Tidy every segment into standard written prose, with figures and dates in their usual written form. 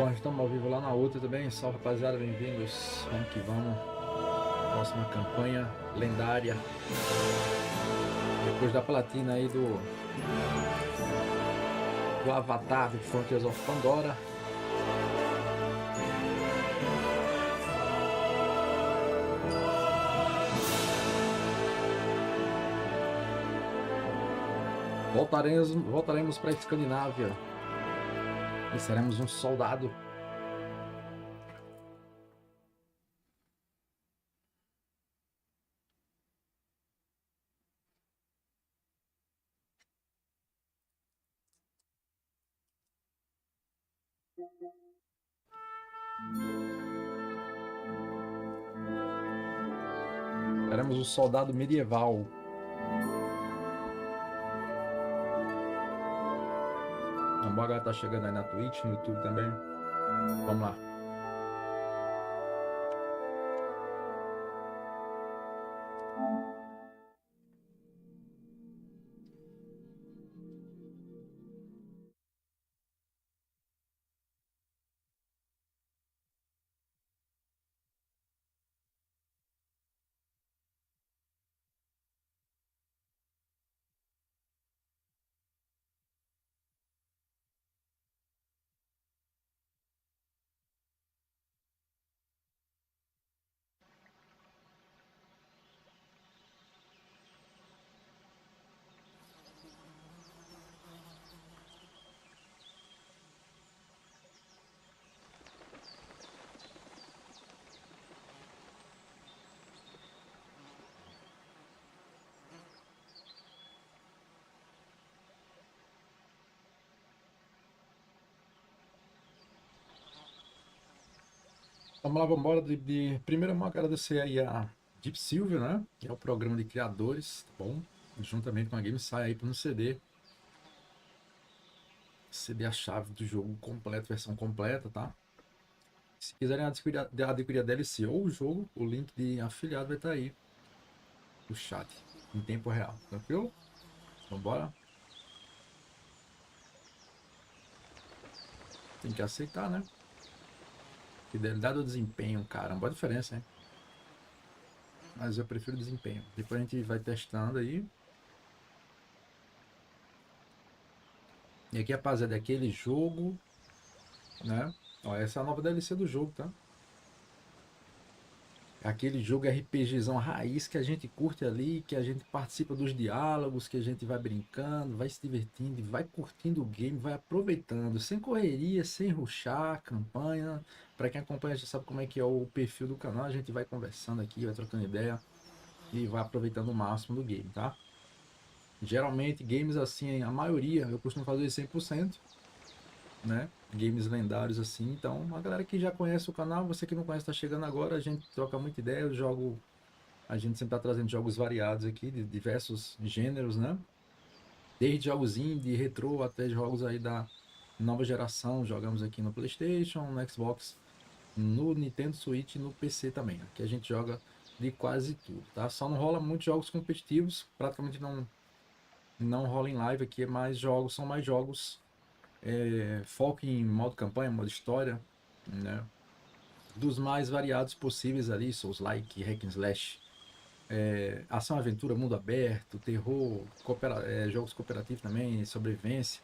Bom, estamos ao vivo lá na outra também. Salve, rapaziada, bem-vindos. Vamos que vamos. Próxima campanha lendária. Depois da platina aí do Avatar do Frontiers of Pandora. Voltaremos para a Escandinávia e seremos um soldado. Seremos um soldado medieval. A galera tá chegando aí na Twitch, no YouTube também. Vamos lá. Vamos lá, vamos embora. Primeiro, vamos agradecer aí a Deep Silver, né? Que é o programa de criadores, tá bom? Juntamente com a Game sai aí para um CD. CD a chave do jogo completo, versão completa, tá? Se quiserem adquirir a DLC ou o jogo, o link de afiliado vai estar aí no chat, em tempo real, tranquilo? Vambora? Tem que aceitar, né? Fidelidade ou desempenho, caramba, a diferença, hein? Mas eu prefiro desempenho. Depois a gente vai testando aí. E aqui, rapaziada, é aquele jogo, né? Ó, essa é a nova DLC do jogo, tá? É aquele jogo RPGzão raiz que a gente curte ali, que a gente participa dos diálogos, que a gente vai brincando, vai se divertindo, vai curtindo o game, vai aproveitando, sem correria, sem rushar, campanha. Para quem acompanha já sabe como é que é o perfil do canal, a gente vai conversando aqui, vai trocando ideia e vai aproveitando o máximo do game, tá? Geralmente games assim, a maioria eu costumo fazer 100%, né? Games lendários assim. Então, a galera que já conhece o canal, você que não conhece, tá chegando agora, a gente troca muita ideia, eu jogo, a gente sempre tá trazendo jogos variados aqui, de diversos gêneros, né? Desde jogos indie, retrô, até jogos aí da nova geração, jogamos aqui no PlayStation, no Xbox, no Nintendo Switch e no PC também. Aqui a gente joga de quase tudo, tá? Só não rola muitos jogos competitivos, praticamente não rola em live aqui, mas são mais jogos foco em modo campanha, modo história, né? Dos mais variados possíveis ali, Souls-like, hack and slash, ação, aventura, mundo aberto, terror, jogos cooperativos também, sobrevivência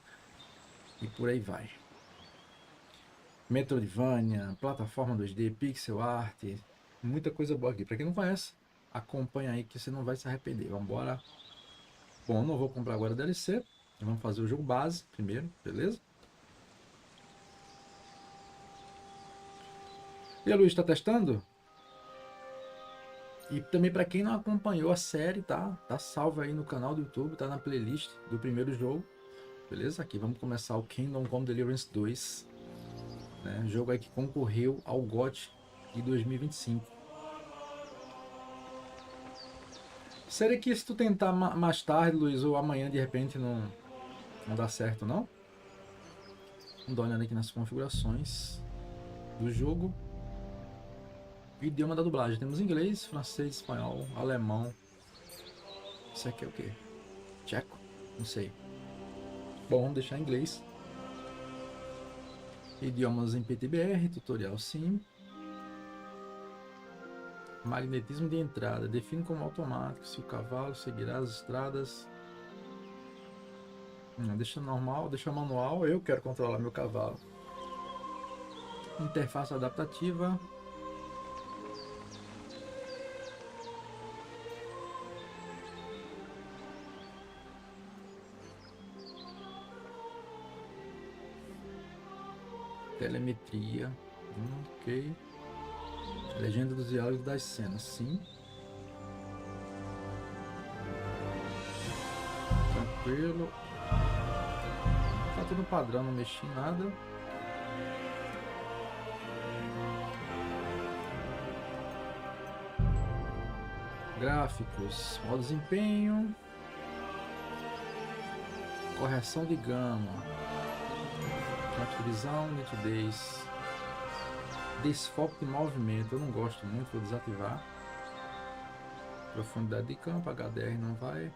e por aí vai. Metroidvania, plataforma 2D, pixel art, muita coisa boa aqui. Para quem não conhece, acompanha aí que você não vai se arrepender. Vamos embora. Bom, não vou comprar agora a DLC, vamos fazer o jogo base primeiro, beleza? E a Luiz está testando? E também para quem não acompanhou a série, tá? Tá salvo aí no canal do YouTube, tá na playlist do primeiro jogo. Beleza? Aqui vamos começar o Kingdom Come Deliverance 2, né? Jogo aí que concorreu ao GOT de 2025. Será que se tu tentar mais tarde, Luiz, ou amanhã de repente não dá certo, não? Vamos dar uma olhada aqui nas configurações do jogo. Idioma da dublagem. Temos inglês, francês, espanhol, alemão. Isso aqui é o quê? Tcheco? Não sei. Bom, vamos deixar em inglês. Idiomas em PTBR, tutorial sim. Magnetismo de entrada, define como automático se o cavalo seguirá as estradas. Deixa normal, deixa manual, eu quero controlar meu cavalo. Interface adaptativa. Telemetria. Ok. Legenda dos diálogos das cenas, sim. Tranquilo. Tá tudo padrão, não mexi em nada. Gráficos, modo desempenho, correção de gama, campo de visão, nitidez, desfoque de movimento, eu não gosto muito, vou desativar. Profundidade de campo, HDR não vai.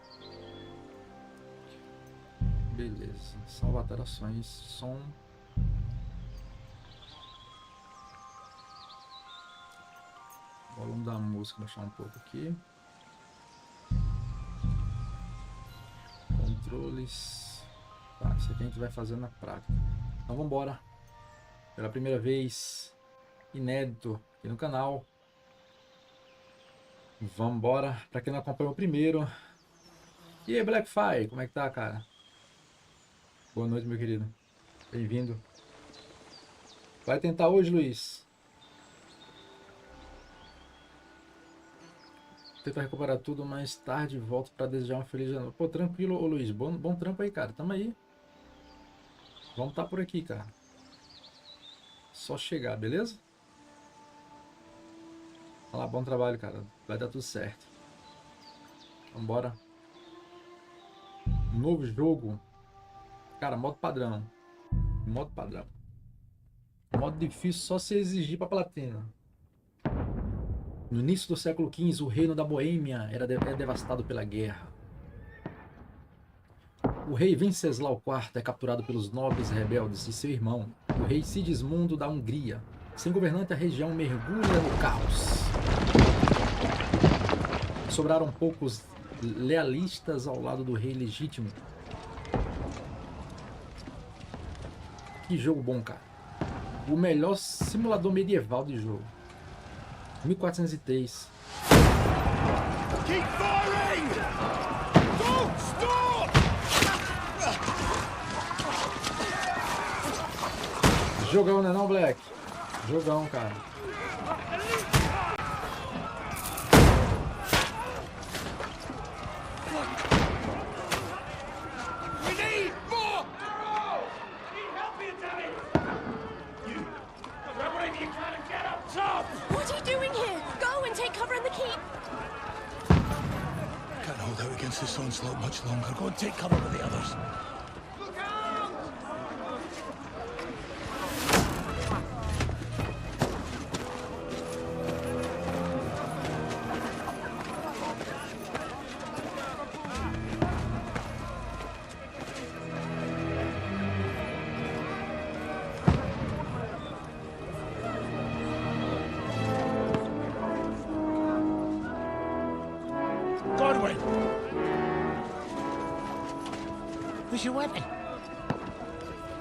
Beleza, salva alterações, som. Volume da música, baixar um pouco aqui. Controles. Tá, isso aqui a gente vai fazer na prática. Então vamos embora. Pela primeira vez, inédito aqui no canal. Vamos embora. Para quem não acompanhou o primeiro. E aí, Blackfire, como é que tá, cara? Boa noite, meu querido. Bem-vindo. Vai tentar hoje, Luiz? Tenta recuperar tudo mais tarde. Volto para desejar uma feliz ano. Pô, tranquilo, ô Luiz. Bom trampo aí, cara. Tamo aí. Vamos estar por aqui, cara. Só chegar, beleza? Olha lá, bom trabalho, cara. Vai dar tudo certo. Vambora. Novo jogo. Cara, modo padrão. Modo padrão. Modo difícil só se exigir pra platina. No início do século XV, o reino da Boêmia era devastado pela guerra. O rei Venceslau IV é capturado pelos nobres rebeldes e seu irmão, o rei Sigismundo da Hungria. Sem governante, a região mergulha no caos. Sobraram poucos lealistas ao lado do rei legítimo. Que jogo bom, cara. O melhor simulador medieval de jogo. 1403. Keep firing! Don't stop! Jogão, né não, Black? Jogão, cara. We need more arrows! Need help here, Danny! You! Grab whatever you can and get up top! What are you doing here? Go and take cover in the keep. Can't hold out against this onslaught much longer. Go and take cover with the others. Look out! Godwin! Where's your weapon?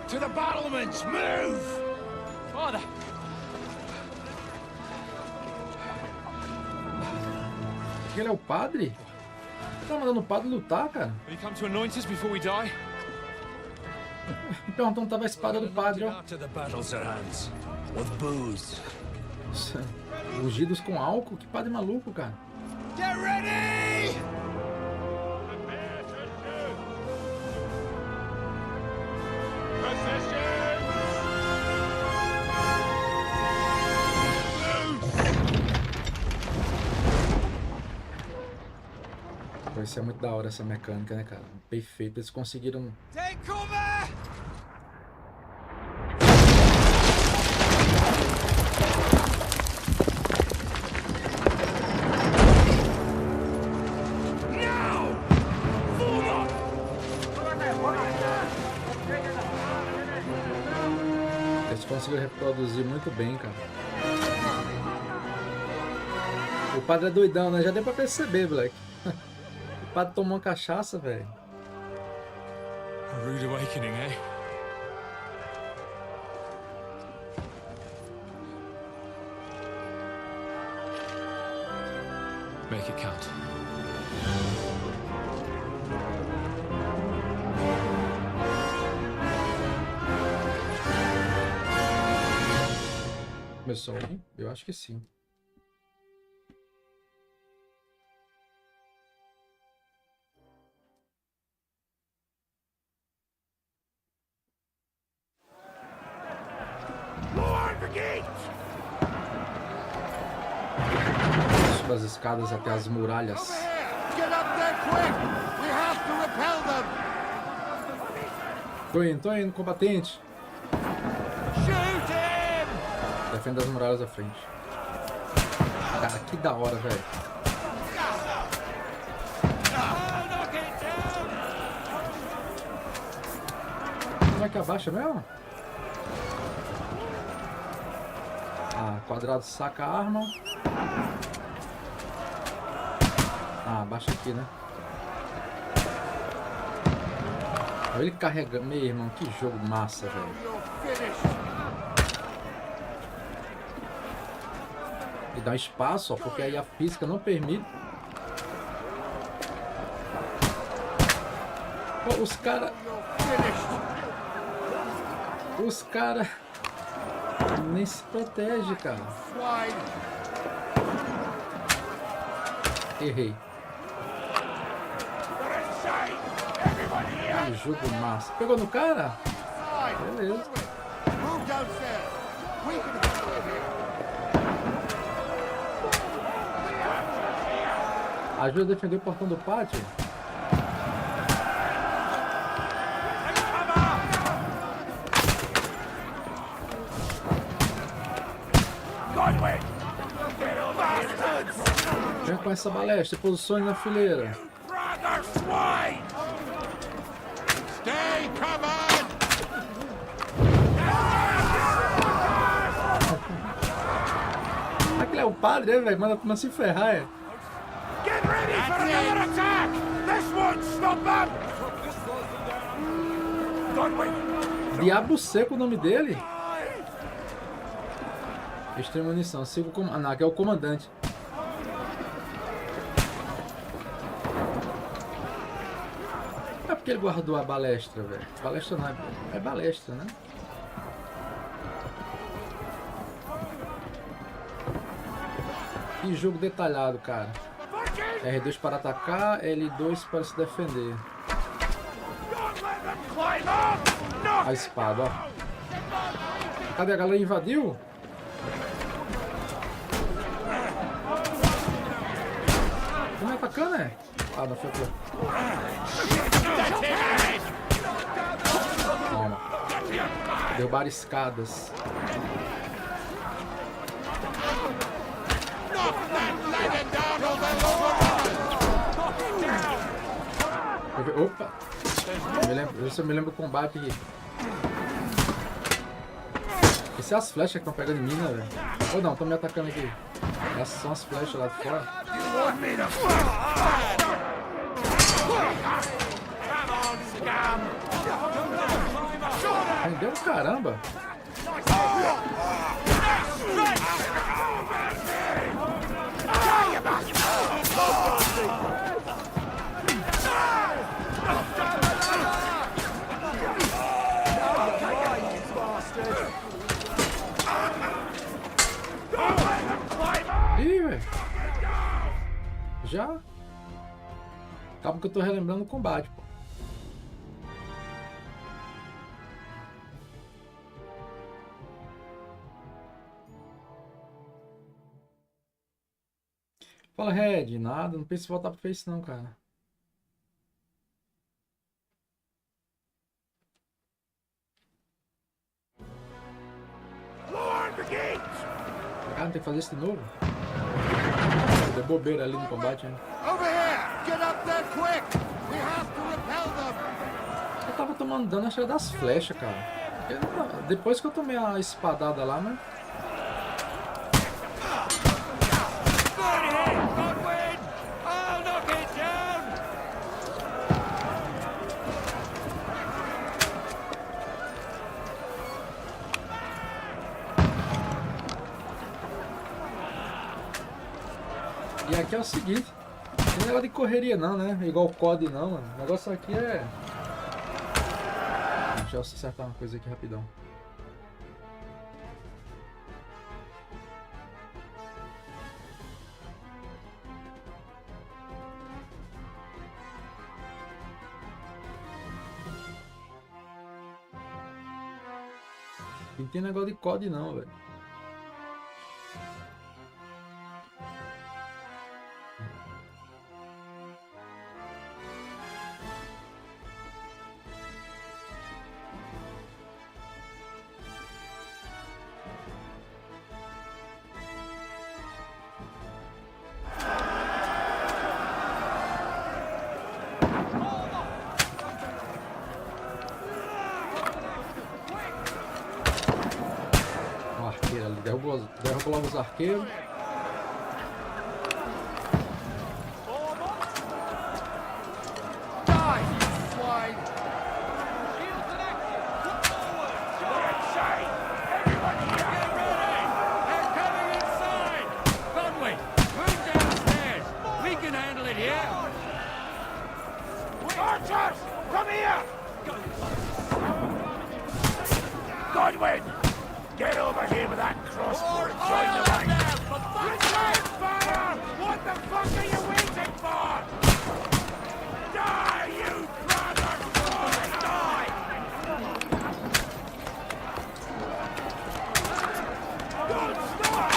To the battlements! Move! Father! Ele é o padre? Tá mandando o padre lutar, cara? Will you come to anoint us before we die? Me perguntou onde tava a espada do padre, ó. After the battles are hands. With booze. Ungidos com álcool? Que padre maluco, cara. Get ready! Vai ser muito da hora essa mecânica, né, cara? Perfeito. Eles conseguiram. Take cover! Now! Forward! Eles conseguiu reproduzir muito bem, cara. O padre é doidão, né? Já deu pra perceber, Black. O padre tomou uma cachaça, velho. A rude awakening, eh? Make it count. Começou, hein? Eu acho que sim. Suba as escadas até as muralhas. Get up there quick! We have to repel them! Tô indo, combatente. Shoot him! Defenda as muralhas da frente. Cara, que da hora, velho. Como é que abaixa mesmo? Ah, quadrado saca a arma. Ah, abaixa aqui, né? Olha ele carregando. Meu irmão, que jogo massa, velho. E dá um espaço, ó, porque aí a física não permite. Pô, os caras nem se protege, cara. Errei. Que jogo massa. Pegou no cara? Beleza. Ajuda a defender o portão do pátio. Vem com essa balestra, posicione na fileira. Stay covered! Aquele é o padre, né, velho? Manda pra se ferrar, é. Get ready for another attack! This won't stop them! Don't wait! Diabo Seco o nome dele? Extrema munição. Siga o comandante. Ah, não, aqui é o comandante. É porque ele guardou a balestra, velho. Balestra não, é balestra, né? Que jogo detalhado, cara. R2 para atacar, L2 para se defender. A espada, ó. Cadê a galera? Invadiu? Não me atacando, é? Ah, não foi aqui. Toma. Derrubar escadas. Opa! Eu me lembro do combate aqui. Essas são as flechas que estão pegando em mim, né, velho? Ou não, estão me atacando aqui. Essas são as flechas lá de fora. Rendeu um caramba! Ih, velho. Já? Acaba que eu tô relembrando o combate, pô. Fala, Red. Nada, não pense em voltar pro Face não, cara. Cara, tem que fazer isso de novo? Deu bobeira ali no combate, né? Over here! Get up there quick! We have to repel them! Eu tava tomando dano, acho que era das flechas, cara. Depois que eu tomei a espadada lá, né? Good hit, Godwin! I'll knock it down! E aqui é o seguinte, não tem negócio de correria não, né? Igual o COD não, mano. O negócio aqui é... Deixa eu acertar uma coisa aqui rapidão. Não tem negócio de COD não, velho. Um arqueiro ali, derrubou logo os arqueiros. Die, you swine! Shields in action! Look forward! You're insane! Everybody get ready! They're coming inside! Godwin, move downstairs! We can handle it here! Archers! Come here! Godwin! Get over here with that crossbow and join the ranks! Return fire! What the fuck are you waiting for? Die, you brother! Die! Don't stop!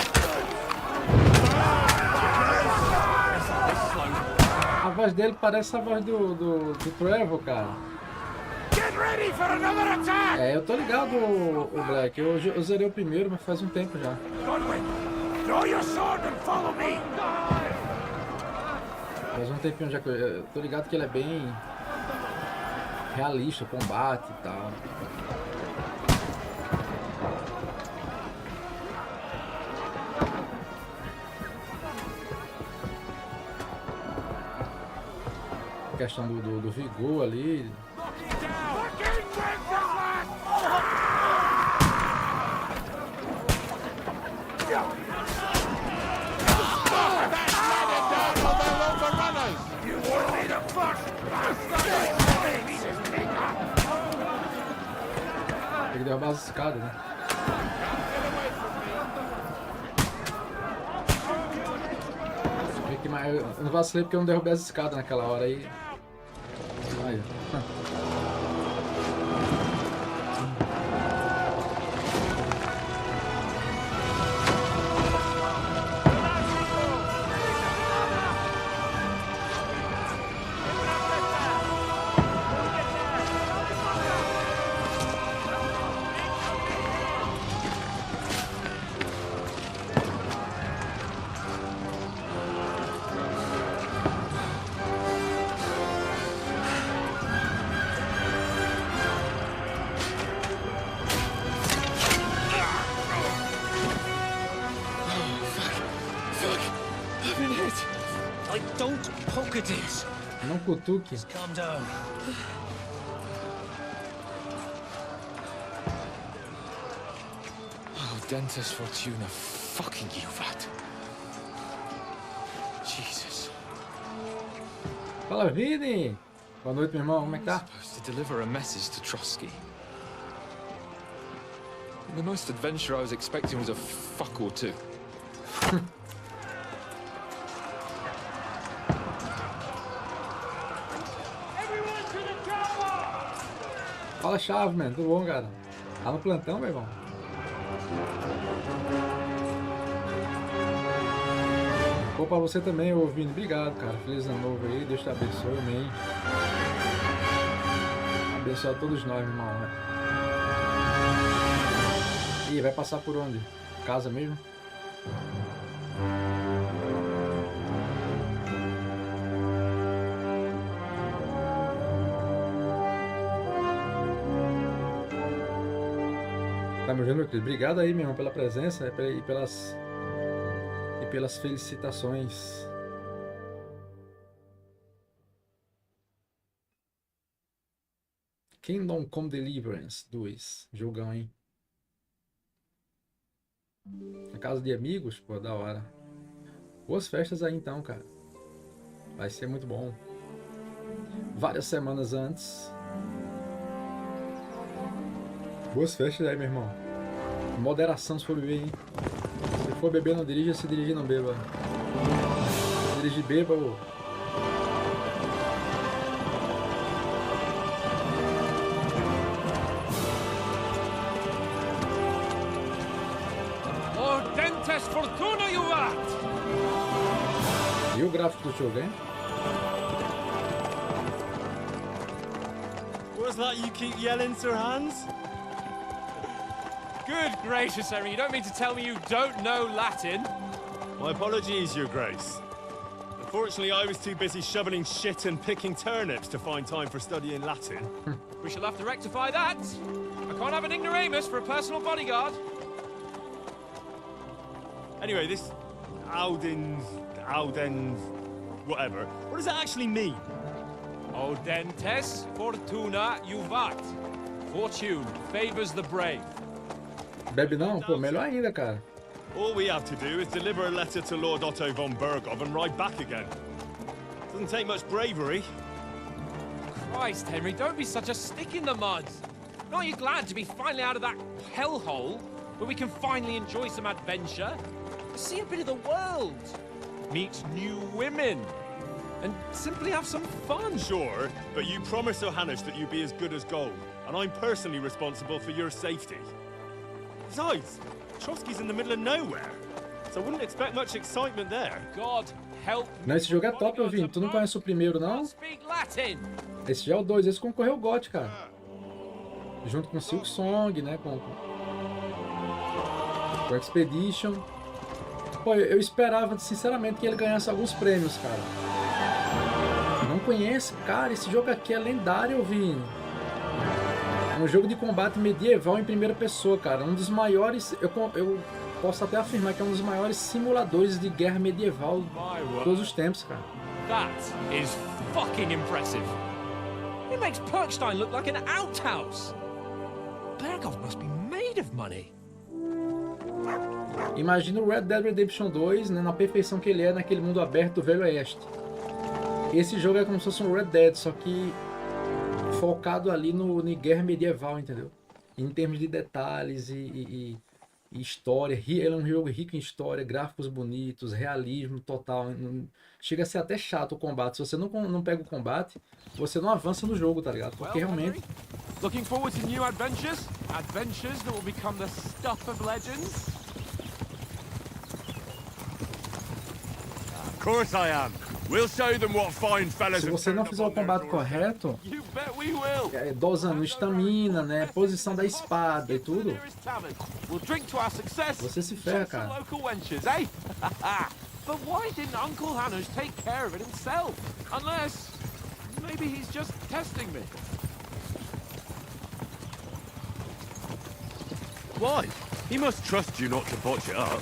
A voz dele parece a voz do Trevor, cara. Get ready for another attack! É, eu tô ligado, o Black. Eu zerei o primeiro, mas faz um tempo já. Godwin, draw your sword and follow me! Faz um tempinho já que eu tô ligado que ele é bem realista, combate e tal. A questão do vigor ali. Fucking Wenceslas! You want me to fuck? Tem que derrubar as escadas, né? Eu não vacilei porque eu não derrubei as escadas naquela hora aí. Aí. Don't poke at it. Não cutuque. Calm down. Oh, Dentes Fortuna, fucking you, vat. Jesus. Fala, Vini! Boa noite, meu irmão. Como é que tá? Supposed to deliver a message to Trotsky. The most adventure I was expecting was a fuck or two. Fala, chave, mano. Tudo bom, cara? Tá no plantão, meu irmão? Pô, pra você também, ô Vini. Obrigado, cara. Feliz ano novo aí. Deus te abençoe, amém. Abençoe a todos nós, meu irmão, né? Ih, vai passar por onde? Casa mesmo? Tamo junto, meu querido. Obrigado aí, meu irmão, pela presença e pelas felicitações. Kingdom Come Deliverance 2. Jogão, hein? Na casa de amigos? Pô, da hora. Boas festas aí então, cara. Vai ser muito bom. Várias semanas antes. Boas festas aí, meu irmão. Moderação se for beber, hein? Se for beber, não dirija. Se dirigir, não beba. Se dirigir, beba, ô. Fortuna, you art! E o gráfico do jogo, hein? What's that you keep yelling, Sir Hans? Good gracious, Henry, you don't mean to tell me you don't know Latin? My apologies, Your Grace. Unfortunately, I was too busy shoveling shit and picking turnips to find time for studying Latin. We shall have to rectify that. I can't have an ignoramus for a personal bodyguard. Anyway, this Audens, whatever. What does that actually mean? Audentes fortuna juvat. Fortune favors the brave. Bebe não? Pô, melhor ainda, cara. All we have to do is deliver a letter to Lord Otto von Bergov and ride back again. Doesn't take much bravery. Christ, Henry, don't be such a stick in the mud. Aren't you glad to be finally out of that hellhole where we can finally enjoy some adventure? See a bit of the world, meet new women, and simply have some fun. Sure, but you promised Johannes that you'd be as good as gold, and I'm personally responsible for your safety. Besides, Trotsky's in the middle of nowhere, so I wouldn't expect much excitement there. God help me. Não, esse jogo é top, eu vi. Tu não conhece o primeiro, não? Speak Latin. Esse já é o 2, esse concorreu ao GOT, cara. Junto com Silk Song, né? Com Expedition. Pô, eu esperava, sinceramente, que ele ganhasse alguns prêmios, cara. Não conhece? Cara, esse jogo aqui é lendário, Vini. É um jogo de combate medieval em primeira pessoa, cara. Um dos maiores... Eu posso até afirmar que é um dos maiores simuladores de guerra medieval de todos os tempos, cara. That is fucking impressive. It makes Perkstein look like an outhouse. Bergov must be made of money. Imagina o Red Dead Redemption 2, né, na perfeição que ele é naquele mundo aberto do Velho Oeste. Esse jogo é como se fosse um Red Dead, só que focado ali em guerra medieval, entendeu? Em termos de detalhes e história. Ele é um jogo rico em história, gráficos bonitos, realismo total. Chega a ser até chato o combate. Se você não pega o combate, você não avança no jogo, tá ligado? Porque realmente... Looking forward to new adventures? Adventures that will become the stuff of legends? Of course I am. We'll show them what fine fellas. Se você não fizer o combate correto, dosando estamina, né, posição da espada e tudo, você se ferra, cara. But why didn't Uncle Hannus take care of it himself? Unless maybe he's just testing me. Why? He must trust you not to botch it up.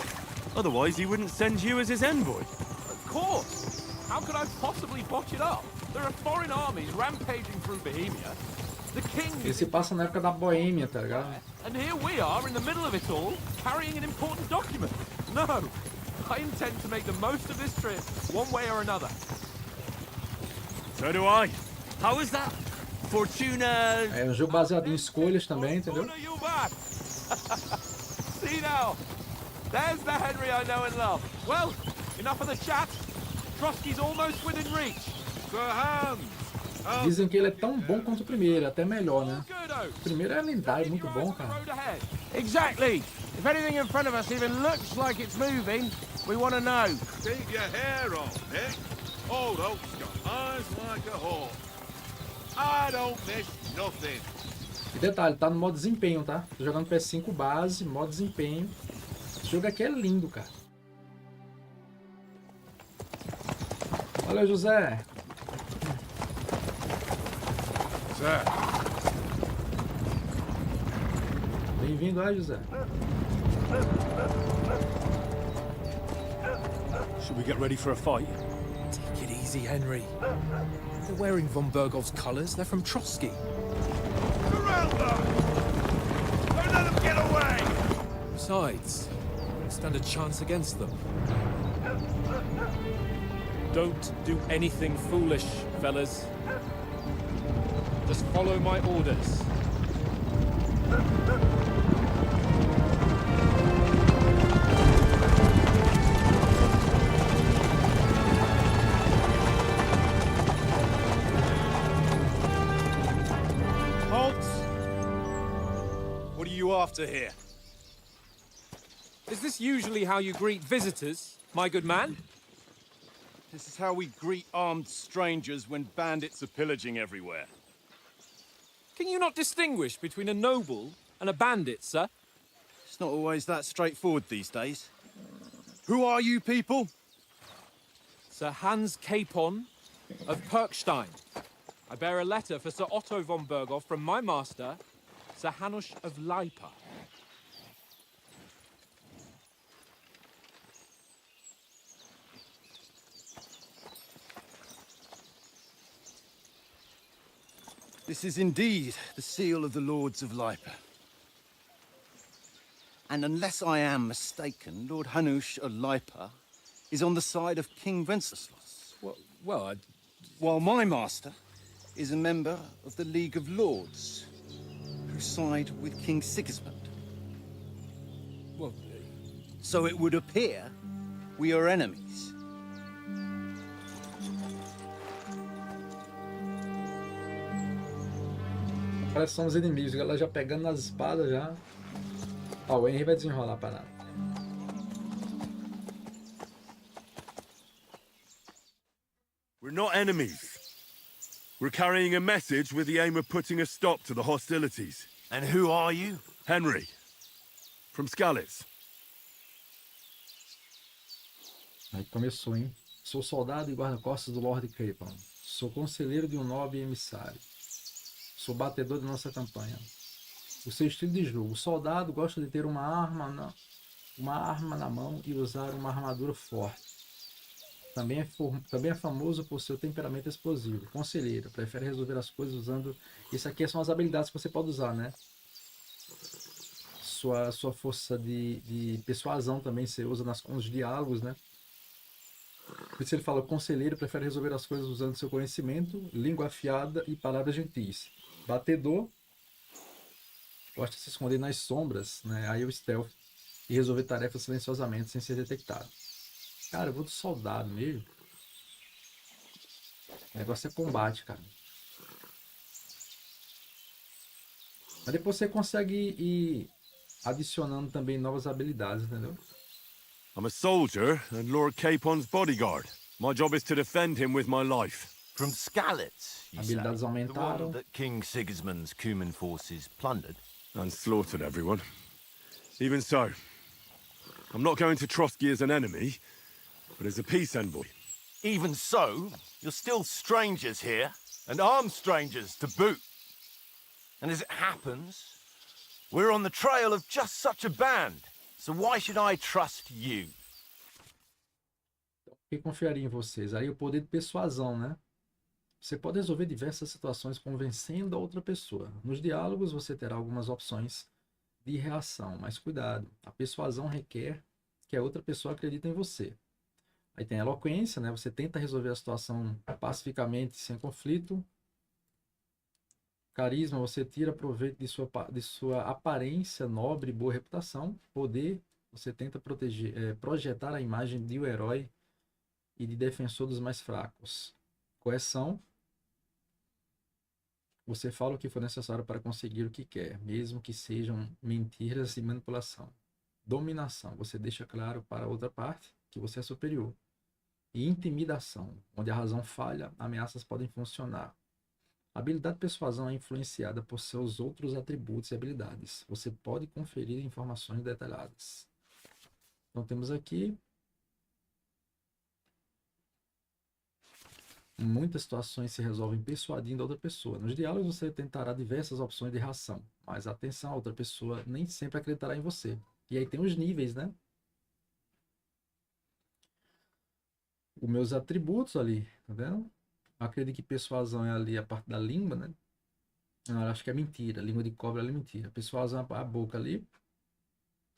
Otherwise, he wouldn't send you as his envoy. Of course. How could I possibly botch it up? There are foreign armies rampaging through Bohemia. The king... Ele se passa na época da Boêmia, tá ligado? And here we are in the middle of it all, carrying an important document. No, I intend to make the most of this trip, one way or another. So do I. How is that? Fortuna... É um jogo baseado em escolhas também, entendeu? See now, there's the Henry I know and love. Well, enough of the chat. Trotsky's almost within reach. Sir Hans. Dizem que ele é tão bom quanto o primeiro, até melhor, né? O primeiro é lendário, muito bom, cara. Exactly. If anything in front of us even looks like it's moving, we want to know. Keep your hair on, Nick. Old Oak's got eyes like a hawk. I don't miss nothing. E detalhe, tá no modo desempenho, tá? Tô jogando PS5 base, modo desempenho. Esse jogo aqui é lindo, cara. Valeu, José. Bem-vindo aí, José. Should we get ready for a fight? Take it easy, Henry. They're wearing von Bergov's colours. They're from Trotsky. Surround them! Don't let them get away! Besides, we stand a chance against them. Don't do anything foolish, fellas. Just follow my orders. Halt! What are you after here? Is this usually how you greet visitors, my good man? This is how we greet armed strangers when bandits are pillaging everywhere. Can you not distinguish between a noble and a bandit, sir? It's not always that straightforward these days. Who are you people? Sir Hans Capon of Perkstein. I bear a letter for Sir Otto von Berghoff from my master, Sir Hanush of Leipa. This is indeed the seal of the Lords of Leipa. And unless I am mistaken, Lord Hanush of Leipa is on the side of King Wenceslas, Well, while my master is a member of the League of Lords, who side with King Sigismund. well, So it would appear we are enemies. Parece que são os inimigos, a galera já pegando nas espadas já. Ó, o Henry vai desenrolar a parada. We're not enemies. We're carrying a message with the aim of putting a stop to the hostilities. And who are you? Henry, from Skalitz. Aí começou, hein? Sou soldado e guarda-costas do Lord Capon. Sou conselheiro de um nobre emissário. Sou batedor de nossa campanha. O seu estilo de jogo. O soldado gosta de ter uma arma na mão e usar uma armadura forte. Também é famoso por seu temperamento explosivo. Conselheiro. Prefere resolver as coisas usando... Isso aqui são as habilidades que você pode usar, né? Sua força de persuasão também você usa nos diálogos, né? Por isso ele fala, conselheiro prefere resolver as coisas usando seu conhecimento, língua afiada e palavras gentis. Batedor gosta de se esconder nas sombras, né? Aí o stealth e resolver tarefas silenciosamente sem ser detectado. Cara, eu vou do soldado mesmo. O negócio é combate, cara. Mas depois você consegue ir adicionando também novas habilidades, entendeu? I'm a soldier and Lord Capon's bodyguard. My job is to defend him with my life. From Skalitz, you say? Habilidades The aumentaram. one that King Sigismund's Cuman forces plundered? And slaughtered everyone. Even so, I'm not going to Trotsky as an enemy, but as a peace envoy. Even so, you're still strangers here, and armed strangers to boot. And as it happens, we're on the trail of just such a band, so why should I trust you? Quem confiaria em vocês? Aí o poder de persuasão, né? Você pode resolver diversas situações convencendo a outra pessoa. Nos diálogos você terá algumas opções de reação, mas cuidado, a persuasão requer que a outra pessoa acredite em você. Aí tem a eloquência, né? Você tenta resolver a situação pacificamente, sem conflito. Carisma, você tira proveito de sua aparência nobre e boa reputação. Poder, você tenta projetar a imagem de um herói e de defensor dos mais fracos. Coerção, você fala o que for necessário para conseguir o que quer, mesmo que sejam mentiras e manipulação. Dominação, você deixa claro para a outra parte que você é superior. E intimidação, onde a razão falha, ameaças podem funcionar. A habilidade de persuasão é influenciada por seus outros atributos e habilidades. Você pode conferir informações detalhadas. Então temos aqui Muitas situações se resolvem persuadindo a outra pessoa. Nos diálogos você tentará diversas opções de reação, mas atenção, a outra pessoa nem sempre acreditará em você. E aí tem os níveis, né? Os meus atributos ali, tá vendo? Acredito que persuasão é ali a parte da língua, né? Não, acho que é mentira. Língua de cobra ali é mentira. Persuasão é a boca ali.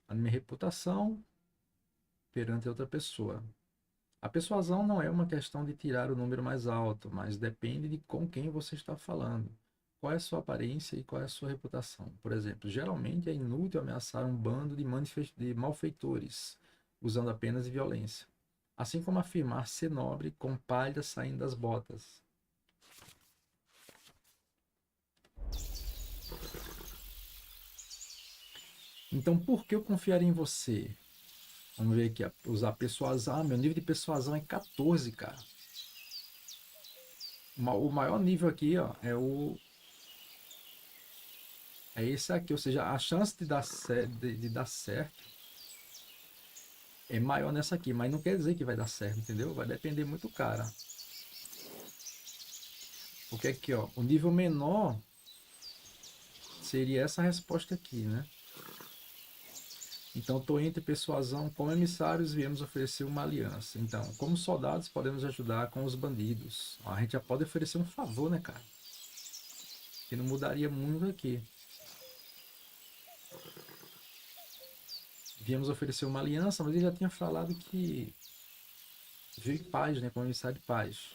A minha reputação perante outra pessoa. A persuasão não é uma questão de tirar o número mais alto, mas depende de com quem você está falando. Qual é a sua aparência e qual é a sua reputação? Por exemplo, geralmente é inútil ameaçar um bando de malfeitores, usando apenas violência. Assim como afirmar ser nobre com palha saindo das botas. Então, por que eu confiaria em você? Vamos ver aqui, usar persuasão. Ah, meu nível de persuasão é 14, cara. O maior nível aqui, ó, é esse aqui, ou seja, a chance de dar certo é maior nessa aqui, mas não quer dizer que vai dar certo, entendeu? Vai depender muito do cara. Porque aqui, ó, o nível menor seria essa resposta aqui, né? Então, estou entre persuasão. Como emissários, viemos oferecer uma aliança. Então, como soldados, podemos ajudar com os bandidos. A gente já pode oferecer um favor, né, cara? Que não mudaria muito aqui. Viemos oferecer uma aliança, mas ele já tinha falado que veio em paz, né? Como emissário de paz.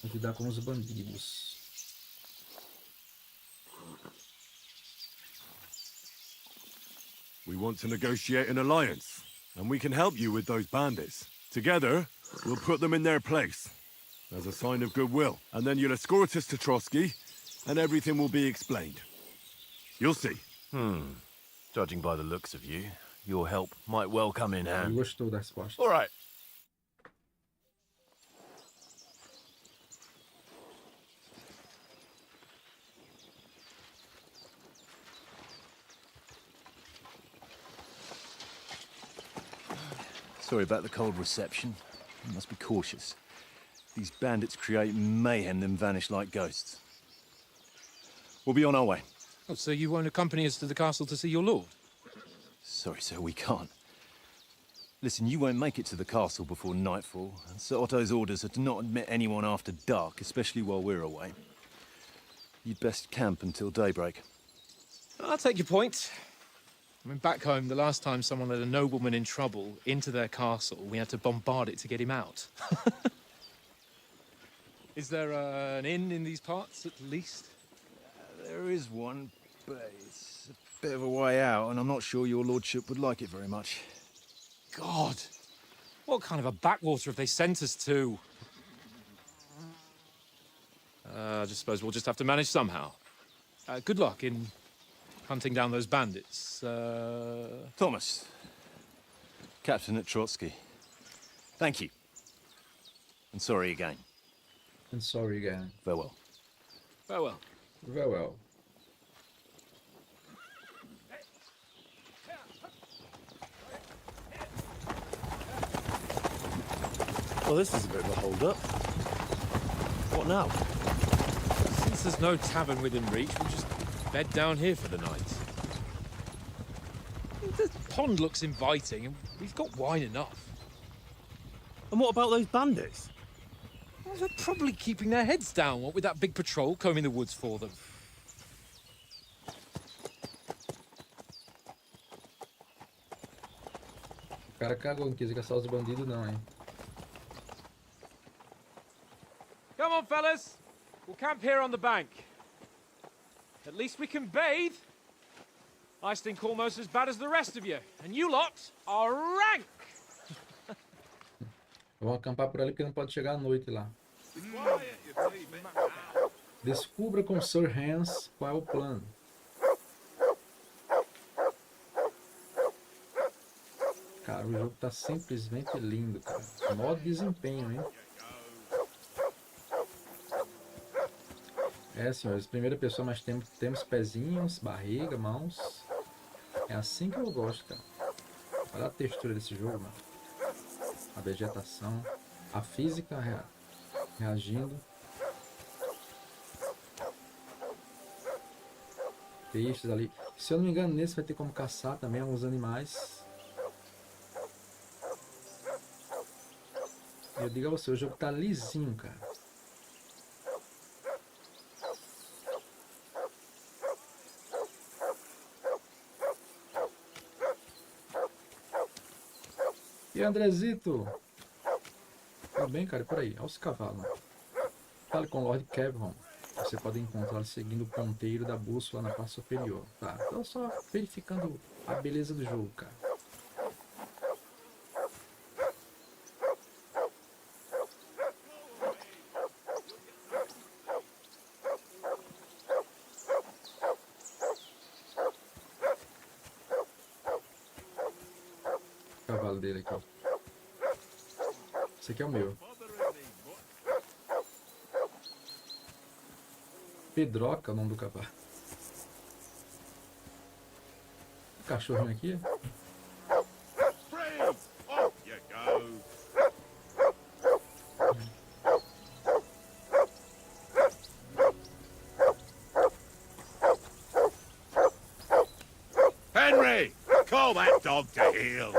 Ajudar com os bandidos. We want to negotiate an alliance, and we can help you with those bandits. Together, we'll put them in their place, as a sign of goodwill. And then you'll escort us to Trotsky, and everything will be explained. You'll see. Judging by the looks of you, your help might well come in Ele handy. gostou da resposta. All right. Sorry about the cold reception. You must be cautious. These bandits create mayhem, then vanish like ghosts. We'll be on our way. Oh, so you won't accompany us to the castle to see your lord? Sorry, sir, we can't. Listen, you won't make it to the castle before nightfall, and Sir Otto's orders are to not admit anyone after dark, especially while we're away. You'd best camp until daybreak. I'll take your point. I mean, back home, the last time someone let a nobleman in trouble into their castle, we had to bombard it to get him out. Is there an inn in these parts, at least? There is one, but it's a bit of a way out, and I'm not sure your lordship would like it very much. God! What kind of a backwater have they sent us to? I just suppose we'll just have to manage somehow. Good luck in hunting down those bandits. Thomas, captain at Trotsky. Thank you. And sorry again. And sorry again. Farewell. Farewell. Farewell. Well, this is a bit of a hold-up. What now? Since there's no tavern within reach, we'll just bed down here for the night. The pond looks inviting, and we've got wine enough. And what about those bandits? Well, they're probably keeping their heads down, what with that big patrol combing the woods for them. O cara cagou, não quis caçar os bandidos não, hein? Come on, fellas. We'll camp here on the bank. At least we can bathe. I stink almost as bad as the rest of you. And you lot are rank. Vamos acampar por ali porque não pode chegar à noite lá. Quiet, you team. Descubra com Sir Hans qual é o plano. Cara, o jogo tá simplesmente lindo, cara. Mó desempenho, hein? É, senhores, primeira pessoa, mas temos pezinhos, barriga, mãos. É assim que eu gosto, cara. Olha a textura desse jogo, mano. A vegetação, a física reagindo. Peixes ali. Se eu não me engano, nesse vai ter como caçar também alguns animais. Eu digo a você, o jogo tá lisinho, cara. E Andrezito? Tudo bem, cara? E por aí, olha os cavalos. Fale com o Lord Kevin. Você pode encontrá-lo seguindo o ponteiro da bússola na parte superior. Tá, tô só verificando a beleza do jogo, cara. O cavalo dele aqui. Esse aqui é o meu. Pedroca é o nome do cavalo. O cachorrinho aqui. Henry! Call that dog to heel!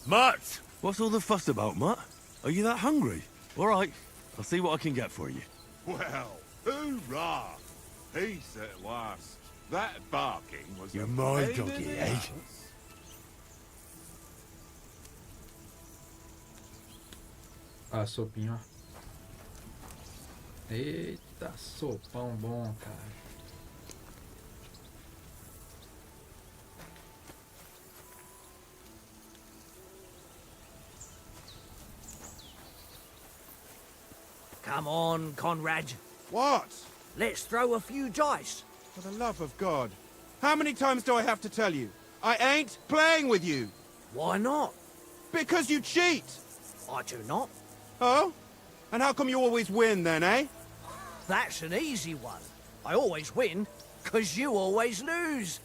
Mutt! What's all the fuss about, Mutt? Are you that hungry? All right, I'll see what I can get for you. Well, hoorah! Peace at last. That barking was You're a my pain doggy, in the eh? ass. Ah, sopinho, ó. Eita, sopão bom, cara. Come on, Conrad. What? Let's throw a few dice. For the love of God. How many times do I have to tell you? I ain't playing with you. Why not? Because you cheat. I do not. Oh? And how come you always win then, eh? That's an easy one. I always win, 'cause you always lose.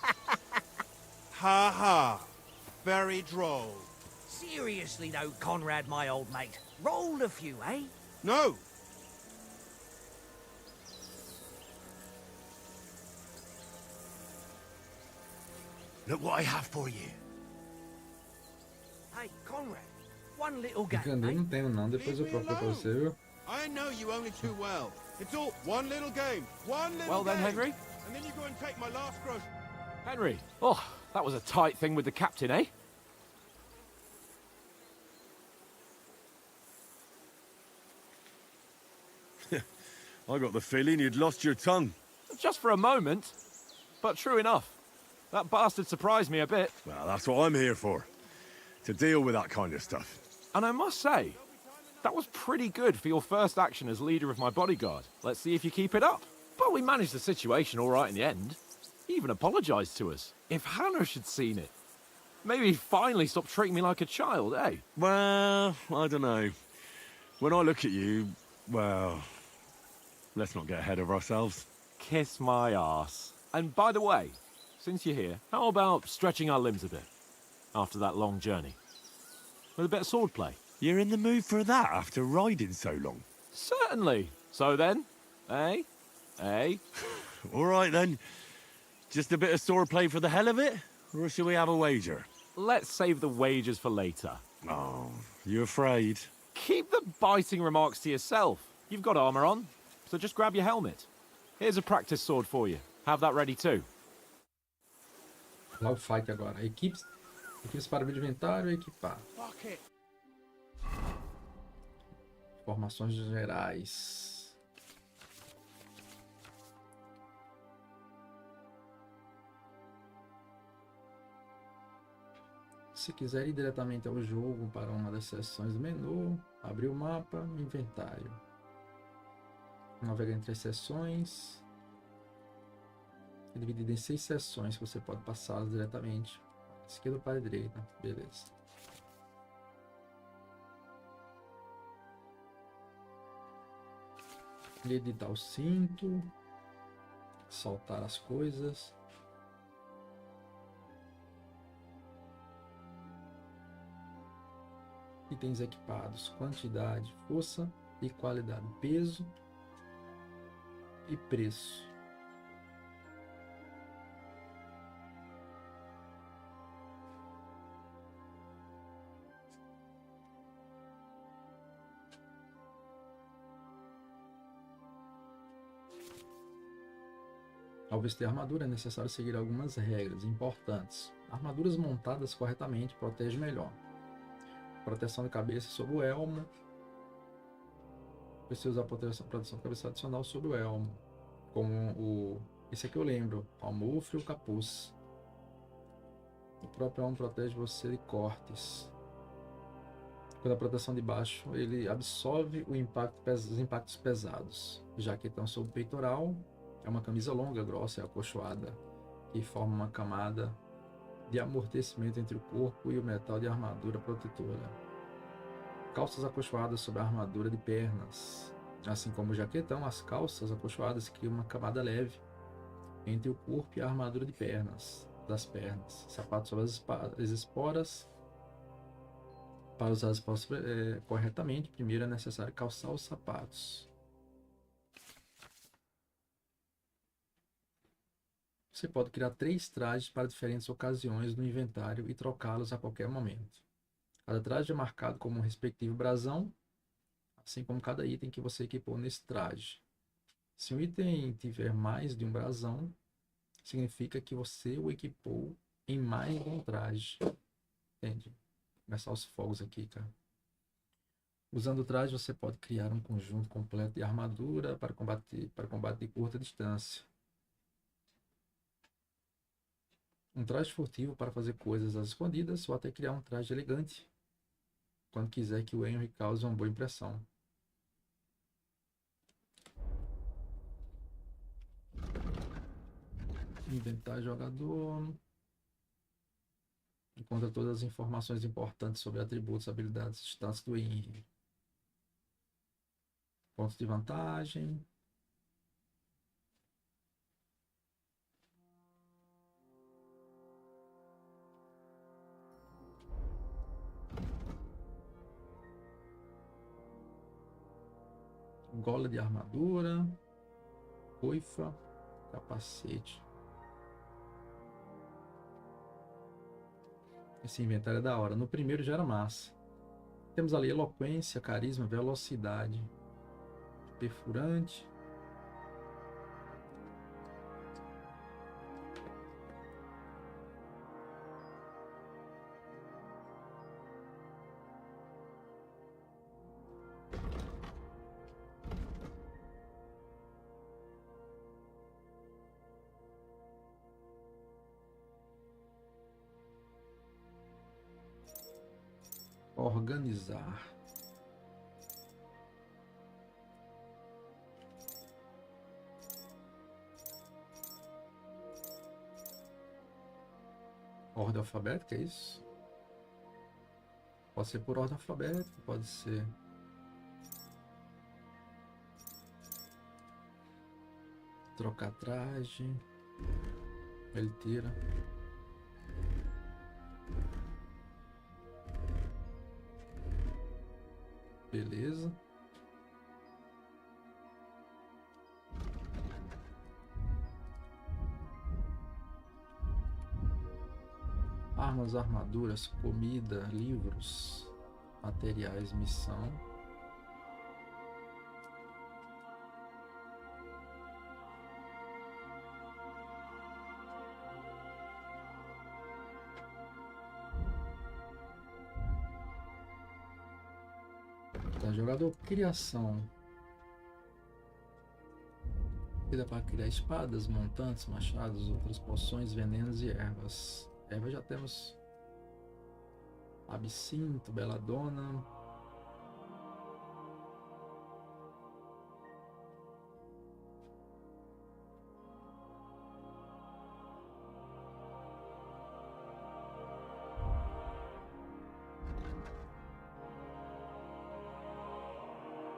Ha ha. Very droll. Seriously though, Conrad, my old mate. Roll a few, eh? No. Look what I have for you. Hey, Conrad, one little game, Encanei eh? não tenho não, depois eu procuro pra você, viu? I know you only too well. It's all one little game. One little Well then, game. Henry. And then you go and take my last gross. Henry. Oh, that was a tight thing with the captain, eh? I got the feeling you'd lost your tongue. Just for a moment. But true enough. That bastard surprised me a bit. Well, that's what I'm here for. To deal with that kind of stuff. And I must say, that was pretty good for your first action as leader of my bodyguard. Let's see if you keep it up. But we managed the situation all right in the end. He even apologized to us. If Hannah had seen it, maybe he'd finally stop treating me like a child, eh? Well, I don't know. When I look at you, well, let's not get ahead of ourselves. Kiss my arse. And by the way, since you're here, how about stretching our limbs a bit after that long journey? With a bit of swordplay. You're in the mood for that after riding so long? Certainly. So then, eh? Eh? All right then. Just a bit of swordplay for the hell of it? Or shall we have a wager? Let's save the wagers for later. Oh, you afraid? Keep the biting remarks to yourself. You've got armor on, so just grab your helmet. Here's a practice sword for you. Have that ready too. Lá o fight agora. Equipes para o inventário e equipar. Fuck it. Informações gerais. Se quiser ir diretamente ao jogo para uma das seções do menu, abrir o mapa, inventário. Navegar entre as seções. É dividido em 6 seções que você pode passá-las diretamente. Esquerda para a direita. Beleza. Editar o cinto. Soltar as coisas. Itens equipados, quantidade, força e qualidade, peso e preço. Ao vestir a armadura, é necessário seguir algumas regras importantes. Armaduras montadas corretamente protegem melhor. Proteção de cabeça sobre o elmo. Precisa usar proteção de cabeça adicional sobre o elmo. Como esse aqui eu lembro. Almofre ou capuz. O próprio elmo protege você de cortes. Quando a proteção de baixo, ele absorve os impactos pesados. Jaquetão sobre o peitoral. É uma camisa longa, grossa e acolchoada, que forma uma camada de amortecimento entre o corpo e o metal de armadura protetora. Calças acolchoadas sobre a armadura de pernas. Assim como o jaquetão, as calças acolchoadas criam uma camada leve entre o corpo e a armadura de pernas, das pernas. Sapatos sobre as esporas. Para usar as esporas corretamente, primeiro é necessário calçar os sapatos. Você pode criar 3 trajes para diferentes ocasiões no inventário e trocá-los a qualquer momento. Cada traje é marcado como um respectivo brasão, assim como cada item que você equipou nesse traje. Se um item tiver mais de um brasão, significa que você o equipou em mais de um traje. Entende? Vou começar os fogos aqui, cara. Usando o traje, você pode criar um conjunto completo de armadura para combate de curta distância. Um traje furtivo para fazer coisas às escondidas, ou até criar um traje elegante, quando quiser que o Henry cause uma boa impressão. Inventar jogador. Encontra todas as informações importantes sobre atributos, habilidades e status do Henry. Pontos de vantagem. Gola de armadura, coifa, capacete. Esse inventário é da hora. No primeiro já era massa. Temos ali eloquência, carisma, velocidade, perfurante. Organizar. Ordem alfabética, é isso? Pode ser por ordem alfabética, pode ser trocar traje. Ele tira. Beleza. Armas, armaduras, comida, livros, materiais, missão. Tá, jogador, criação. E dá para criar espadas, montantes, machados, outras poções, venenos e ervas. Ervas já temos absinto, beladona.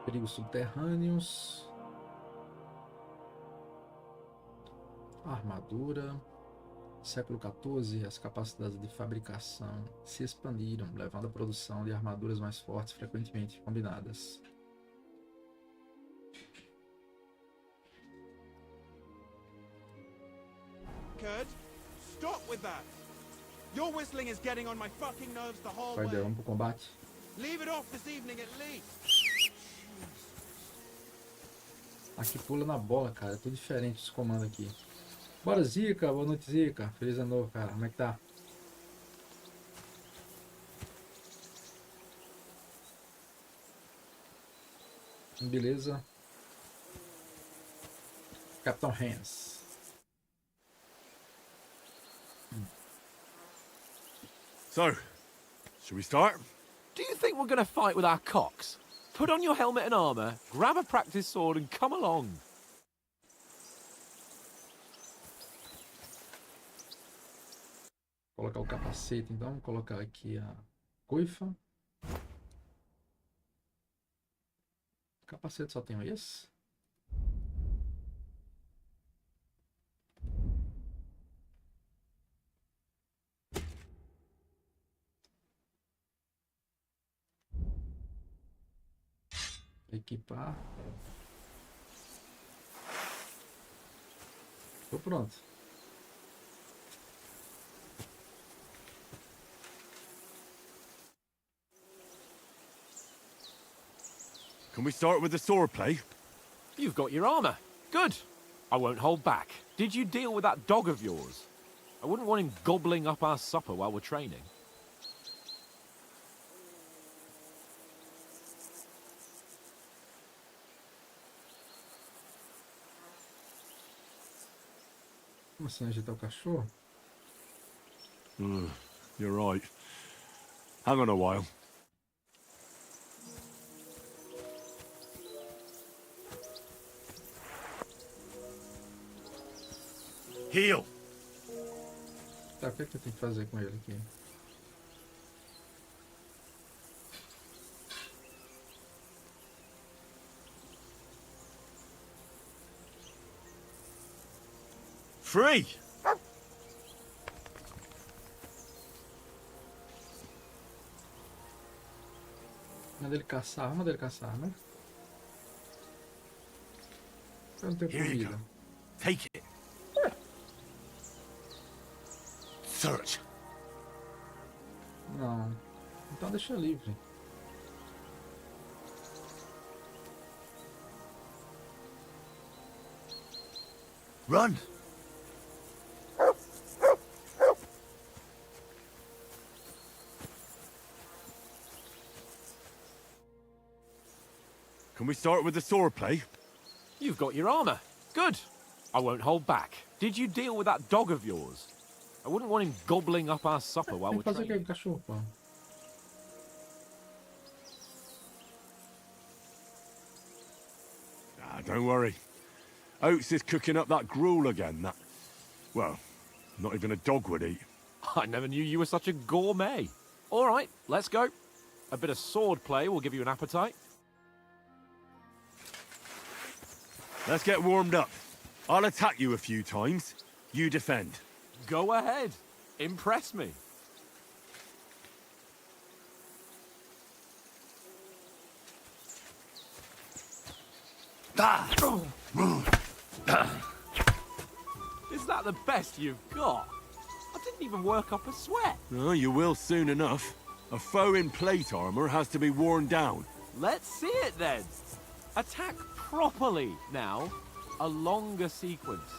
Perigos subterrâneos. Armadura. século XIV, as capacidades de fabricação se expandiram, levando à produção de armaduras mais fortes, frequentemente combinadas. Kurt, stop with that. Your whistling is getting on my fucking nerves the whole Vai, way. vamos pro combate. Leave it off this evening at least. Aqui pula na bola, cara. É tudo diferente os comandos aqui. Bora, Zica. Boa noite, Zica. Feliz ano novo, cara. Como é que tá? Beleza. Capitão Hans. So, should we start? Do you think we're gonna fight with our cocks? Put on your helmet and armor, grab a practice sword and come along. Vou colocar o capacete, então. Vou colocar aqui a coifa. O capacete só tem esse. Equipar. Tô pronto. Can we start with the sword play? You've got your armor. Good. I won't hold back. Did you deal with that dog of yours? I wouldn't want him gobbling up our supper while we're training. Como assim agitar o cachorro? You're right. Hang on a while. Heal. Tá, o que é que eu tenho que fazer com ele aqui? Free. Manda ele caçar, manda ele caçar, né? Eu não tenho Here you comida. go. Take it. Search. Não. Então deixa livre. Run. Can we start with the sword play? You've got your armor. Good. I won't hold back. Did you deal with that dog of yours? I wouldn't want him gobbling up our supper while Tem we're que fazer training. aquele cachorro, pô. Ah, don't worry. Oates is cooking up that gruel again. That, well, not even a dog would eat. I never knew you were such a gourmet. All right, let's go. A bit of sword play will give you an appetite. Let's get warmed up. I'll attack you a few times. You defend. Go ahead. Impress me. Is that the best you've got? I didn't even work up a sweat. Oh, you will soon enough. A foe in plate armor has to be worn down. Let's see it then. Attack properly now. A longer sequence.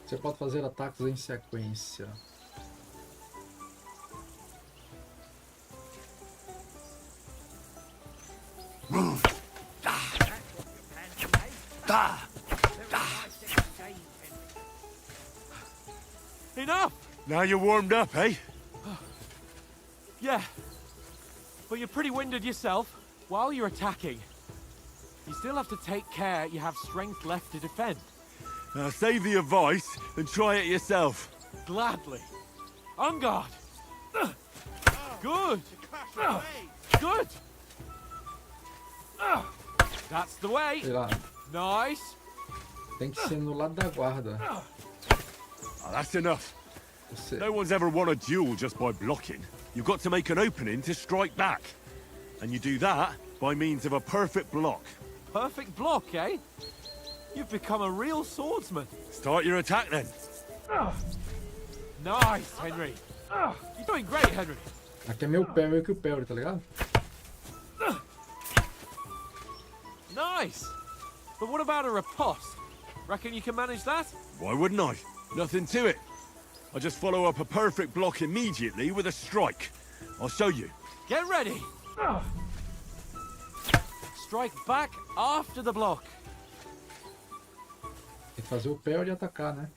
Você pode fazer ataques em sequência. Enough! Now you're warmed up, eh? Yeah. But you're pretty winded yourself. While you're attacking, you still have to take care you have strength left to defend. Now save the advice and try it yourself. Gladly. On guard. Good. Good. That's the way. Sei lá. Nice. Tem que ser no lado da guarda. Oh, that's enough. Você... No one's ever won a duel just by blocking. You've got to make an opening to strike back. And you do that by means of a perfect block. Perfect block, eh? You've become a real swordsman. Start your attack then. Nice, Henry. You're doing great, Henry. Aqui é meu pé, meio que o pé, tá ligado? Nice. But what about a riposte? Reckon you can manage that? Why wouldn't I? Nothing to it. I just follow up a perfect block immediately with a strike. I'll show you. Get ready. Strike back after the block. Tem que fazer o pé de atacar, né?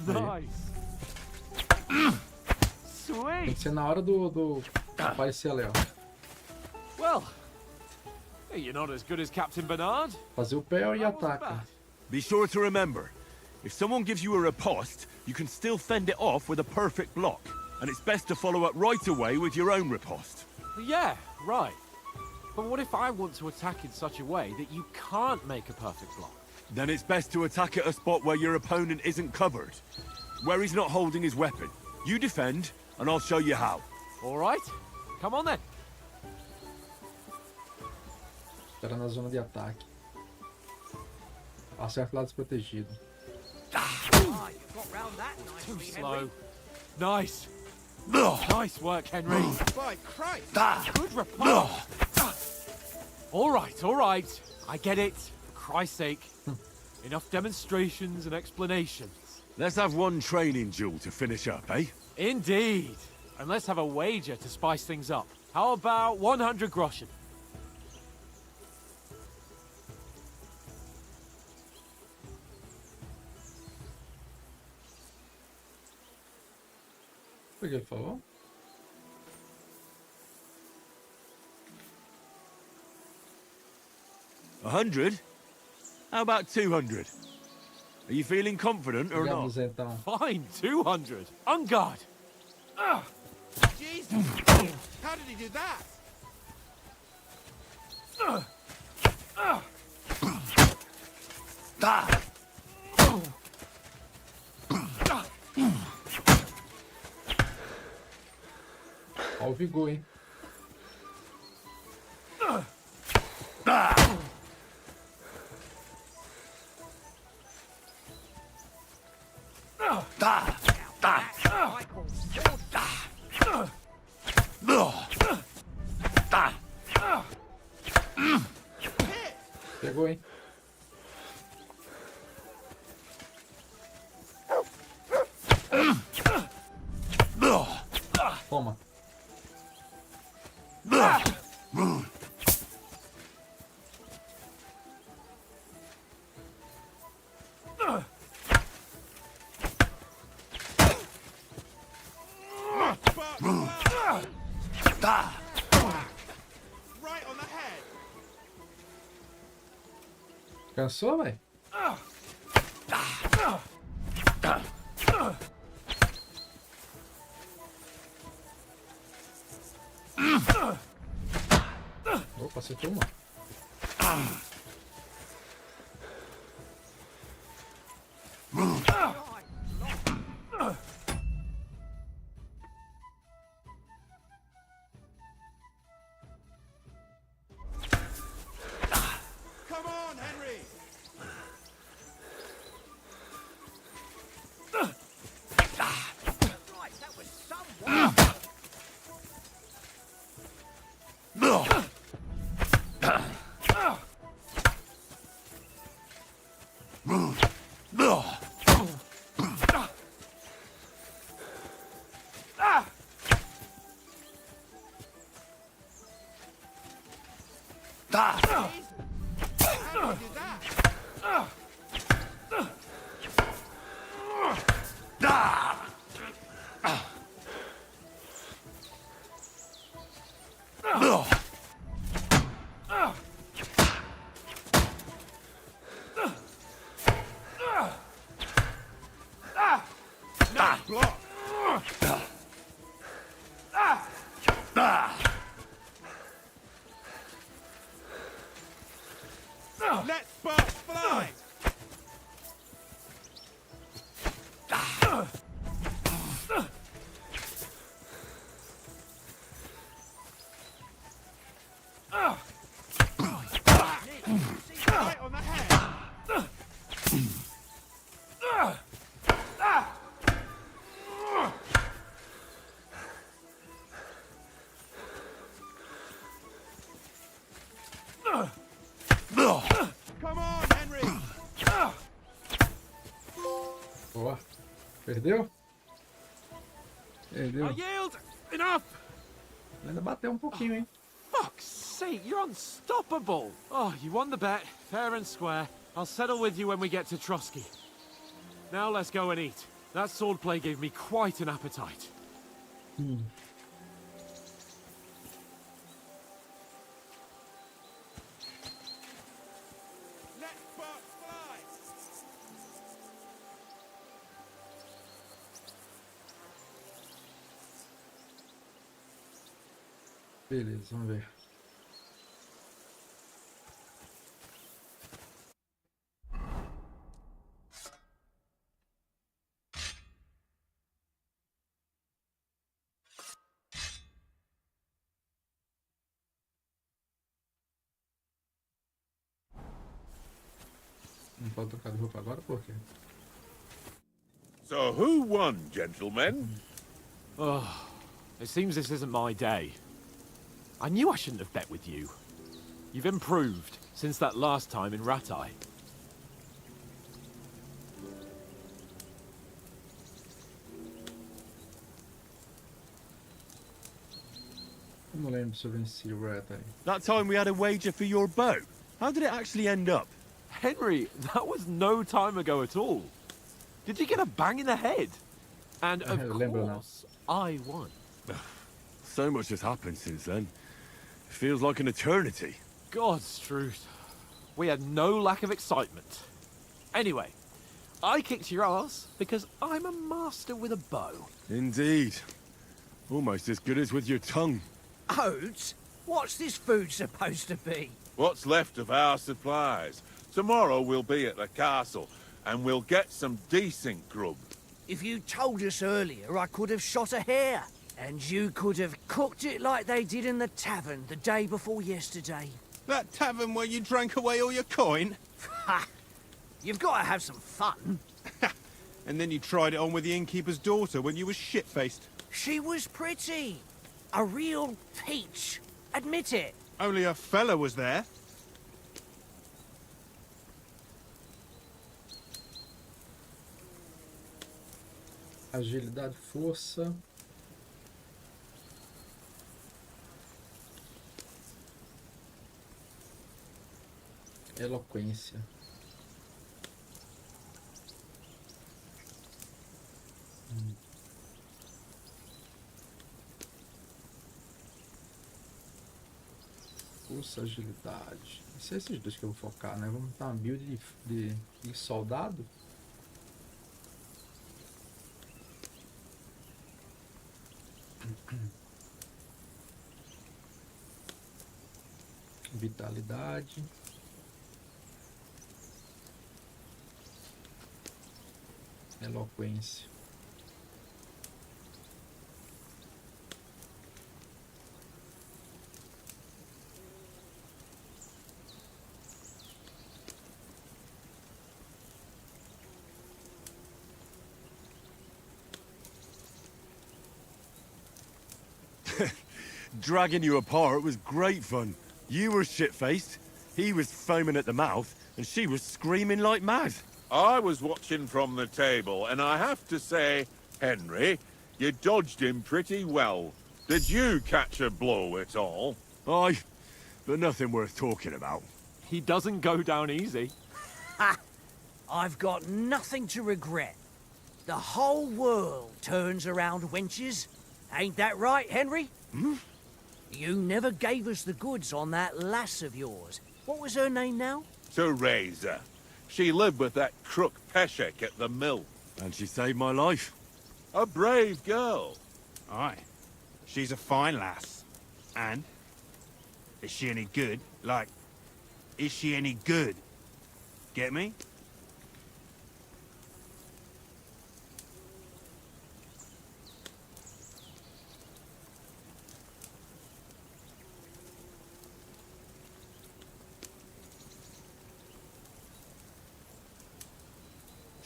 Nice. Tem Sweet. que ser na hora do aparecer ali, ó. Well, you're not as good as Captain Bernard. Fazer o pé e ataca. Be sure to remember, if someone gives you a riposte, you can still fend it off with a perfect block. And it's best to follow up right away with your own riposte. Yeah, right. But what if I want to attack in such a way that you can't make a perfect block? Then it's best to attack at a spot where your opponent isn't covered. Where he's not holding his weapon. You defend, and I'll show you how. All right. Come on then. Espera na zona de ataque. Acerta lá desprotegido. Ah, you got round that Too nicely, slow. Henry. Nice. Nice work, Henry. By Christ! Good reply. All right. I get it. For Christ's sake. Enough demonstrations and explanations. Let's have one training duel to finish up, eh? Indeed. And let's have a wager to spice things up. How about 100 groschen? O que ele falou? $100? How about 200? Are you feeling confident or Obrigado, not? Zentão. Fine, 200. On guard. Jesus! How did he do that? Ó o vigor, hein? I call sword. Pegou, hein? Toma. Right on the head! Cansou, velho? Opa, acertou uma. Come on, Henry! Right, that was some work. How did he do that? Ó, perdeu? Perdeu. I yield! Enough! Ainda bateu um pouquinho, hein? Fuck's sake, you're unstoppable! Oh, you won the bet, fair and square. I'll settle with you when we get to Trotsky. Now let's go and eat. That swordplay gave me quite an appetite. Let sparks fly! Beleza, vamos ver. Não pode trocar de roupa agora, por quê? So who won, gentlemen? Oh, it seems this isn't my day. I knew I shouldn't have bet with you. You've improved since that last time in Ratai. Eu não lembro se eu venci o Rat aí. That time we had a wager for your bow. How did it actually end up? Henry, that was no time ago at all. Did you get a bang in the head? And of Lembro não. course, I won. So much has happened since then. It feels like an eternity. God's truth. We had no lack of excitement. Anyway, I kicked your ass because I'm a master with a bow. Indeed. Almost as good as with your tongue. Oats? What's this food supposed to be? What's left of our supplies? Tomorrow we'll be at the castle, and we'll get some decent grub. If you told us earlier, I could have shot a hare. And you could have cooked it like they did in the tavern the day before yesterday. That tavern where you drank away all your coin? Ha! You've got to have some fun. And then you tried it on with the innkeeper's daughter when you were shit-faced. She was pretty. A real peach. Admit it. Only a fella was there. Agilidade, força. Eloquência. Força, agilidade. São esses dois que eu vou focar, né? Vamos dar uma build de soldado. Vitalidade. Eloquência. Dragging you apart was great fun. You were shit-faced, he was foaming at the mouth, and she was screaming like mad. I was watching from the table, and I have to say, Henry, you dodged him pretty well. Did you catch a blow at all? Aye, but nothing worth talking about. He doesn't go down easy. Ha! I've got nothing to regret. The whole world turns around wenches. Ain't that right, Henry? Hmm? You never gave us the goods on that lass of yours. What was her name now? Teresa. She lived with that crook Peshek at the mill. And she saved my life. A brave girl. Aye. She's a fine lass. And? Is she any good? Like, is she any good? Get me?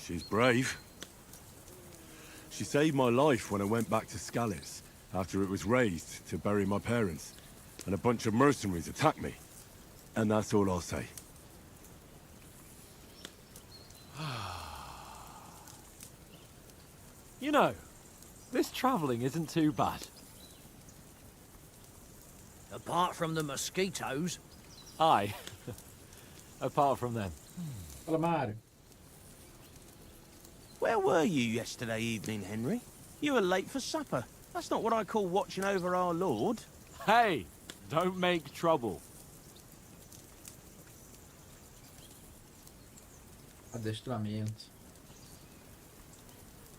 She's brave. She saved my life when I went back to Scallis after it was razed to bury my parents, and a bunch of mercenaries attacked me. And that's all I'll say. You know, this travelling isn't too bad. Apart from the mosquitoes. Aye. Apart from them. Fala, Mário. Where were you yesterday evening, Henry? You were late for supper. That's not what I call watching over our Lord. Hey, don't make trouble. Adestramento.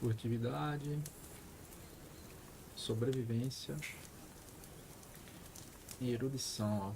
Furtividade. Sobrevivência. E erudição, ó.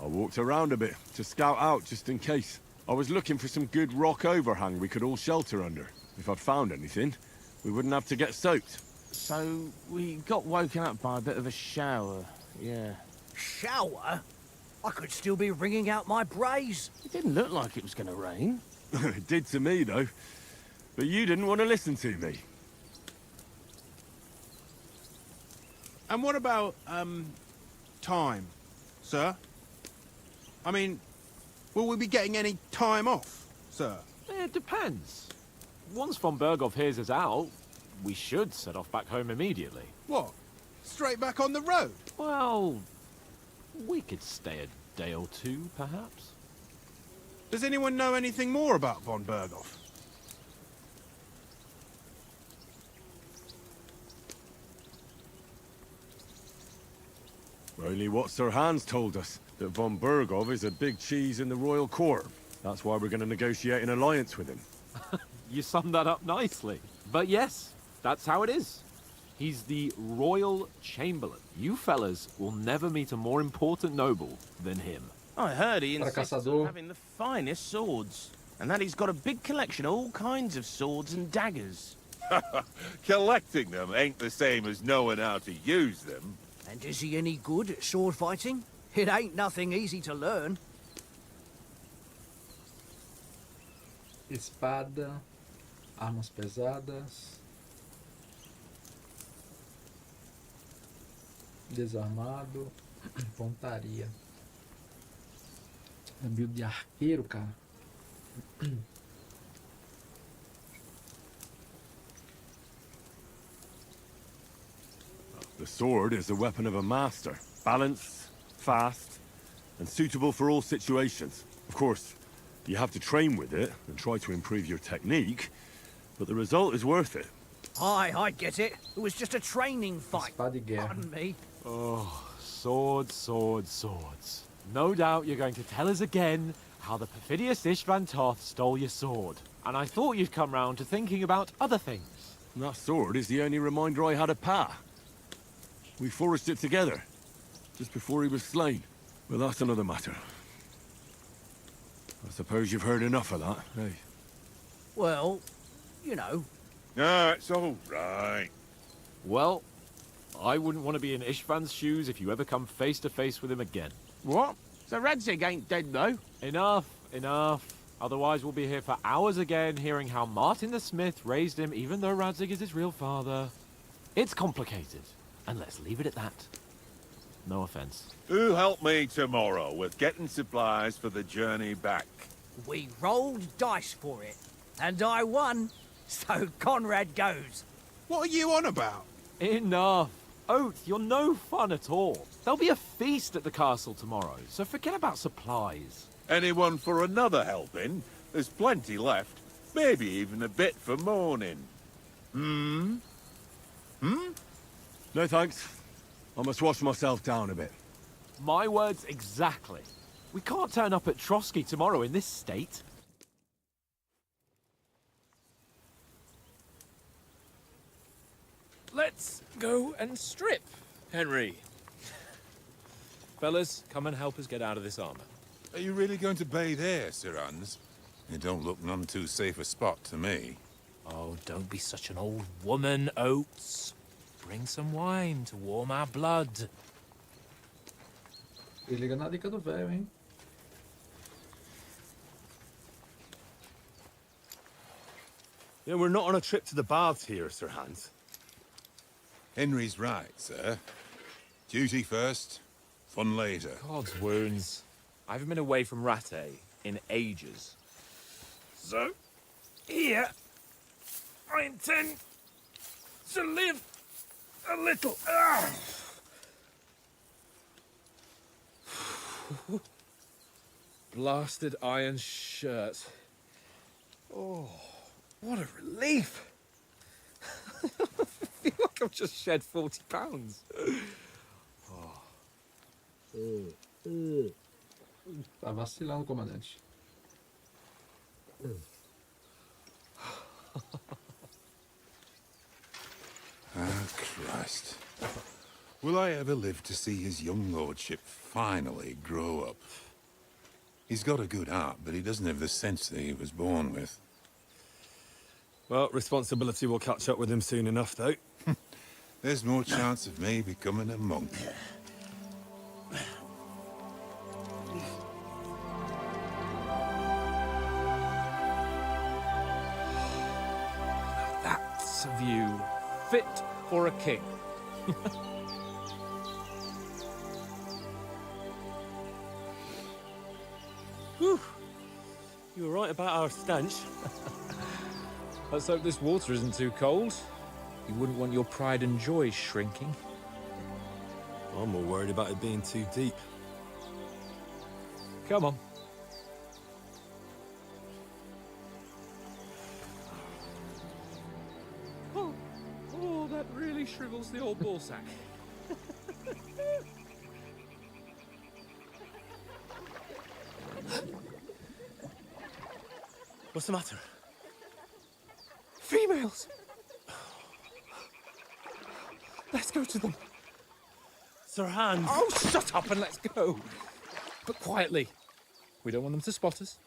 I walked around a bit to scout out just in case. I was looking for some good rock overhang we could all shelter under. If I'd found anything, we wouldn't have to get soaked. So, we got woken up by a bit of a shower, yeah. Shower? I could still be wringing out my brays. It didn't look like it was going to rain. It did to me, though. But you didn't want to listen to me. And what about, time, sir? I mean, will we be getting any time off, sir? It depends. Once von Berghoff hears us out, we should set off back home immediately. What? Straight back on the road? Well, we could stay a day or two, perhaps. Does anyone know anything more about von Berghoff? Only what Sir Hans told us, that von Berghoff is a big cheese in the royal court. That's why we're going to negotiate an alliance with him. You summed that up nicely. But yes, that's how it is. He's the Royal Chamberlain. You fellas will never meet a more important noble than him. I heard he insists Fracasador. on having the finest swords. And that he's got a big collection of all kinds of swords and daggers. Collecting them ain't the same as knowing how to use them. And is he any good at sword fighting? It ain't nothing easy to learn. Espada. Armas pesadas. Desarmado. Pontaria. É build de arqueiro, cara. The sword is the weapon of a master. Balanced, fast, and suitable for all situations. Of course, you have to train with it and try to improve your technique, but the result is worth it. Aye, I get it. It was just a training fight. Espada de guerra. Pardon me. Oh, swords, swords, swords. No doubt you're going to tell us again how the perfidious Istvan Toth stole your sword. And I thought you'd come round to thinking about other things. And that sword is the only reminder I had of Pa. We forged it together, just before he was slain. But that's another matter. I suppose you've heard enough of that, eh? Well, you know. No, it's all right. Well, I wouldn't want to be in Istvan's shoes if you ever come face to face with him again. What? So Radzig ain't dead, though? Enough, enough. Otherwise we'll be here for hours again hearing how Martin the Smith raised him even though Radzig is his real father. It's complicated, and let's leave it at that. No offense. Who help me tomorrow with getting supplies for the journey back? We rolled dice for it, and I won. So Conrad goes. What are you on about? Enough. Oath, you're no fun at all. There'll be a feast at the castle tomorrow, so forget about supplies. Anyone for another helping? There's plenty left. Maybe even a bit for morning. Hmm? No thanks. I must wash myself down a bit. My words exactly. We can't turn up at Trotsky tomorrow in this state. Let's go and strip, Henry. Fellas, come and help us get out of this armor. Are you really going to bathe here, Sir Hans? It don't look none too safe a spot to me. Oh, don't be such an old woman, Oates. Bring some wine to warm our blood. E liga na dica do velho, hein? Yeah, we're not on a trip to the baths here, Sir Hans. Henry's right, sir. Duty first, fun later. God's wounds. I haven't been away from Rattay in ages. So, here, I intend to live a little. Blasted iron shirt. Oh, what a relief! I feel like I've just shed 40 pounds. Tá vacilando, comandante. Ah, Christ. Will I ever live to see his young lordship finally grow up? He's got a good heart, but he doesn't have the sense that he was born with. Well, responsibility will catch up with him soon enough, though. There's more chance of me becoming a monk. That's a view fit for a king. Whew. You were right about our stench. Let's hope this water isn't too cold. You wouldn't want your pride and joy shrinking. I'm more worried about it being too deep. Come on. Oh, that really shrivels the old ball sack. What's the matter? Females! Let's go to them. Sir Hans! Oh, shut up and let's go. But quietly. We don't want them to spot us.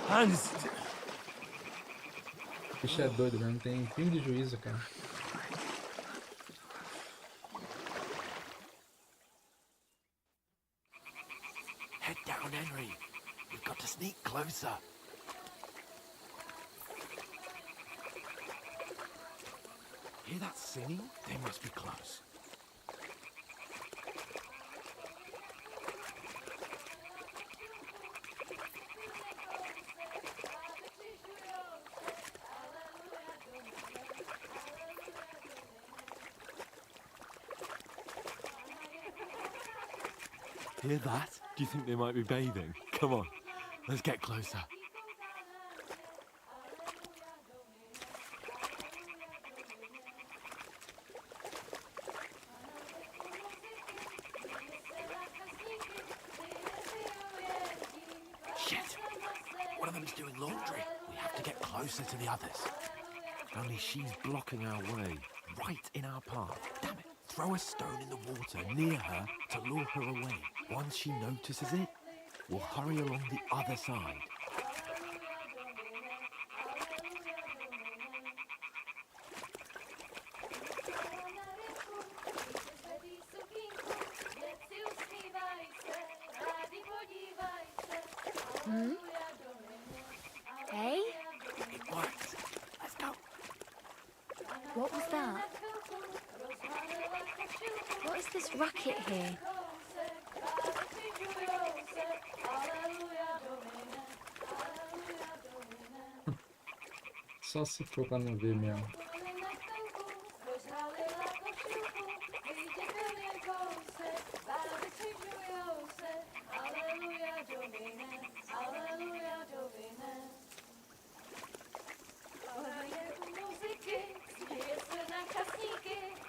Hans! O bicho é doido mesmo, tem pingo de juízo, cara. Head down, Henry. We've got to sneak closer. Hear that singing? They must be close. Hear that? Do you think they might be bathing? Come on, let's get closer. Shit! One of them's doing laundry. We have to get closer to the others. Only she's blocking our way, right in our path. Damn it! Throw a stone in the water near her to lure her away. Once she notices it, we'll hurry along the other side. Hmm? Hey? It worked. Let's go. What was that? What is this racket here? Só se for pra não ver mesmo.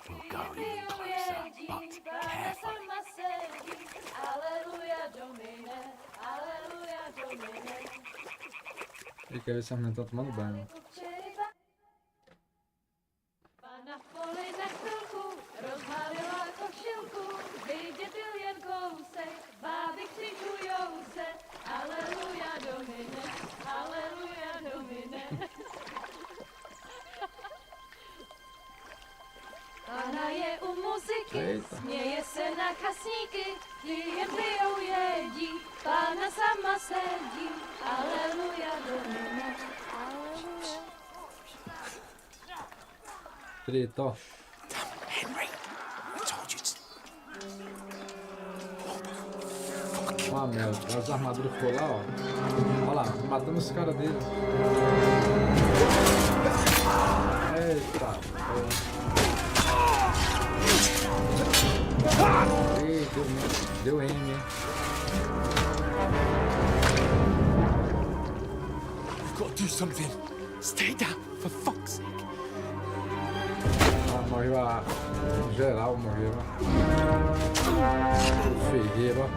We'll go even closer, but carefully. Ele quer ver se a menina tá tomando banho. Eita. Směje se na kasníky, kdy jen pijou jedí, Pána sama sedí, aleluja do nebe, aleluja. Treta, ó. Henry, I told you to... Uma merda. As armaduras ficou lá, ó. Olha lá, matando os caras dele. Eita, ei, deu M, hein? You've got to do something. Stay down, for fuck's sake. Ah, morreu a... geral, morreu. O ferreiro, ó.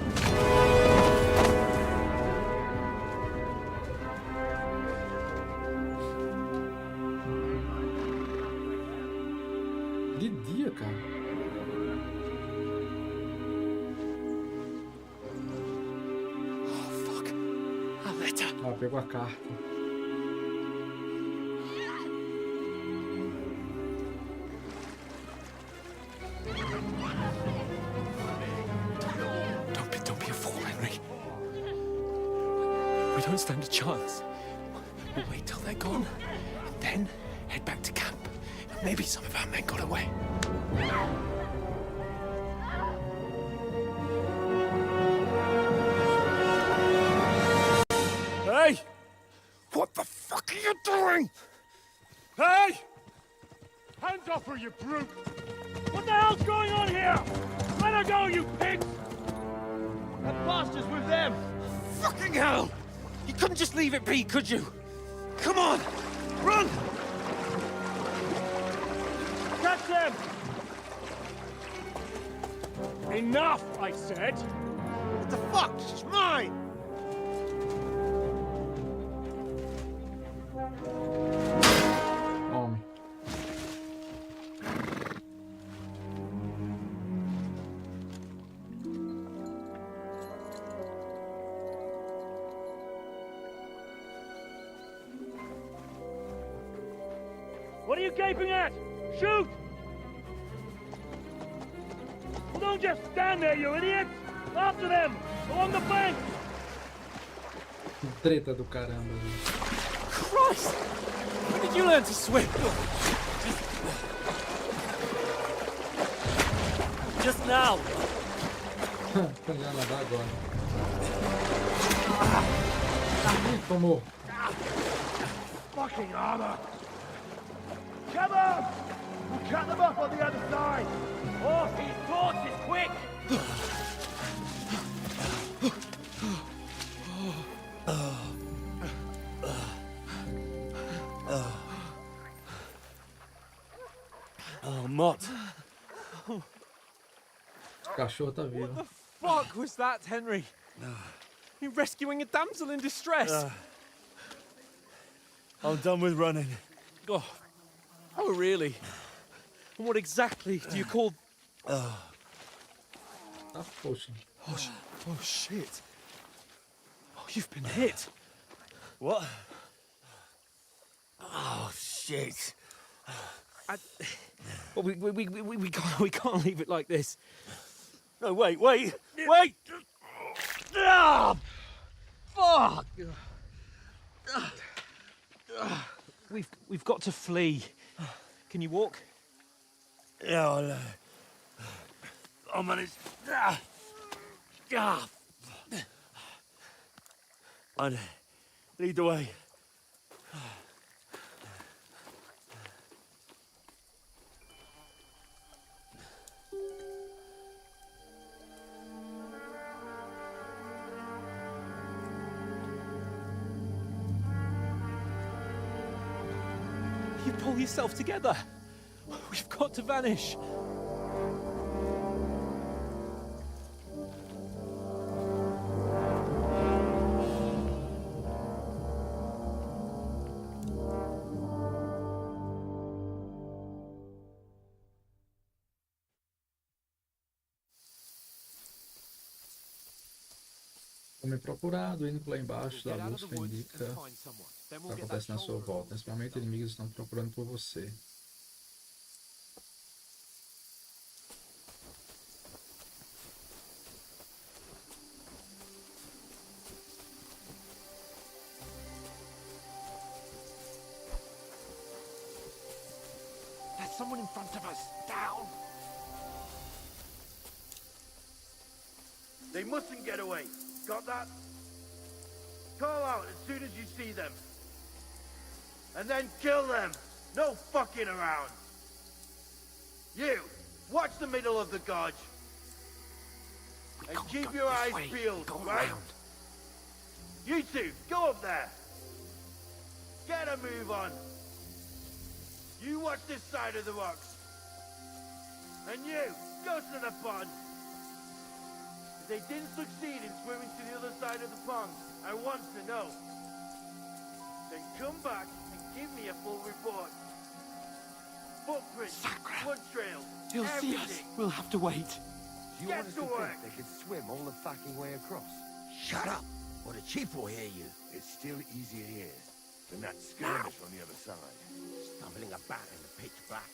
De dia, cara. Oh, fuck. A letter. Ah, pegou a carta. Don't be a fool, Henry. We don't stand a chance. We'll wait till they're gone, and then head back to camp. Maybe some of our men got away. Hey! What the fuck are you doing? Hey! Hands off her, you brute! What the hell's going on here? Let her go, you pigs! That bastard's with them! Fucking hell! You couldn't just leave it be, could you? Come on! Run! Catch them! Enough, I said! What the fuck? She's mine! Homem. What are you gaping at? Shoot! Well, don't just stand there, you idiots! After them! Along the bank! Treta do caramba. Christ! When did you learn to swim? Just now! Aprendeu a nadar agora. Ih, tomou. Fucking armor! Come on! We'll cut them off on the other side! Oh, these torches, quick! Oh, Mott. O cachorro tá vivo. What the fuck was that, Henry? You rescuing a damsel in distress? I'm done with running. Oh, really? And what exactly do you call... Tá, poxa. Oh, shit. Oh, you've been hit. What? Oh, shit. Well, we can't leave it like this. No, wait! Ah! Fuck! We've got to flee. Can you walk? Yeah, I'll manage. I'd lead the way. You pull yourself together. We've got to vanish. Homem procurado, indo lá embaixo da busca indica o que acontece na sua volta. Nesse momento, inimigos estão procurando por você. They mustn't get away. Got that? Call out as soon as you see them. And then kill them. No fucking around. You, watch the middle of the gorge. And keep your eyes peeled, right? You two, go up there. Get a move on. You watch this side of the rocks. And you, go to the pond. If they didn't succeed in swimming to the other side of the pond, I want to know. Then come back and give me a full report. Footprints, blood trails, He'll see us. We'll have to wait. You Get want us to to work. think they could swim all the fucking way across? Shut up, or the chief will hear you. It's still easier here than that skirmish on the other side. Stumbling about in the pitch black,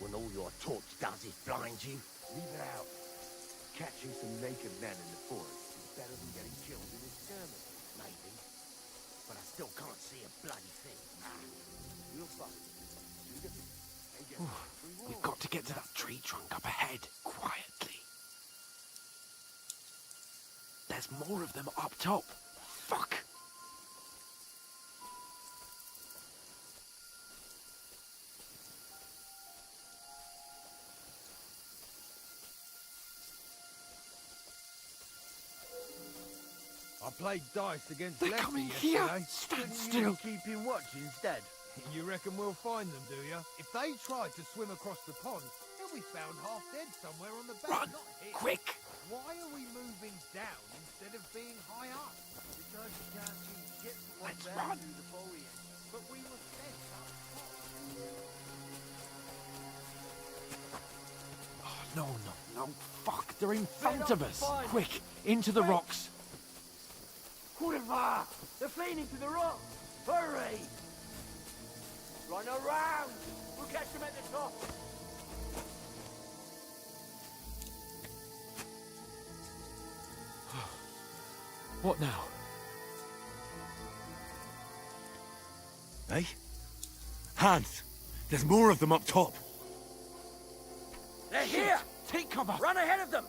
when all your torch does is blind you. Leave it out. Catching some naked men in the forest is better than getting killed in a skirmish. Maybe. But I still can't see a bloody thing. We'll fight. Do the bit and get We've got to get to that tree trunk up ahead, quietly. There's more of them up top. Fuck! I played dice against They're Lefty coming yesterday. here! Stand Couldn't still! you keep him watch instead? You reckon we'll find them, do you? If they tried to swim across the pond, they'll be found half dead somewhere on the bank. Run! Not here. Quick! Why are we moving down instead of being high up? Because you can't see shit from Let's there run. through the foliage. But we were sent up top. Oh, no. Fuck, they're in front of us. Quick, into the rocks. Kurva! They're fleeing into the rock! Hurry! Run around! We'll catch them at the top! What now? Hey? Hans! There's more of them up top! They're here! Take cover! Run ahead of them!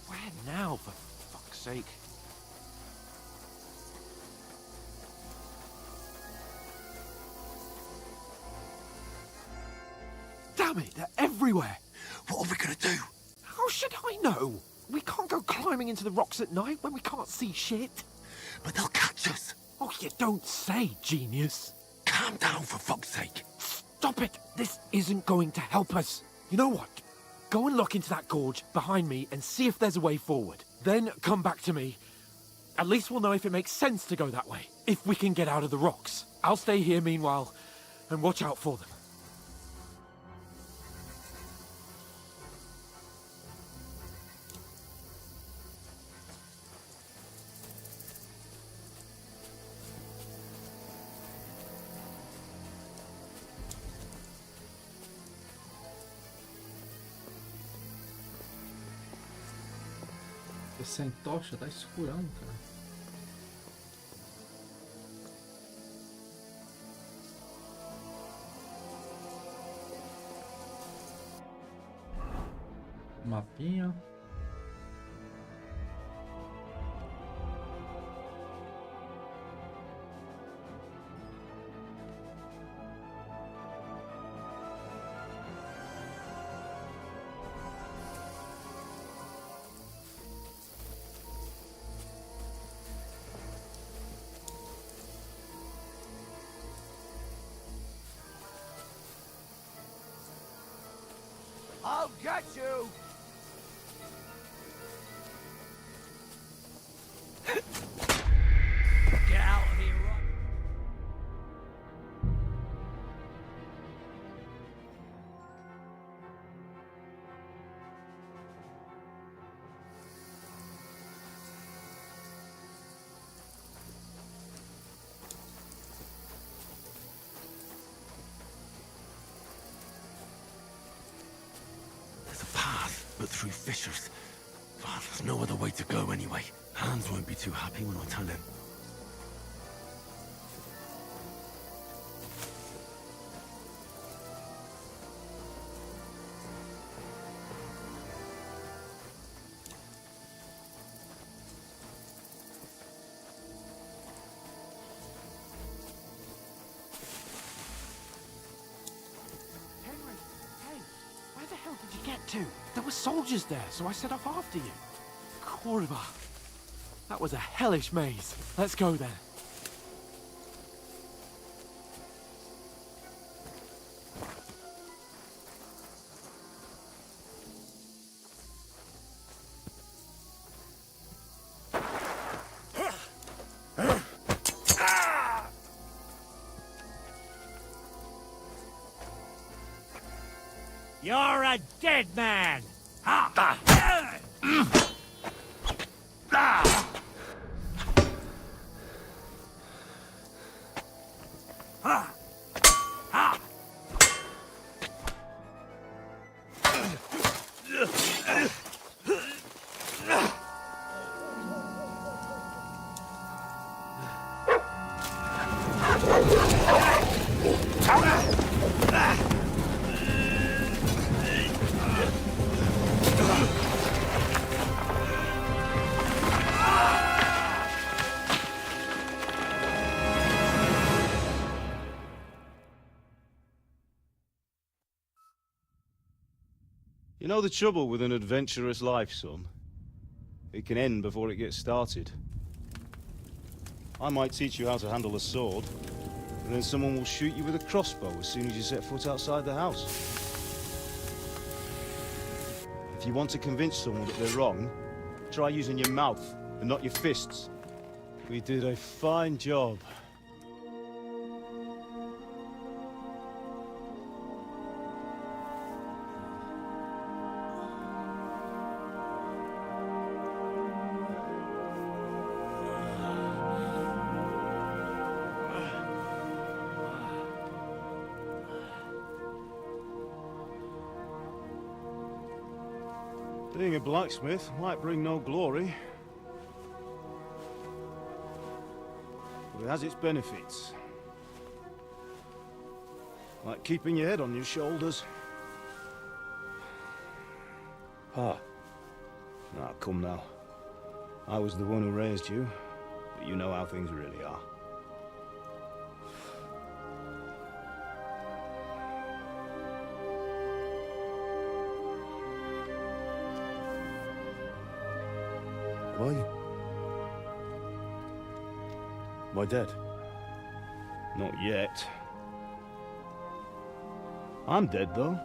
Where now, for fuck's sake? Damn it, they're everywhere! What are we gonna do? How should I know? We can't go climbing into the rocks at night when we can't see shit. But they'll catch us. Oh, you don't say, genius. Calm down, for fuck's sake. Stop it! This isn't going to help us. You know what? Go and look into that gorge behind me and see if there's a way forward. Then come back to me. At least we'll know if it makes sense to go that way. If we can get out of the rocks. I'll stay here meanwhile and watch out for them. Sem tocha, tá escurão, cara. Mapinha. I'll get you! Get out of here, right? There's a path, but through fissures. Well, there's no other way to go anyway. Hans won't be too happy when I tell him. to. There were soldiers there, so I set off after you. Kurwa. That was a hellish maze. Let's go then. You're a dead man! Ha! You know the trouble with an adventurous life, son? It can end before it gets started. I might teach you how to handle a sword, and then someone will shoot you with a crossbow as soon as you set foot outside the house. If you want to convince someone that they're wrong, try using your mouth and not your fists. We did a fine job. Being a blacksmith might bring no glory, but it has its benefits. Like keeping your head on your shoulders. Pa. Now, come now. I was the one who raised you, but you know how things really are. Am I dead? Not yet. I'm dead, though.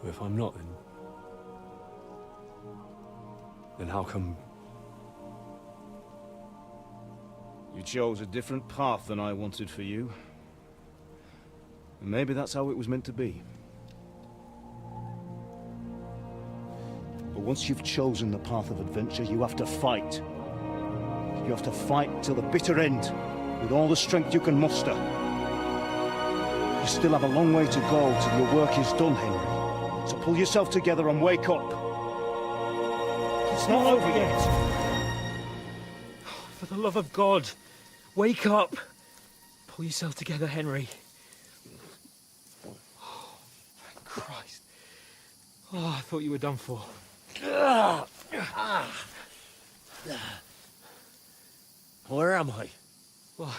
If I'm not, then how come... You chose a different path than I wanted for you. And maybe that's how it was meant to be. But once you've chosen the path of adventure, you have to fight. You have to fight till the bitter end, with all the strength you can muster. You still have a long way to go till your work is done, Henry. So pull yourself together and wake up. It's not over yet. For the love of God, wake up. Pull yourself together, Henry. Oh, thank Christ. Oh, I thought you were done for. Where am I? Well,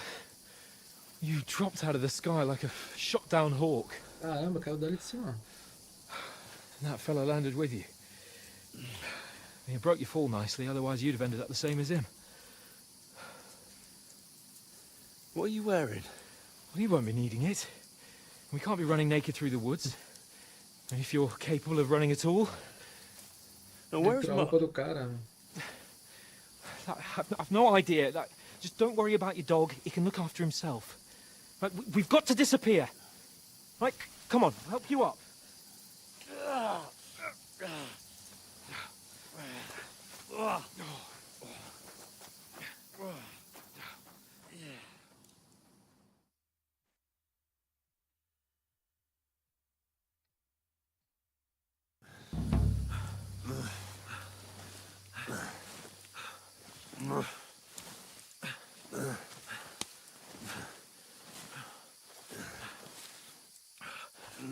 you dropped out of the sky like a shot-down hawk. Caramba, caiu dali de cima. And that fella landed with you. You broke your fall nicely, otherwise you'd have ended up the same as him. What are you wearing? Well, you won't be needing it. We can't be running naked through the woods. And if you're capable of running at all. Now, where's A roupa do cara. I've no idea. Just don't worry about your dog. He can look after himself. Right, we've got to disappear. Right, come on, I'll help you up.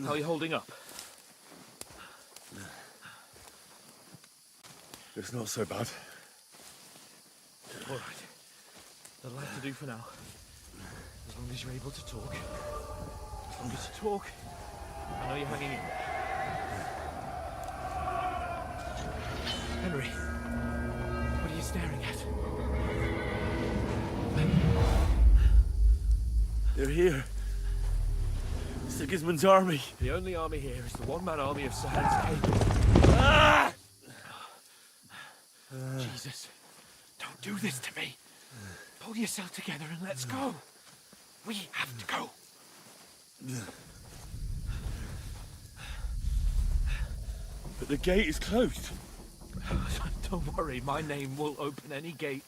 How are you holding up? It's not so bad. All right. That'll have to do for now. As long as you're able to talk. As long as you talk, I know you're hanging in there. Henry, what are you staring at? They're here. Sigismund's army. The only army here is the one-man army of Sahan's King. Ah! Jesus, don't do this to me. Pull yourself together and let's go. We have to go. But the gate is closed. Don't worry, my name will open any gate.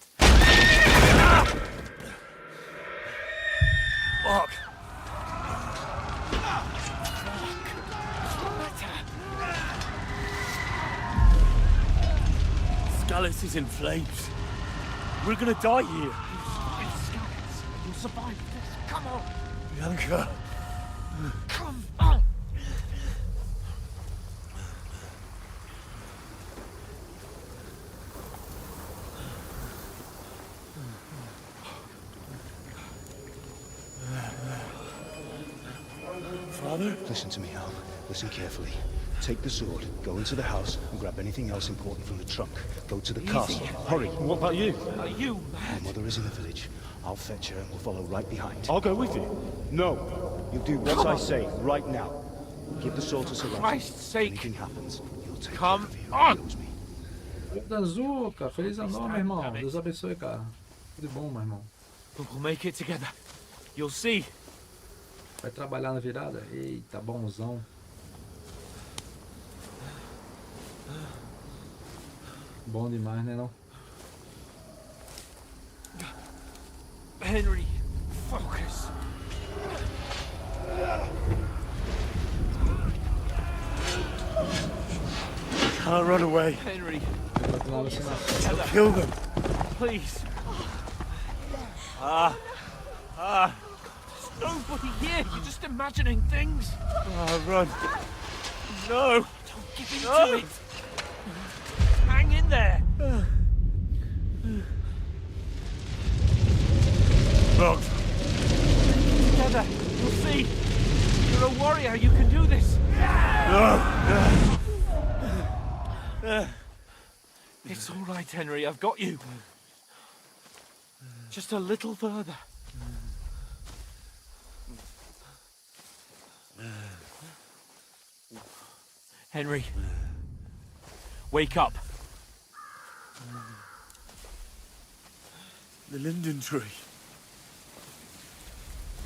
Fuck! Scallis is in flames. We're gonna die here. You'll survive this. Come on. Bianca. Come on. Father? Listen to me, Al. Listen carefully. Take the sword, go into the house, and grab anything else important from the trunk. Go to the castle. Hurry. What about you? Are you My mad? mother is in the village. I'll fetch her and we'll follow right behind. I'll go with you. No. You'll do what I say right now. Give the sword to Sir Ralph. Christ's sake. Anything happens, you'll take Come care of him. on. He owes me. Danzuca, feliz ano, meu irmão. Deus abençoe, cara. Tudo bom, meu irmão. We'll make it together. You'll see. Vai trabalhar na virada? Eita, bonzão. Bom demais, né não? Henry, focus. Can't run away. Henry, Together. Kill them. please. There's nobody here. You're just imagining things. Run. No. Don't give in to it. Hang in there. Look. Together. You'll see. You're a warrior. You can do this. It's all right, Henry. I've got you. Just a little further. Henry. Wake up. The linden tree.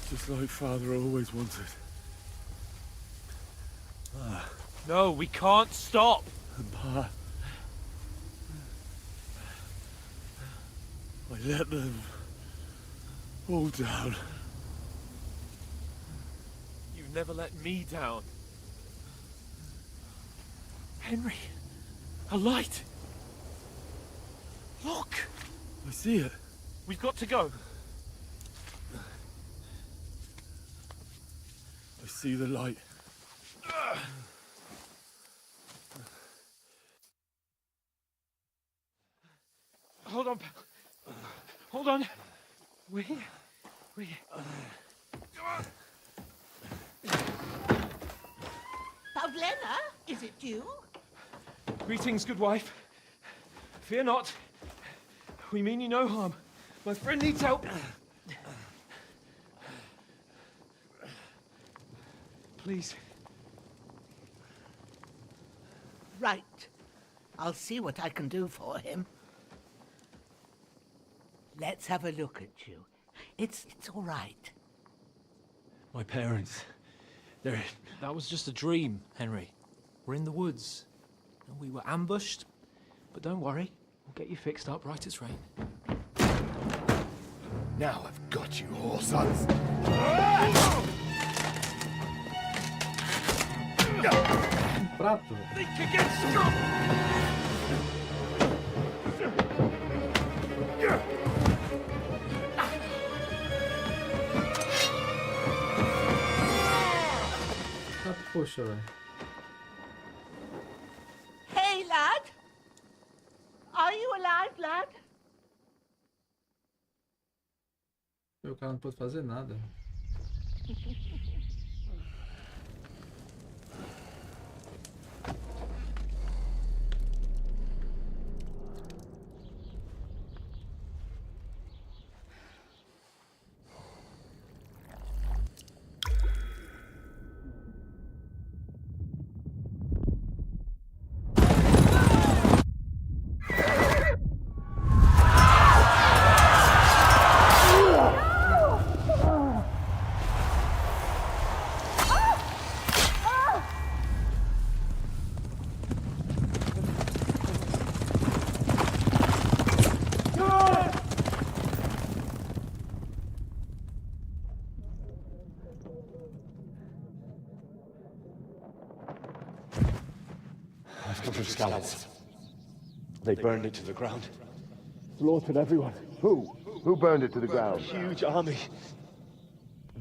Just like Father always wanted. No, we can't stop. Pa. I let them all down. You've never let me down. Henry, a light. Look. I see it. We've got to go. I see the light. Hold on, pal. Hold on. We're here. We're here. Pavlena, is it you? Greetings, good wife. Fear not. We mean you no harm. My friend needs help. Please. Right. I'll see what I can do for him. Let's have a look at you. It's all right. My parents. That was just a dream, Henry. We're in the woods. We were ambushed. But don't worry. We'll get you fixed up right as rain. Now I've got you, whore sons. Prato. Think again, strong. Poxa, velho. Hey, lad. o cara não pode fazer nada. I've come from Scallops. They burned it to the ground. Slaughtered everyone. Who? Who burned it to the ground? Huge army.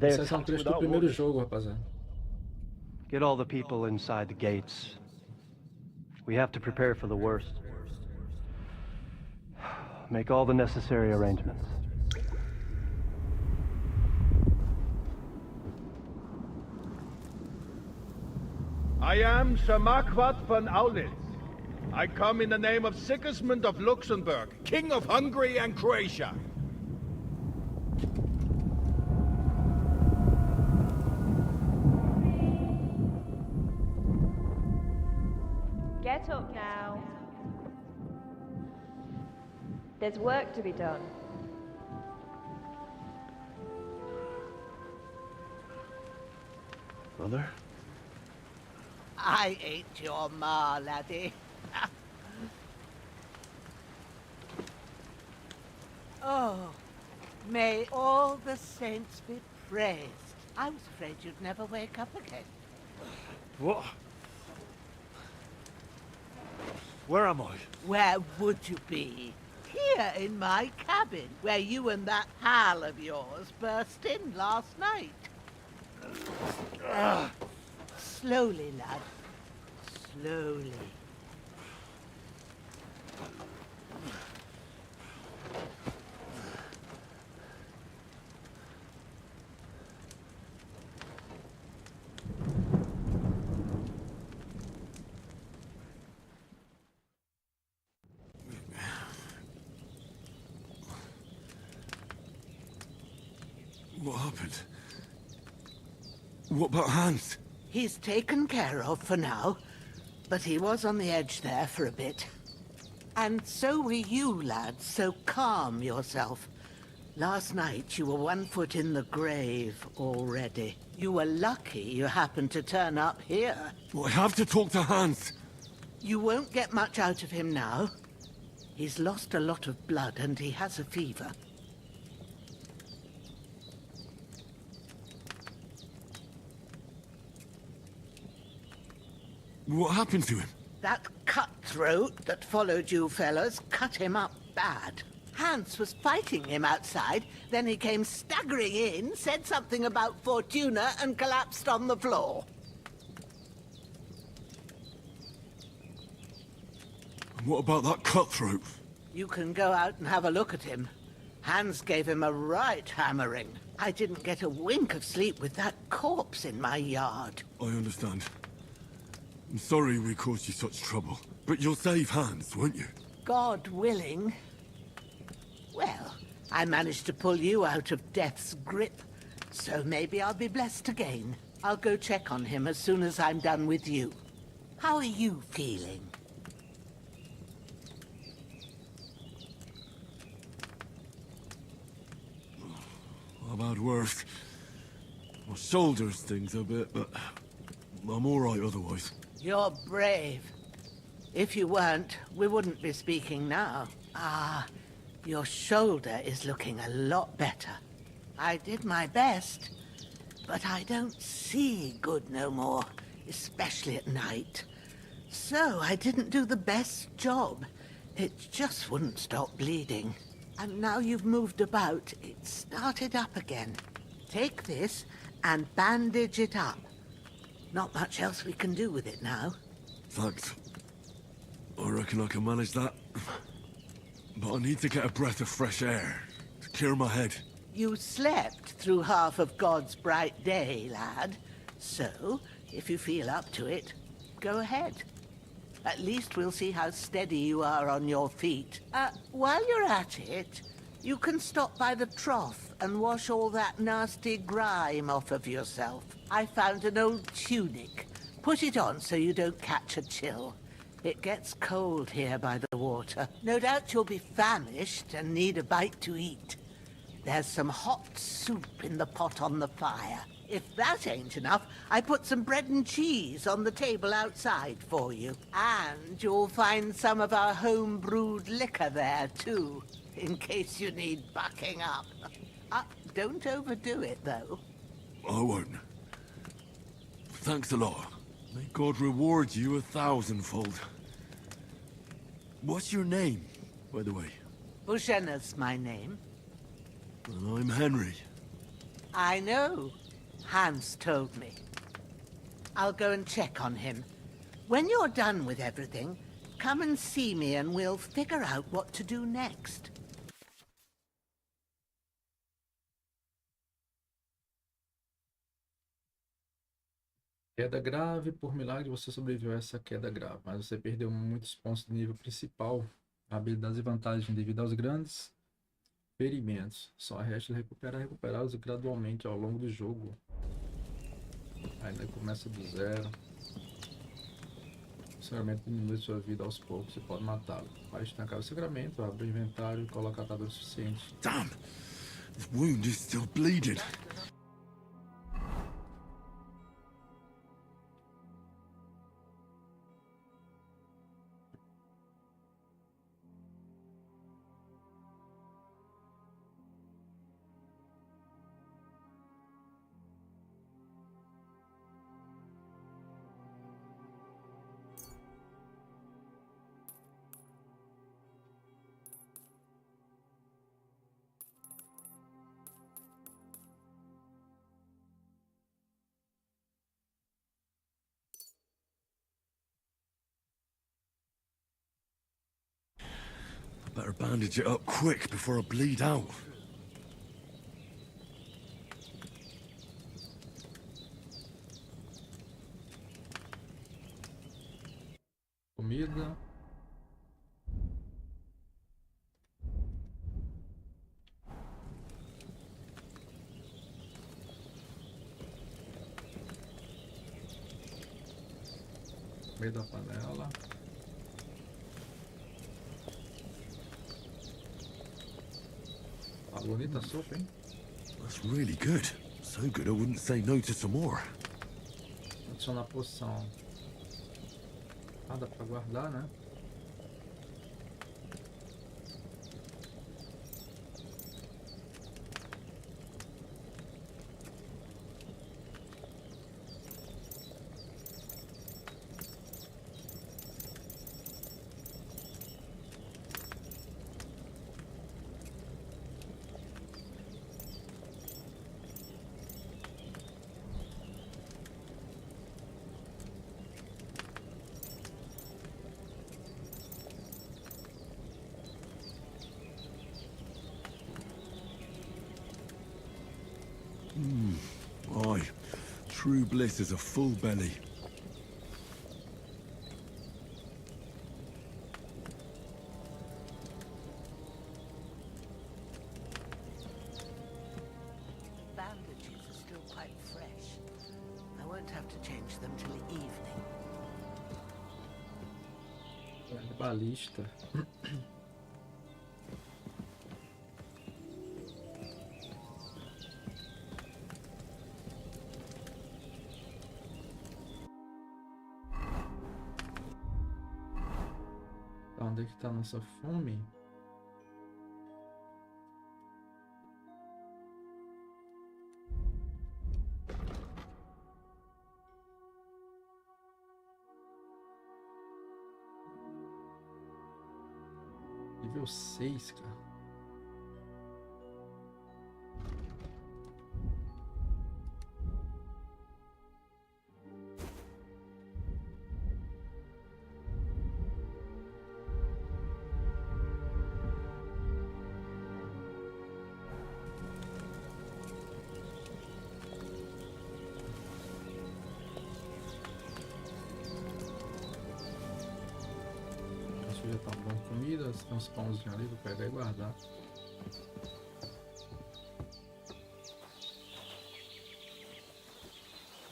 Esse é só um trecho do primeiro jogo, rapaziada. Get all the people inside the gates. We have to prepare for the worst. Make all the necessary arrangements. I am Sir Marquardt von Aulitz. I come in the name of Sigismund of Luxembourg, King of Hungary and Croatia. Get up now. There's work to be done. Mother? I ain't your ma, laddie. Oh, may all the saints be praised. I was afraid you'd never wake up again. What? Where am I? Where would you be? Here in my cabin, where you and that pal of yours burst in last night. Slowly, lad. Slowly. What happened? What about Hans? He's taken care of for now, but he was on the edge there for a bit. And so were you, lad, so calm yourself. Last night you were 1 foot in the grave already. You were lucky you happened to turn up here. I have to talk to Hans. You won't get much out of him now. He's lost a lot of blood and he has a fever. What happened to him? That cutthroat that followed you fellas cut him up bad. Hans was fighting him outside, then he came staggering in, said something about Fortuna, and collapsed on the floor. And what about that cutthroat? You can go out and have a look at him. Hans gave him a right hammering. I didn't get a wink of sleep with that corpse in my yard. I understand. I'm sorry we caused you such trouble. But you'll save Hans, won't you? God willing. Well, I managed to pull you out of death's grip, so maybe I'll be blessed again. I'll go check on him as soon as I'm done with you. How are you feeling? I've had worse. My shoulder stings a bit, but I'm all right otherwise. You're brave. If you weren't, we wouldn't be speaking now. Ah, your shoulder is looking a lot better. I did my best, but I don't see good no more, especially at night. So I didn't do the best job. It just wouldn't stop bleeding. And now you've moved about, it started up again. Take this and bandage it up. Not much else we can do with it now. Thanks. I reckon I can manage that. But I need to get a breath of fresh air to clear my head. You slept through half of God's bright day, lad. So, if you feel up to it, go ahead. At least we'll see how steady you are on your feet. While you're at it, you can stop by the trough and wash all that nasty grime off of yourself. I found an old tunic. Put it on so you don't catch a chill. It gets cold here by the water. No doubt you'll be famished and need a bite to eat. There's some hot soup in the pot on the fire. If that ain't enough, I put some bread and cheese on the table outside for you. And you'll find some of our home-brewed liquor there, too, in case you need bucking up. Don't overdo it, though. I won't. Thanks a lot. May God reward you 1,000-fold. What's your name, by the way? Bushena's my name. Well, I'm Henry. I know. Hans told me. I'll go and check on him. When you're done with everything, come and see me and we'll figure out what to do next. Queda grave, por milagre você sobreviveu a essa queda grave, mas você perdeu muitos pontos de nível principal, habilidades e vantagens devido aos grandes ferimentos. Só resta recuperá-los gradualmente ao longo do jogo. Ainda começa do zero. O sangramento diminui sua vida aos poucos, você pode matá-lo. Para estancar o sangramento, abre o inventário e coloca atador suficiente. Damn! This wound is still bleeding. Better bandage it up quick before I bleed out. Comida. Meio da panela. Tá bonita a sopa, hein? That's really good. So good I wouldn't say no to some more. Adicionar poção. Ah, dá pra guardar, né? Aye, true bliss is a full belly. Bandages are still quite fresh. I won't have to change them till the evening. Balista. Onde é que tá a nossa fome? Nível 6, cara. já tá bom comida, tem uns pãozinhos ali, vou pegar e guardar.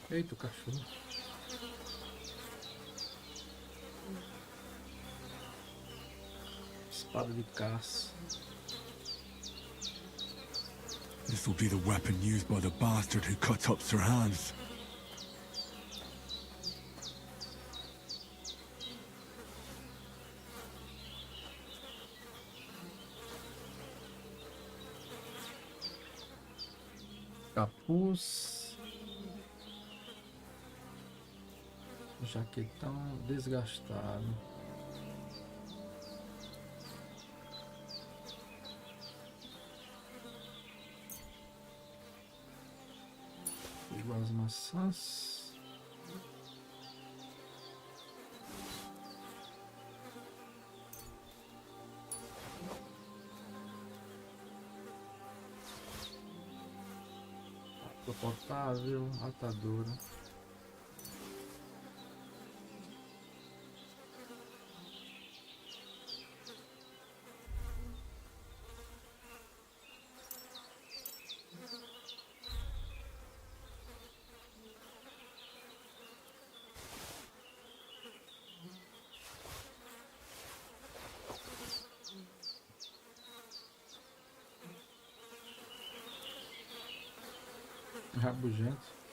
Eita, o cachorro. Espada de caça. This will be the weapon used by the bastard who cuts up Sir Hans. Capuz. Jaquetão desgastado. Igual as maçãs. Água potável, atadora. Rabugento.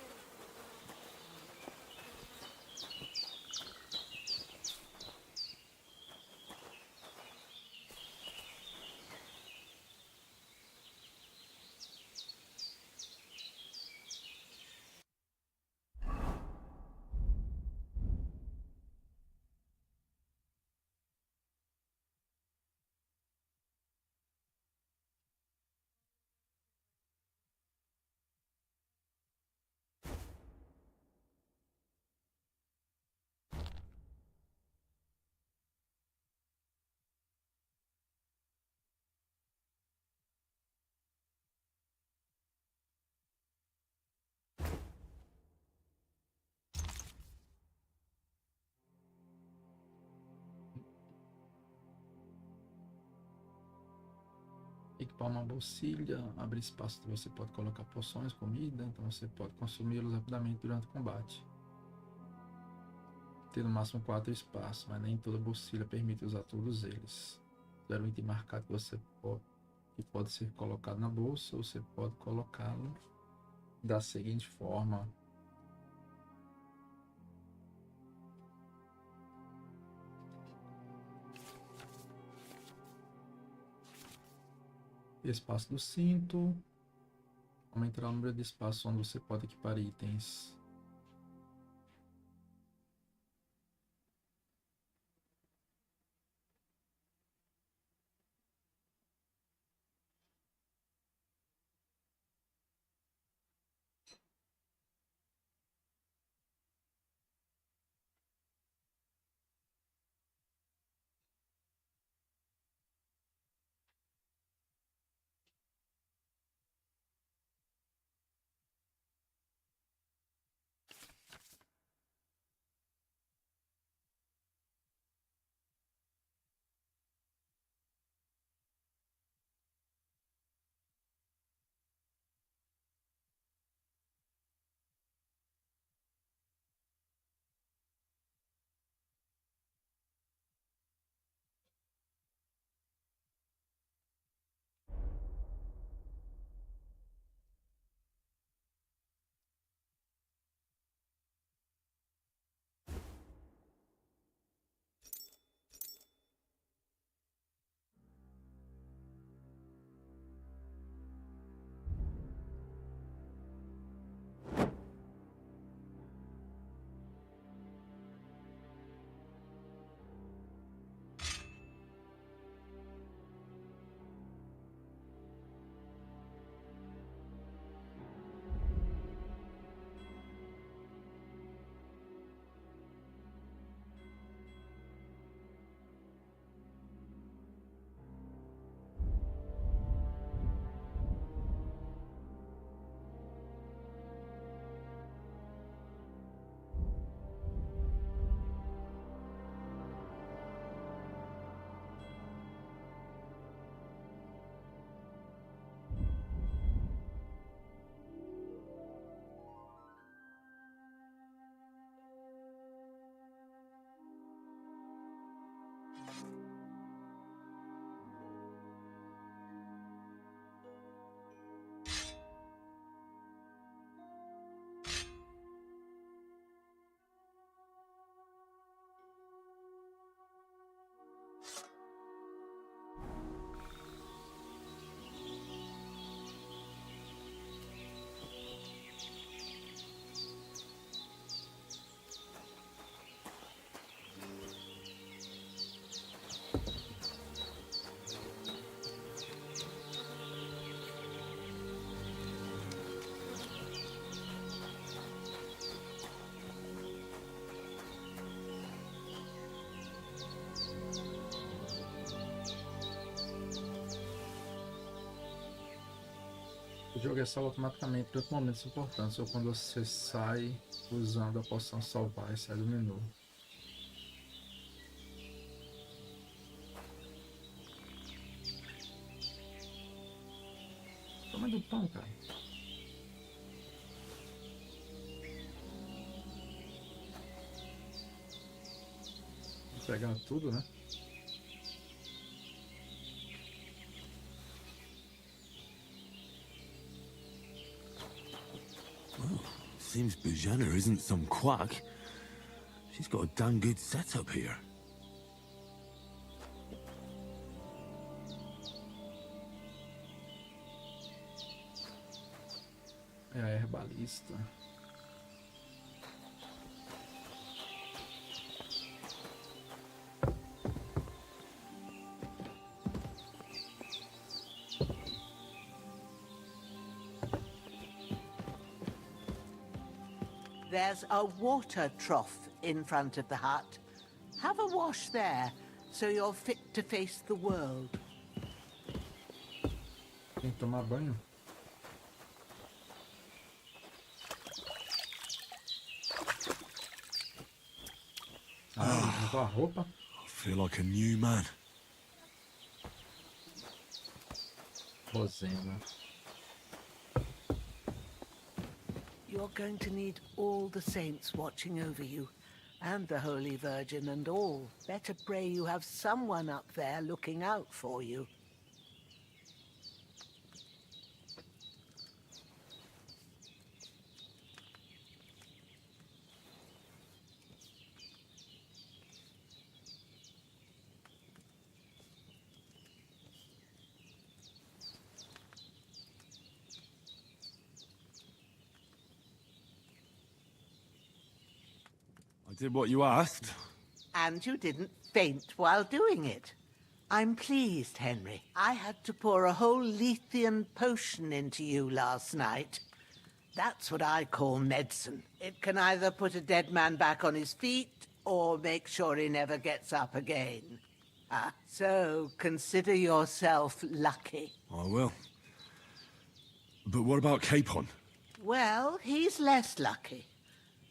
Equipar uma bolsilha, abre espaço que você pode colocar poções, comida, então você pode consumi-los rapidamente durante o combate. Ter no máximo 4 espaços, mas nem toda bolsilha permite usar todos eles. Zero item marcado que pode ser colocado na bolsa, ou você pode colocá-lo da seguinte forma. Espaço do cinto. Aumentar o número de espaços onde você pode equipar itens. O jogo é salvo automaticamente durante momentos importantes ou quando você sai usando a poção salvar e sai do menu. Toma do pão, cara. Vou pegar tudo, né? Well, seems Bujana isn't some quack. She's got a damn good setup here. É a herbalista. There's a water trough in front of the hut. Have a wash there, so you're fit to face the world. Tem que tomar banho. Ah, a roupa. I feel like a new man. Rosena. You're going to need all the saints watching over you, and the Holy Virgin and all. Better pray you have someone up there looking out for you. I did what you asked. And you didn't faint while doing it. I'm pleased, Henry. I had to pour a whole Lethean potion into you last night. That's what I call medicine. It can either put a dead man back on his feet or make sure he never gets up again. So consider yourself lucky. I will. But what about Capon? Well, he's less lucky.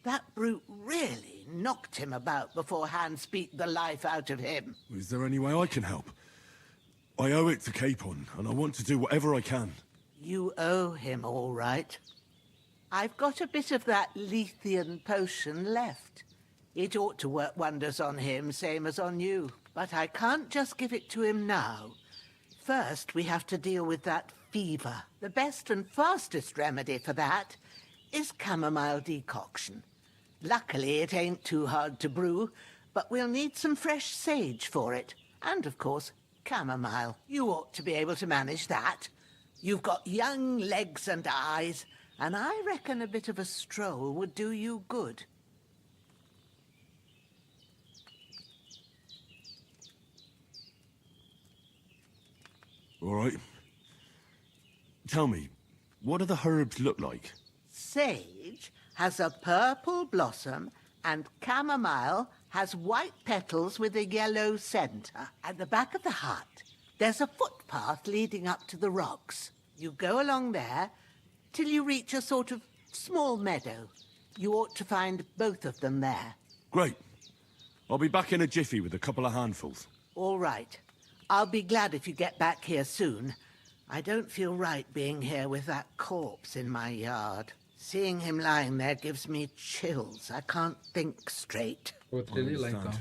That brute really knocked him about before Hans beat the life out of him. Is there any way I can help? I owe it to Capon, and I want to do whatever I can. You owe him, all right. I've got a bit of that Lethean potion left. It ought to work wonders on him, same as on you. But I can't just give it to him now. First, we have to deal with that fever. The best and fastest remedy for that is chamomile decoction. Luckily, it ain't too hard to brew, but we'll need some fresh sage for it. And, of course, chamomile. You ought to be able to manage that. You've got young legs and eyes, and I reckon a bit of a stroll would do you good. All right. Tell me, what do the herbs look like? Sage has a purple blossom, and chamomile has white petals with a yellow center. At the back of the hut, there's a footpath leading up to the rocks. You go along there till you reach a sort of small meadow. You ought to find both of them there. Great. I'll be back in a jiffy with a couple of handfuls. All right. I'll be glad if you get back here soon. I don't feel right being here with that corpse in my yard. Seeing him lying there gives me chills. I can't think straight. I understand.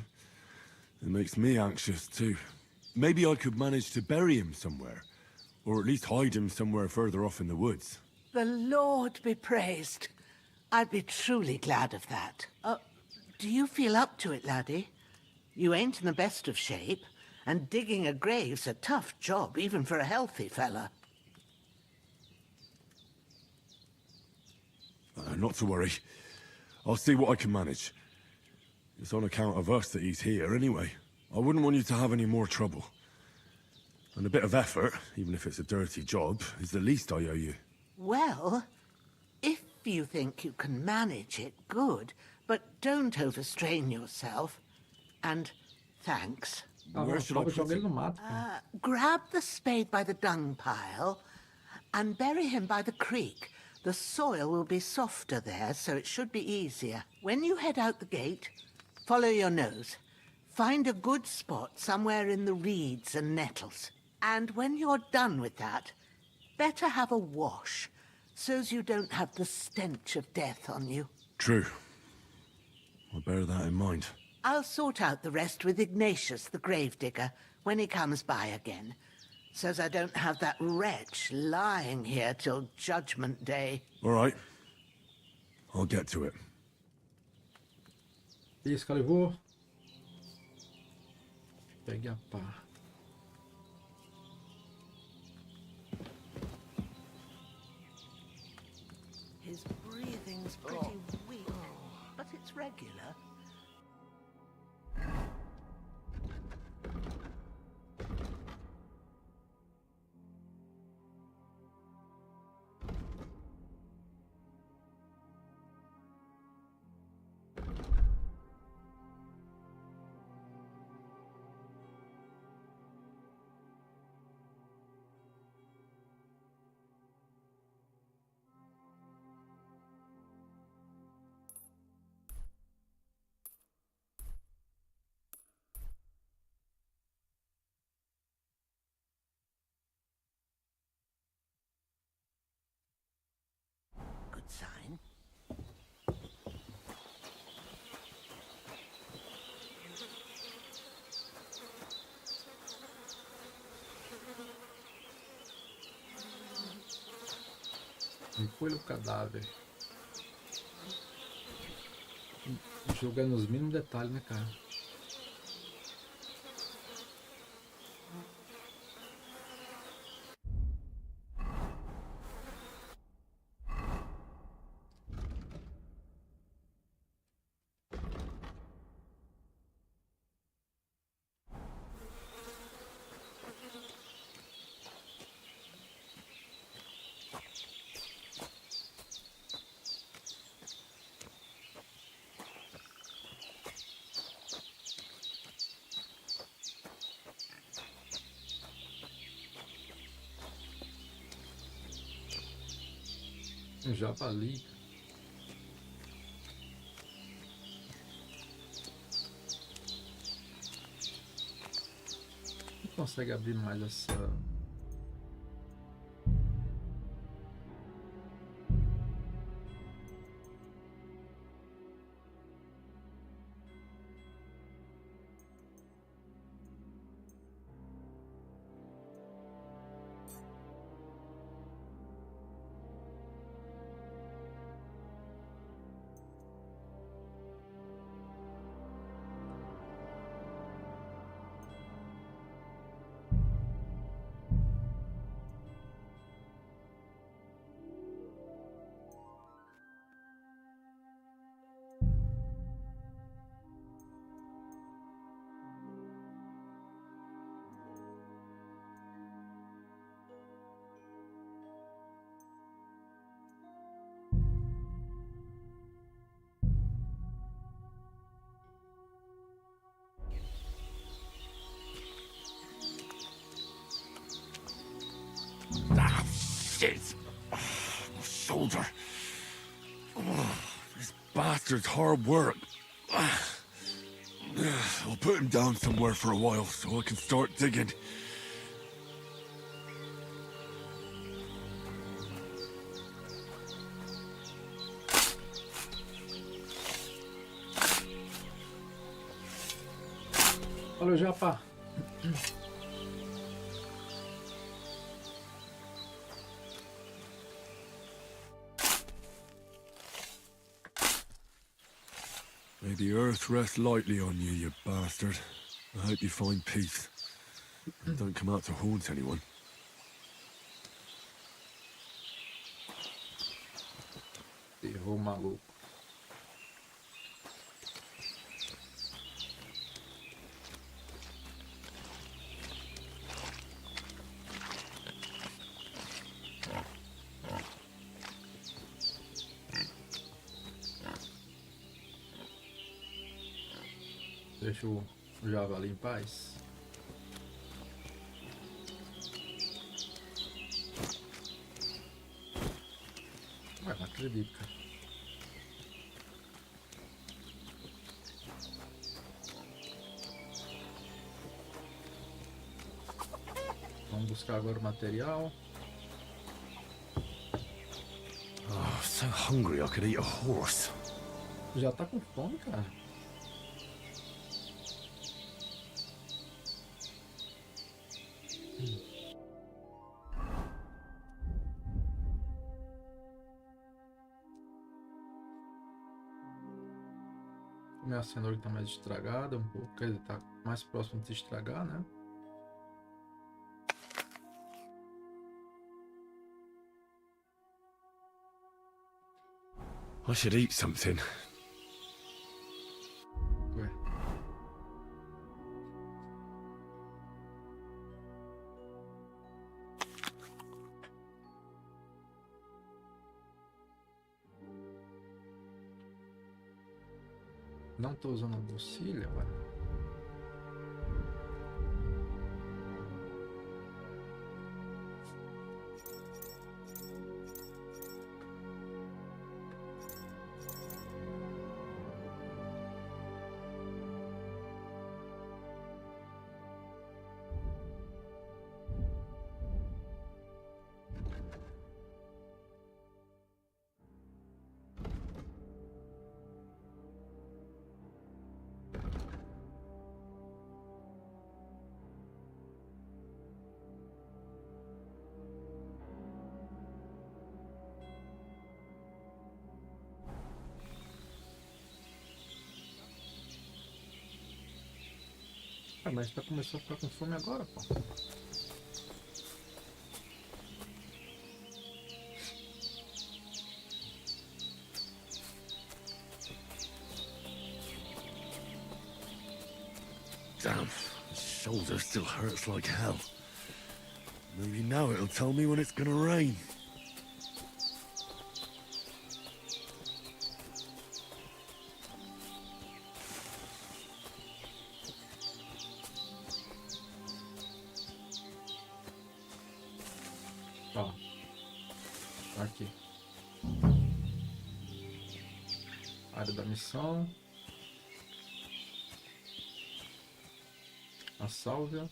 It makes me anxious too. Maybe I could manage to bury him somewhere. Or at least hide him somewhere further off in the woods. The Lord be praised. I'd be truly glad of that. Do you feel up to it, laddie? You ain't in the best of shape, and digging a grave's a tough job, even for a healthy fella. Not to worry. I'll see what I can manage. It's on account of us that he's here anyway. I wouldn't want you to have any more trouble. And a bit of effort, even if it's a dirty job, is the least I owe you. Well, if you think you can manage it, good. But don't overstrain yourself. And thanks. Where should I put it? Grab the spade by the dung pile And bury him by the creek. The soil will be softer there, so it should be easier. When you head out the gate, follow your nose. Find a good spot somewhere in the reeds and nettles. And when you're done with that, better have a wash, so's you don't have the stench of death on you. True. I'll bear that in mind. I'll sort out the rest with Ignatius, the gravedigger, when he comes by again, so's I don't have that wretch lying here till Judgment Day. All right. I'll get to it. Excalibur. Pegue a pá. His breathing's pretty weak, but it's regular. Good sign. Recolha o cadáver. O jogo é nos mínimos detalhes, né, cara? Um javali. Não consegue abrir mais essa. Ah, shit! My shoulder. This bastard's hard work. I'll put him down somewhere for a while so I can start digging. Valeu, Japa. May the earth rest lightly on you, you bastard. I hope you find peace. And don't come out to haunt anyone. Errou o maluco. Deixa o javali em paz. Acredito, cara. Vamos buscar agora o material. Oh, so hungry I could eat a horse. Já tá com fome, cara. Minha cenoura tá mais estragada um pouco, quer dizer, tá mais próximo de se estragar, né? I should eat something. Ué. Não tô usando a bolsilha, velho. Ah, mas tá começando a ficar com fome agora, pô. Damn, the shoulder still hurts like hell. Maybe now it'll tell me when it's gonna rain. Ó, tá aqui. Área da missão. A sálvia.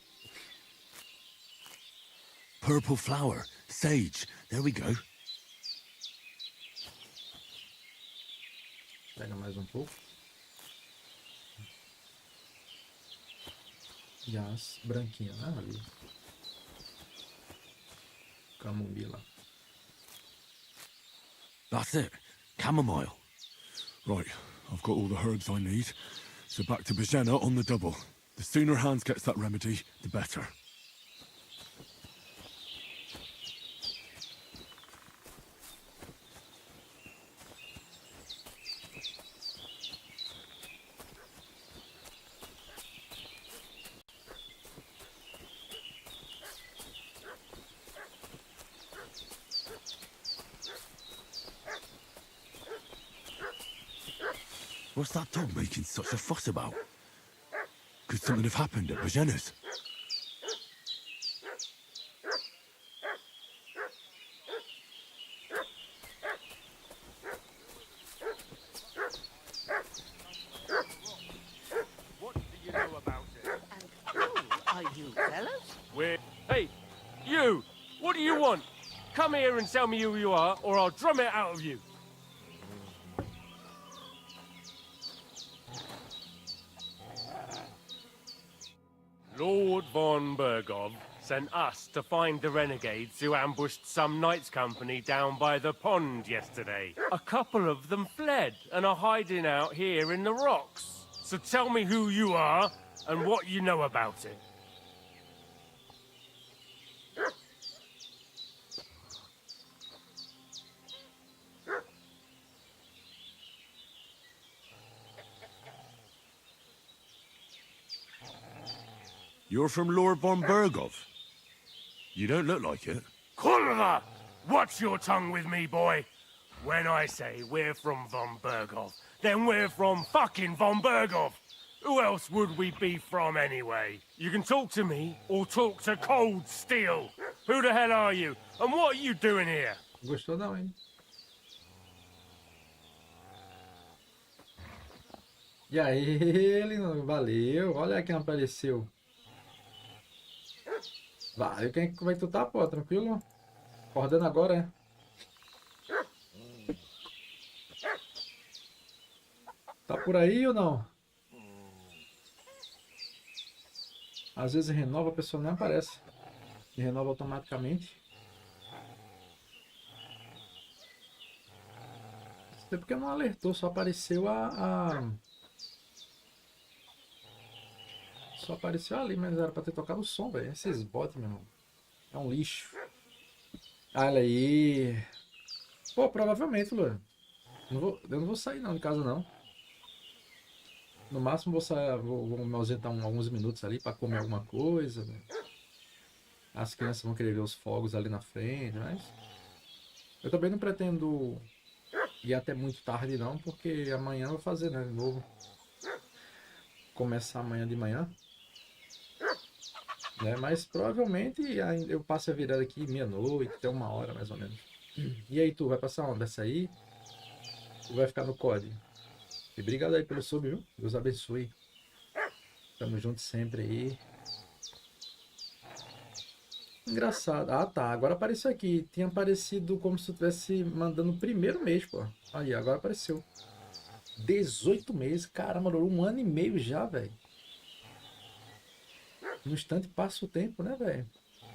Purple flower, sage. There we go. Pega mais um pouco. E as branquinhas, né? Ali. Camomila. That's it. Chamomile. Right, I've got all the herbs I need. So back to Bajena on the double. The sooner Hans gets that remedy, the better. What's that dog making such a fuss about? Could something have happened at Bajena's? What do you know about it? And who are you, fellas? Hey, you! What do you want? Come here and tell me who you are, or I'll drum it out of you. Lord von Bergov sent us to find the renegades who ambushed some knights' company down by the pond yesterday. A couple of them fled and are hiding out here in the rocks. So tell me who you are and what you know about it. You're from Lord von Bergov. You don't look like it. Kulva! Watch your tongue with me, boy. When I say we're from von Bergov, then we're from fucking von Bergov. Who else would we be from anyway? You can talk to me or talk to cold steel. Who the hell are you? And what are you doing here? Gostou não, hein? E aí, ele valeu. Olha quem apareceu. Valeu, como é que tu tá, pô? Tranquilo? Acordando agora, é? Tá por aí ou não? Às vezes renova, a pessoa nem aparece. E renova automaticamente. Não sei porque não alertou, só apareceu Só apareceu ali, mas era pra ter tocado o som, velho. Esses bots, meu irmão. É um lixo. Olha aí. Pô, provavelmente, Luan. Eu não vou sair não de casa, não. No máximo vou sair, vou me ausentar alguns minutos ali pra comer alguma coisa, né? As crianças vão querer ver os fogos ali na frente, mas... Eu também não pretendo ir até muito tarde, não, porque amanhã eu vou fazer, né, de novo. Começar amanhã de manhã. Né? Mas provavelmente eu passo a virada aqui meia-noite, até 1 hora mais ou menos. E aí, tu vai passar onde? Vai sair? Ou vai ficar no COD? E obrigado aí pelo sub, viu? Deus abençoe. Tamo junto sempre aí. Engraçado. Ah, tá. Agora apareceu aqui. Tinha aparecido como se tu estivesse mandando o primeiro mês, pô. Aí, agora apareceu. 18 meses. Caramba, 1 ano e meio já, velho. No instante passa o tempo, né, velho?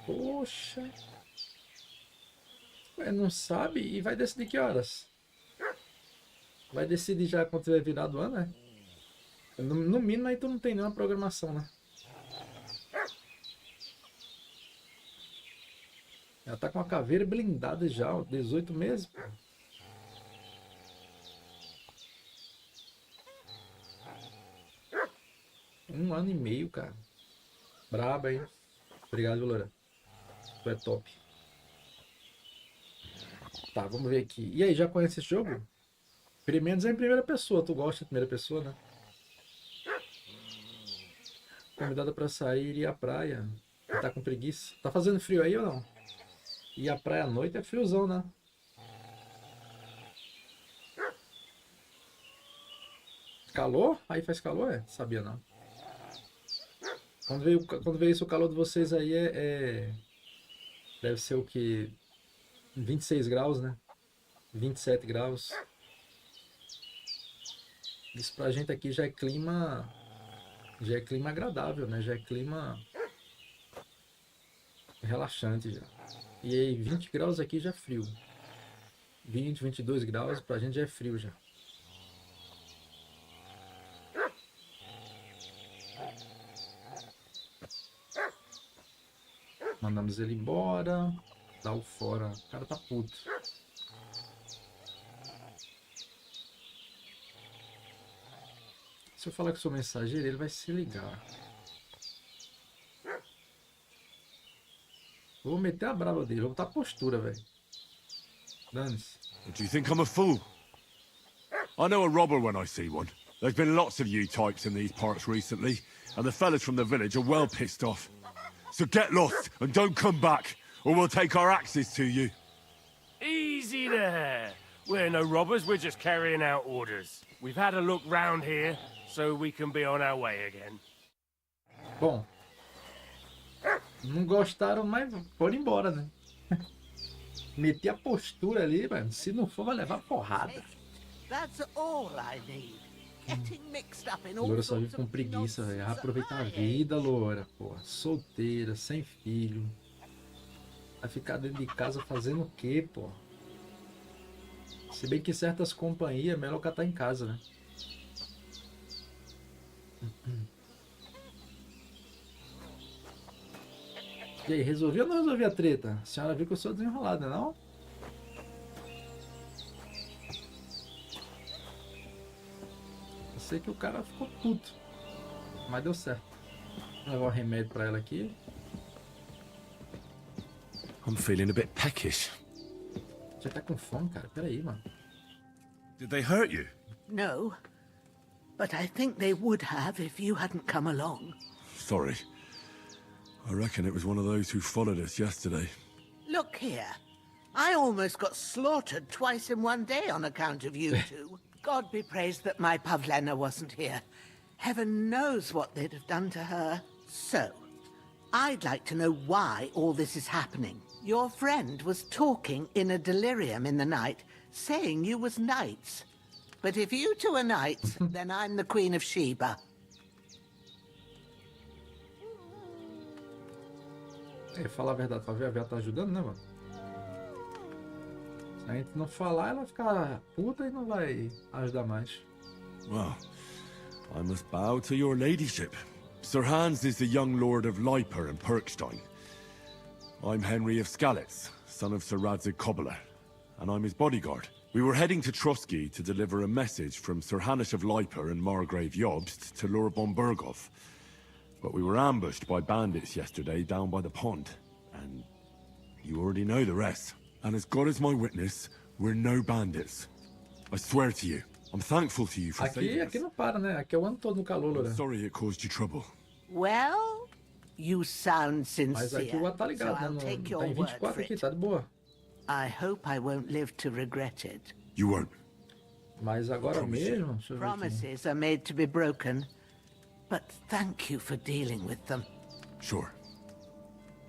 Poxa. Ué, não sabe e vai decidir que horas? Vai decidir já quando tiver virado o ano, né? No mínimo aí tu não tem nenhuma programação, né? Ela tá com a caveira blindada já, ó, 18 meses, pô. Um ano e meio, cara. Braba, hein? Obrigado, Loura. Tu é top. Tá, vamos ver aqui. E aí, já conhece esse jogo? Pelo menos é em primeira pessoa. Tu gosta de primeira pessoa, né? Convidada pra sair e ir à praia. Tá com preguiça. Tá fazendo frio aí ou não? E a praia à noite é friozão, né? Calor? Aí faz calor, é? Sabia não. Quando veio isso, o calor de vocês aí deve ser o que? 26 graus, né? 27 graus. Isso pra gente aqui já é clima agradável, né? Já é clima relaxante já. E aí 20 graus aqui já é frio. 20, 22 graus pra gente já é frio já. Mandamos ele embora. Dá o fora. O cara tá puto. Se eu falar que sou mensageiro, ele vai se ligar. Vou meter a brava dele. Vou botar a postura, velho. Dane-se. Do you think I'm a fool? I know a robber when I see one. There's been lots of you types in these parts recently, and the fellas from the village are well pissed off. So get lost and don't come back, or we'll take our axes to you. Easy there. We're no robbers, we're just carrying out orders. We've had a look round here, so we can be on our way again. Bom. Não gostaram, mas foram embora, né? Meti a postura ali, mano. Se não for, vai levar porrada. That's all I need. Getting mixed up in all Loura só vive sorts com of preguiça, velho. nonsense Aproveitar a at my vida, Loura, pô. Solteira, sem filho. Vai ficar dentro de casa fazendo o quê, pô? Se bem que certas companhias é melhor catar em casa, né? E aí, resolvi ou não resolvi a treta? A senhora viu que eu sou desenrolada, não? Eu sei que o cara ficou puto, mas deu certo. Vou levar o remédio pra ela aqui. I'm feeling a bit peckish. Já tá com fome, cara. Pera aí, mano. Did they hurt you? No, but I think they would have if you hadn't come along. Sorry. I reckon it was one of those who followed us yesterday. Look here. I almost got slaughtered twice in one day on account of you two. God be praised that my Pavlena wasn't here. Heaven knows what they'd have done to her. So, I'd like to know why all this is happening. Your friend was talking in a delirium in the night, saying you was knights. But if you two are knights, then I'm the Queen of Sheba. É, falar a verdade pra ver, a Vera tá ajudando, né, mano? Se a gente não falar, ela vai ficar puta e não vai ajudar mais. Well, I must bow to your ladyship. Sir Hans is the young lord of Leiper and Perkstein. I'm Henry of Skalitz, son of Sir Radzig Cobbler, and I'm his bodyguard. We were heading to Trusky to deliver a message from Sir Hanish of Leiper and Margrave Jobst to Lord Bombergov. But we were ambushed by bandits yesterday down by the pond, and you already know the rest. And as God is my witness, we're no bandits. I swear to you. I'm thankful to you for saving us. Aqui não para, né? Aqui é o ano todo no calor, né? I'm sorry it caused you trouble. Well, you sound Mas aqui sincere, o ano tá so ligado, né? I'll take Tá your em word 24 for aqui, it. tá de boa. I hope I won't live to regret it. You won't. Mas agora mesmo, deixa eu ver aqui. Promises are made to be broken, but thank you for dealing with them. Sure.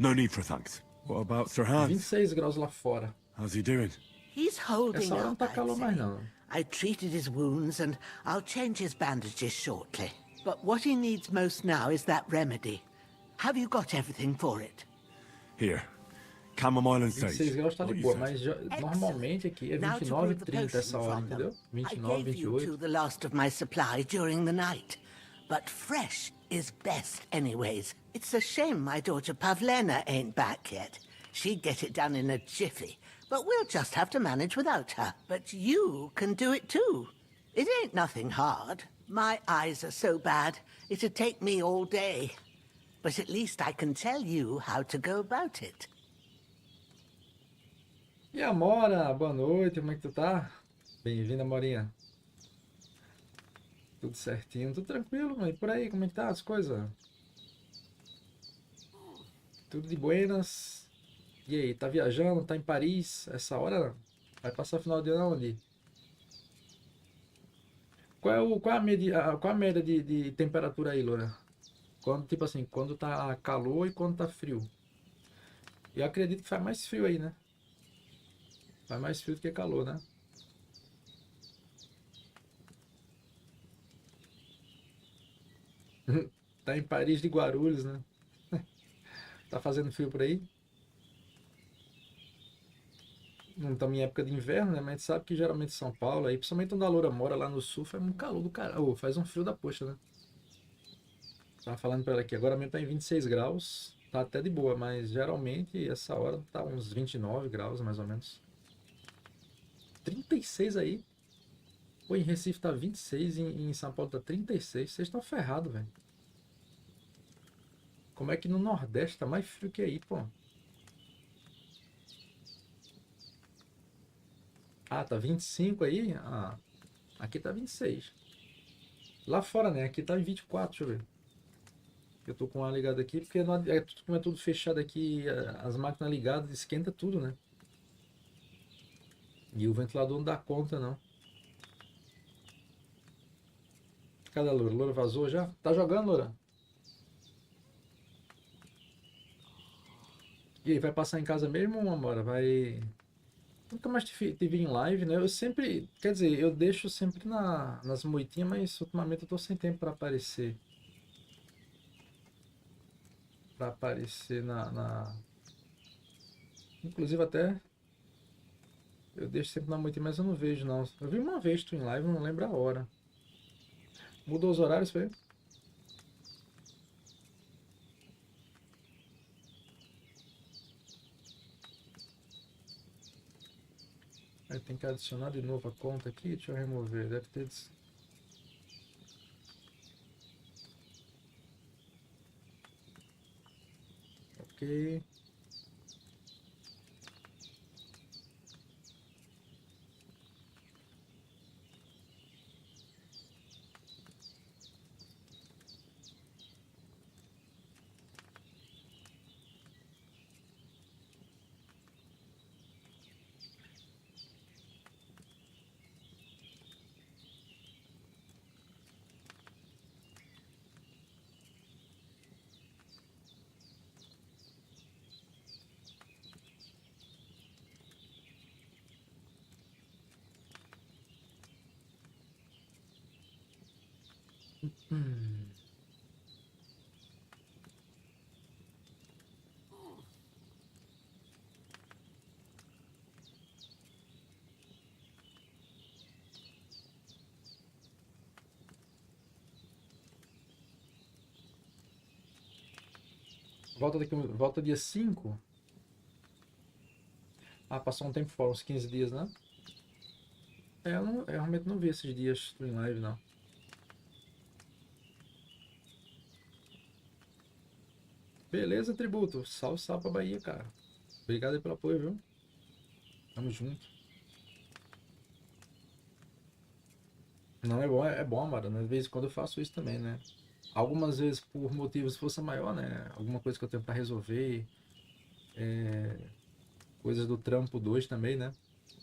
No need for thanks. What about Sir Hans? 26 graus lá fora. How's he doing? He's holding Essa hora não up, tá I'd calor mais say. não. I treated his wounds and I'll change his bandages shortly. But what he needs most now is that remedy. Have you got everything for it? Here. Chamomile and 26 sage. graus tá de like you boa, said. mas normalmente aqui é Now to 29, brew the 30 essa potion hora, from them. entendeu? I 29, gave you 28. to the last of my supply during the night. But fresh is best anyways. It's a shame my daughter Pavlena ain't back yet. She'd get it done in a jiffy. But we'll just have to manage without her. But you can do it too. It ain't nothing hard. My eyes are so bad, it'd take me all day. But at least I can tell you how to go about it. E a Mora, boa noite, como é que tu tá? Bem-vinda, Morinha. Tudo certinho, tudo tranquilo, mas por aí, como é que tá as coisas? Tudo de buenas. E aí, tá viajando, tá em Paris? Essa hora vai passar final de ano onde? Qual a média de temperatura aí, Loura? Quando, tipo assim, quando tá calor e quando tá frio? Eu acredito que faz mais frio aí, né? Faz mais frio do que calor, né? Tá em Paris de Guarulhos, né? Tá fazendo frio por aí? Não estamos em época de inverno, né? Mas a gente sabe que geralmente São Paulo, aí, principalmente onde a Loura mora lá no sul, faz um calor do caralho. Faz um frio da poxa, né? Tava falando pra ela aqui, agora mesmo tá em 26 graus. Tá até de boa, mas geralmente essa hora tá uns 29 graus, mais ou menos. 36 aí. Pô, em Recife tá 26, em São Paulo tá 36. Vocês estão ferrados, velho. Como é que no Nordeste tá mais frio que aí, pô? Ah, tá 25 aí? Ah, aqui tá 26. Lá fora, né? Aqui tá em 24, deixa eu ver. Eu tô com a ligada aqui, porque não, como é tudo fechado aqui, as máquinas ligadas, esquenta tudo, né? E o ventilador não dá conta, não. Cadê a Loura? Loura vazou já? Tá jogando, Loura? E aí, vai passar em casa mesmo, Amora? Vai... Nunca mais te vi em live, né? Eu sempre... Quer dizer, eu deixo sempre nas moitinhas, mas ultimamente eu tô sem tempo pra aparecer. Pra aparecer Inclusive até... Eu deixo sempre na moitinha, mas eu não vejo, não. Eu vi uma vez tu em live, não lembro a hora. Mudou os horários, foi? Aí tem que adicionar de novo a conta aqui. Deixa eu remover. Deve ter... Ok. Volta dia 5. Ah, passou um tempo fora, uns 15 dias, né? Eu realmente não vi esses dias em live, não. Beleza, tributo. Salve, salve pra Bahia, cara. Obrigado aí pelo apoio, viu? Tamo junto. Não, é bom, Amara, né? De vez em quando eu faço isso também, né? Algumas vezes por motivos de força maior, né? Alguma coisa que eu tenho pra resolver. Coisas do trampo 2 também, né?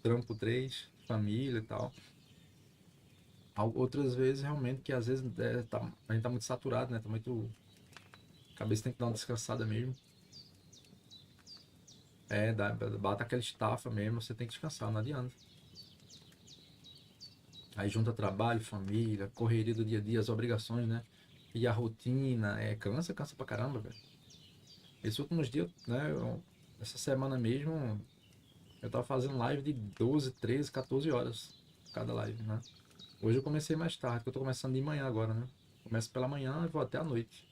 Trampo 3, família e tal. Outras vezes, realmente, que às vezes a gente tá muito saturado, né? Tá muito... A cabeça tem que dar uma descansada mesmo. Bate aquela estafa mesmo, você tem que descansar, não adianta. Aí junta trabalho, família, correria do dia a dia, as obrigações, né? E a rotina, cansa pra caramba, velho. Esses últimos dias, né? Essa semana mesmo, eu tava fazendo live de 12, 13, 14 horas cada live, né? Hoje eu comecei mais tarde, porque eu tô começando de manhã agora, né? Começo pela manhã e vou até a noite.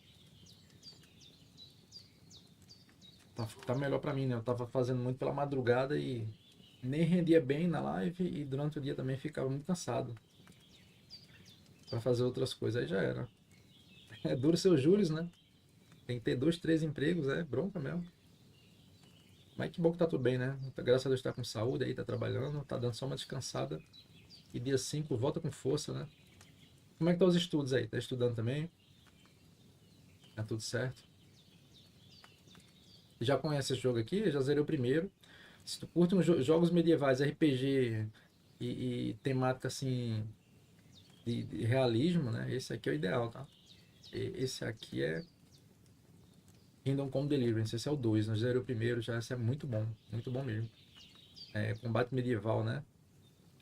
Tá melhor pra mim, né? Eu tava fazendo muito pela madrugada e nem rendia bem na live e durante o dia também ficava muito cansado pra fazer outras coisas, aí já era. É duro seus juros, né? Tem que ter 2, 3 empregos, é bronca mesmo. Mas que bom que tá tudo bem, né? Graças a Deus tá com saúde aí, tá trabalhando, tá dando só uma descansada. E dia 5 volta com força, né? Como é que tá os estudos aí? Tá estudando também? Tá tudo certo? Já conhece esse jogo aqui? Já zerei o primeiro. Se tu curte uns jogos medievais, RPG e temática assim de realismo, né? Esse aqui é o ideal, tá? Esse aqui é Kingdom Come Deliverance, esse é o 2, nós zerei o primeiro, já esse é muito bom mesmo. Combate medieval, né?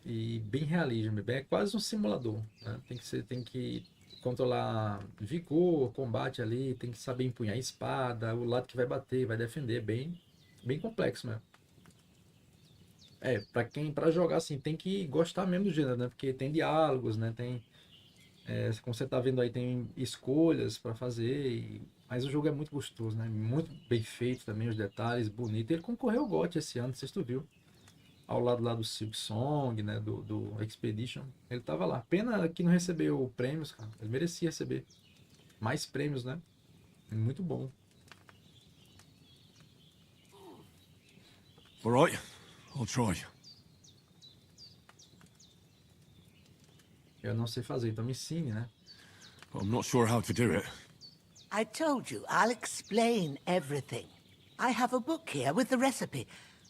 E bem realismo, é quase um simulador, né? Tem que controlar vigor, combate ali, tem que saber empunhar a espada, o lado que vai bater, vai defender, bem complexo mesmo. Pra jogar assim, tem que gostar mesmo do gênero, né? Porque tem diálogos, né? Como você tá vendo aí, tem escolhas pra fazer, mas o jogo é muito gostoso, né? Muito bem feito também, os detalhes, bonito. Ele concorreu ao GOT esse ano, não sei se tu viu. Ao lado lá do Silk Song, né? Do Expedition. Ele tava lá. Pena que não recebeu prêmios, cara. Ele merecia receber mais prêmios, né? Muito bom. All right, I'll try. Eu não sei fazer, então me ensine, né? But I'm not sure how to do it. I told you, I'll explain everything. I have a book here with the recipe,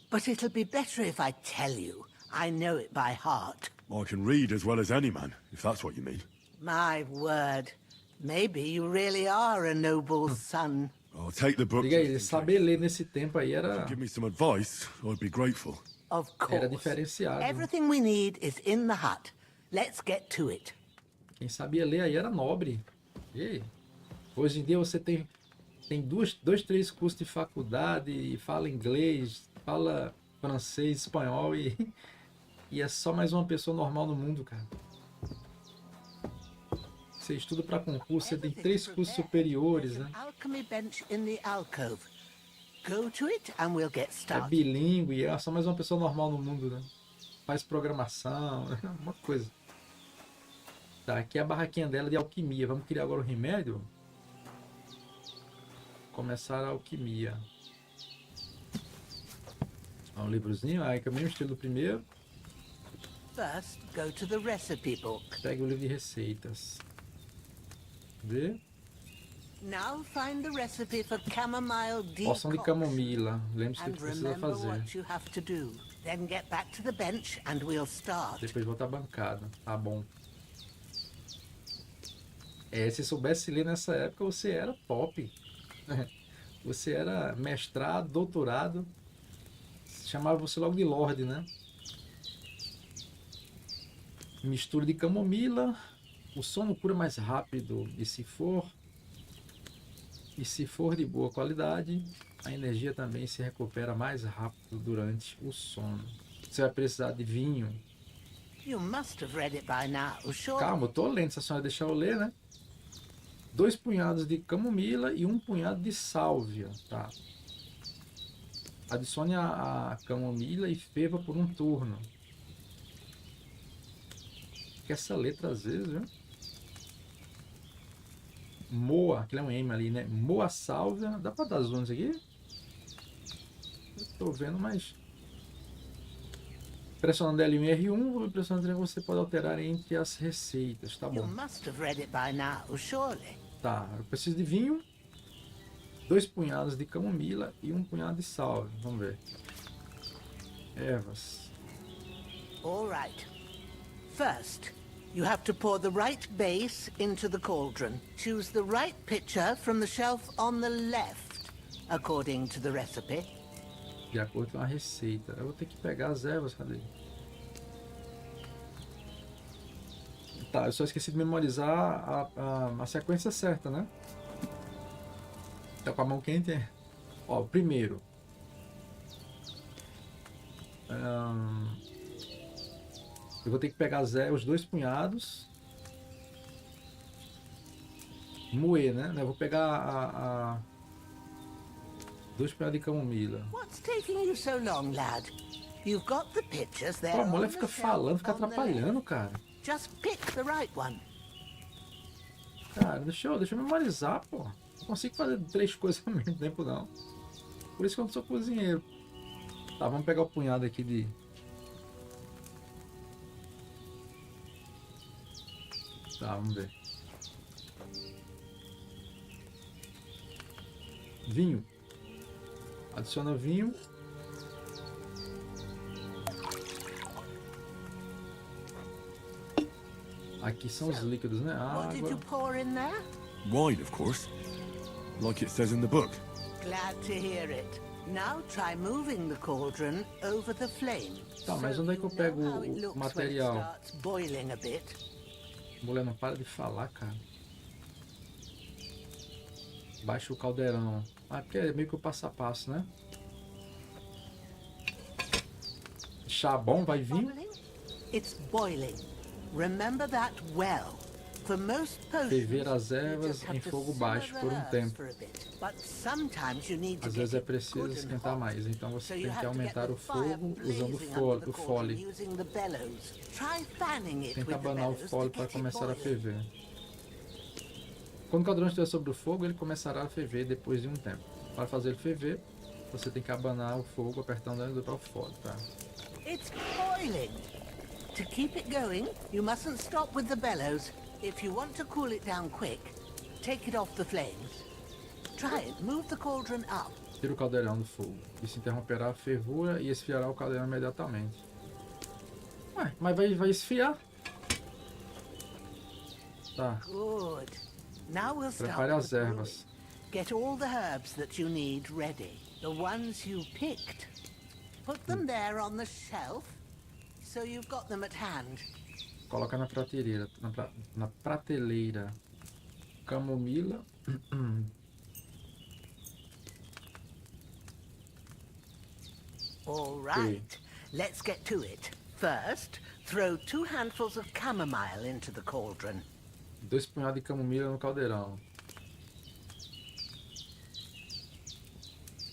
but it'll be better if I tell you. I know it by heart. I can read as well as any man, if that's what you mean. My word. Maybe you really are a noble's son. I'll take the book. Diga aí, saber ler nesse tempo aí era... Give me some advice, I'd be grateful. Of course. Era diferenciado. Everything we need is in the hut. Let's get to it. Quem sabia ler aí era nobre. E aí? Hoje em dia você tem 2, 3 cursos de faculdade, e fala inglês, fala francês, espanhol e é só mais uma pessoa normal no mundo, cara. Você estuda para concurso, você tem 3 cursos superiores, né? Alchemy bench in the alcove. Go to it and we'll get É started. bilíngue, é só mais uma pessoa normal no mundo, né? Faz programação, uma coisa. Tá, aqui é a barraquinha dela de alquimia. Vamos criar agora o remédio? Começar a alquimia. Um livrozinho, aí que é o mesmo estilo do primeiro. First, go to the recipe book. Pega o livro de receitas. Vê? Now find the recipe for chamomile Poção de decoction. camomila. Lembre-se do And que precisa remember fazer. what you have to do. Then get back to the bench and we'll start. Depois volta à bancada. Tá bom. Se soubesse ler nessa época, você era top. Você era mestrado, doutorado. Chamava você logo de Lorde, né? Mistura de camomila, O sono cura mais rápido e se for de boa qualidade, a energia também se recupera mais rápido durante o sono. Você vai precisar de vinho. You must have read it by now, sure. Calma, eu tô lendo, se a senhora deixar eu ler, né? 2 punhados de camomila e 1 punhado de sálvia, tá? Adicione a camomila e ferva por um turno. Que essa letra às vezes, viu? Moa, aquele é um M ali, né? Moa sálvia. Dá pra dar zonas aqui? Eu tô vendo, mas... Pressionando L1 e R1, pressionando L1 você pode alterar entre as receitas, tá bom. You must have read it by now, surely. Tá, eu preciso de vinho, 2 punhados de camomila e 1 punhado de sálvia. Vamos ver. Ervas. All right. First, you have to pour the right base into the cauldron. Choose the right pitcher from the shelf on the left, according to the recipe. De acordo com a receita. Eu vou ter que pegar as ervas, cadê? Tá, eu só esqueci de memorizar a sequência certa, né? Tá com a mão quente, é? Ó, primeiro. Eu vou ter que pegar os 2 punhados. Moer, né? Eu vou pegar 2 punhados de camomila. What's taking you so long, lad? You've got the pitchers there. Pô, a mulher fica falando, fica atrapalhando, cara. Just pick the right one. Cara, deixa eu memorizar, pô. Não consigo fazer 3 coisas ao mesmo tempo, não. Por isso que eu não sou cozinheiro. Tá, vamos pegar o punhado aqui de... Tá, vamos ver. Vinho. Adiciona vinho. Aqui são os líquidos, né? What did you Água. pour in there? Wine, of course. Like it says in the book. Glad to hear it. Now try moving the cauldron over the flame. Tá, mas onde é que eu pego How it o looks when it material? starts boiling a bit. A mulher não para de falar, cara. Baixa o caldeirão. Ah, porque é meio que o passo a passo, né? Chá bom, vai vir. It's boiling. Remember that well. For most potions, Ferver as you ervas just have em to fogo simmer baixo the por herbs tempo. for a bit. But sometimes you need to Às get vezes é it preciso good and esquentar hot. mais, então So você you tem que have to get aumentar the o fire fogo usando blazing under the o cauldron fole. using the bellows. Try fanning it Tenta with the abanar o bellows fole to para get it começar a boiling. ferver. Quando o caldeirão estiver sobre o fogo, ele começará a ferver depois de um tempo. Para fazer ele ferver, você tem que abanar o fogo apertando ele para o fole, tá? It's boiling. To keep it going, you mustn't stop with the bellows. If you want to cool it down quick, take it off the flames. Try it. Move the cauldron up. Tira o caldeirão do fogo. Isso interromperá a fervura e esfriará o caldeirão imediatamente. Ué, mas vai esfriar. Tá. Good. Now we'll start Prepare with as the ervas. brewing. Get all the herbs that you need ready. The ones you picked. Put them there on the shelf, so you've got them at hand. Coloca na prateleira. Na prateleira. Camomila. All right. Let's get to it. First, throw 2 handfuls of chamomile into the cauldron. 2 punhados de camomila no caldeirão.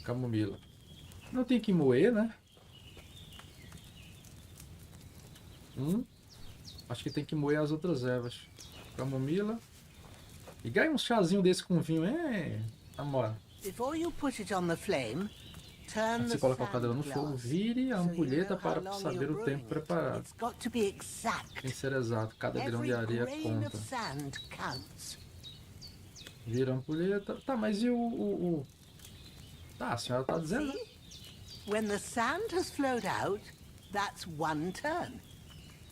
Camomila. Não tem que moer, né? Acho que tem que moer as outras ervas. Camomila. E ganha um chazinho desse com vinho, amor. Before you put it on the flame, turn Antes the de colocar o sand caldeirão no fogo, glass. vire a so you ampulheta know how para long saber you're o tempo brewing it. preparado. It's got to be exact. Tem que ser exato, cada grão Every de areia grain of conta. sand counts. Vira a ampulheta. Tá, mas e o... Tá, a senhora tá dizendo, né? When the sand has flowed out, that's 1 turn.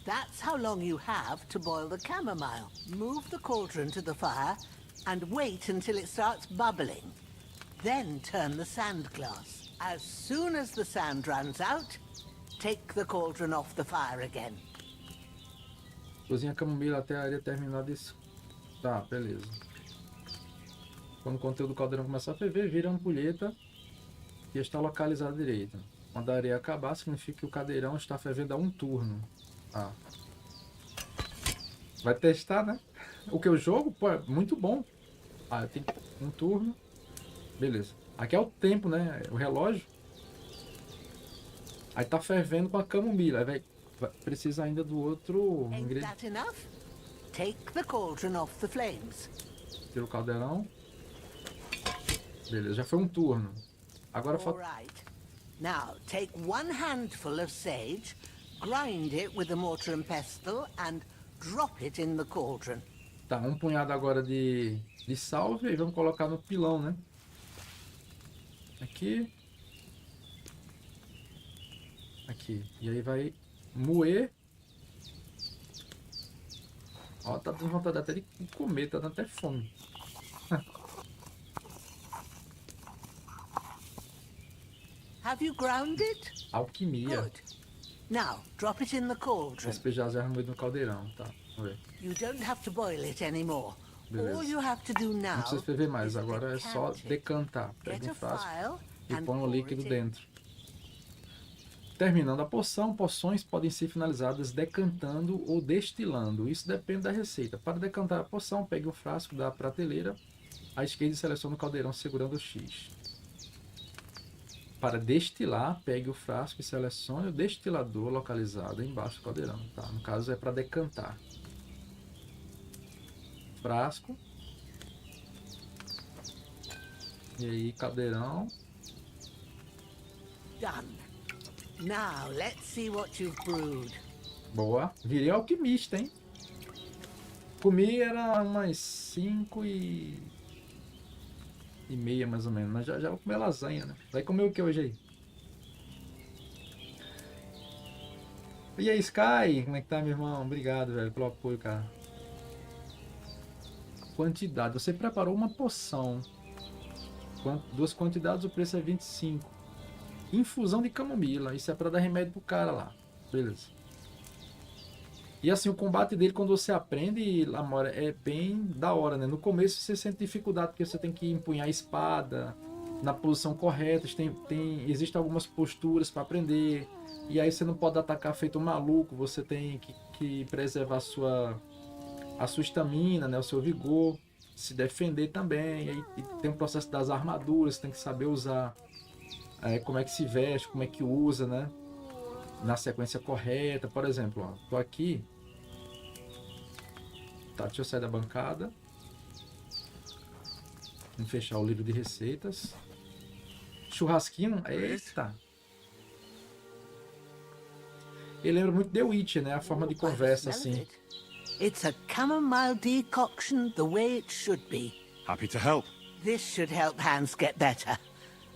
That's how long you have to boil the chamomile. Move the cauldron to the fire and wait until it starts bubbling. Then turn the sand glass. As soon as the sand runs out, take the cauldron off the fire again. Cozinha a camomila até a área terminar de... Tá, beleza. Quando o conteúdo do caldeirão começar a ferver, vira a ampulheta e está localizada à direita. Quando a areia acabar, significa que o caldeirão está fervendo há um turno. Ah. Vai testar, né? O que eu jogo, pô, é muito bom. Ah, tem um turno. Beleza. Aqui é o tempo, né? O relógio. Aí tá fervendo com a camomila. Aí precisa ainda do outro ingrediente. Take the cauldron off the flames. Tira o caldeirão. Beleza, já foi um turno. Agora falta... Now, take one handful of sage, grind it with a mortar and pestle, and drop it in the cauldron. Tá, um punhado agora de salve e vamos colocar no pilão, né? Aqui. Aqui. E aí vai moer. Ó, tá dando vontade até de comer, tá dando até fome. Have you ground it? Alquimia. Good. Now, drop it in the cauldron. Despejar as ervas moídas no caldeirão, tá? Vamos ver. You don't have to boil it anymore. Beleza. All you have to do now Não precisa ferver mais, agora é só decantar. Pega um frasco e põe o líquido dentro. Terminando a poção, poções podem ser finalizadas decantando ou destilando. Isso depende da receita. Para decantar a poção, pegue um frasco da prateleira à esquerda e selecione o caldeirão segurando o X. Para destilar, pegue o frasco e selecione o destilador localizado embaixo do caldeirão. Tá? No caso é para decantar. Frasco. E aí, caldeirão. Done. Now, let's see what you've brewed. Boa. Virei alquimista, hein? Comi era umas 5h30 mais ou menos. Mas já vou comer lasanha, né? Vai comer o que hoje aí? E aí, Sky? Como é que tá, meu irmão? Obrigado, velho, pelo apoio, cara. Quantidade. Você preparou uma poção. Duas quantidades, o preço é 25. Infusão de camomila. Isso é pra dar remédio pro cara lá. Beleza. E assim, o combate dele, quando você aprende, Lamora, é bem da hora, né? No começo você sente dificuldade, porque você tem que empunhar a espada na posição correta. Existem algumas posturas para aprender. E aí você não pode atacar feito um maluco. Você tem que preservar a sua estamina, né? O seu vigor. Se defender também. E tem o processo das armaduras. Você tem que saber usar... como é que se veste, como é que usa, né? Na sequência correta. Por exemplo, ó, tô aqui. Tá, deixa eu sair da bancada. Vamos fechar o livro de receitas. Churrasquinho. Eita! Ele lembra muito The Witcher, né? A forma de conversa, assim. It's a chamomile decoction the way it should be. Happy to help. This should help Hans get better.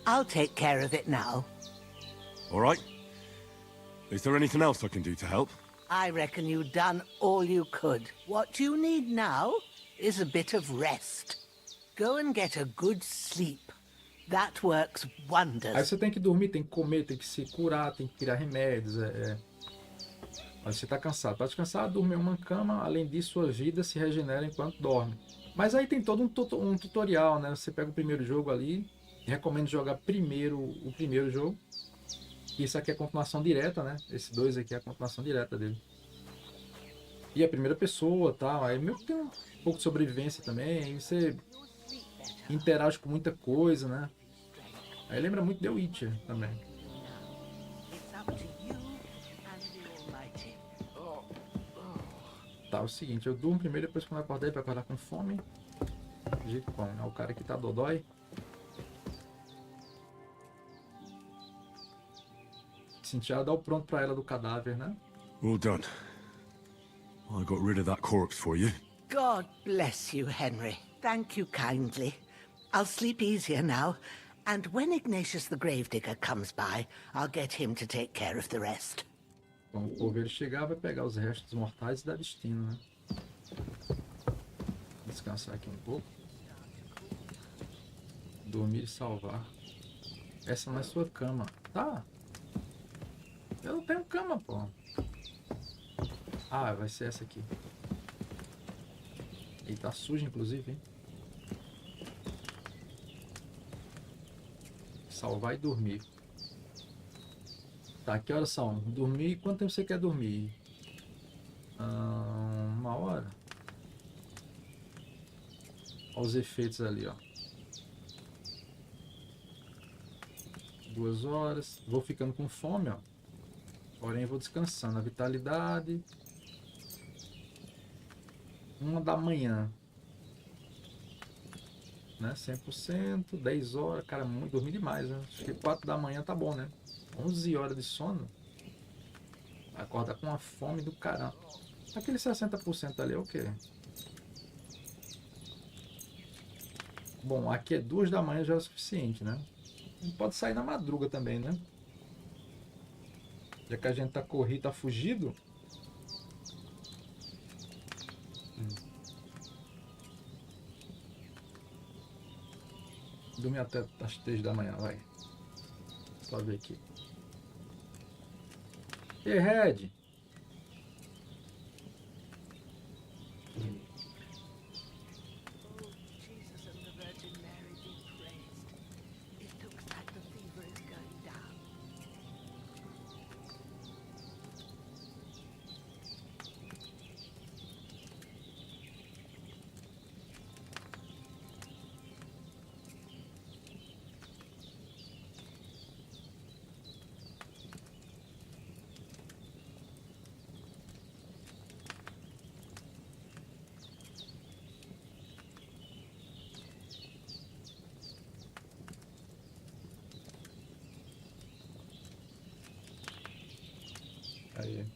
I'll take care of it now. All right. Is there anything else I can do to help? I reckon you've done all you could. What you need now is a bit of rest. Go and get a good sleep. That works wonders. Aí você tem que dormir, tem que comer, tem que se curar, tem que criar remédios. Mas você tá cansado. Para descansar, dormir em uma cama. Além disso, sua vida se regenera enquanto dorme. Mas aí tem todo um tutorial, né? Você pega o primeiro jogo ali. Recomendo jogar primeiro o primeiro jogo. Isso aqui é a continuação direta, né? Esse 2 aqui é a continuação direta dele. E a primeira pessoa, tal. Aí meio que tem um pouco de sobrevivência também. Aí você interage com muita coisa, né? Aí lembra muito The Witcher também. Tá, é o seguinte, eu durmo primeiro, depois quando eu acordar, ele vai acordar com fome. De jeito como? É o cara que tá dodói. Já dá o pronto pra ela do cadáver, né? Well done. I got rid of that corpse for you. God bless you, Henry. Thank you kindly. I'll sleep easier now. And when Ignatius the Gravedigger comes by, I'll get him to take care of the rest. Quando o povo chegar, vai pegar os restos mortais e dar destino, né? Descansar aqui um pouco. Dormir e salvar. Essa não é sua cama. Tá. Eu não tenho cama, pô. Ah, vai ser essa aqui. E tá suja, inclusive, hein? Salvar e dormir. Tá, que horas são? Dormir, quanto tempo você quer dormir? 1 hora. Olha os efeitos ali, ó. 2 horas. Vou ficando com fome, ó. Porém, vou descansando. A vitalidade. 1 da manhã. Né? 100%. 10 horas. Cara, muito dormir demais, né? Acho que 4 da manhã tá bom, né? 11 horas de sono. Acorda com uma fome do caramba. Aquele 60% ali é o quê? Bom, aqui é 2 da manhã já é o suficiente, né? Não pode sair na madruga também, né? Já que a gente tá corrido, tá fugido. Dormir até as 3 da manhã, vai. Só ver aqui. E Red? Aí.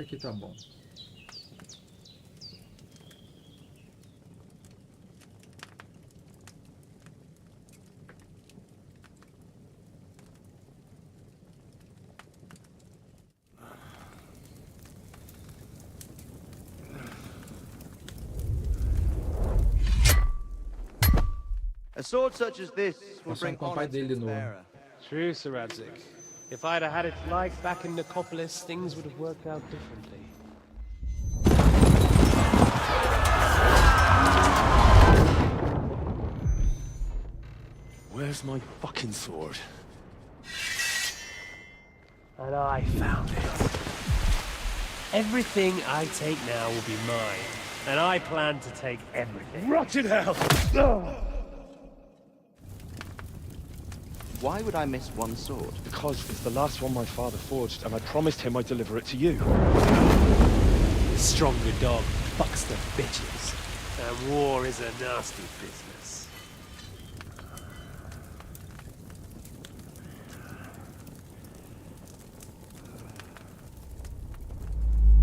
Aqui tá bom. A sword such as this will bring com o pai honor to dele its no. bearer. True, Sir Radzik. If I'd have had its like back in Nicopolis, things would have worked out differently. Where's my fucking sword? And I found it. Everything I take now will be mine. And I plan to take everything. Rotted hell! Why would I miss one sword? Because it's the last one my father forged, and I promised him I'd deliver it to you. The stronger dog fucks the bitches. And war is a nasty business.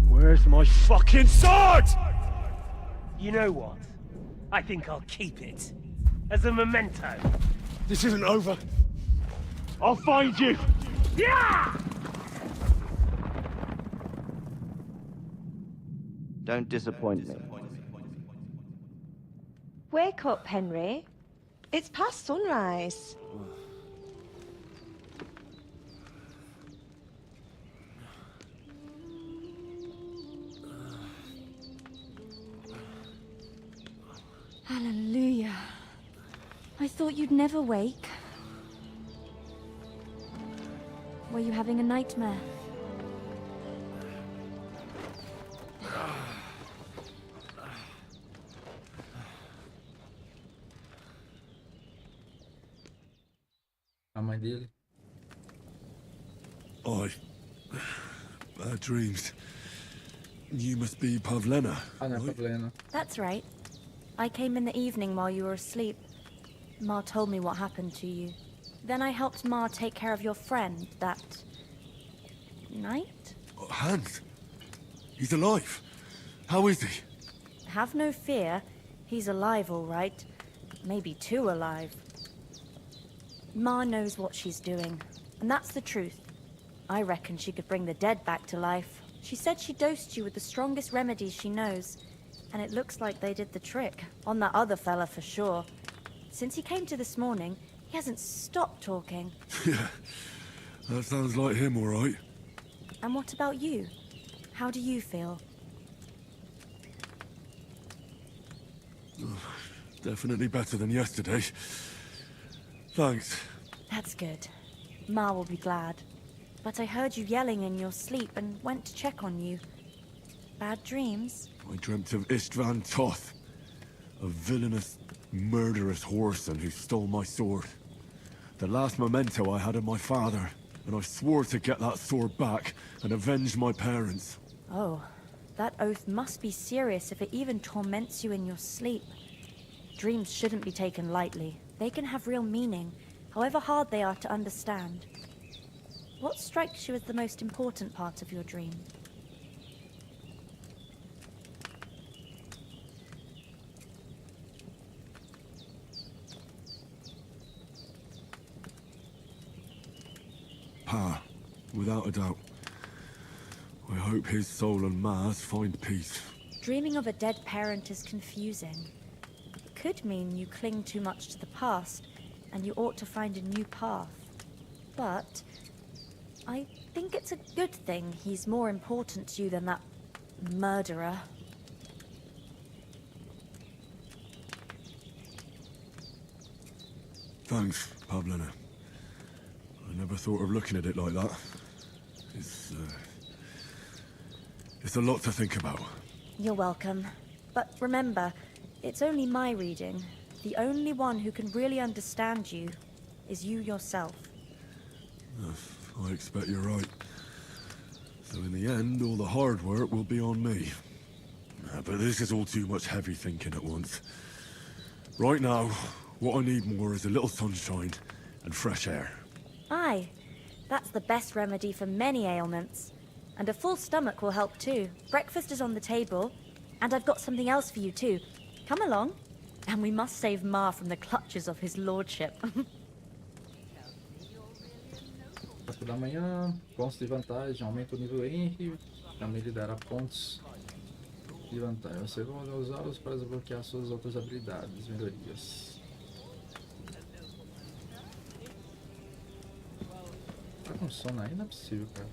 Where's my fucking sword? You know what? I think I'll keep it. As a memento. This isn't over. I'll find you! Yeah! Don't disappoint me. Wake up, Henry. It's past sunrise. Hallelujah. I thought you'd never wake. Were you having a nightmare? A mãe dele. Bad dreams. You must be Pavlena. Ah, não, Pavlena. That's right. I came in the evening while you were asleep. Ma told me what happened to you. Then I helped Ma take care of your friend that night? Hans? He's alive. How is he? Have no fear. He's alive, all right. maybe 2 alive. Ma knows what she's doing, and that's the truth. I reckon she could bring the dead back to life. She said she dosed you with the strongest remedies she knows, and it looks like they did the trick. On that other fella for sure. Since he came to this morning, he hasn't stopped talking. Yeah, that sounds like him, all right. And what about you? How do you feel? Definitely better than yesterday. Thanks. That's good. Ma will be glad. But I heard you yelling in your sleep and went to check on you. Bad dreams? I dreamt of Istvan Toth, a villainous, murderous whoreson who stole my sword. The last memento I had of my father, and I swore to get that sword back and avenge my parents. Oh, that oath must be serious if it even torments you in your sleep. Dreams shouldn't be taken lightly. They can have real meaning, however hard they are to understand. What strikes you as the most important part of your dream? Pa, without a doubt. I hope his soul and Ma's find peace. Dreaming of a dead parent is confusing. It could mean you cling too much to the past, and you ought to find a new path. But I think it's a good thing he's more important to you than that murderer. Thanks, Pavlina. I never thought of looking at it like that. It's a lot to think about. You're welcome. But remember, it's only my reading. The only one who can really understand you is you yourself. I expect you're right. So in the end, all the hard work will be on me. But this is all too much heavy thinking at once. Right now, what I need more is a little sunshine and fresh air. Aye, that's the best remedy for many ailments. And a full stomach will help too. Breakfast is on the table, and I've got something else for you too. Come along, and we must save Ma from the clutches of his lordship. Café da manhã, pontos de vantagem, aumenta o nível Henry, também lhe dará pontos de vantagem. Você vai usá-los para desbloquear suas outras habilidades, melhorias. Tá com sono aí? Não é possível, cara.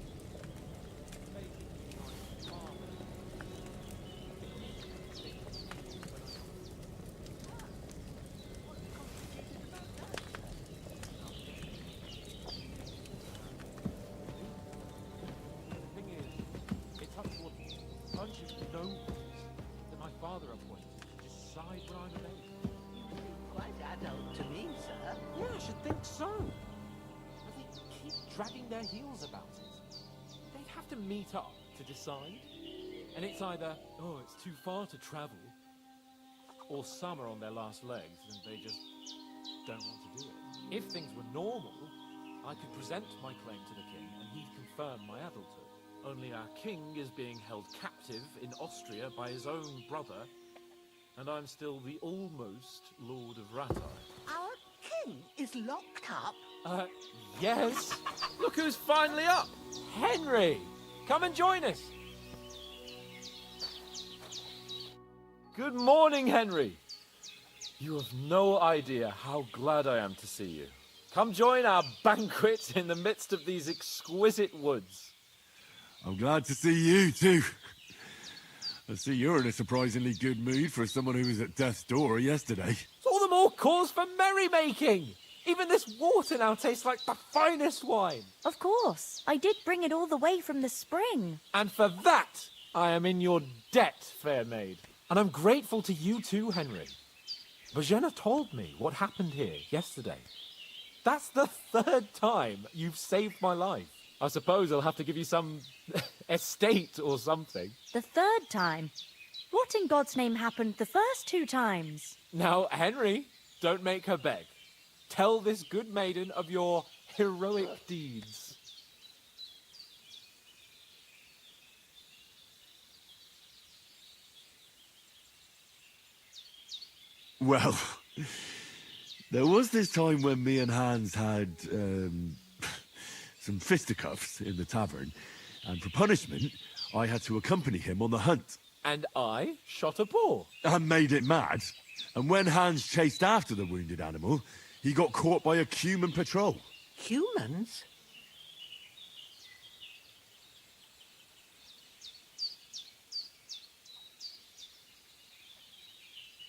Dragging their heels about it. They'd have to meet up to decide. And it's either, oh, it's too far to travel, or some are on their last legs and they just don't want to do it. If things were normal, I could present my claim to the king and he'd confirm my adulthood. Only our king is being held captive in Austria by his own brother, and I'm still the almost Lord of Ratai. Our king is locked up? Yes. Look who's finally up. Henry, come and join us. Good morning, Henry. You have no idea how glad I am to see you. Come join our banquet in the midst of these exquisite woods. I'm glad to see you too. I see you're in a surprisingly good mood for someone who was at death's door yesterday. It's all the more cause for merrymaking. Even this water now tastes like the finest wine. Of course. I did bring it all the way from the spring. And for that, I am in your debt, fair maid. And I'm grateful to you too, Henry. Bojena told me what happened here yesterday. That's the 3rd time you've saved my life. I suppose I'll have to give you some estate or something. The 3rd time? What in God's name happened the first 2 times? Now, Henry, don't make her beg. Tell this good maiden of your heroic deeds. Well, There was this time when me and Hans had, some fisticuffs in the tavern, and for punishment, I had to accompany him on the hunt. And I shot a boar. And made it mad. And when Hans chased after the wounded animal, he got caught by a human patrol. Humans?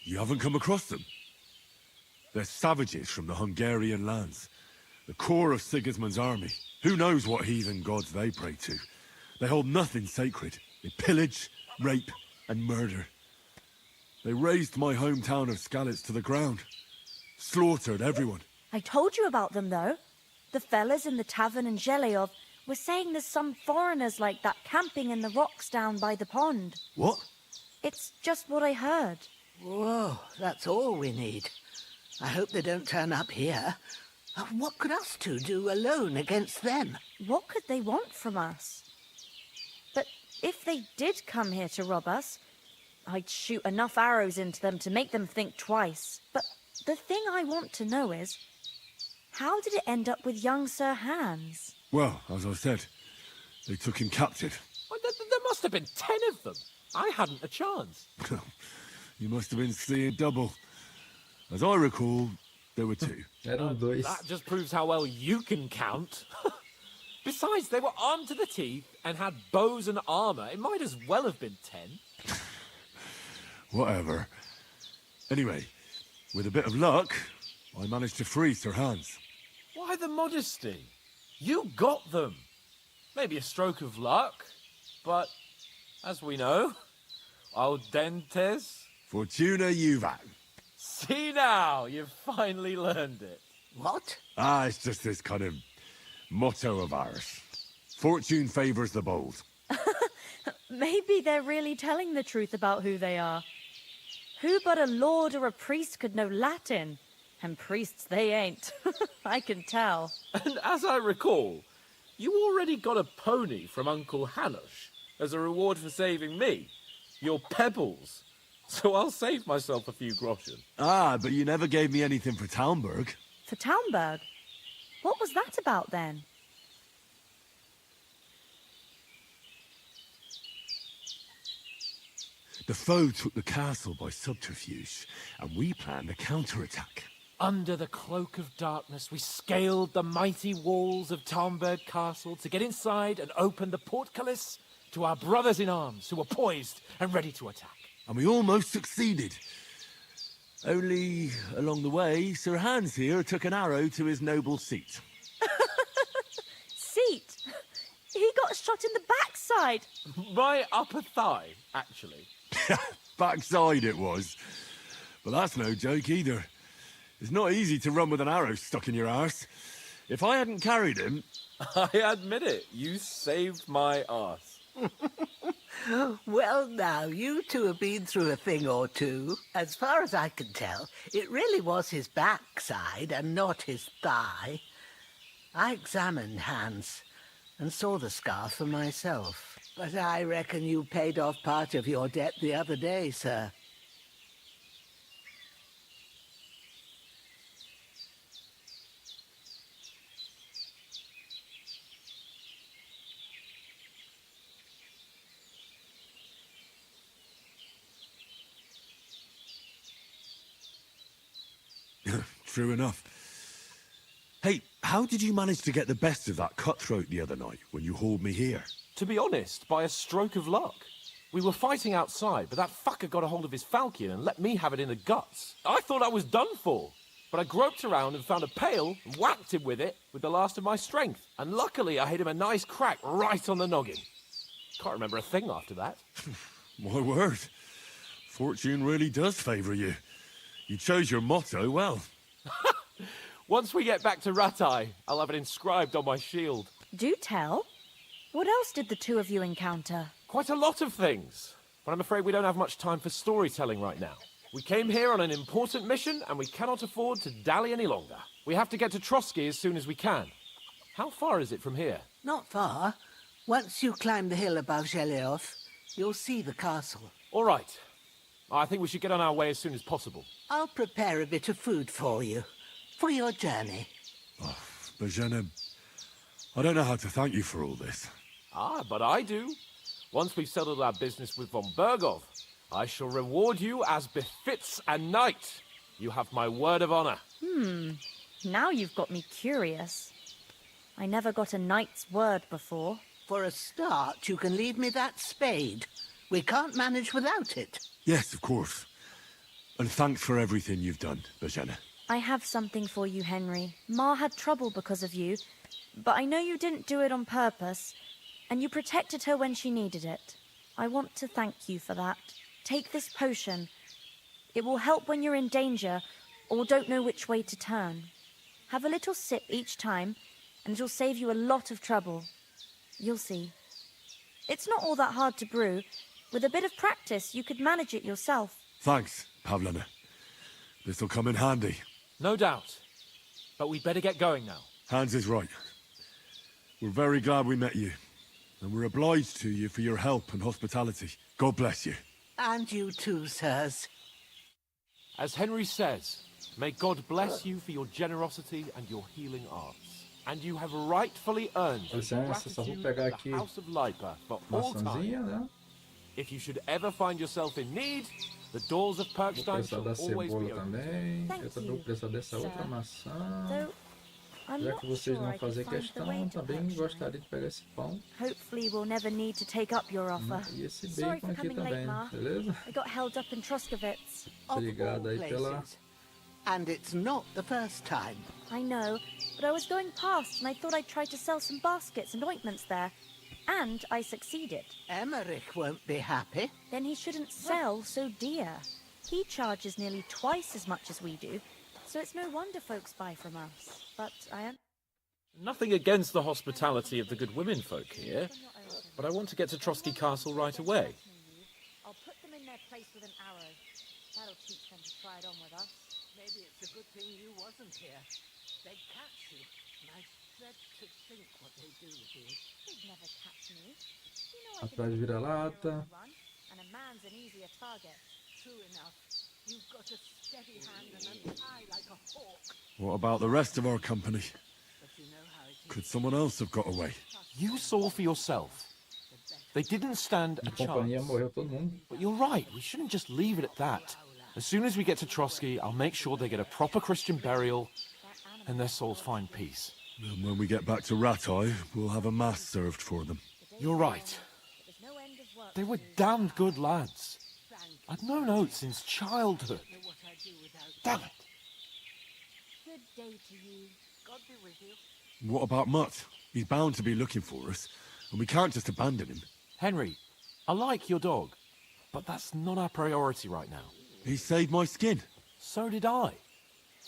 You haven't come across them? They're savages from the Hungarian lands. The core of Sigismund's army. Who knows what heathen gods they pray to? They hold nothing sacred. They pillage, rape, and murder. They razed my hometown of Skalitz to the ground. Slaughtered everyone. I told you about them, though. The fellas in the tavern in Zheleov were saying there's some foreigners like that camping in the rocks down by the pond. What? It's just what I heard. Whoa, that's all we need. I hope they don't turn up here. What could us two do alone against them? What could they want from us? But if they did come here to rob us, I'd shoot enough arrows into them to make them think twice. But the thing I want to know is, how did it end up with young Sir Hans? Well, as I said, they took him captive. Well, there must have been 10 of them. I hadn't a chance. You must have been seeing double. As I recall, there were 2. That just proves how well you can count. Besides, they were armed to the teeth and had bows and armor. It might as well have been 10. Whatever. Anyway, with a bit of luck, I managed to free Sir Hans. Why the modesty? You got them. Maybe a stroke of luck, but as we know, audentes. Fortuna juvat. See now, you've finally learned it. What? It's just this kind of motto of ours. Fortune favors the bold. Maybe they're really telling the truth about who they are. Who but a lord or a priest could know Latin? And priests they ain't. I can tell. And as I recall, you already got a pony from Uncle Hanush as a reward for saving me. Your pebbles. So I'll save myself a few groschen. But you never gave me anything for Talmberg. For Talmberg? What was that about then? The foe took the castle by subterfuge, and we planned a counterattack. Under the cloak of darkness, we scaled the mighty walls of Talmberg Castle to get inside and open the portcullis to our brothers in arms who were poised and ready to attack. And we almost succeeded. Only, along the way, Sir Hans here took an arrow to his noble seat. Seat? He got shot in the backside. My upper thigh, actually. Backside it was. But that's no joke either. It's not easy to run with an arrow stuck in your arse. If I hadn't carried him... I admit it, you saved my arse. Well, now, you two have been through a thing or two. As far as I can tell, it really was his backside and not his thigh. I examined Hans and saw the scar for myself. But I reckon you paid off part of your debt the other day, sir. True enough. Hey, how did you manage to get the best of that cutthroat the other night when you hauled me here? To be honest, by a stroke of luck. We were fighting outside, but that fucker got a hold of his falchion and let me have it in the guts. I thought I was done for, but I groped around and found a pail and whacked him with it with the last of my strength. And luckily, I hit him a nice crack right on the noggin. Can't remember a thing after that. My word. Fortune really does favour you. You chose your motto well. Once we get back to Ratai, I'll have it inscribed on my shield. Do tell. What else did the two of you encounter? Quite a lot of things, but I'm afraid we don't have much time for storytelling right now. We came here on an important mission, and we cannot afford to dally any longer. We have to get to Trotsky as soon as we can. How far is it from here? Not far. Once you climb the hill above Zheleov, you'll see the castle. All right. I think we should get on our way as soon as possible. I'll prepare a bit of food for you. for your journey. Bozhena, I don't know how to thank you for all this. Ah, but I do. Once we've settled our business with von Bergov, I shall reward you as befits a knight. You have my word of honor. Now you've got me curious. I never got a knight's word before. For a start, you can leave me that spade. We can't manage without it. Yes, of course. And thanks for everything you've done, Bozhena. I have something for you, Henry. Ma had trouble because of you, but I know you didn't do it on purpose, and you protected her when she needed it. I want to thank you for that. Take this potion. It will help when you're in danger or don't know which way to turn. Have a little sip each time, and it'll save you a lot of trouble. You'll see. It's not all that hard to brew. With a bit of practice, you could manage it yourself. Thanks, Pavlena. This'll come in handy. No doubt. But we'd better get going now. Hans is right. We're very glad we met you. And we're obliged to you for your help and hospitality. God bless you. And you too, sirs. As Henry says, may God bless you for your generosity and your healing arts. And you have rightfully earned the gratitude of the House of Lipa for all time. If you should ever find yourself in need, the doors of Perkstein shall always be open. Eu também vou precisar dessa outra maçã. Já que vocês não fazem questão, também gostaria de pegar esse pão. Hopefully we'll never need to take up your offer. E esse Sorry bacon for aqui coming late, também, Ma. beleza? I got held up in Troskowitz. Obrigado aí pela... And it's not the first time. I know, but I was going past and I thought I'd try to sell some baskets and ointments there. And I succeeded. Emmerich won't be happy. Then he shouldn't sell so dear. He charges nearly twice as much as we do, so it's no wonder folks buy from us. But I am... Nothing against the hospitality of the good women folk here, but I want to get to Trotsky Castle right away. I'll put them in their place with an arrow. That'll teach them to try it on with us. Maybe it's a good thing you wasn't here. They'd catch you. And I dread to think what they do with you. They'd never catch me. You know I Atrás de vira-lata. and a man's an easier target. True enough. You've got a steady hand and an eye like a hawk. What about the rest of our company? But you know how it is. Could someone else have got away? You saw for yourself. They didn't stand a companhia chance. morreu todo mundo. But you're right, we shouldn't just leave it at that. As soon as we get to Trotsky, I'll make sure they get a proper Christian burial and their souls find peace. And when we get back to Ratai, we'll have a mass served for them. You're right. They were damned good lads. I'd known Oates since childhood. Damn it. Good day to you. God be with you. What about Mutt? He's bound to be looking for us, and we can't just abandon him. Henry, I like your dog, but that's not our priority right now. He saved my skin. So did I.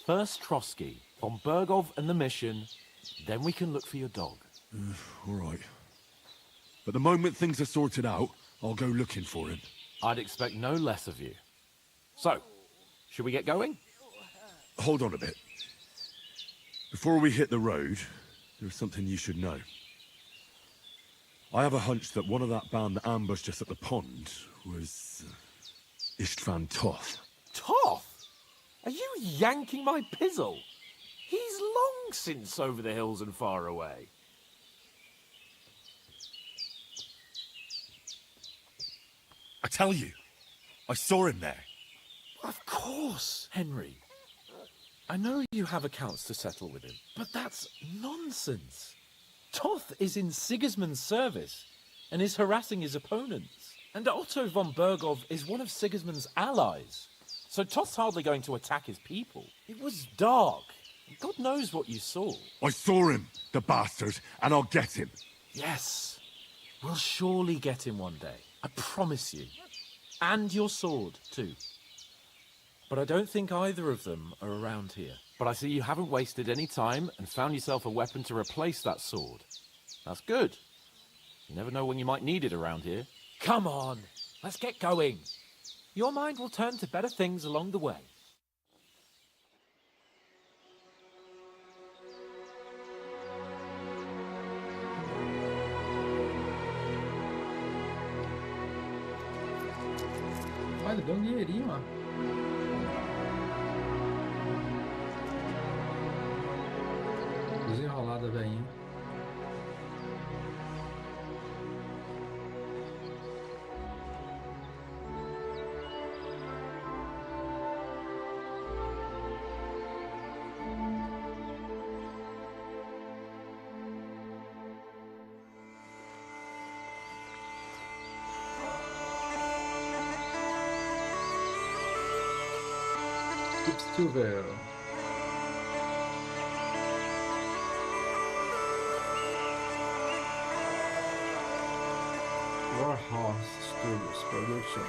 First Trotsky, von Bergov and the mission, then we can look for your dog. All right. But the moment things are sorted out, I'll go looking for him. I'd expect no less of you. So, should we get going? Hold on a bit. Before we hit the road, there's something you should know. I have a hunch that one of that band that ambushed us at the pond was Istvan Toth. Toth? Are you yanking my pizzle? He's long since over the hills and far away. I tell you, I saw him there. Of course, Henry. I know you have accounts to settle with him, but that's nonsense. Toth is in Sigismund's service and is harassing his opponents. And Otto von Bergov is one of Sigismund's allies. So Toth's hardly going to attack his people. It was dark. God knows what you saw. I saw him, the bastard, and I'll get him. Yes. We'll surely get him one day. I promise you. And your sword, too. But I don't think either of them are around here. But I see you haven't wasted any time and found yourself a weapon to replace that sword. That's good. You never know when you might need it around here. Come on, let's get going. Your mind will turn to better things along the way. Olha, deu um dinheirinho, ó. enrolada, velhinho. Keep still there. Warhorse Studios Production.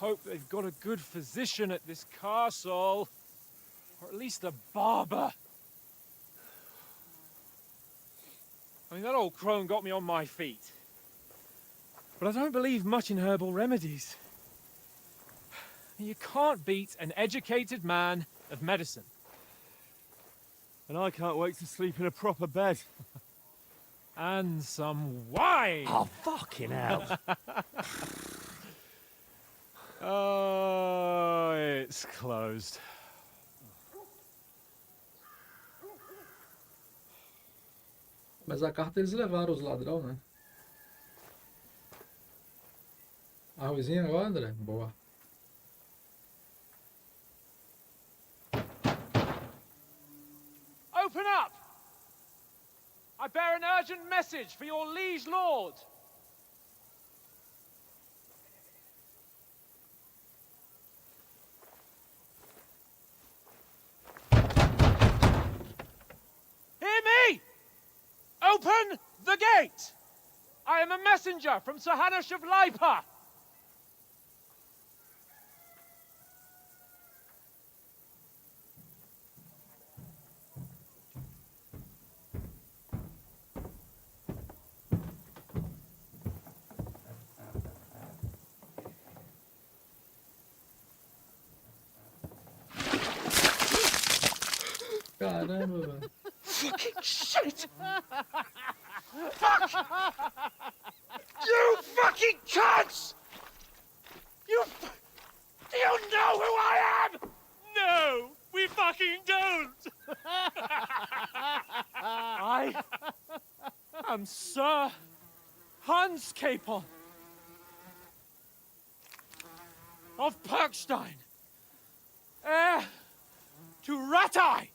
Hope they've got a good physician at this castle. Or at least a barber. I mean, that old crone got me on my feet. But I don't believe much in herbal remedies. You can't beat an educated man of medicine. And I can't wait to sleep in a proper bed. And some wine! Oh, fucking hell. Oh, it's closed. Mas a carta eles levaram, os ladrão, né? Arrozinho agora, André? Boa. Open up! I bear an urgent message for your liege lord. Hear me! Open the gate! I am a messenger from Sir Hanush of Lipa. Caramba, velho. Fucking shit! Fuck! You fucking cunts! Do you know who I am? No, we fucking don't! I am Sir Hans Capon of Perkstein, heir to Ratai!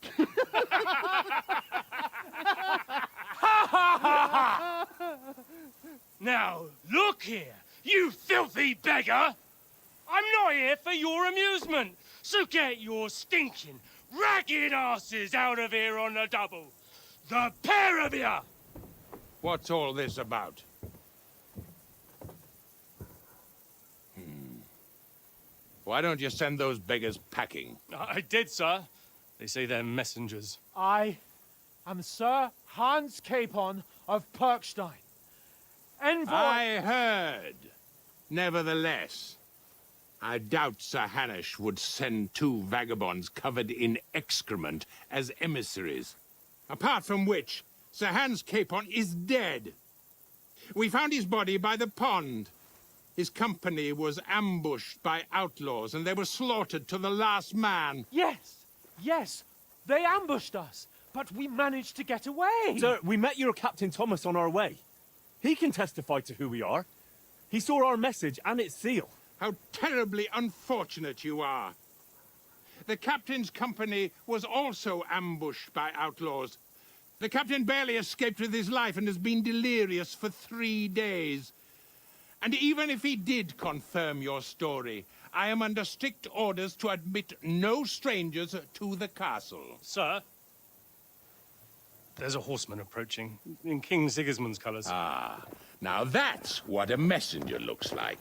Now, look here, you filthy beggar! I'm not here for your amusement, so get your stinking, ragged asses out of here on the double! The pair of you! What's all this about? Why don't you send those beggars packing? I did, sir. They say they're messengers. I am Sir Hans Capon of Perkstein. Envoy... I heard. Nevertheless, I doubt Sir Hanush would send two vagabonds covered in excrement as emissaries. Apart from which, Sir Hans Capon is dead. We found his body by the pond. His company was ambushed by outlaws, and they were slaughtered to the last man. Yes, yes, they ambushed us, but we managed to get away. Sir, we met your Captain Thomas on our way. He can testify to who we are. He saw our message and its seal. How terribly unfortunate you are. The captain's company was also ambushed by outlaws. The captain barely escaped with his life and has been delirious for 3 days. And even if he did confirm your story, I am under strict orders to admit no strangers to the castle. Sir, there's a horseman approaching, in King Sigismund's colours. Ah, now that's what a messenger looks like.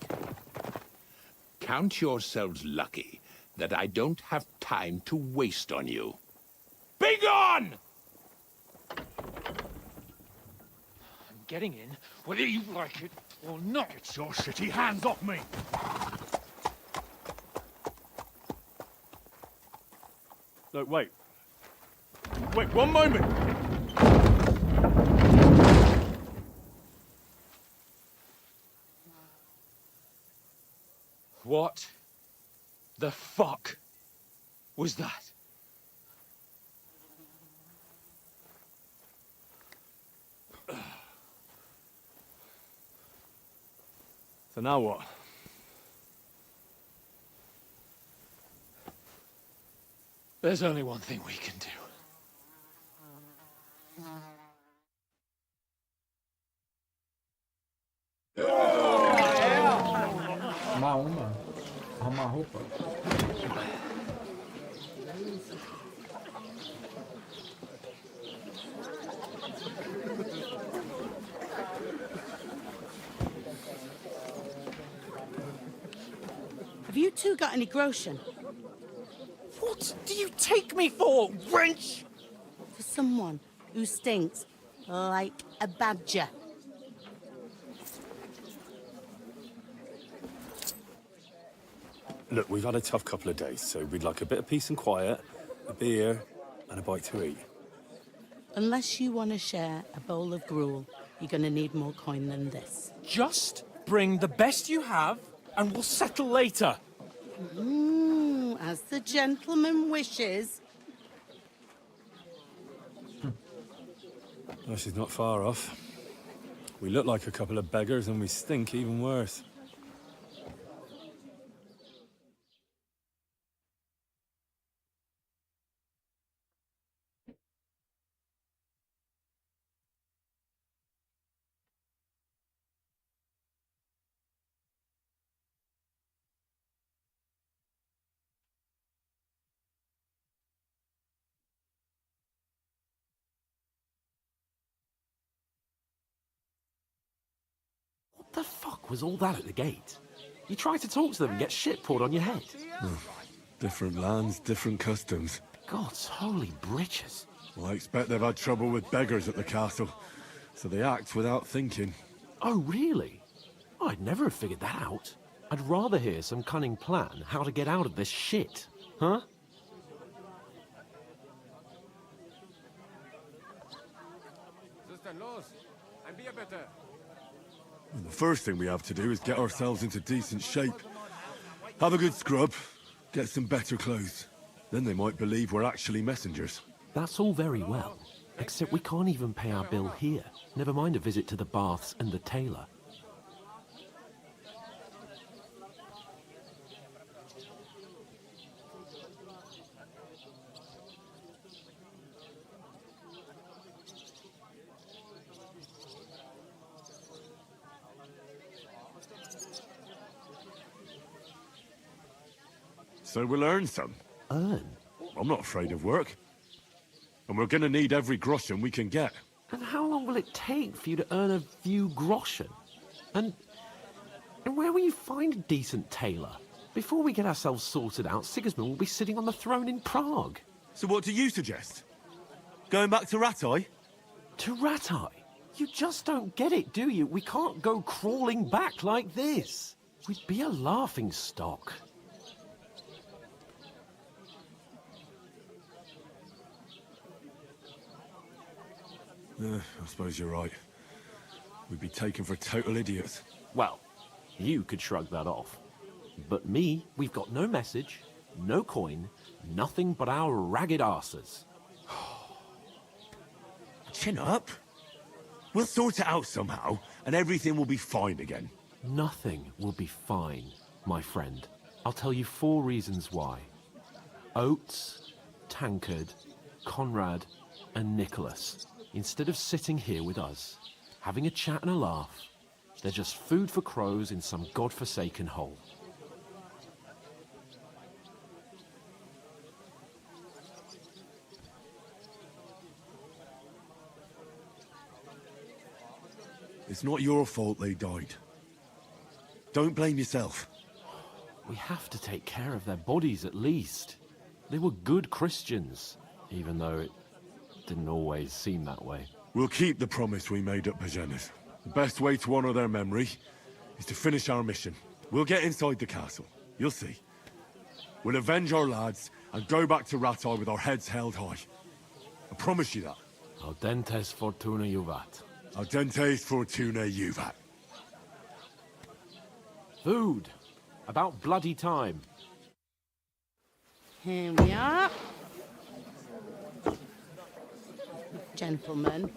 Count yourselves lucky that I don't have time to waste on you. Be gone! I'm getting in, whether you like it or not. Get your shitty hands off me! Look, wait. Wait, one moment! What the fuck was that? So now what? There's only one thing we can do. Arrumar roupa. Have you two got any groschen? What do you take me for, wench? For someone who stinks like a badger. Look, we've had a tough couple of days, so we'd like a bit of peace and quiet, a beer, and a bite to eat. Unless you want to share a bowl of gruel, you're going to need more coin than this. Just bring the best you have, and we'll settle later. As the gentleman wishes. Well, she's not far off. We look like a couple of beggars, and we stink even worse. What the fuck was all that at the gate? You try to talk to them and get shit poured on your head. Different lands, different customs. God's holy britches. Well, I expect they've had trouble with beggars at the castle, so they act without thinking. Oh, really? I'd never have figured that out. I'd rather hear some cunning plan how to get out of this shit. Huh? And the first thing we have to do is get ourselves into decent shape. Have a good scrub, get some better clothes. Then they might believe we're actually messengers. That's all very well, except we can't even pay our bill here. Never mind a visit to the baths and the tailor. So we'll earn some. Earn? I'm not afraid of work. And we're gonna need every groschen we can get. And how long will it take for you to earn a few groschen? And where will you find a decent tailor? Before we get ourselves sorted out, Sigismund will be sitting on the throne in Prague. So what do you suggest? Going back to Rattay? To Rattay? You just don't get it, do you? We can't go crawling back like this. We'd be a laughing stock. I suppose you're right. We'd be taken for total idiots. Well, you could shrug that off. But me, we've got no message, no coin, nothing but our ragged arses. Chin up. We'll sort it out somehow, and everything will be fine again. Nothing will be fine, my friend. I'll tell you 4 reasons why. Oates, Tankard, Conrad, and Nicholas, instead of sitting here with us, having a chat and a laugh, they're just food for crows in some godforsaken hole. It's not your fault they died. Don't blame yourself. We have to take care of their bodies at least. They were good Christians, even though it didn't always seem that way. We'll keep the promise we made at Pagenis. The best way to honor their memory is to finish our mission. We'll get inside the castle. You'll see. We'll avenge our lads and go back to Rattay with our heads held high. I promise you that. Audentes fortuna juvat. Audentes fortuna juvat. Food. About bloody time. Here we are. Gentlemen.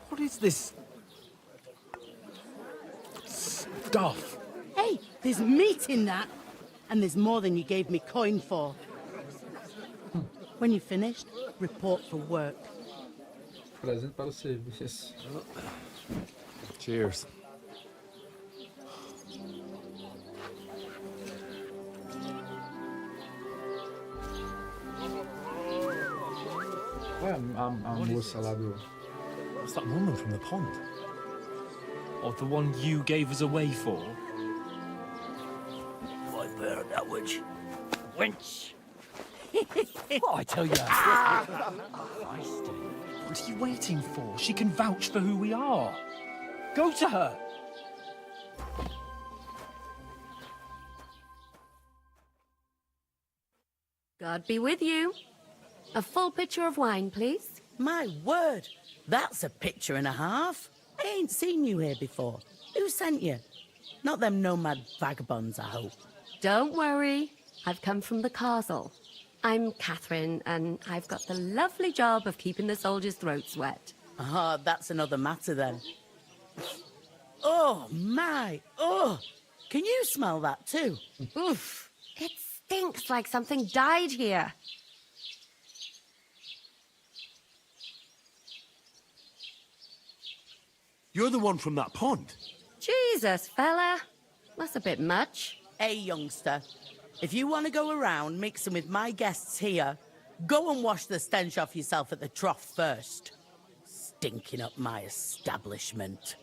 What is this stuff? Hey, there's meat in that. And there's more than you gave me coin for. When you're finished, report for work. Presente para o serviço. Cheers. Qual é a moça lá do... What's that woman from the pond? Or the one you gave us away for? I bear that witch. Wench! What I tell you? What are you waiting for? She can vouch for who we are. Go to her. God be with you. A full pitcher of wine, please. My word, that's a picture and a half. I ain't seen you here before. Who sent you? Not them nomad vagabonds, I hope. Don't worry. I've come from the castle. I'm Catherine, and I've got the lovely job of keeping the soldiers' throats wet. Ah, that's another matter then. Oh, my. Oh, can you smell that too? Oof. It stinks like something died here. You're the one from that pond. Jesus, fella. That's a bit much. Hey, youngster. If you want to go around mixing with my guests here, go and wash the stench off yourself at the trough first. Stinking up my establishment.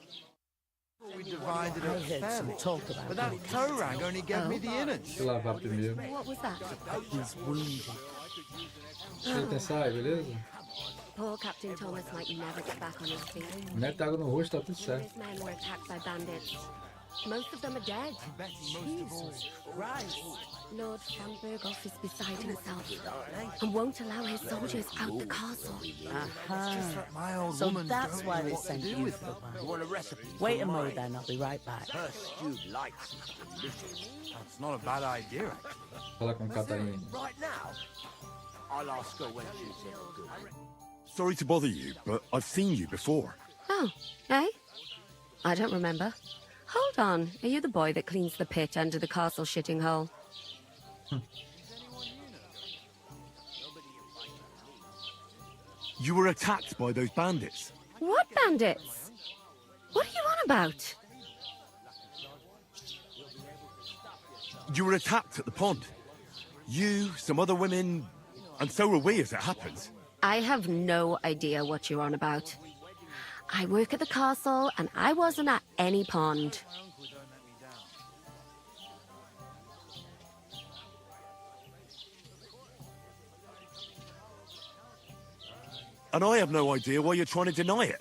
We divided I up heard some fairly, talk about but that Torang only gave me the innards. Deixa eu lavar primeiro. What was that? He's wounded. Deixa eu pensar, beleza? Poor Captain Thomas might never get back on his feet. Mete água no rosto, tá tudo certo. His men were attacked by bandits. Most of them are dead. Jesus Christ. Lord von Berghoff is beside himself and won't allow his soldiers out the castle. Aha. So that's why they sent you for the wine. Wait a moment then, I'll be right back. Her stewed lights is delicious. That's not a bad idea, actually. Fala com Catarina. Right now, I'll ask her when she's here. Sorry to bother you, but I've seen you before. Oh, eh? I don't remember. Hold on, are you the boy that cleans the pit under the castle shitting hole? You were attacked by those bandits. What bandits? What are you on about? You were attacked at the pond. You, some other women, and so are we, as it happens. I have no idea what you're on about. I work at the castle, and I wasn't at any pond. And I have no idea why you're trying to deny it.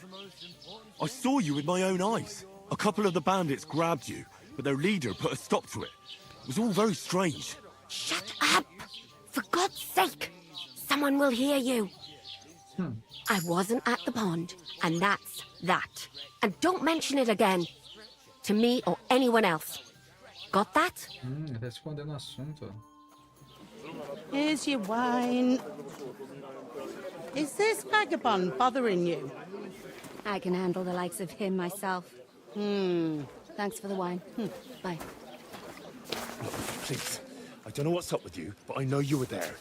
I saw you with my own eyes. A couple of the bandits grabbed you, but their leader put a stop to it. It was all very strange. Shut up! For God's sake! Someone will hear you. I wasn't at the pond, and that's that. And don't mention it again. To me or anyone else. Got that? Tá escondendo o assunto. Here's your wine. Is this vagabond bothering you? I can handle the likes of him myself. Thanks for the wine. Bye. Please, I don't know what's up with you, but I know you were there.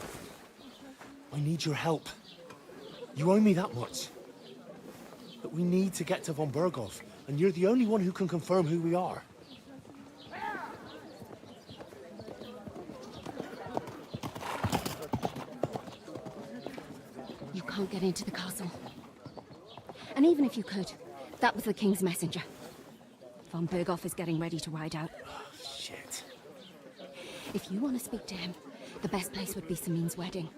I need your help. You owe me that much. But we need to get to von Berghoff, and you're the only one who can confirm who we are. You can't get into the castle. And even if you could, that was the King's messenger. Von Berghoff is getting ready to ride out. Shit. If you want to speak to him, the best place would be Samin's wedding.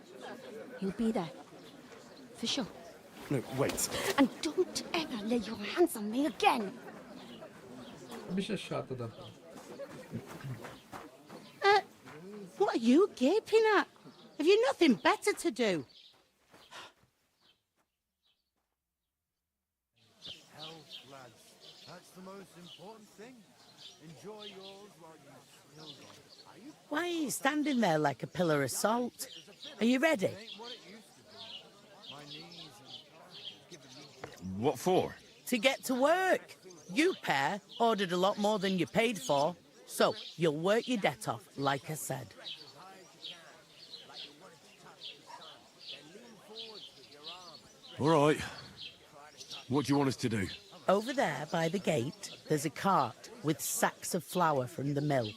He'll be there. For sure. No, wait. And don't ever lay your hands on me again. Bicha chata da. What are you gaping at? Have you nothing better to do? Health, lads. That's the most important thing. Enjoy yours while you still got it. Why are you standing there like a pillar of salt? Are you ready? What for? To get to work. You pair ordered a lot more than you paid for, so you'll work your debt off, like I said. All right. What do you want us to do? Over there by the gate, there's a cart with sacks of flour from the mill.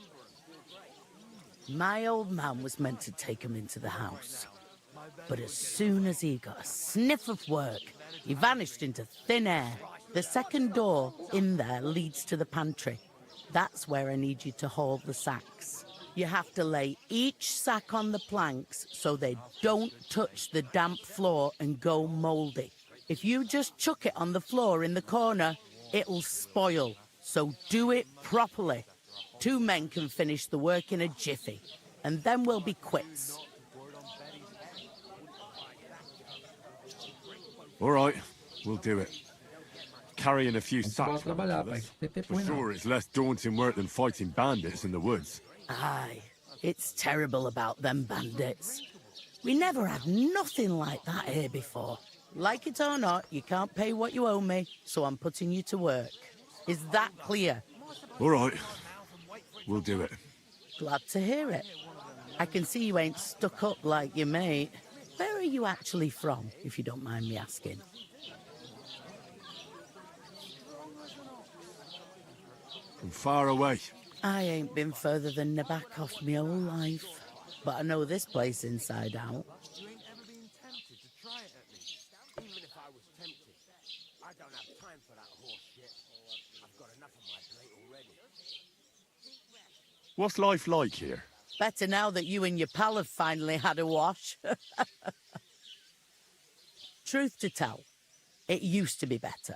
My old man was meant to take 'em into the house. But as soon as he got a sniff of work, he vanished into thin air. The second door in there leads to the pantry. That's where I need you to haul the sacks. You have to lay each sack on the planks so they don't touch the damp floor and go mouldy. If you just chuck it on the floor in the corner, it'll spoil. So do it properly. 2 men can finish the work in a jiffy, and then we'll be quits. All right, we'll do it. Carrying a few sacks trabalhar, pai. Tem tempo for ruim, não. sure it's less daunting work than fighting bandits in the woods. Aye, it's terrible about them bandits. We never had nothing like that here before. Like it or not, you can't pay what you owe me, so I'm putting you to work. Is that clear? All right, we'll do it. Glad to hear it. I can see you ain't stuck up like your mate. Where are you actually from, if you don't mind me asking? From far away. I ain't been further than Nabakov my whole life, but I know this place inside out. You ain't ever been tempted to try it at least? Even if I was tempted, I don't have time for that horse shit. I've got enough on my plate already. What's life like here? Better now that you and your pal have finally had a wash. Truth to tell, it used to be better.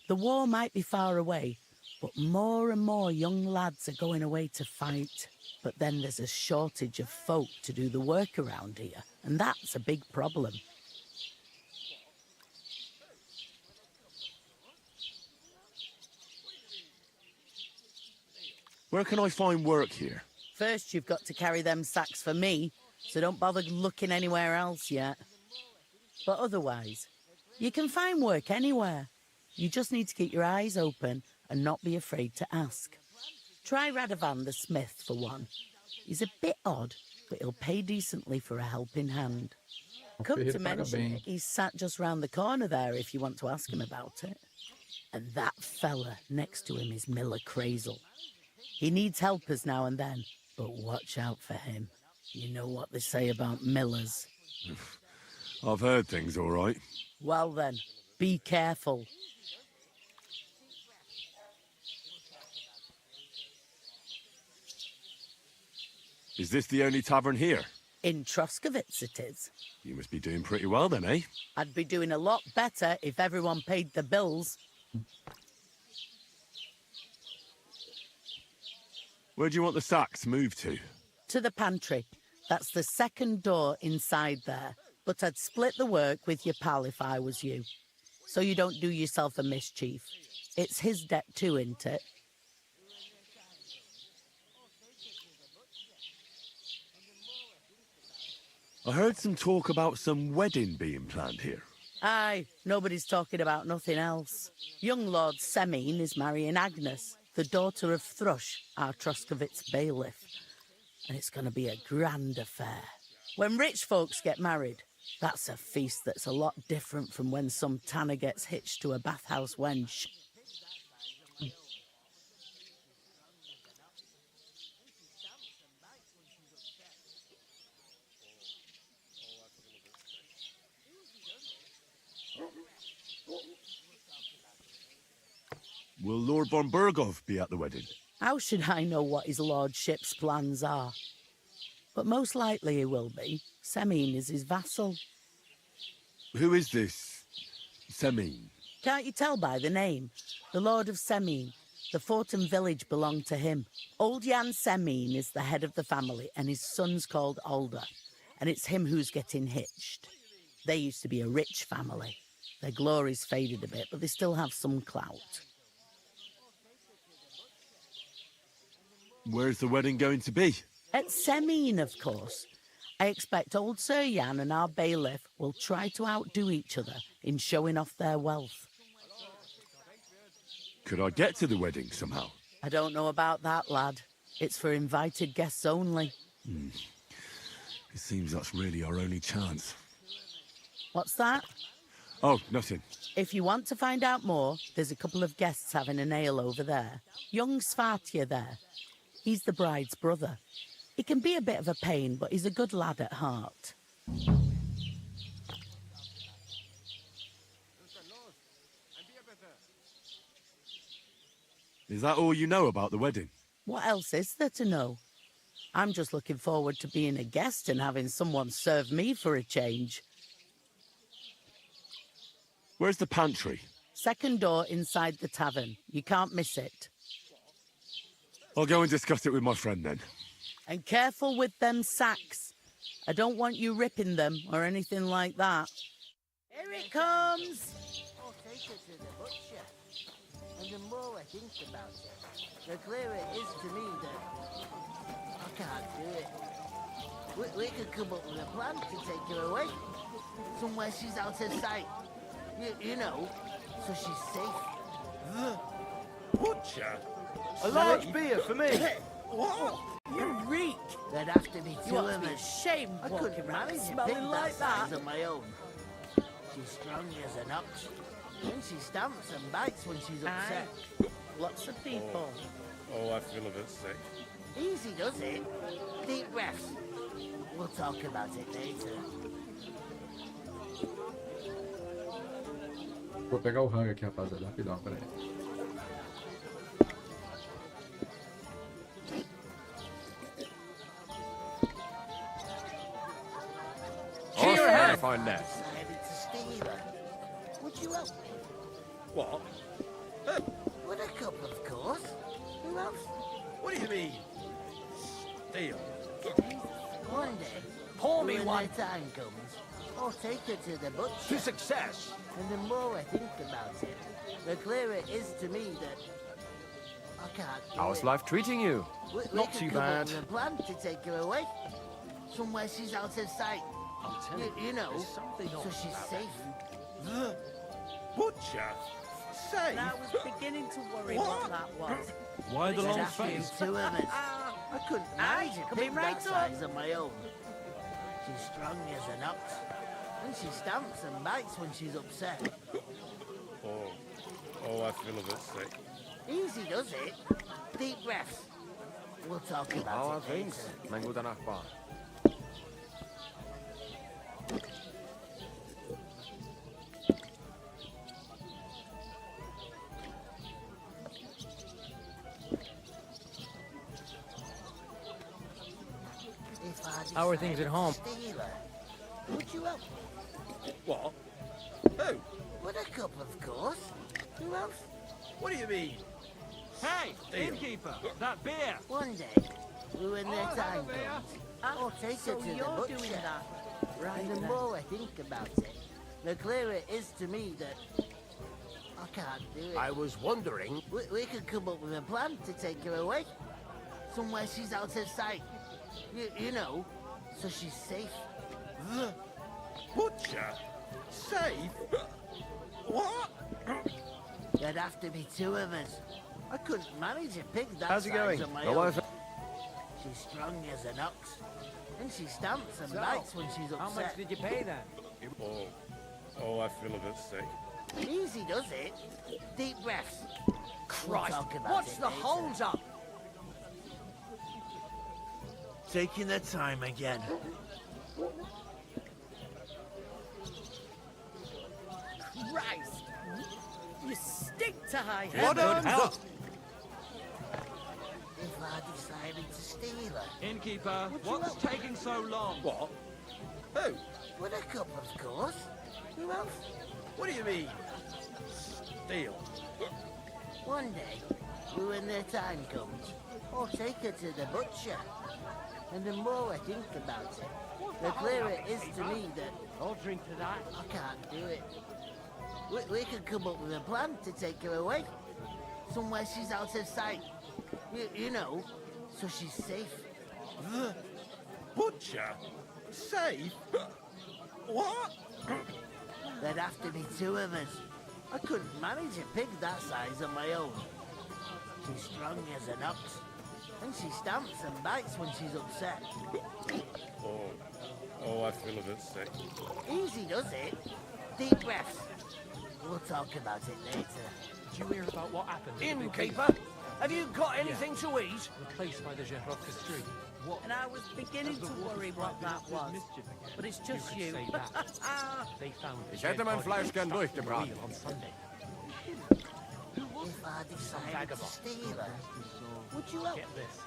The war might be far away, but more and more young lads are going away to fight. But then there's a shortage of folk to do the work around here, and that's a big problem. Where can I find work here? First, you've got to carry them sacks for me, so don't bother looking anywhere else yet. But otherwise, you can find work anywhere. You just need to keep your eyes open and not be afraid to ask. Try Radovan the smith for one. He's a bit odd, but he'll pay decently for a helping hand. Come to mention it, he's sat just round the corner there if you want to ask him about it. And that fella next to him is Miller Crazel. He needs helpers now and then, but watch out for him. You know what they say about millers. I've heard things, all right. Well then, be careful. Is this the only tavern here? In Troskovitz it is. You must be doing pretty well then, eh? I'd be doing a lot better if everyone paid the bills. Where do you want the sacks moved to? To the pantry. That's the second door inside there. But I'd split the work with your pal if I was you. So you don't do yourself a mischief. It's his debt too, isn't it? I heard some talk about some wedding being planned here. Aye, nobody's talking about nothing else. Young Lord Semine is marrying Agnes, the daughter of Thrush, our Troskovitz bailiff. And it's going to be a grand affair. When rich folks get married, that's a feast that's a lot different from when some tanner gets hitched to a bathhouse wench. Will Lord von Berghoff be at the wedding? How should I know what his lordship's plans are? But most likely he will be. Semine is his vassal. Who is this Semine? Can't you tell by the name? The Lord of Semine. The fort and village belong to him. Old Jan Semine is the head of the family, and his son's called Alder. And it's him who's getting hitched. They used to be a rich family. Their glory's faded a bit, but they still have some clout. Where's the wedding going to be? At Semine, of course. I expect old Sir Jan and our bailiff will try to outdo each other in showing off their wealth. Could I get to the wedding somehow? I don't know about that, lad. It's for invited guests only. It seems that's really our only chance. What's that? Oh, nothing. If you want to find out more, there's a couple of guests having an ale over there. Young Svartje there. He's the bride's brother. He can be a bit of a pain, but he's a good lad at heart. Is that all you know about the wedding? What else is there to know? I'm just looking forward to being a guest and having someone serve me for a change. Where's the pantry? Second door inside the tavern. You can't miss it. I'll go and discuss it with my friend then. And careful with them sacks. I don't want you ripping them or anything like that. Here it comes! I'll take her to the butcher. And the more I think about it, the clearer it is to me that I can't do it. We could come up with a plan to take her away. Somewhere she's out of sight. You know, so she's safe. The butcher? A large beer for me. What? You reek! There'd have to be two You ought of to be us. ashamed I walking couldn't around manage a smelling pig like that size that. on my own. She's strong as an ox. And she stamps and bites when she's upset. Lots of people. Oh, I feel a bit sick. Easy does it. Deep breaths. We'll talk about it later. Vou pegar o rango aqui, rapaziada. Rapidão, peraí. I'll try to find Nest. I headed to steal her. Would you help me? What? Would a cup, of course. Who else? What do you mean? Steal. One day, Pour me when one. the time comes, I'll take her to the butcher. To success. And the more I think about it, the clearer it is to me that I can't do How's it. life treating you? We Not could too come up bad. with a plan to take her away. Somewhere she's out of sight. I'm telling You know, there's something so off she's about safe. The butcher? Safe? And I was beginning to worry what that was. Why the There'd long have to be face? two of us. I couldn't Aye, manage a coming pig right that up. size on my own. She's strong as an ox. And she stamps and bites when she's upset. Oh, I feel a bit sick. Easy does it. Deep breaths. We'll talk about Alla it things. later. Men god natt barn. How are things at home? Stealer. Would you help? What? Who? With a cup, of course. Who else? What do you mean? Hey, Steal. innkeeper, that beer. One day, when their time comes, I'll take her So to the you're butcher. doing that. Right And the then. more I think about it, the clearer it is to me that I can't do it. I was wondering. We could come up with a plan to take her away. Somewhere she's out of sight. You know, so she's safe. The butcher? Safe? What? There'd have to be two of us. I couldn't manage a pig that How's it size going? on my My own. wife- She's strong as an ox. And she stamps and So, bites when she's upset. How much did you pay then? Oh, I feel a bit sick. Easy does it. Deep breaths. Christ, We'll talk about what's it the later. hold up? Taking their time again. Christ! You stink to high What heaven. on? If I decided to steal her. Innkeeper, Would you what's help? taking so long? What? Who? With a cup, of course. Who else? What do you mean? Steal. One day, when their time comes, I'll take her to the butcher. And the more I think about it, the clearer it is to me that I'll drink to that. I can't do it. We could come up with a plan to take her away. Somewhere she's out of sight. You know, so she's safe. The butcher? Safe? What? There'd have to be two of us. I couldn't manage a pig that size on my own. She's strong as an ox. And she stamps and bites when she's upset. Oh, I feel a bit sick. Easy does it. Deep breaths. We'll talk about it later. Did you hear about what happened? Innkeeper, have you got anything to eat? Replaced by the Żebrowska street. What? And I was beginning to worry what that was. But it's just you. Say that. They found the Ich hätte dead mein body Fleisch gern stuck in the durchgebraten. wheel on Sunday. If I decided to vagabond. steal her, would you help? Get this.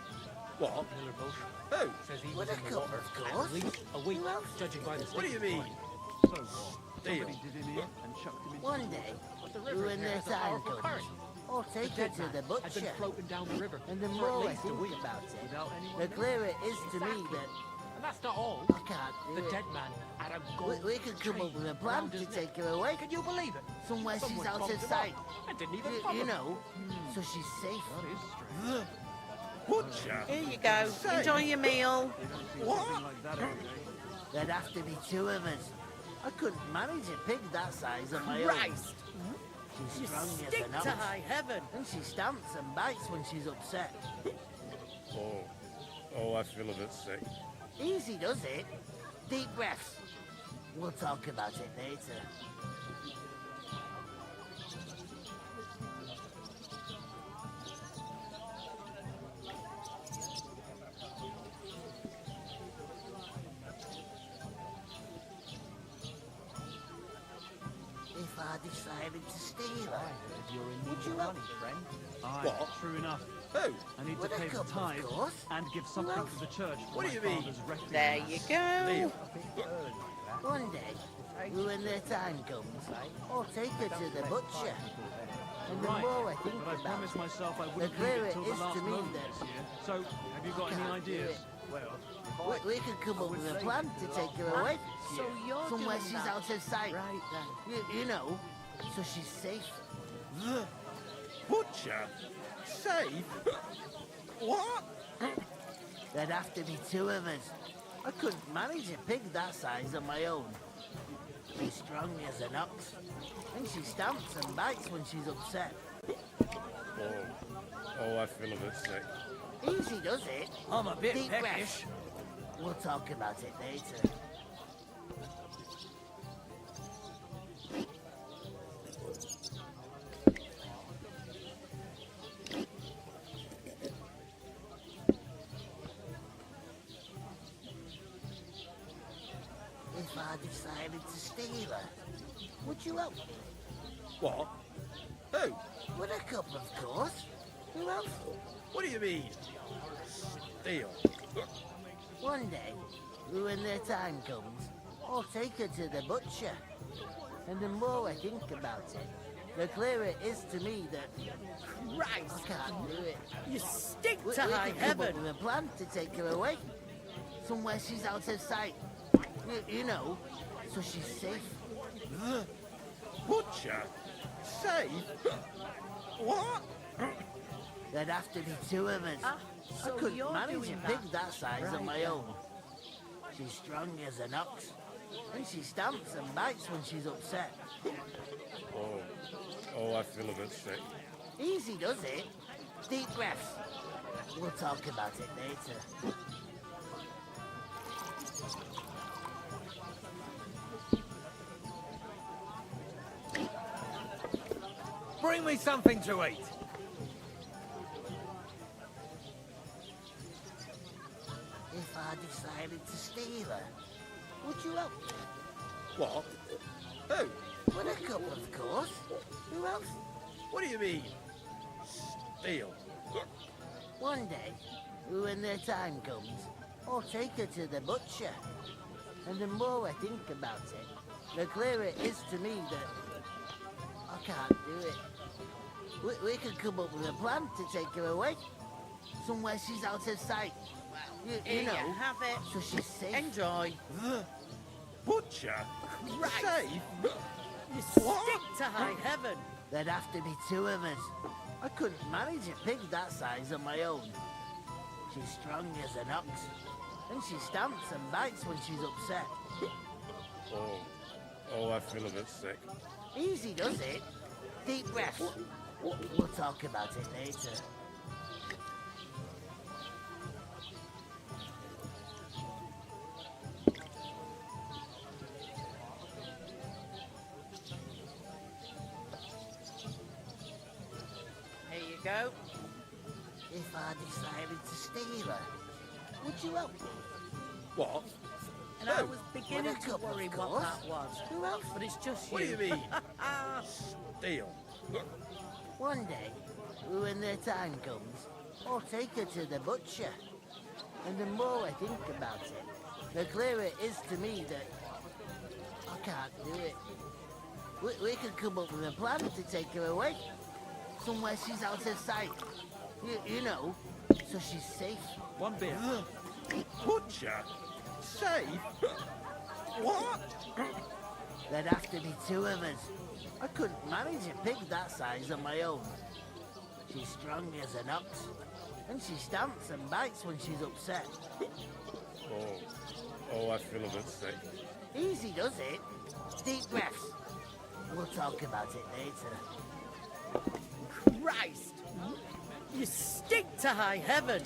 What? Miller Bush Who? says he With was a in the cup, water of at course. least a week, Who else? judging by the What do you statement. mean? Steal. One day, The river when here their has a time powerful comes, current. I'll The take her dead to man the has butcher. been floating down the river And the for more at I least a think week. about it, the clearer it is to me that And that's not all. I can't do The it. dead man had a gold We could come up with a plan around to his neck. take her away. Can you believe it? Somewhere she's Someone out bumped of him sight. up. I didn't even You bother. know, so she's safe. That is strange. The butcher? Here you go. Safe? Enjoy your meal. What? There'd have to be two of us. I couldn't manage a pig that size on my own. Christ! She's You strong as stink an to ox. high heaven. And she stamps and bites when she's upset. Oh, I feel a bit sick. Easy does it. Deep breaths. We'll talk about it later. If I decided to steal her, would you help? What? True enough. Who? I need With to a pay the cup, of tithe course. and give something else? to the church for What do my you mean? father's requiem There mass. you go. One day, when their time comes, I'll take her to the butcher. And the Right, more I think but I about promised it, myself I the wouldn't leave clearer it it till the is last to me moment that this year. So, have you I got any can't do ideas? it. Well, we could come up with a plan to take her away. So you're Somewhere doing she's that. out of sight. Right then. You know, so she's safe. The butcher? Safe? What? There'd have to be two of us. I couldn't manage a pig that size on my own. She's strong as an ox. And she stamps and bites when she's upset. Oh, I feel a bit sick. Easy does it. I'm a bit Deep peckish. breaths. We'll talk about it later. If I decided to steal her, would you help? What? Who? With a cup, of course. Who else? What do you mean? Steal. One day, when their time comes, I'll take her to the butcher. And the more I think about it, the clearer it is to me that Christ! I can't do it. You stick We to high could come up heaven. with a plan to take her away. Somewhere she's out of sight. You know, so she's safe. The butcher? Safe? What? There'd have to be two of us. so I couldn't you're manage doing a pig that. that size on Right my then. own. She's strong as an ox. And she stamps and bites when she's upset. Oh, I feel a bit sick. Easy does it. Deep breaths. We'll talk about it later. Bring me something to eat. If I decided to steal her, would you help? What? Who? With a cup, of course. Who else? What do you mean? Steal? One day, when their time comes, I'll take her to the butcher. And the more I think about it, the clearer it is to me that I can't do it. We could come up with a plan to take her away. Somewhere she's out of sight. You Here know, you have it. so she's safe. Enjoy. The butcher? Right. Safe? You stick to high heaven. There'd have to be two of us. I couldn't manage a pig that size on my own. She's strong as an ox. And she stamps and bites when she's upset. Oh, I feel a bit sick. Easy does it. Deep breaths. We'll talk about it later. Here you go. If I decided to steal her, would you help me? What? And I was beginning With a to cup, of worry what course. that was. Who else? But it's just What do you. you mean? Steal? One day, when their time comes, I'll take her to the butcher. And the more I think about it, the clearer it is to me that I can't do it. We could come up with a plan to take her away. Somewhere she's out of sight. You know, so she's safe. One beer. The butcher? Safe? What? There'd have to be two of us. I couldn't manage a pig that size on my own. She's strong as an ox. And she stamps and bites when she's upset. Oh, I feel a bit sick. Easy does it. Deep breaths. We'll talk about it later. Christ! You stick to high heaven.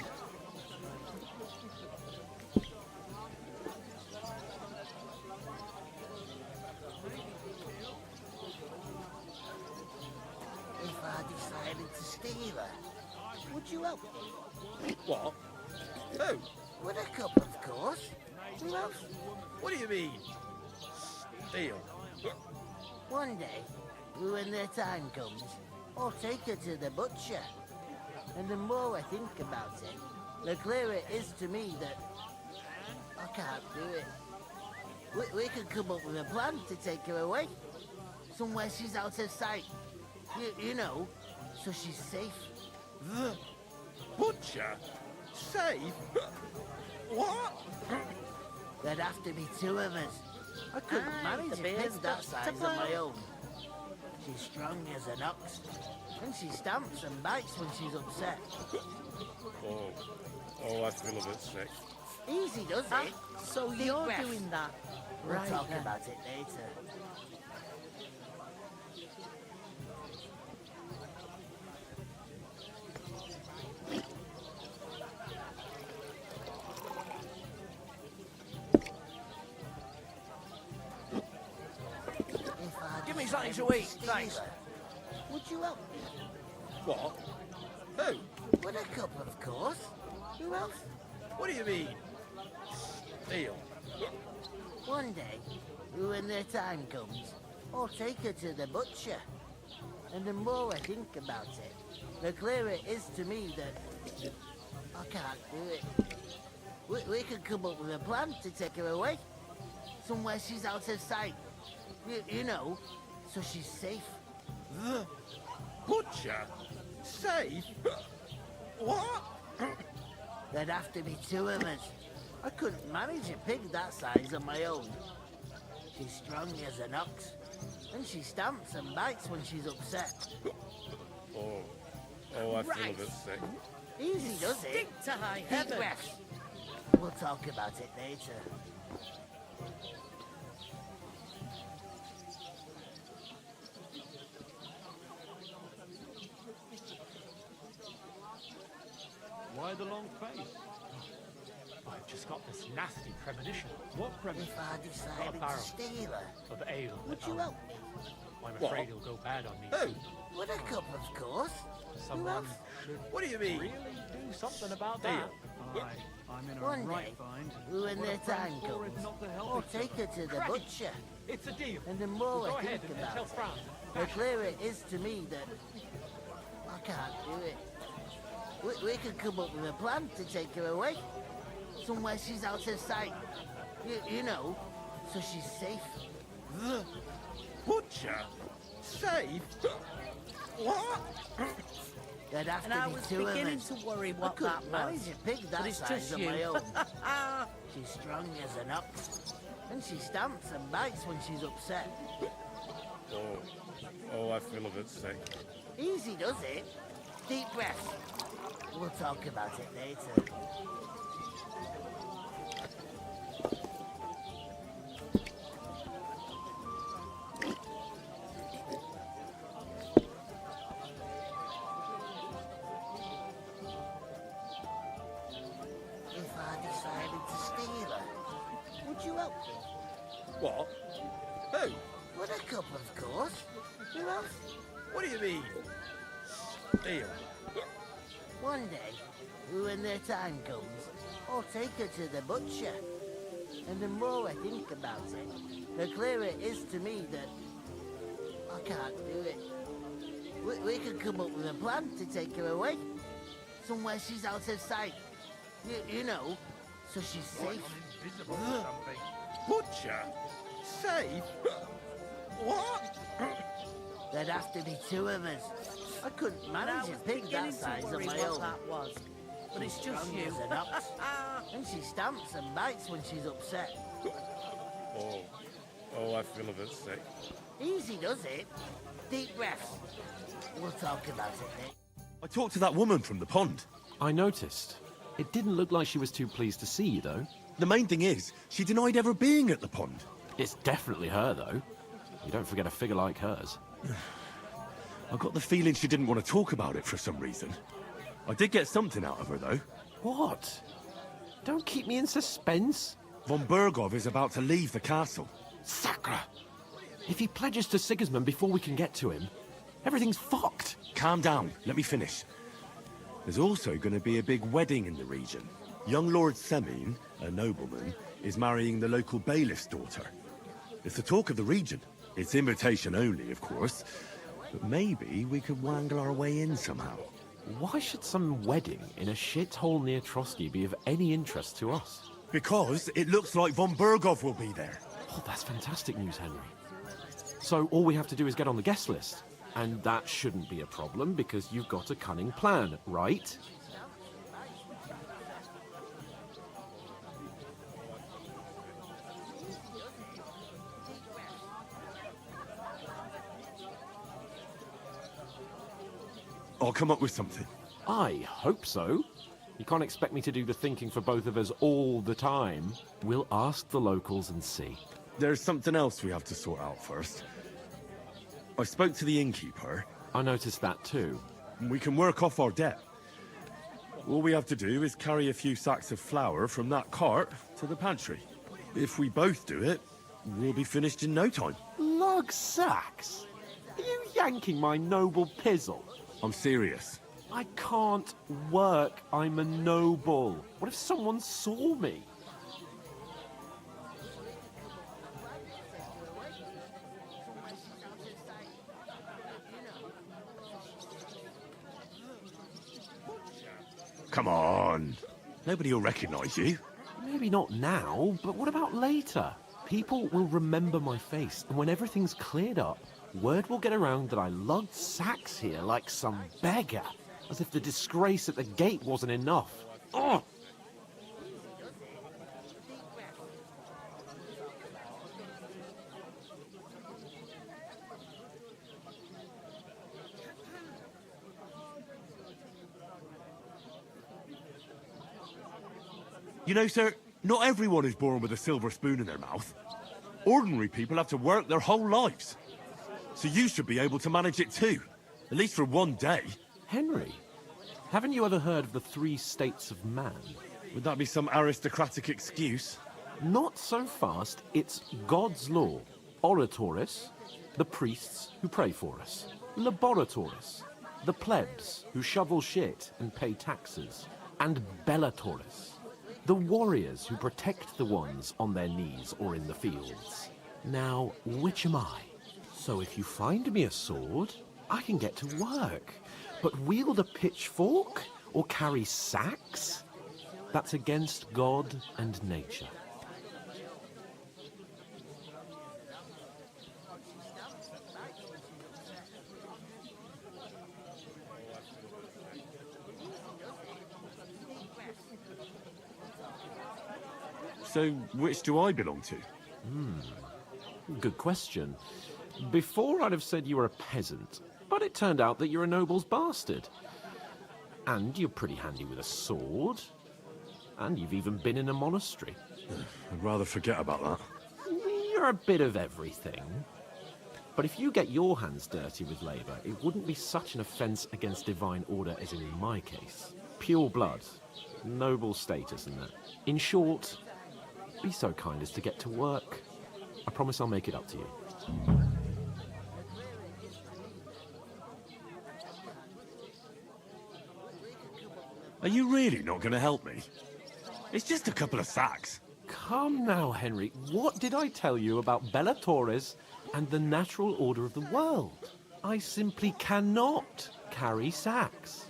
If I decided to steal her, would you help me? What? Who? With a cup, of course. Who else? What do you mean? Steal? One day, when their time comes, I'll take her to the butcher. And the more I think about it, the clearer it is to me that I can't do it. We could come up with a plan to take her away. Somewhere she's out of sight. You know, so she's safe. The butcher? Safe? What? There'd have to be two of us. I couldn't Aye, manage the a beer's pig that got to size on my blow. own. She's strong as an ox. And she stamps and bites when she's upset. Oh, I feel a bit sick. Easy does it. So Deep you're breaths. doing that. We'll Right talk then. about it later. If I Give me something decided to eat, steal thanks. her, would you help me? What? Who? With a cup, of course. Who else? What do you mean? Steal? One day, when their time comes, I'll take her to the butcher. And the more I think about it, the clearer it is to me that I can't do it. We could come up with a plan to take her away. Somewhere she's out of sight. You know, so she's safe. The butcher? Safe? What? There'd have to be two of us. I couldn't manage a pig that size on my own. She's strong as an ox, and she stamps and bites when she's upset. Oh, I feel a bit sick. Easy does it. Stick to high Deep heaven. breaths. We'll talk about it later. Why the long face? I've just got this nasty premonition. What premonition? If I Got decided a to barrel steal her, of ale. would at you home. help? I'm What? afraid it'll go bad on me. Who? Would a cup, of course. Someone should What do you mean? really do something about Steal? that. I'm in One day, when their time comes, I'll take her to the butcher. It's a deal. And the more Go I ahead think and tell about Franz. it, the clearer it is to me that I can't do it. We could come up with a plan to take her away. Somewhere she's out of sight. You know, so she's safe. The butcher? Safe? What? There'd have And to I be was two of beginning us. to worry I what couldn't that manage was. a pig But that it's size just on you. my own. She's strong as an ox, and she stamps and bites when she's upset. Oh, I feel a bit sick. Easy does it. Deep breaths. We'll talk about it later. If I decided to steal her, would you help me? What? Who? Would a cup, of course. Who else? What do you mean? Steal? One day, when their time comes, I'll take her to the butcher. And the more I think about it, the clearer it is to me that I can't do it. We could come up with a plan to take her away. Somewhere she's out of sight. You know, so she's safe. Invisible or something. Butcher? Safe? What? There'd have to be two of us. I couldn't And I manage was a pig beginning that to size on worry my what own. that was. But it's She's just strong you. as an ox, and she stamps and bites when she's upset. Oh, I feel a bit sick. Easy does it. Deep breaths. We'll talk about it later. I talked to that woman from the pond. I noticed. It didn't look like she was too pleased to see you, though. The main thing is, she denied ever being at the pond. It's definitely her, though. You don't forget a figure like hers. I got the feeling she didn't want to talk about it for some reason. I did get something out of her, though. What? Don't keep me in suspense. Von Bergov is about to leave the castle. Sacre! If he pledges to Sigismund before we can get to him, everything's fucked. Calm down, let me finish. There's also going to be a big wedding in the region. Young Lord Semin, a nobleman, is marrying the local bailiff's daughter. It's the talk of the region. It's invitation only, of course. But maybe we could wangle our way in somehow. Why should some wedding in a shithole near Trotsky be of any interest to us? Because it looks like Von Bergov will be there. Oh, that's fantastic news, Henry. So all we have to do is get on the guest list. And that shouldn't be a problem because you've got a cunning plan, right? I'll come up with something. I hope so. You can't expect me to do the thinking for both of us all the time. We'll ask the locals and see. There's something else we have to sort out first. I spoke to the innkeeper. I noticed that too. We can work off our debt. All we have to do is carry a few sacks of flour from that cart to the pantry. If we both do it, we'll be finished in no time. Lug sacks? Are you yanking my noble pizzle? I'm serious. I can't work. I'm a noble. What if someone saw me? Come on. Nobody will recognize you. Maybe not now, but what about later? People will remember my face, and when everything's cleared up, word will get around that I lugged sacks here like some beggar, as if the disgrace at the gate wasn't enough. Ugh! You know, sir, not everyone is born with a silver spoon in their mouth. Ordinary people have to work their whole lives. So you should be able to manage it too, at least for one day. Henry, haven't you ever heard of the 3 states of man? Would that be some aristocratic excuse? Not so fast. It's God's law. Oratoris, the priests who pray for us. Laboratoris, the plebs who shovel shit and pay taxes. And Bellatoris, the warriors who protect the ones on their knees or in the fields. Now, which am I? So if you find me a sword, I can get to work. But wield a pitchfork or carry sacks? That's against God and nature. So, which do I belong to? Good question. Before I'd have said you were a peasant, but it turned out that you're a noble's bastard. And you're pretty handy with a sword. And you've even been in a monastery. I'd rather forget about that. You're a bit of everything. But if you get your hands dirty with labour, it wouldn't be such an offence against divine order as in my case. Pure blood, noble status and that. In short, be so kind as to get to work. I promise I'll make it up to you. Are you really not going to help me? It's just a couple of sacks. Come now, Henry. What did I tell you about Bellatoris and the natural order of the world? I simply cannot carry sacks.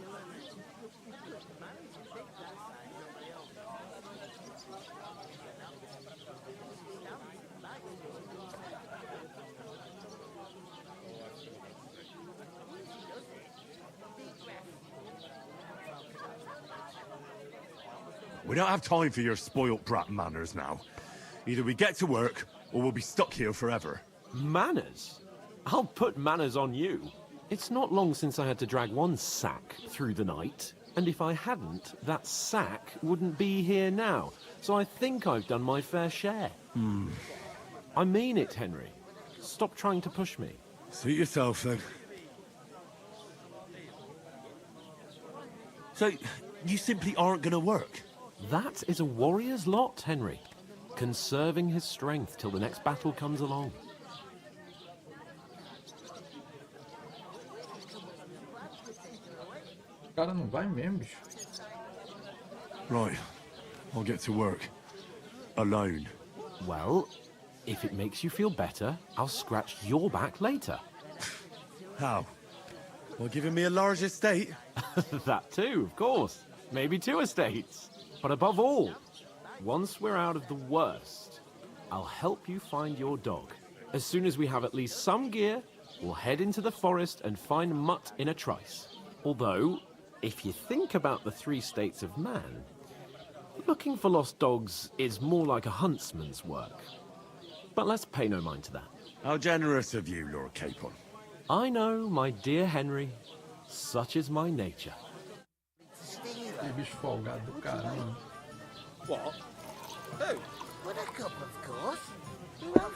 We don't have time for your spoilt brat manners now. Either we get to work, or we'll be stuck here forever. Manners? I'll put manners on you. It's not long since I had to drag one sack through the night, and if I hadn't, that sack wouldn't be here now. So I think I've done my fair share. I mean it, Henry. Stop trying to push me. Suit yourself, then. So, you simply aren't going to work? That is a warrior's lot, Henry. Conserving his strength till the next battle comes along. Cara, não vai mesmo, bicho. Right. I'll get to work. Alone. Well, if it makes you feel better, I'll scratch your back later. How? Well, giving me a large estate? That too, of course. Maybe 2 estates. But above all, once we're out of the worst, I'll help you find your dog. As soon as we have at least some gear, we'll head into the forest and find Mutt in a trice. Although, if you think about the 3 states of man, looking for lost dogs is more like a huntsman's work. But let's pay no mind to that. How generous of you, Lord Capon. I know, my dear Henry. Such is my nature. Que bicho folgado do caramba. What? Who? With a cup, of course. Who else?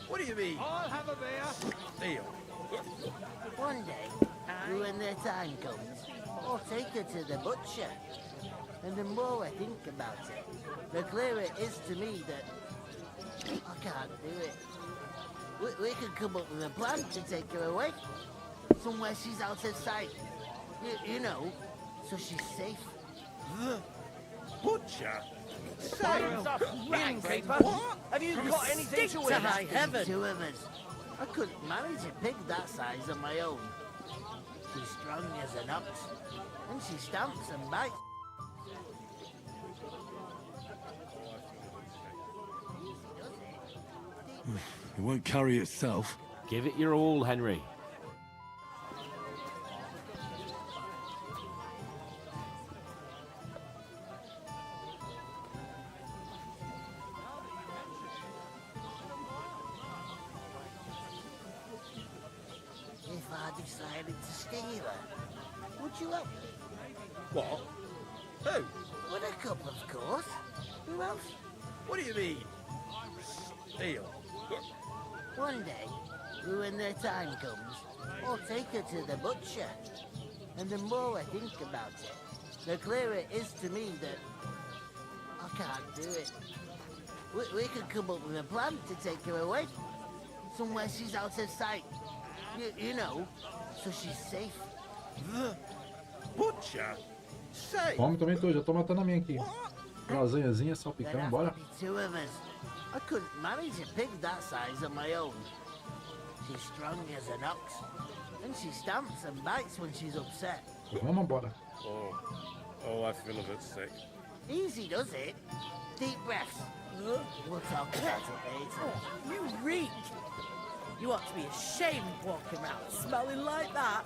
What do you mean? I'll have a beer. Deal. One day, when their time comes, I'll take her to the butcher. And the more I think about it, the clearer it is to me that I can't do it. We could come up with a plan to take her away. Somewhere she's out of sight. You know, so she's safe. The butcher? Safe? Innkeeper? What? Have you got anything to Stick eat? to high heaven. 2 of us. I couldn't manage a pig that size on my own. She's strong as an ox, and she stamps and bites. It won't carry itself. Give it your all, Henry. If I decided to steal her, would you help me? What? Who? With a cup, of course. Who else? What do you mean? Steal? One day, when their time comes, I'll take her to the butcher. And the more I think about it, the clearer it is to me that I can't do it. We could come up with a plan to take her away. Somewhere she's out of sight. You know, so she's safe. The butcher? Safe? Fome também tô, já tô matando a minha aqui. Lasanhazinha, salpicão, bora. Two of us. I couldn't manage a pig that size on my own. She's strong as an ox, and she stamps and bites when she's upset. Vamos embora. Oh, I feel a bit sick. Easy does it. Deep breaths. We'll talk about it later. You reek! You ought to be ashamed walking around smelling like that.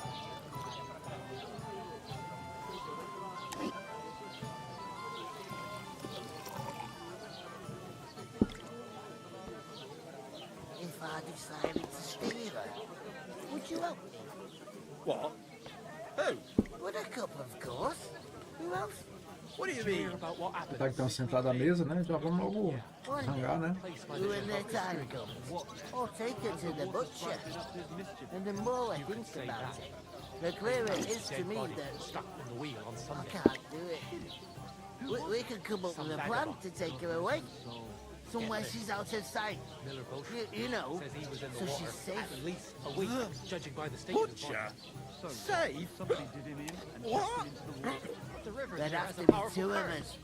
If I decided to steal her, would you help me? What? Who? With a cup, of course. Who else? What do you mean? Tá que estão sentados à mesa, né? Já vamos logo rangar, né? When their time comes, I'll take her to the butcher. And the more I think about it, the clearer it is to me that I can't do it. We could come up with a plan to take her away. Somewhere she's out of sight. You know, so she's safe. The butcher? Safe? What? There'd have to be two of us.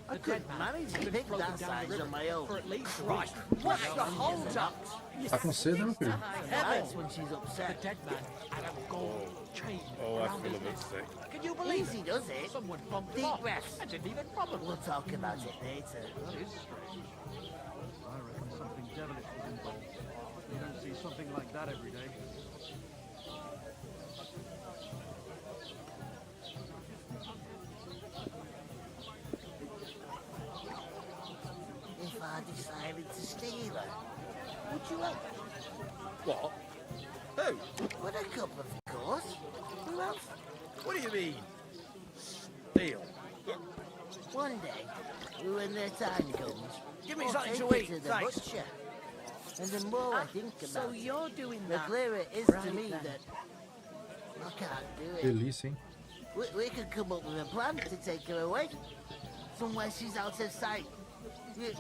I couldn't manage a pig that size on my own. Right. What's the hold up? Tá com sede, né, meu filho? Bites when she's upset. Oh, I feel a bit sick. Can you believe he does it? Deep breaths. We'll talk about it later. That is strange. I reckon something devilish was involved. You don't see something like that every day. If I decided to steal her, would you help me? What? Who? With a cup, of course. Who else? What do you mean? Steal? One day, when their time comes, Give me I'll something take to her eat, to the thanks. butcher. And the more I think about so it, you're doing the that clearer it is right to me then. that I can't do it. Delícia, hein? We could come up with a plan to take her away. Somewhere she's out of sight.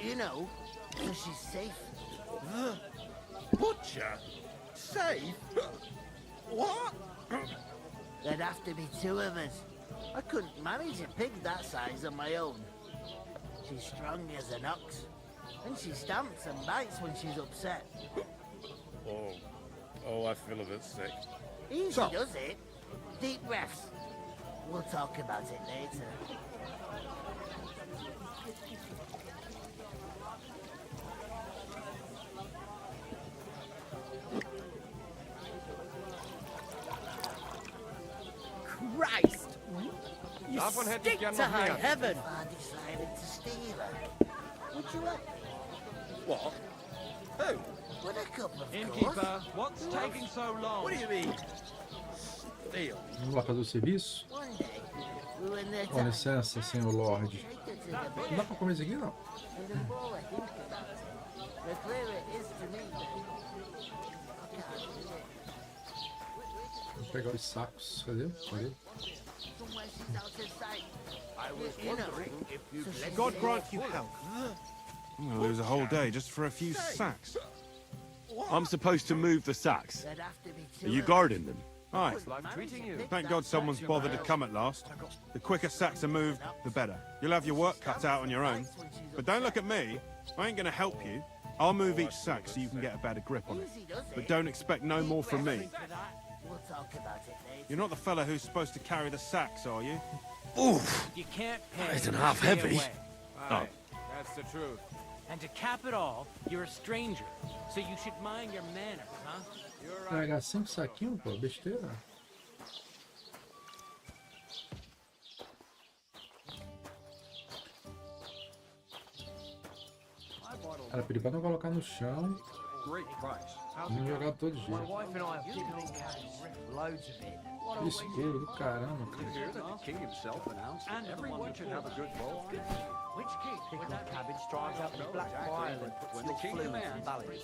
You know, so she's safe. The butcher? Safe? What? There'd have to be two of us. I couldn't manage a pig that size on my own. She's strong as an ox, and she stamps and bites when she's upset. Oh, I feel a bit sick. Easy does it. Deep breaths. We'll talk about it later. Christ! You Davon hätte ich stick gern to noch high mehr. heaven. If I decided to steal her, would you help me? What? Who? With a cup, of Innkeeper, course. what's Who taking else? so long? What do you mean? Steal? Vamos lá fazer o serviço? One day, when their Com time licença, senhor Lorde. take her to the Não butcher. dá pra comer isso aqui, não? And the more I think about it, the clearer it is to me that I can't do it. Vou pegar os sacos. Cadê? Cadê? Somewhere she's out of sight. I was You know, wondering if you'd so let she's God safe. grant you help. I'm gonna lose a whole day just for a few sacks. I'm supposed to move the sacks. There'd have to be two Are you of us. guarding them? Aye. Like treating you. Thank God someone's bothered to come at last. The quicker sacks are moved, the better. You'll have your work cut out on your own. But don't look at me. I ain't gonna help you. I'll move each sack so you can get a better grip on it. Easy does But it. don't expect no more from me. We'll talk about it later. You're not the fella who's supposed to carry the sacks, are you? Oof! You can't It's an half heavy. Oh. That's the truth. And to cap it all, you're a stranger. So you should mind your manners, huh? Carregar 5 saquinhos, pô, besteira. Cara, pedi pra não colocar no chão. Vamos jogar de todo jeito. Que escuro do caramba, Which king? Pickled cabbage dries out the black bile and puts your fluids in balance.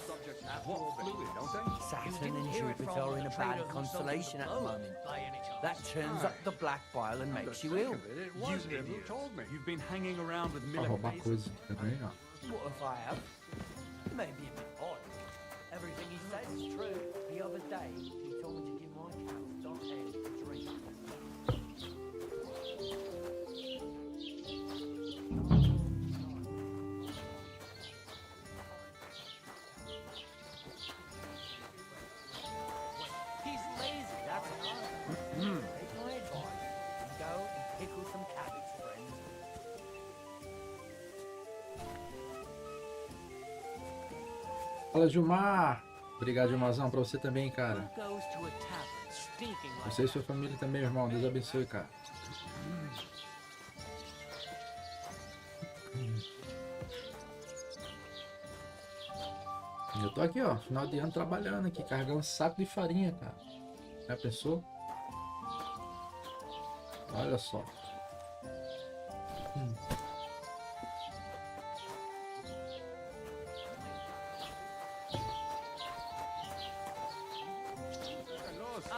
What fluid, don't they? Saturn and Jupiter are in a bad constellation at the moment. That turns up the black bile and makes you ill. You idiot. Who told me? You've been hanging around with Pra roubar coisa também, ó. What if I have? Maybe a bit odd. Everything he says is true. The other day, he told me to give my cows dark ale to drink. He's lazy, that's all. Take my advice and go and pickle some cabbage, friends. Fala, Gilmar! Obrigado, Gilmarzão, pra você também, cara. Goes to a tavern, stinking like Você e sua família também, irmão. Deus abençoe, cara. Eu tô aqui, ó, final de ano trabalhando aqui, carregando um saco de farinha, cara. Já pensou? Olha só.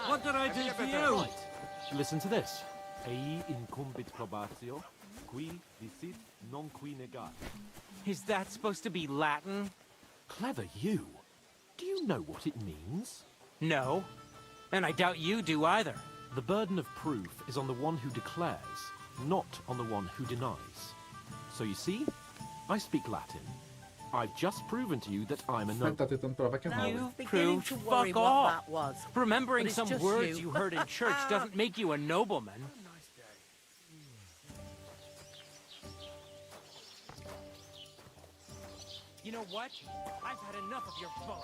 What did I do for you? Listen to this. Ei incumbit probatio, qui dicit non qui negat. Is that supposed to be Latin? Clever you. Do you know what it means? No. And I doubt you do either. The burden of proof is on the one who declares, not on the one who denies. So you see, I speak Latin. I've just proven to you that I'm a noble. Tá tentando provar que é mal. You've proved to worry fuck what all. that was. Remembering But it's some just words you. you heard in church doesn't make you a nobleman. You know what? I've had enough of your buzz.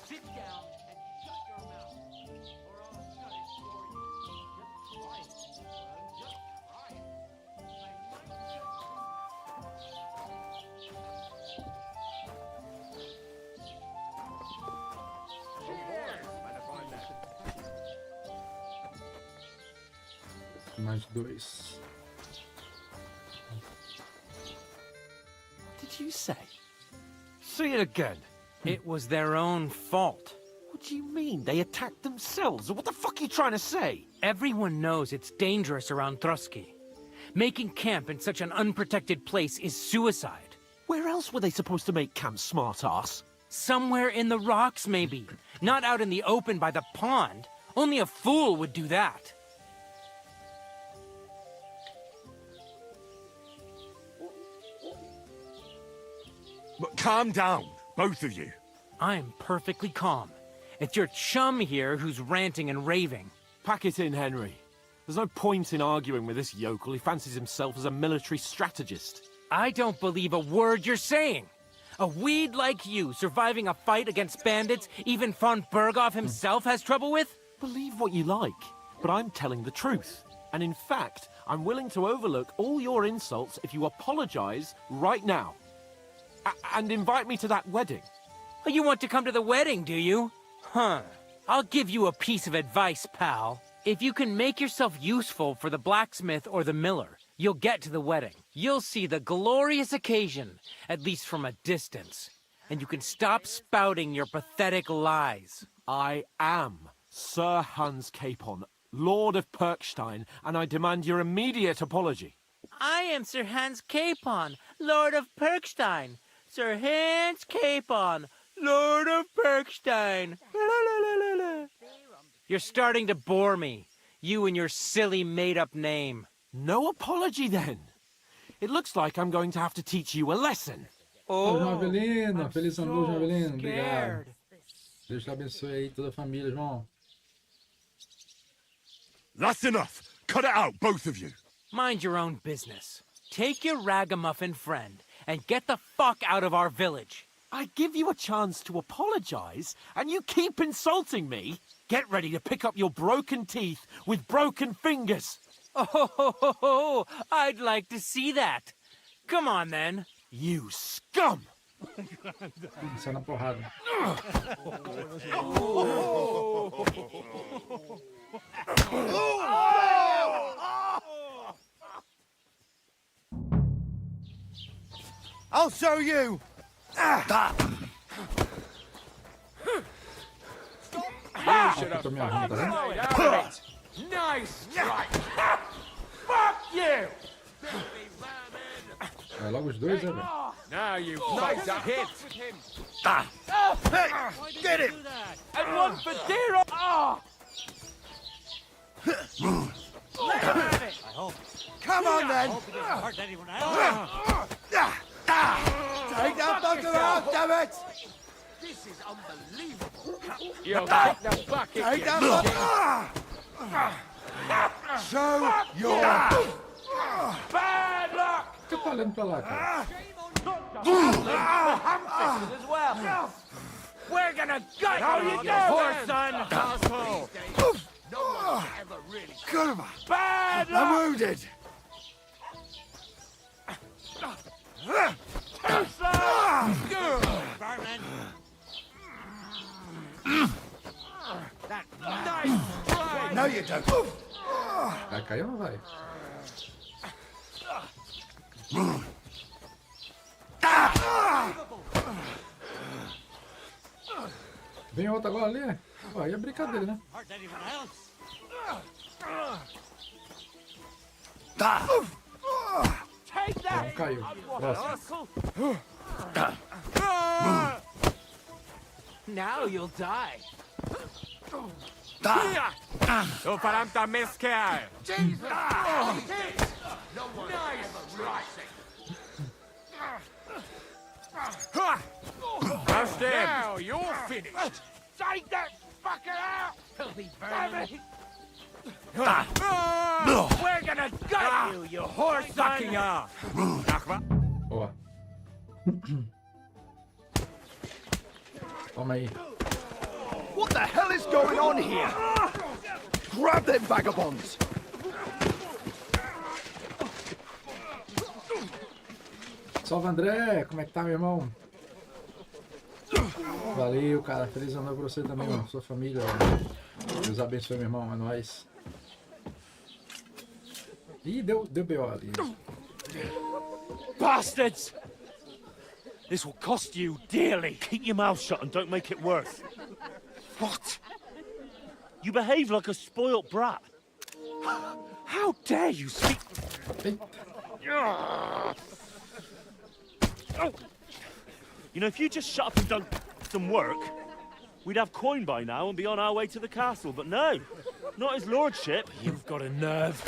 Sit down and shut your mouth, or I'll shut it for you. Just try it, son. Just try it. I might just... Mais 2. Did you say? Say it again. It was their own fault. What do you mean? They attacked themselves? What the fuck are you trying to say? Everyone knows it's dangerous around Trotsky. Making camp in such an unprotected place is suicide. Where else were they supposed to make camp, smart-ass? Somewhere in the rocks, maybe. Not out in the open by the pond. Only a fool would do that. But calm down, both of you. I'm perfectly calm. It's your chum here who's ranting and raving. Pack it in, Henry. There's no point in arguing with this yokel. He fancies himself as a military strategist. I don't believe a word you're saying. A weed like you surviving a fight against bandits even von Berghoff himself has trouble with? Believe what you like, but I'm telling the truth. And in fact, I'm willing to overlook all your insults if you apologize right now. And invite me to that wedding. Oh, you want to come to the wedding, do you? Huh. I'll give you a piece of advice, pal. If you can make yourself useful for the blacksmith or the miller, you'll get to the wedding. You'll see the glorious occasion, at least from a distance. And you can stop spouting your pathetic lies. I am Sir Hans Capon, Lord of Perkstein, and I demand your immediate apology. I am Sir Hans Capon, Lord of Perkstein. Sir Hans Capon, Lord of Perkstein. You're starting to bore me. You and your silly made-up name. No apology, then. It looks like I'm going to have to teach you a lesson. Oh, João Avelino. Feliz ano novo, João Avelino. Obrigado. Scared. Deus te abençoe aí, toda a família, João. That's enough. Cut it out, both of you. Mind your own business. Take your ragamuffin friend and get the fuck out of our village. I give you a chance to apologize, and you keep insulting me. Get ready to pick up your broken teeth with broken fingers. Oh, I'd like to see that. Come on, then. You scum! Sai na porrada. I'll show you! Tô me arrumando, tá vendo? Nice strike! Fuck you! Vai logo os dois, né, velho? Now you fight a hit! Hey, get him! And one for dear Come on then! Take that fucker out, damn it! This is unbelievable! You'll kick the bucket, Take that fucker! Show your... Bad luck! Por que eu tô olhando pra lá, cara? As well. We're gonna gut you, poor son! Asshole! No one ever really... Cut him! Bad luck! I'm wounded! No, you don't. Vai cair ou não vai? Vem outro agora ali. Pô, aí é brincadeira, né? Não caiu. Próximo. Now you'll die. So faramta meskel. Jesus! No one ever rising. Now you're finished. Take that fucker out! He'll be burning. We're gonna gut you, you whore son! Boa. Toma aí. What the hell is going on here? Grab them vagabonds! Salve, André! Como é que tá, meu irmão? Valeu, cara. Feliz ano novo pra você também, mano. Sua família. Ó. Deus abençoe, meu irmão. É nóis. Ih, deu B.O. ali. Bastards! This will cost you dearly. Keep your mouth shut and don't make it worse. What? You behave like a spoilt brat. How dare you speak... You know, if you just shut up and done some work, we'd have coin by now and be on our way to the castle. But no, not his lordship. You've got a nerve.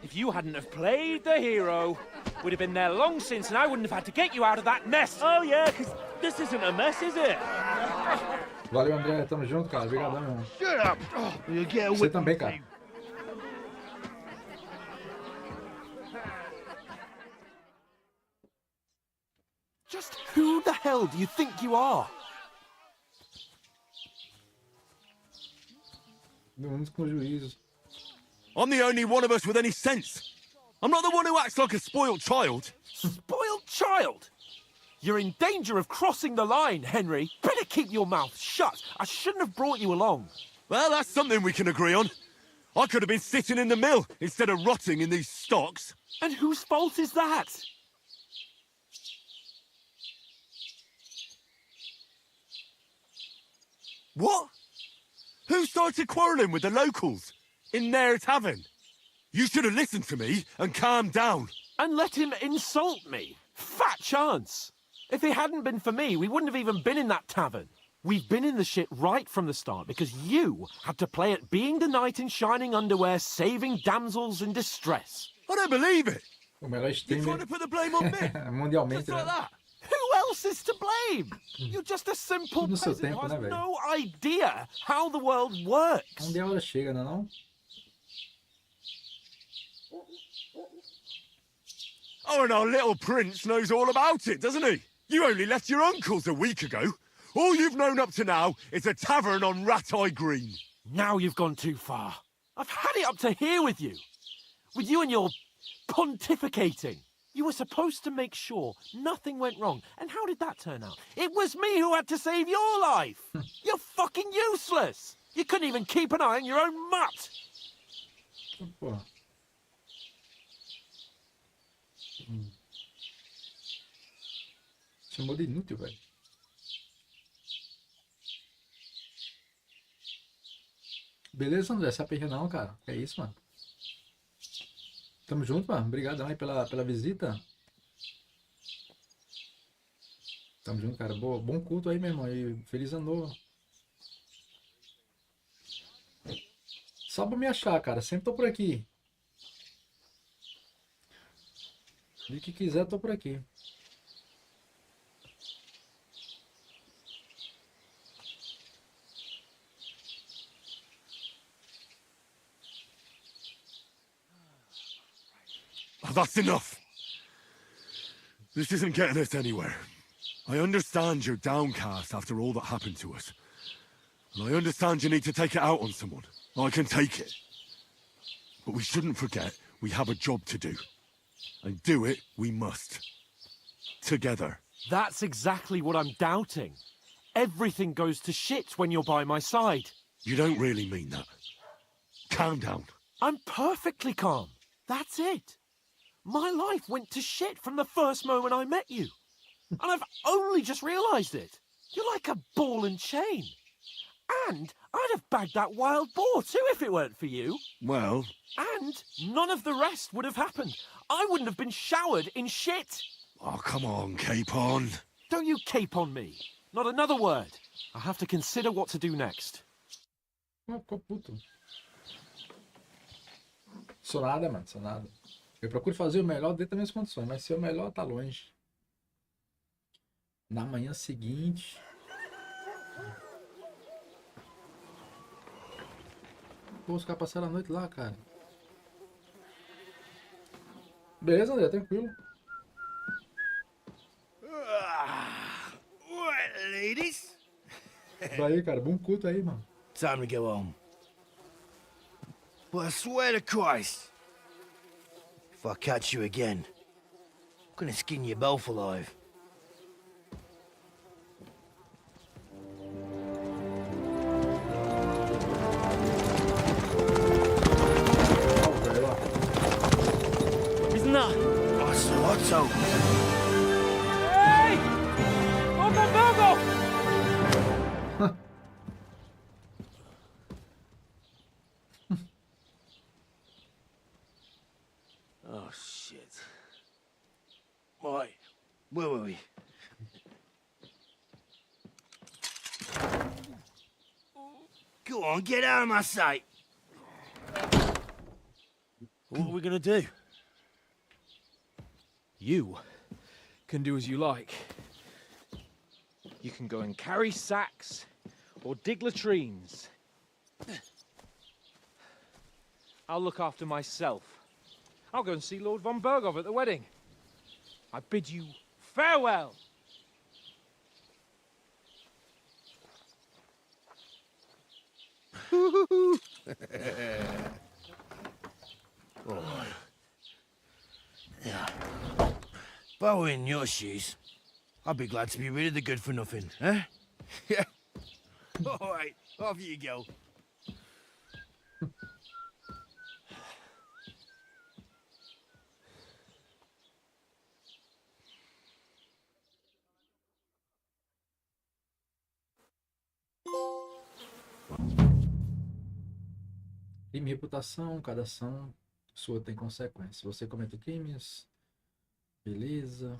If you hadn't have played the hero, we'd have been there long since and I wouldn't have had to get you out of that mess. Oh yeah, because this isn't a mess, is it? Valeu, André. Tamo junto, cara. Obrigadão, meu irmão. Shut up! You get Você também, cara. Just who the hell do you think you are? Com juízo. I'm the only one of us with any sense. I'm not the one who acts like a spoiled child. Spoiled child? You're in danger of crossing the line, Henry. Better keep your mouth shut. I shouldn't have brought you along. Well, that's something we can agree on. I could have been sitting in the mill instead of rotting in these stocks. And whose fault is that? What? Who started quarrelling with the locals in their tavern? You should have listened to me and calmed down. And let him insult me. Fat chance. If it hadn't been for me, we wouldn't have even been in that tavern. We've been in the shit right from the start because you had to play at being the knight in shining underwear, saving damsels in distress. I don't believe it. O melhor You're trying to put the blame on me. Mundialmente, Just like né? that. Who else is to blame? You're just a simple No seu peasant tempo, who né, has velho? no idea how the world works. Onde a hora chega, não é não? Oh, and our little prince knows all about it, doesn't he? You only left your uncle's a week ago. All you've known up to now is a tavern on Rat-Eye Green. Now you've gone too far. I've had it up to here with you. With you and your pontificating. You were supposed to make sure nothing went wrong. And how did that turn out? It was me who had to save your life. You're fucking useless. You couldn't even keep an eye on your own mutt. Porra. Chamou de inútil, velho. Beleza, André? Se aperta não, cara. É isso, mano. Tamo junto, mano. Obrigadão aí pela visita. Tamo junto, cara. Boa, bom culto aí, meu irmão. E feliz ano novo. Só pra me achar, cara. Sempre tô por aqui. E que quiser, tô por aqui. Oh, that's enough. This isn't getting us anywhere. I understand you're downcast after all that happened to us. And I understand you need to take it out on someone. I can take it. But we shouldn't forget we have a job to do. And do it we must. Together. That's exactly what I'm doubting. Everything goes to shit when you're by my side. You don't really mean that. Calm down. I'm perfectly calm. That's it. My life went to shit from the first moment I met you. And I've only just realised it. You're like a ball and chain. And I'd have bagged that wild boar too if it weren't for you. Well... And none of the rest would have happened. I wouldn't have been showered in shit. Oh, come on, Capon. Don't you cape on me. Not another word. I have to consider what to do next. Oh, ficou puto. Sou nada, mano. Sou nada. Eu procuro fazer o melhor dentro das minhas condições, mas ser o melhor tá longe. Na manhã seguinte... Pô, os caras passaram a noite lá, cara. Beleza, André, tranquilo. What, ladies? Daí, cara, bom culto aí, mano. Time to go home. But I swear to Christ, if I catch you again, I'm gonna skin you both alive. So. Hey! Mundo! Oh, shit. Right. Where were we? Go on, get out of my sight. What are we gonna do? You can do as you like. You can go and carry sacks or dig latrines. I'll look after myself. I'll go and see Lord von Bergov at the wedding. I bid you farewell. Oh. Yeah. If I were in your shoes, I'd be glad to be rid of the good-for-nothing, eh? Yeah. All right, off you go. Crime e reputação, cada ação sua tem consequência. Você comete crimes, beleza.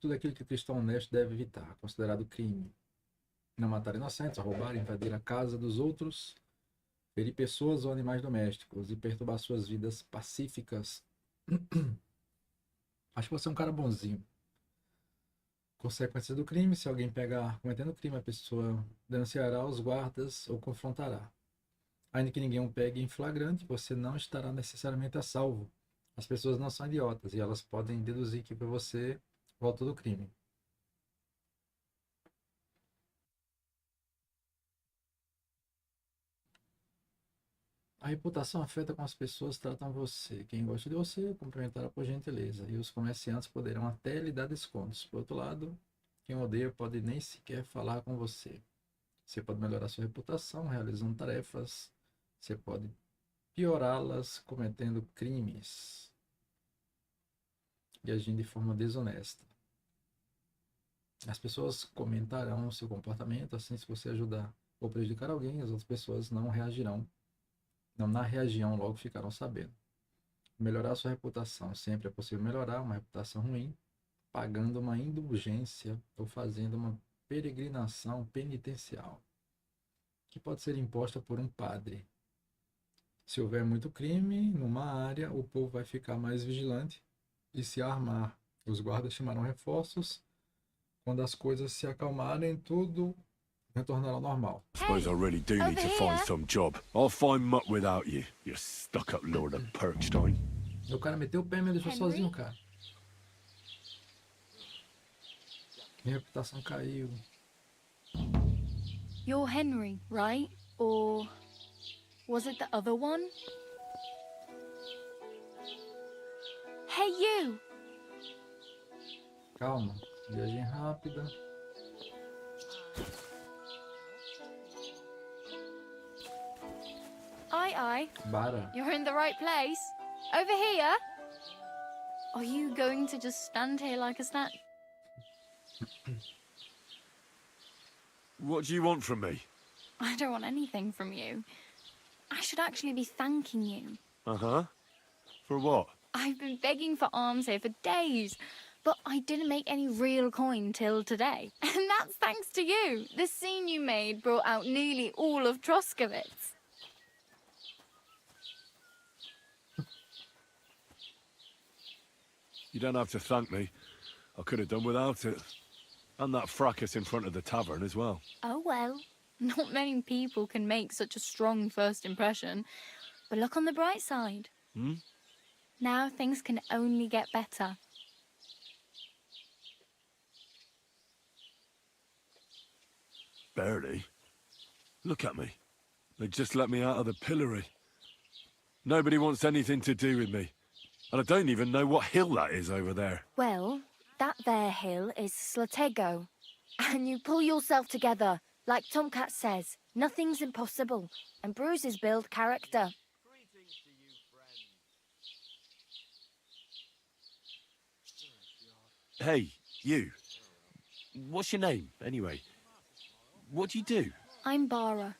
Tudo aquilo que cristão honesto deve evitar, considerado crime. Não matar inocentes, roubar, invadir a casa dos outros, ferir pessoas ou animais domésticos e perturbar suas vidas pacíficas. Acho que você é um cara bonzinho. Consequências do crime: se alguém pegar cometendo crime, a pessoa denunciará os guardas ou confrontará. Ainda que ninguém o pegue em flagrante, você não estará necessariamente a salvo. As pessoas não são idiotas e elas podem deduzir que para você o autor do crime. A reputação afeta como as pessoas tratam você. Quem gosta de você cumprimentará por gentileza, e os comerciantes poderão até lhe dar descontos. Por outro lado, quem odeia pode nem sequer falar com você. Você pode melhorar sua reputação realizando tarefas. Você pode piorá-las cometendo crimes e agindo de forma desonesta. As pessoas comentarão o seu comportamento, assim, se você ajudar ou prejudicar alguém, as outras pessoas não reagirão. Não na região, logo ficarão sabendo. Melhorar sua reputação. Sempre é possível melhorar uma reputação ruim, pagando uma indulgência ou fazendo uma peregrinação penitencial, que pode ser imposta por um padre. Se houver muito crime numa área, o povo vai ficar mais vigilante e se armar. Os guardas chamarão reforços. Quando as coisas se acalmarem, tudo retornará ao normal. Suppose I really do need to find some job. I'll find muck without you, you stuck-up lord of Perkstein. O cara meteu o pé e me deixou sozinho, cara. Minha reputação caiu. You're Henry, right? Or was it the other one? Hey, you! Calma, viagem rápida. Aye. Bara. You're in the right place. Over here? Are you going to just stand here like a statue? What do you want from me? I don't want anything from you. I should actually be thanking you. Uh-huh. For what? I've been begging for alms here for days, but I didn't make any real coin till today. And that's thanks to you. The scene you made brought out nearly all of Troskowitz. You don't have to thank me. I could have done without it. And that fracas in front of the tavern as well. Oh well, not many people can make such a strong first impression. But look on the bright side. Hmm? Now things can only get better. Barely. Look at me. They just let me out of the pillory. Nobody wants anything to do with me. And I don't even know what hill that is over there. Well, that there hill is Slatego. And you pull yourself together. Like Tomcat says, nothing's impossible. And bruises build character. Hey, you. What's your name, anyway? What do you do? I'm Bara.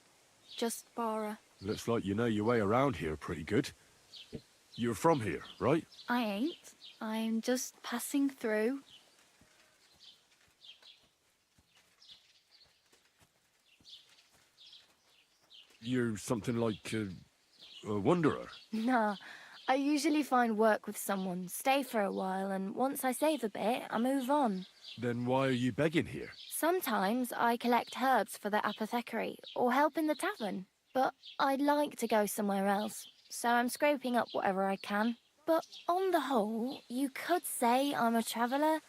Just Bara. Looks like you know your way around here pretty good. You're from here, right? I ain't. I'm just passing through. You're something like a wanderer. Nah, I usually find work with someone, stay for a while, and once I save a bit, I move on. Then why are you begging here? Sometimes I collect herbs for the apothecary, or help in the tavern. But I'd like to go somewhere else, so I'm scraping up whatever I can. But on the whole, you could say I'm a traveller,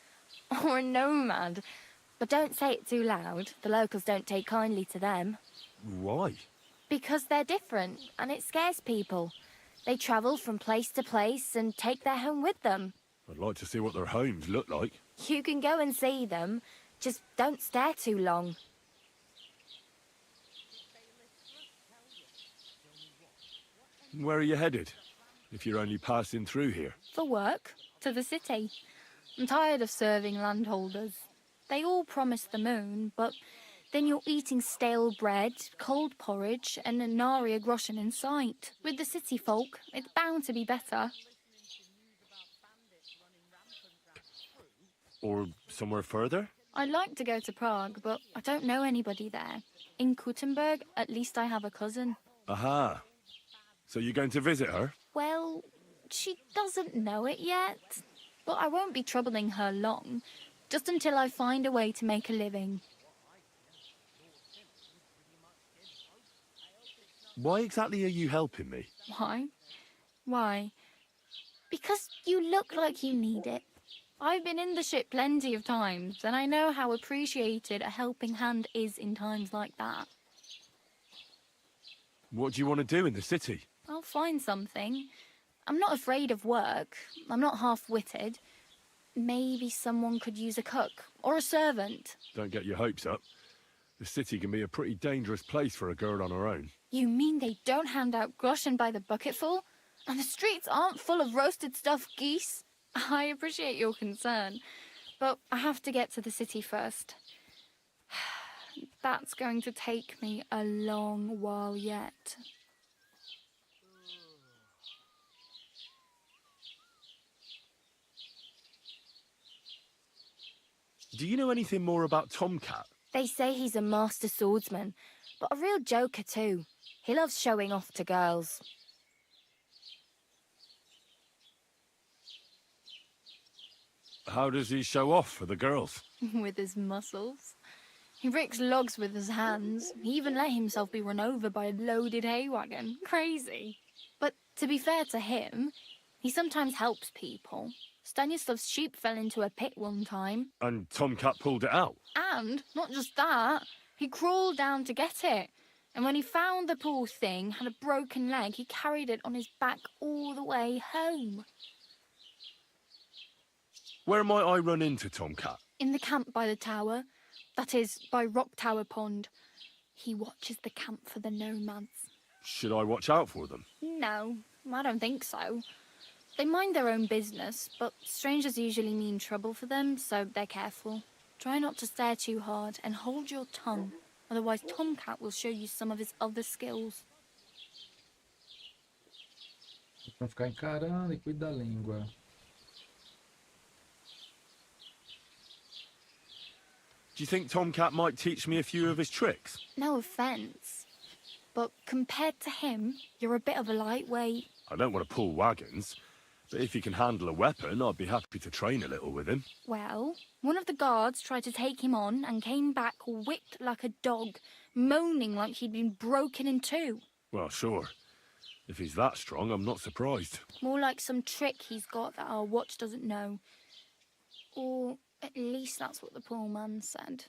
or a nomad. But don't say it too loud, the locals don't take kindly to them. Why? Because they're different, and it scares people. They travel from place to place and take their home with them. I'd like to see what their homes look like. You can go and see them, just don't stare too long. Where are you headed? If you're only passing through here. For work, to the city. I'm tired of serving landholders. They all promise the moon, but then you're eating stale bread, cold porridge, and a nary a groschen in sight. With the city folk, it's bound to be better. Or somewhere further? I'd like to go to Prague, but I don't know anybody there. In Kuttenberg, at least I have a cousin. Aha. So you're going to visit her? Well, she doesn't know it yet. But I won't be troubling her long, just until I find a way to make a living. Why exactly are you helping me? Why? Why? Because you look like you need it. I've been in the ship plenty of times, and I know how appreciated a helping hand is in times like that. What do you want to do in the city? I'll find something. I'm not afraid of work. I'm not half-witted. Maybe someone could use a cook or a servant. Don't get your hopes up. The city can be a pretty dangerous place for a girl on her own. You mean they don't hand out groschen by the bucketful? And the streets aren't full of roasted stuffed geese? I appreciate your concern, but I have to get to the city first. That's going to take me a long while yet. Do you know anything more about Tomcat? They say he's a master swordsman, but a real joker too. He loves showing off to girls. How does he show off for the girls? With his muscles. He ricks logs with his hands. He even let himself be run over by a loaded hay wagon. Crazy. But to be fair to him, he sometimes helps people. Stanislav's sheep fell into a pit one time. And Tomcat pulled it out? And, not just that, he crawled down to get it. And when he found the poor thing had a broken leg, he carried it on his back all the way home. Where might I run into Tomcat? In the camp by the tower. That is, by Rock Tower Pond. He watches the camp for the nomads. Should I watch out for them? No, I don't think so. They mind their own business, but strangers usually mean trouble for them, so they're careful. Try not to stare too hard and hold your tongue, otherwise Tomcat will show you some of his other skills. Vão ficar encarando e cuida da língua. Do you think Tomcat might teach me a few of his tricks? No offence, but compared to him, you're a bit of a lightweight. I don't want to pull wagons, but if he can handle a weapon, I'd be happy to train a little with him. Well, one of the guards tried to take him on and came back whipped like a dog, moaning like he'd been broken in two. Well, sure. If he's that strong, I'm not surprised. More like some trick he's got that our watch doesn't know. Or at least that's what the poor man said.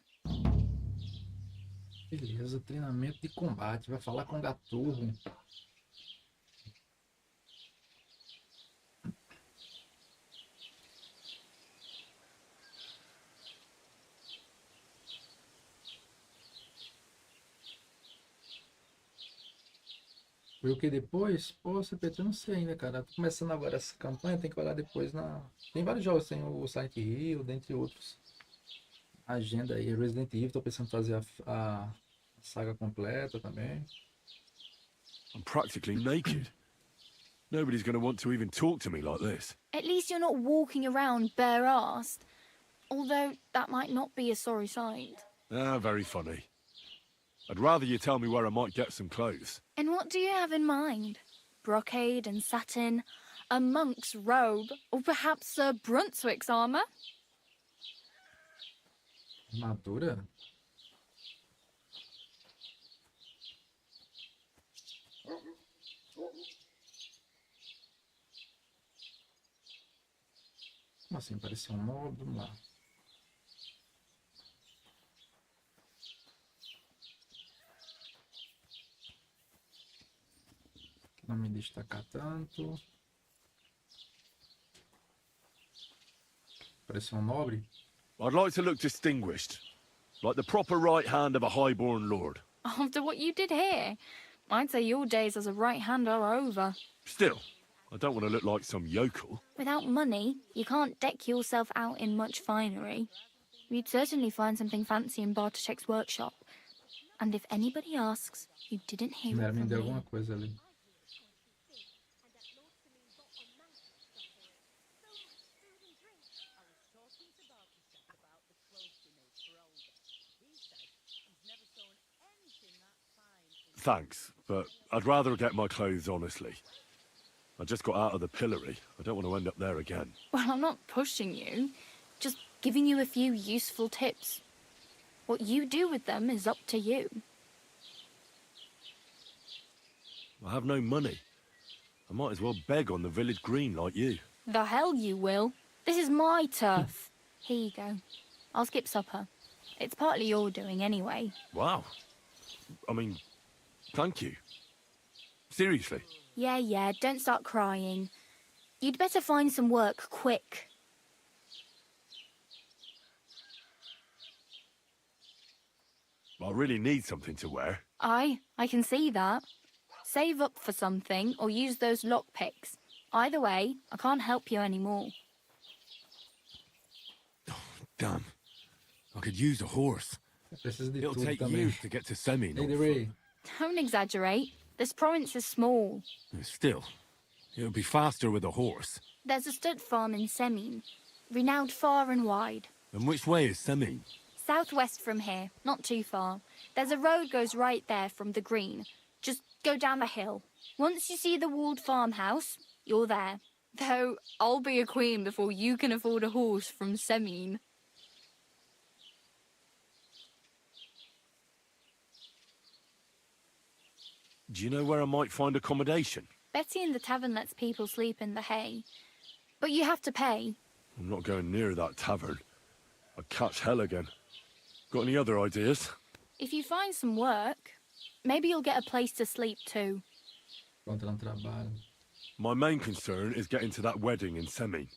Beleza, treinamento de combate. Vai falar com o gaturro. Foi o que depois? Pô, CPT, eu não sei ainda, cara. Tô começando agora essa campanha, tem que olhar depois na... Tem vários jogos, tem o Silent Hill, dentre outros. Agenda aí, Resident Evil, tô pensando em fazer a saga completa também. I'm practically naked. Nobody's going to want to even talk to me like this. At least you're not walking around bare-assed. Although that might not be a sorry sight. Ah, very funny. I'd rather you tell me where I might get some clothes. And what do you have in mind? Brocade and satin, a monk's robe, or perhaps Sir Brunswick's armour? Armadura? Como assim? Pareceu um mob? Vamos lá. Não me destacar tanto. Pareceu um nobre. I'd like to look distinguished. Like the proper right hand of a highborn lord. After what you did here, I'd say your days as a right-hander are over. Still, I don't want to look like some yokel. Without money, you can't deck yourself out in much finery. You'd certainly find something fancy in Bartoszek's workshop. And if anybody asks, you didn't hear it from Me deu me. alguma coisa ali. Thanks, but I'd rather get my clothes honestly. I just got out of the pillory. I don't want to end up there again. Well, I'm not pushing you, just giving you a few useful tips. What you do with them is up to you. I have no money. I might as well beg on the village green like you. The hell you will. This is my turf. Here you go. I'll skip supper. It's partly your doing anyway. Wow. I mean, thank you. Seriously. Yeah, don't start crying. You'd better find some work quick. I really need something to wear. I can see that. Save up for something or use those lockpicks. Either way, I can't help you anymore. Damn. I could use a horse. It'll take years to get to Semin. Don't exaggerate. This province is small. Still, it'll be faster with a horse. There's a stud farm in Semin, renowned far and wide. And which way is Semin? Southwest from here, not too far. There's a road goes right there from the green. Just go down the hill. Once you see the walled farmhouse, you're there. Though, I'll be a queen before you can afford a horse from Semin. Do you know where I might find accommodation? Betty in the tavern lets people sleep in the hay. But you have to pay. I'm not going near that tavern. I'd catch hell again. Got any other ideas? If you find some work, maybe you'll get a place to sleep too. My main concern is getting to that wedding in Semin.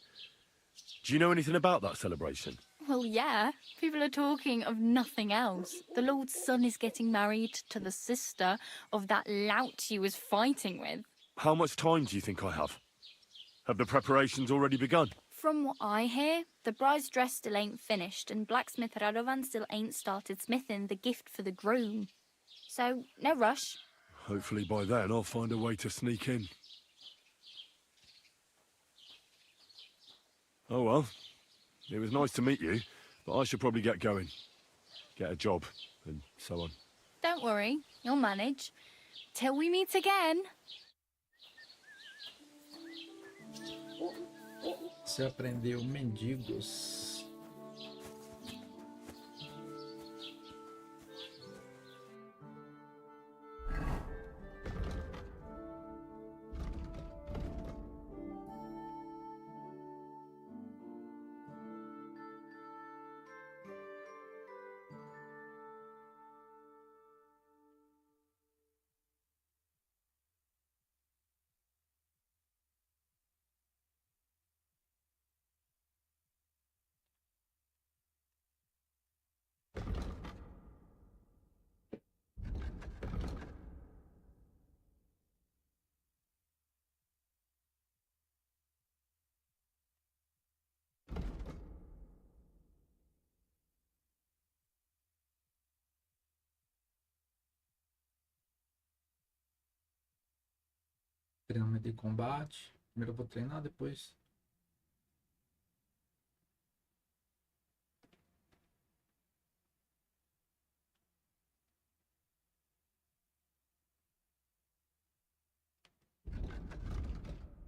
Do you know anything about that celebration? Well, yeah. People are talking of nothing else. The Lord's son is getting married to the sister of that lout he was fighting with. How much time do you think I have? Have the preparations already begun? From what I hear, the bride's dress still ain't finished and blacksmith Radovan still ain't started smithing the gift for the groom. So, no rush. Hopefully by then I'll find a way to sneak in. Oh well. It was nice to meet you, but I should probably get going. Get a job, and so on. Don't worry, you'll manage. Till we meet again. Você aprendeu mendigos. Treinamento de combate. Primeiro eu vou treinar, depois.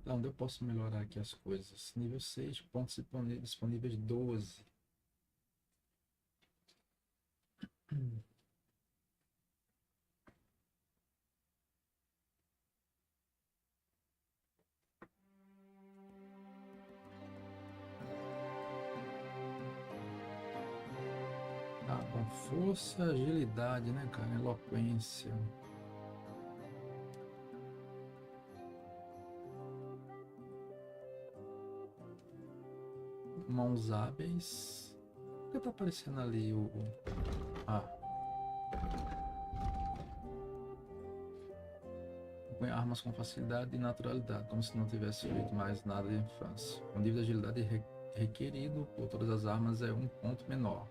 Onde eu posso melhorar aqui as coisas? Nível 6, pontos disponíveis 12. Ah, com força, agilidade, né, cara? Eloquência. Mãos hábeis. Por que tá aparecendo ali o... Ah. Põe armas com facilidade e naturalidade, como se não tivesse feito mais nada de infância. O nível de agilidade requerido por todas as armas é um ponto menor.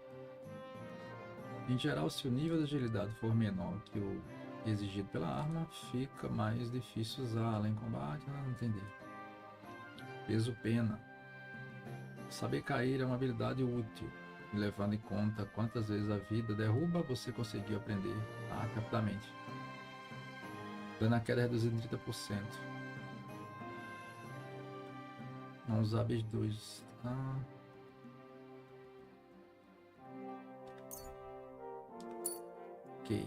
Em geral, se o nível de agilidade for menor que o exigido pela arma, fica mais difícil usá-la em combate. Não entendi. Peso pena. Saber cair é uma habilidade útil, levando em conta quantas vezes a vida derruba, você conseguiu aprender rapidamente. Dano a queda reduzido em 30%. Mãos hábeis 2. Ah. Ok.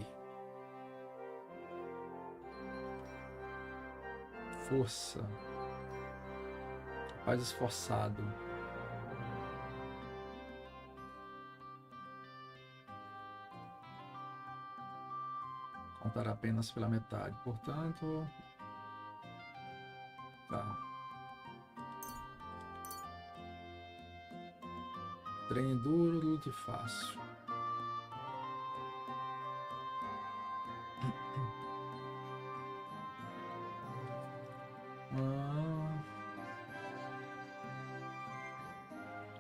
Força. Faz esforçado. Contar apenas pela metade. Portanto... Tá. Treine duro, lute fácil.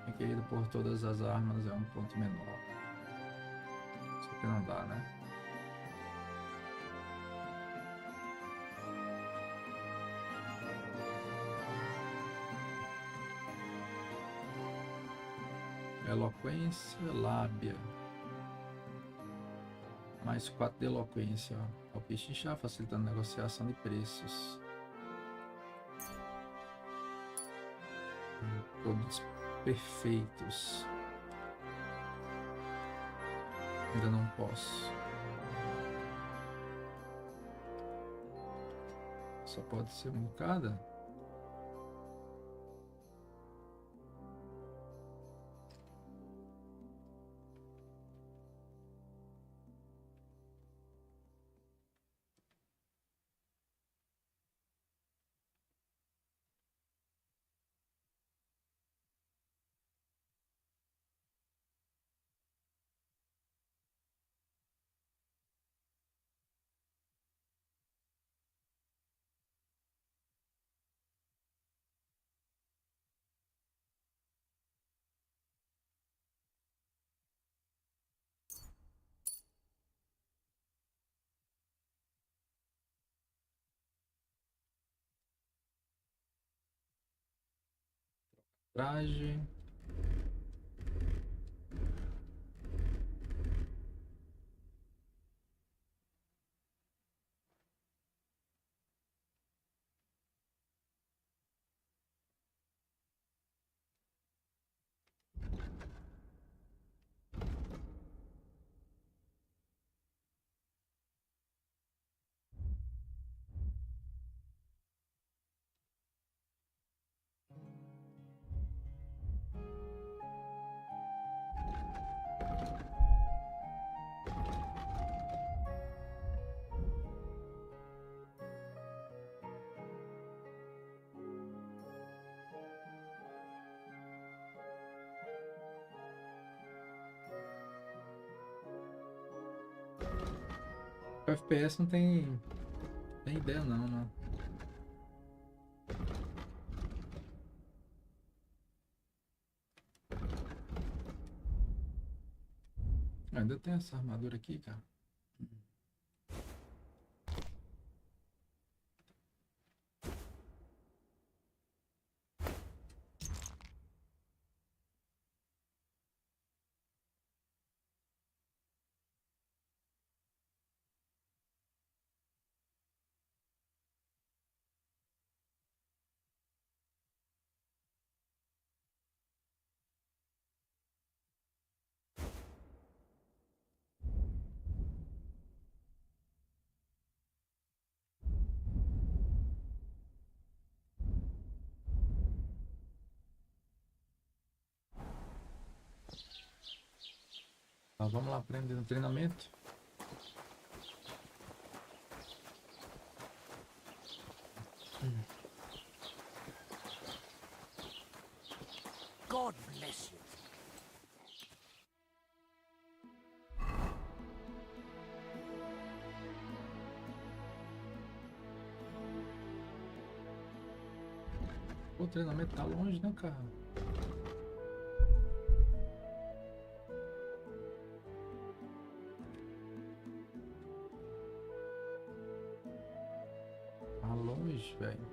Requerido por todas as armas é um ponto menor. Isso aqui não dá, né? Eloquência, lábia. Mais 4 de eloquência. Ó. O pechinchar facilitando a negociação de preços. Produtos perfeitos. Ainda não posso. Só pode ser um cada. Traje. O FPS não tem ideia não, né? Ainda tem essa armadura aqui, cara. Então, vamos lá aprender no treinamento. God bless you. O treinamento tá longe, né, cara? Tá longe, velho.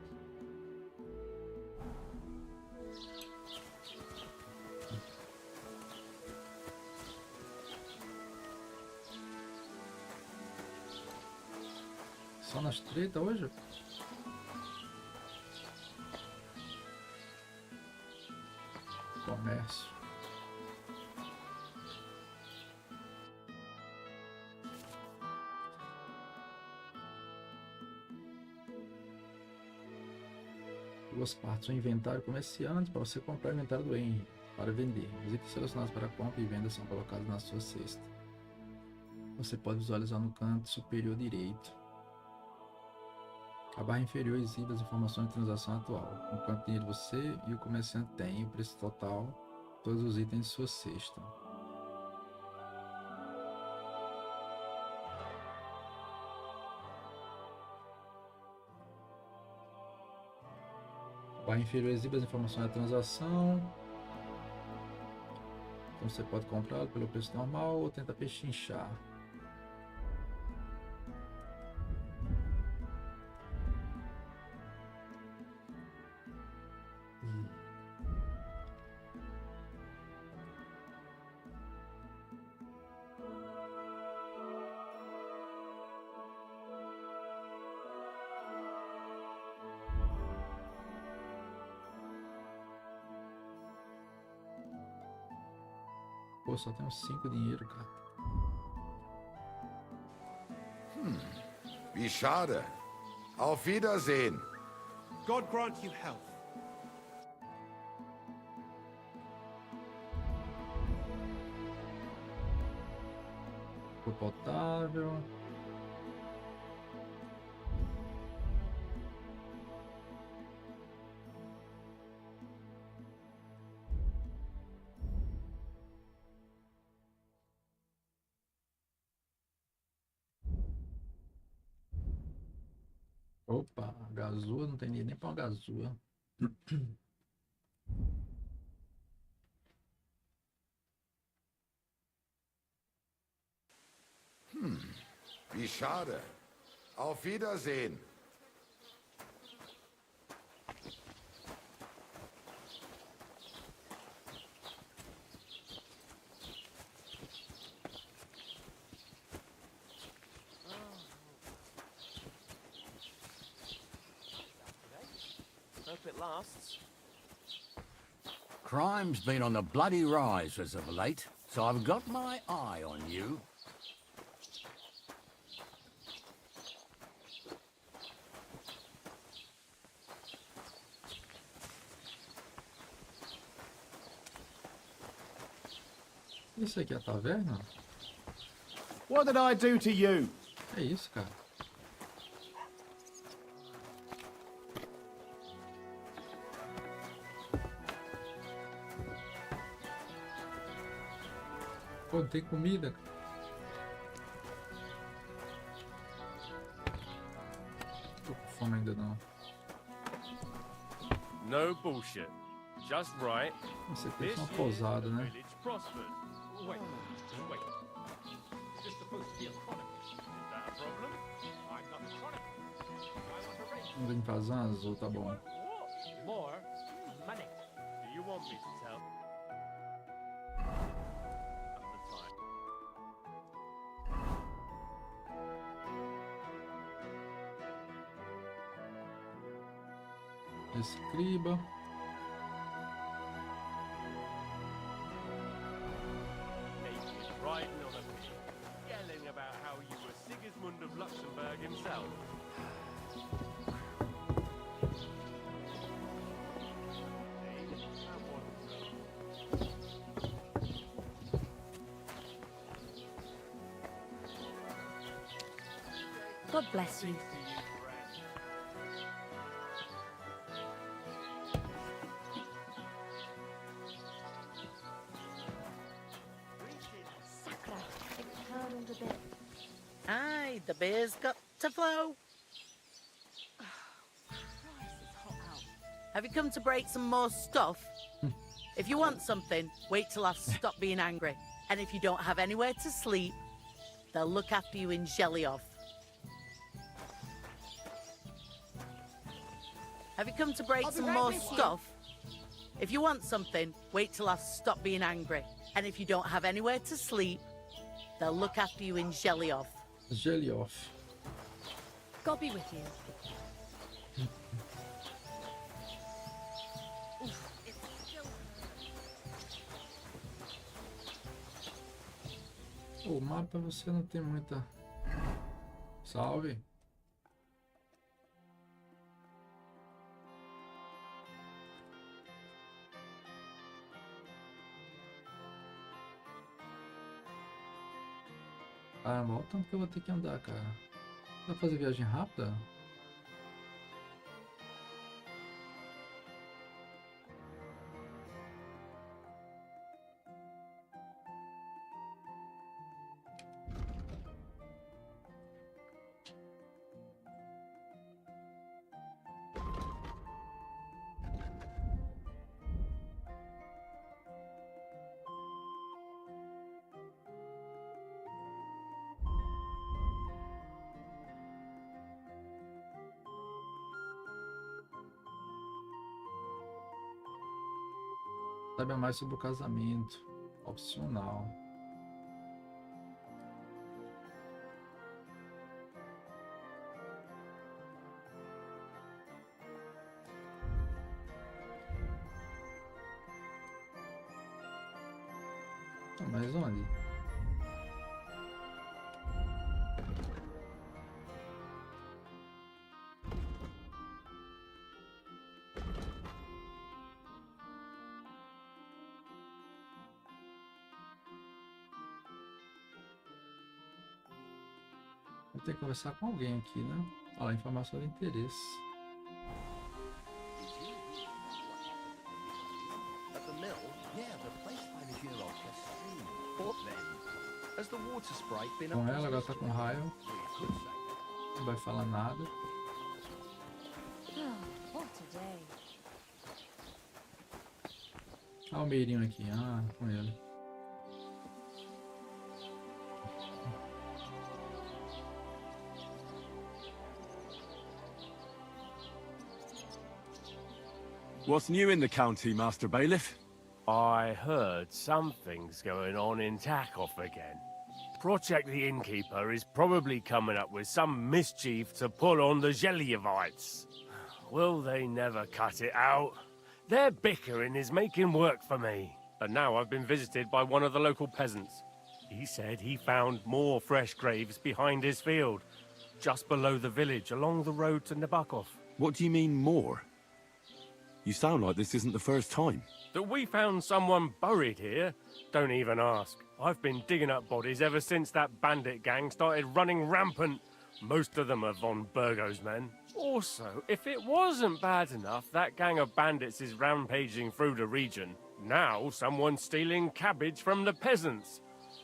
Só nas tretas hoje? Comércio. duas partes. O inventário comerciante para você comprar o inventário do Henry para vender. Os itens selecionados para compra e venda são colocados na sua cesta. Você pode visualizar no canto superior direito. A barra inferior exibe as informações de transação atual. Com quanto dinheiro você e o comerciante têm, o preço total, todos os itens de sua cesta. A barra inferior exibe as informações da transação. Então você pode comprá-lo pelo preço normal ou tenta pechinchar. Pô, só tenho 5 dinheiro, cara. Wie schade. Auf Wiedersehen. God grant you health. Água potável. Opa, gazua, não tem nem pra uma gazua. Wie schade. Auf Wiedersehen. Hope it lasts. Crime's been on the bloody rise as of late, so I've got my eye on you. Isso aqui é a taverna? What did I do to you? É isso, cara. Pô, não tem comida. Tô com fome ainda não. No bullshit. Just right. Você tem uma pousada, né? Village prospered. Wait. Is this supposed to be a chronicle? Is that a problem? I'm not a chronicle. I want a race. Vamos invasão azul, tá bom. What? More money. Do you want me to tell? Escriba. Naked, riding on a pig, yelling about how you were Sigismund of Luxembourg himself. God bless you. Sakura, it curdled a bit. Aye, the beer's got to flow. Have you come to break some more stuff? If you want something, wait till I've stopped being angry. And if you don't have anywhere to sleep, they'll look after you in Jelly-off. Have you come to break some more stuff? If you want something, wait till I've stopped being angry. And if you don't have anywhere to sleep, they'll look after you in Jelly-off. Jelly-off. God be with you. O mapa você não tem muita. Salve. Caramba, olha o tanto que eu vou ter que andar, cara. Dá pra fazer viagem rápida? Saiba mais sobre o casamento. Opcional. Mas onde? Vou ter que conversar com alguém aqui, né? Olha, informação de interesse. At the mill? Yeah, the place by the geologist. But then, has the water sprite been Com ela, ela tá com raiva. Não vai falar nada. What a day. Ah, o meirinho aqui. Ah, com ele. What's new in the county, Master Bailiff? I heard something's going on in Takoff again. Project the Innkeeper is probably coming up with some mischief to pull on the Zhelyevites. Will they never cut it out? Their bickering is making work for me. And now I've been visited by one of the local peasants. He said he found more fresh graves behind his field, just below the village, along the road to Nabokov. What do you mean, more? You sound like this isn't the first time. That we found someone buried here? Don't even ask. I've been digging up bodies ever since that bandit gang started running rampant. Most of them are von Burgo's men. Also, if it wasn't bad enough that gang of bandits is rampaging through the region, now someone's stealing cabbage from the peasants.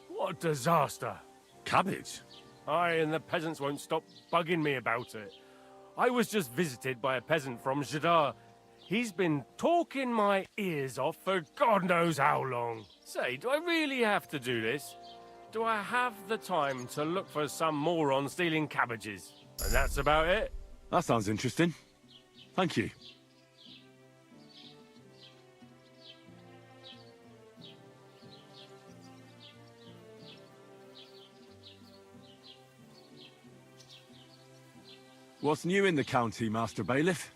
What a disaster. Cabbage? Aye, and the peasants won't stop bugging me about it. I was just visited by a peasant from Jadar. He's been talking my ears off for God knows how long. Say, do I really have to do this? Do I have the time to look for some moron stealing cabbages? And that's about it. That sounds interesting. Thank you. What's new in the county, Master Bailiff?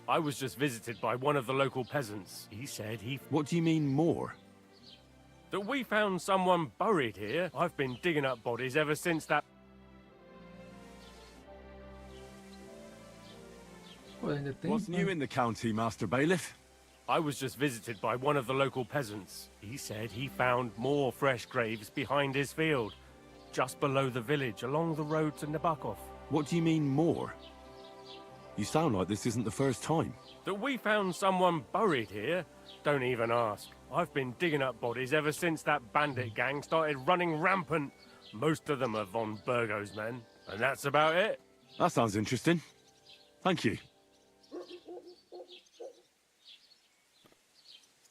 I was just visited by one of the local peasants. He said he... What do you mean, more? That we found someone buried here. I've been digging up bodies ever since that... What's new in the county, Master Bailiff? I was just visited by one of the local peasants. He said he found more fresh graves behind his field, just below the village, along the road to Nabokov. What do you mean, more? You sound like this isn't the first time. That we found someone buried here? Don't even ask. I've been digging up bodies ever since that bandit gang started running rampant. Most of them are von Burgo's men. And that's about it. That sounds interesting. Thank you.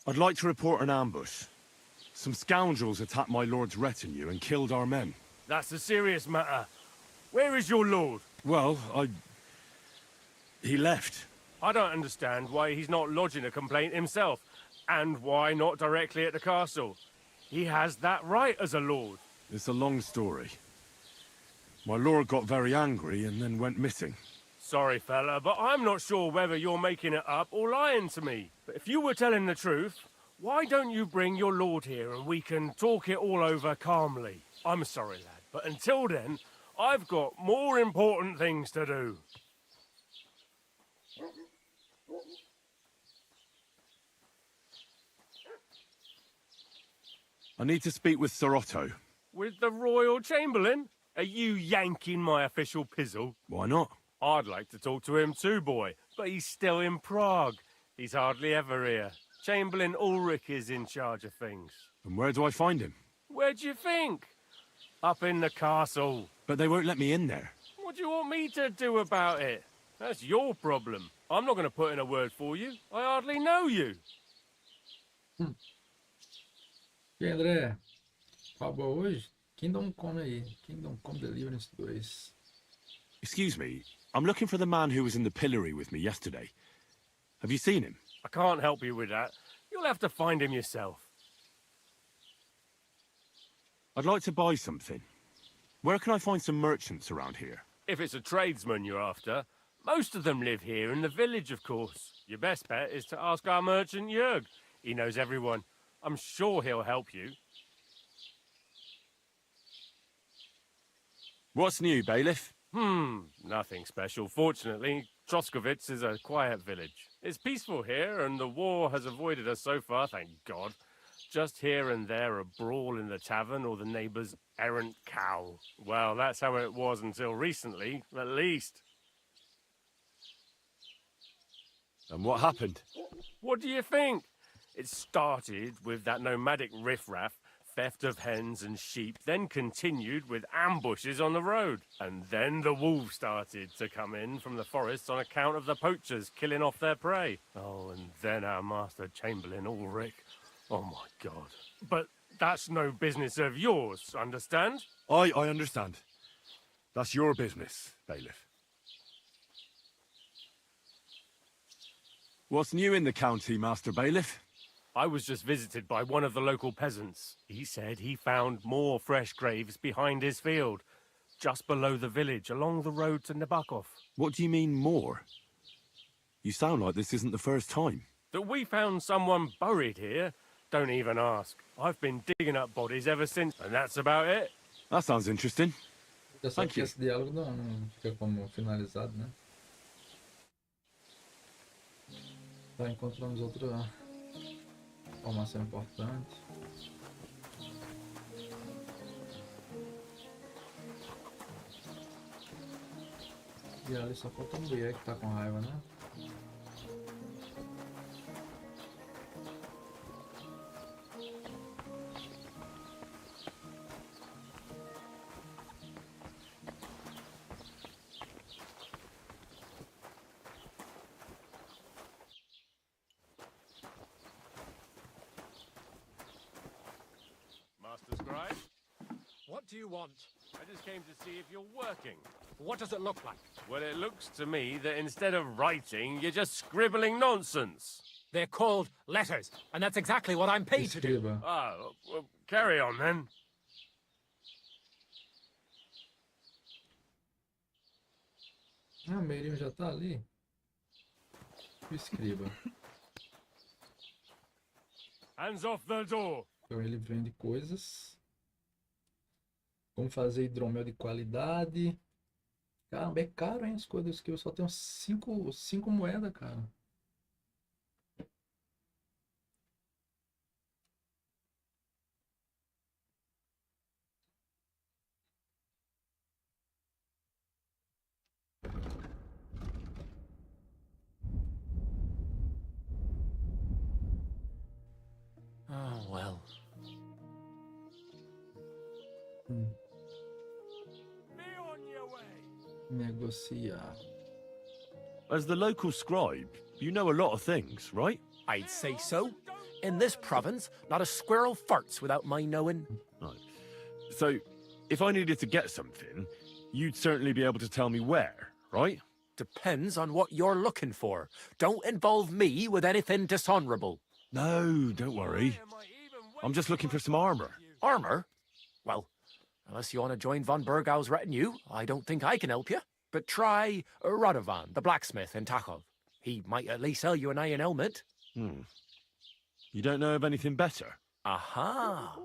I'd like to report an ambush. Some scoundrels attacked my lord's retinue and killed our men. That's a serious matter. Where is your lord? Well, he left. I don't understand why he's not lodging a complaint himself, and why not directly at the castle. He has that right as a lord. It's a long story. My lord got very angry and then went missing. Sorry, fella, but I'm not sure whether you're making it up or lying to me. But if you were telling the truth, why don't you bring your lord here and we can talk it all over calmly? I'm sorry, lad, but until then, I've got more important things to do. I need to speak with Sir Otto. With the Royal Chamberlain? Are you yanking my official pizzle? Why not? I'd like to talk to him too, boy, but he's still in Prague. He's hardly ever here. Chamberlain Ulrich is in charge of things. And where do I find him? Where do you think? Up in the castle. But they won't let me in there. What do you want me to do about it? That's your problem. I'm not going to put in a word for you. I hardly know you. E aí, André? Qual boa hoje? Kingdom Come aí. Kingdom Come Deliverance 2. Excuse me, I'm looking for the man who was in the pillory with me yesterday. Have you seen him? I can't help you with that. You'll have to find him yourself. I'd like to buy something. Where can I find some merchants around here? If it's a tradesman you're after, most of them live here in the village, of course. Your best bet is to ask our merchant Jörg. He knows everyone. I'm sure he'll help you. What's new, bailiff? Nothing special. Fortunately, Troskowitz is a quiet village. It's peaceful here, and the war has avoided us so far, thank God. Just here and there a brawl in the tavern or the neighbour's errant cow. Well, that's how it was until recently, at least. And what happened? What do you think? It started with that nomadic riffraff, theft of hens and sheep, then continued with ambushes on the road. And then the wolves started to come in from the forests on account of the poachers killing off their prey. Oh, and then our master Chamberlain Ulrich. Oh, my God. But that's no business of yours, understand? I understand. That's your business, bailiff. What's new in the county, Master Bailiff? I was just visited by one of the local peasants. He said he found more fresh graves behind his field, just below the village, along the road to Nabokov. What do you mean, more? You sound like this isn't the first time. That we found someone buried here? Don't even ask. I've been digging up bodies ever since, and that's about it. That sounds interesting. Thank you. Esse diálogo não fica como finalizado, né? Tá, encontramos outra informação importante. E ali só falta um B que tá com raiva, né? Master Scribe? What do you want? I just came to see if you're working. What does it look like? Well, it looks to me that instead of writing, you're just scribbling nonsense. They're called letters, and that's exactly what I'm paid to do. Oh, well, carry on then. Ah, o Meirinho já tá ali. Escreva. Hands off the door. Então ele vende coisas. Como fazer hidromel de qualidade. Caramba, é caro, hein, as coisas que eu só tenho 5 moedas, cara. Oh, well. Negociar. As the local scribe, you know a lot of things, right? I'd say so. In this province, not a squirrel farts without my knowing. Right. So, if I needed to get something, you'd certainly be able to tell me where, right? Depends on what you're looking for. Don't involve me with anything dishonorable. No, don't worry. I'm just looking for some armor. Armor? Well, unless you want to join von Burgau's retinue, I don't think I can help you. But try Radovan, the blacksmith in Tachov. He might at least sell you an iron helmet. You don't know of anything better? Aha!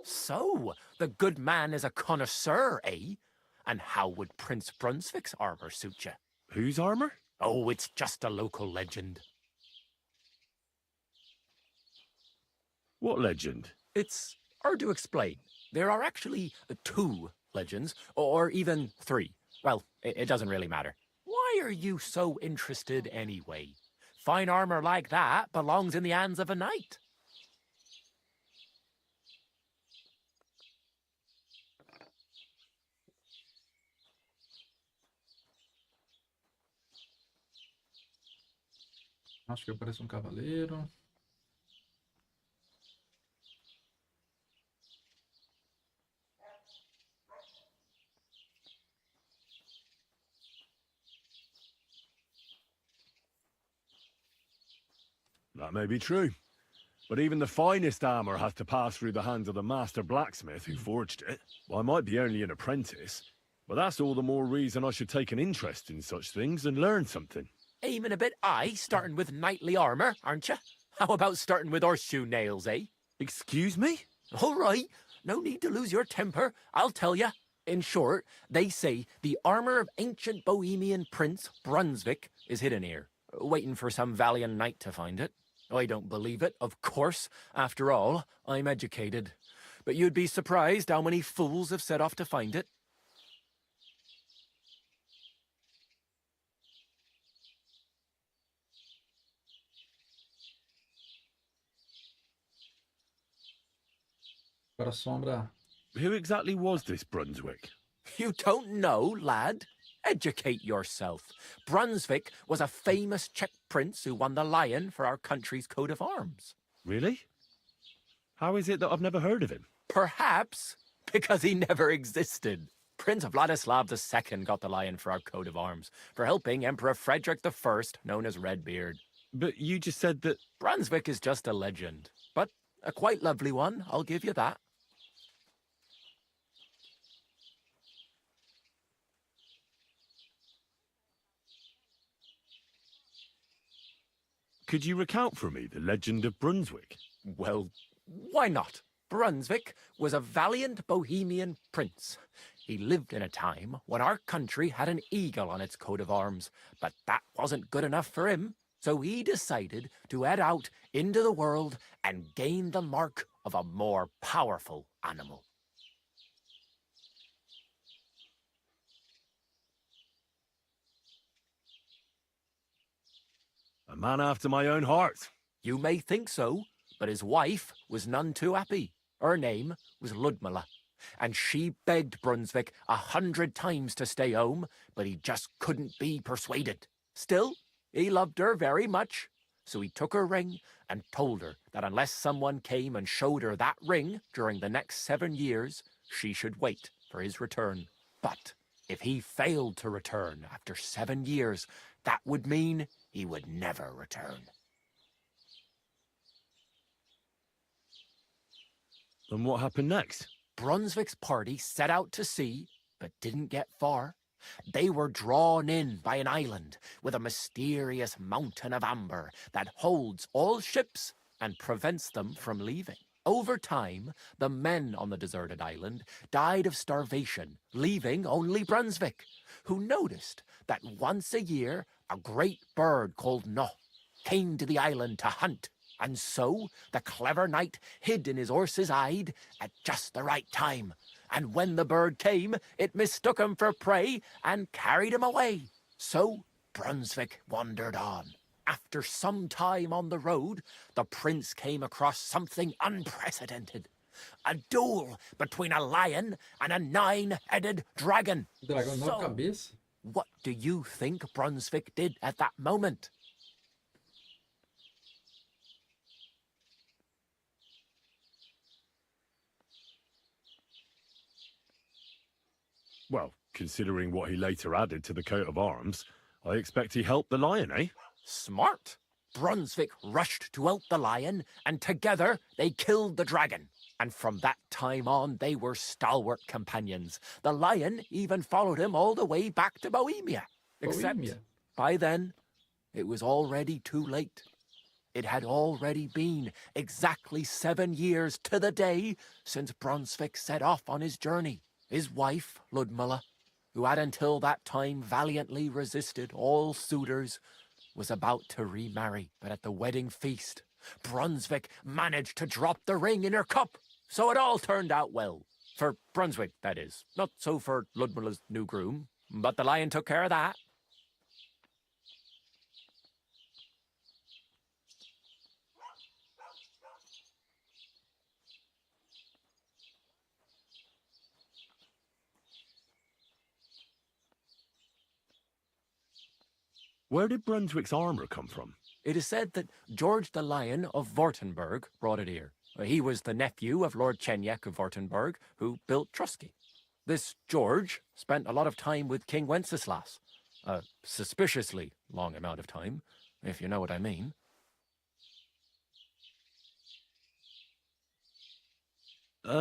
So, the good man is a connoisseur, eh? And how would Prince Brunswick's armor suit you? Whose armor? Oh, it's just a local legend. What legend? It's hard to explain. There are actually two. legends, or even 3. Well, it doesn't really matter. Why are you so interested anyway? Fine armor like that belongs in the hands of a knight. Acho que aparece um cavaleiro. That may be true. But even the finest armor has to pass through the hands of the master blacksmith who forged it. Well, I might be only an apprentice, but that's all the more reason I should take an interest in such things and learn something. Aiming a bit high, starting with knightly armor, aren't you? How about starting with horseshoe nails, eh? Excuse me? All right, no need to lose your temper, I'll tell you. In short, they say the armor of ancient Bohemian Prince Brunswick is hidden here, waiting for some valiant knight to find it. I don't believe it, of course. After all, I'm educated. But you'd be surprised how many fools have set off to find it. Agora sombra. Who exactly was this Brunswick? You don't know, lad? Educate yourself. Brunswick was a famous Czech prince who won the lion for our country's coat of arms. Really? How is it that I've never heard of him? Perhaps because he never existed. Prince Vladislav II got the lion for our coat of arms for helping Emperor Frederick I, known as Redbeard. But you just said that... Brunswick is just a legend, but a quite lovely one, I'll give you that. Could you recount for me the legend of Brunswick? Well, why not? Brunswick was a valiant Bohemian prince. He lived in a time when our country had an eagle on its coat of arms, but that wasn't good enough for him, so he decided to head out into the world and gain the mark of a more powerful animal. A man after my own heart. You may think so, but his wife was none too happy. Her name was Ludmilla, and she begged Brunswick 100 times to stay home, but he just couldn't be persuaded. Still, he loved her very much, so he took her ring and told her that unless someone came and showed her that ring during the next 7 years, she should wait for his return. But if he failed to return after 7 years, that would mean he would never return. And what happened next? Brunswick's party set out to sea, but didn't get far. They were drawn in by an island with a mysterious mountain of amber that holds all ships and prevents them from leaving. Over time, the men on the deserted island died of starvation, leaving only Brunswick, who noticed that once a year a great bird called No came to the island to hunt, and so the clever knight hid in his horse's hide at just the right time. And when the bird came, it mistook him for prey and carried him away. So Brunswick wandered on. After some time on the road, the prince came across something unprecedented. A duel between a lion and a 9-headed dragon. Dragão de 9 cabeças? What do you think Brunswick did at that moment? Well, considering what he later added to the coat of arms, I expect he helped the lion, eh? Smart. Brunswick rushed to help the lion, and together they killed the dragon. And from that time on, they were stalwart companions. The lion even followed him all the way back to Bohemia. Except, by then, it was already too late. It had already been exactly 7 years to the day since Brunswick set off on his journey. His wife, Ludmilla, who had until that time valiantly resisted all suitors, was about to remarry. But at the wedding feast, Brunswick managed to drop the ring in her cup, so it all turned out well. For Brunswick, that is. Not so for Ludmilla's new groom, but the lion took care of that. Where did Brunswick's armor come from? It is said that George the Lion of Württemberg brought it here. He was the nephew of Lord Chenyek of Württemberg, who built Trusky. This George spent a lot of time with King Wenceslas. A suspiciously long amount of time, if you know what I mean. I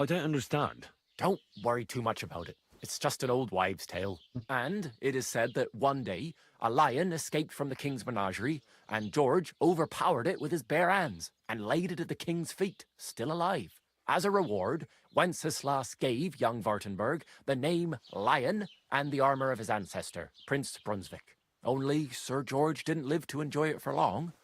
don't understand. Don't worry too much about it. It's just an old wives' tale. And it is said that one day, a lion escaped from the king's menagerie, and George overpowered it with his bare hands and laid it at the king's feet, still alive. As a reward, Wenceslas gave young Württemberg the name Lion and the armor of his ancestor, Prince Brunswick. Only Sir George didn't live to enjoy it for long.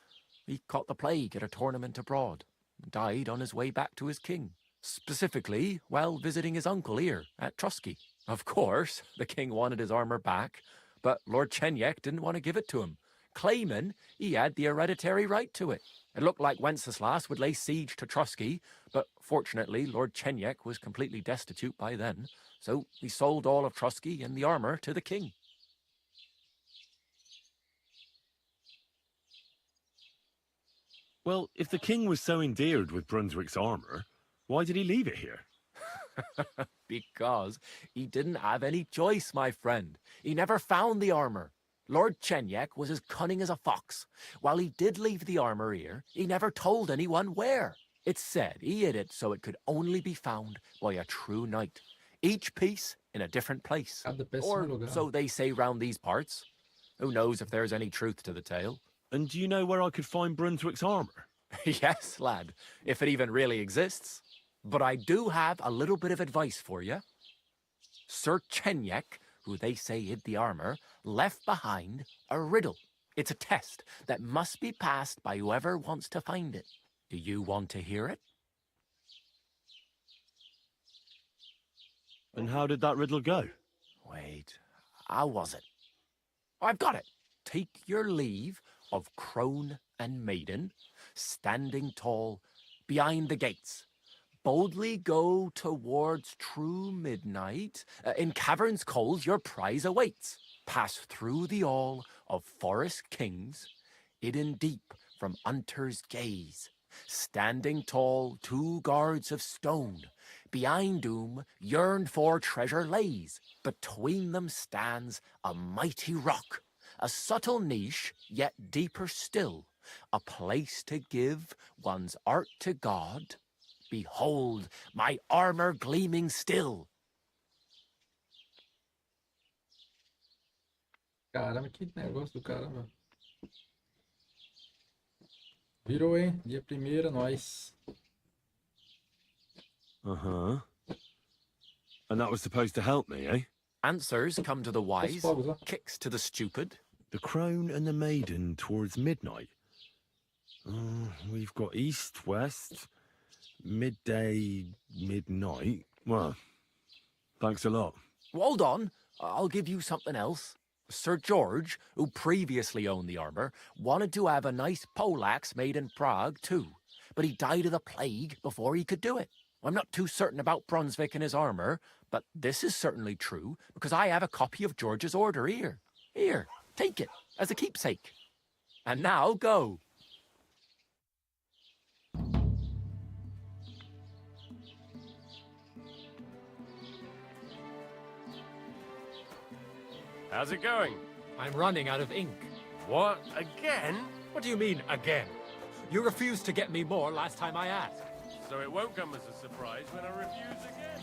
He caught the plague at a tournament abroad, and died on his way back to his king. Specifically, while visiting his uncle here at Trusky. Of course, the king wanted his armor back, but Lord Chenyek didn't want to give it to him, claiming he had the hereditary right to it. It looked like Wenceslas would lay siege to Trusky, but fortunately Lord Chenyek was completely destitute by then, so he sold all of Trusky and the armor to the king. Well, if the king was so endeared with Brunswick's armor, why did he leave it here? Because he didn't have any choice, my friend. He never found the armor. Lord Chenyek was as cunning as a fox. While he did leave the armor here, he never told anyone where. It's said he hid it so it could only be found by a true knight. Each piece in a different place. Or so they say round these parts. Who knows if there's any truth to the tale? And do you know where I could find Brunswick's armor? Yes, lad, if it even really exists. But I do have a little bit of advice for you. Sir Chenyek, who they say hid the armor, left behind a riddle. It's a test that must be passed by whoever wants to find it. Do you want to hear it? And how did that riddle go? Wait, how was it? I've got it. Take your leave of crone and maiden, standing tall behind the gates. Boldly go towards true midnight. In caverns cold your prize awaits. Pass through the all of forest kings, hidden deep from hunter's gaze. Standing tall, 2 guards of stone. Behind whom yearned for treasure lays. Between them stands a mighty rock. A subtle niche, yet deeper still. A place to give one's art to God. Behold, my armor gleaming still. Caramba, que negócio do caramba. Virou, hein? Dia 1º, nós. Uh-huh. And that was supposed to help me, eh? Answers come to the wise, kicks to the stupid. The crone and the maiden towards midnight. We've got east, west, midday, midnight. Well, thanks a lot. Hold on, I'll give you something else. Sir George, who previously owned the armor, wanted to have a nice poleaxe made in Prague too, but he died of the plague before he could do it. I'm not too certain about Brunswick and his armor, but this is certainly true because I have a copy of George's order here. Here, take it as a keepsake. And now go. How's it going? I'm running out of ink. What? Again? What do you mean, again? You refused to get me more last time I asked. So it won't come as a surprise when I refuse again.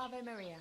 Ave Maria.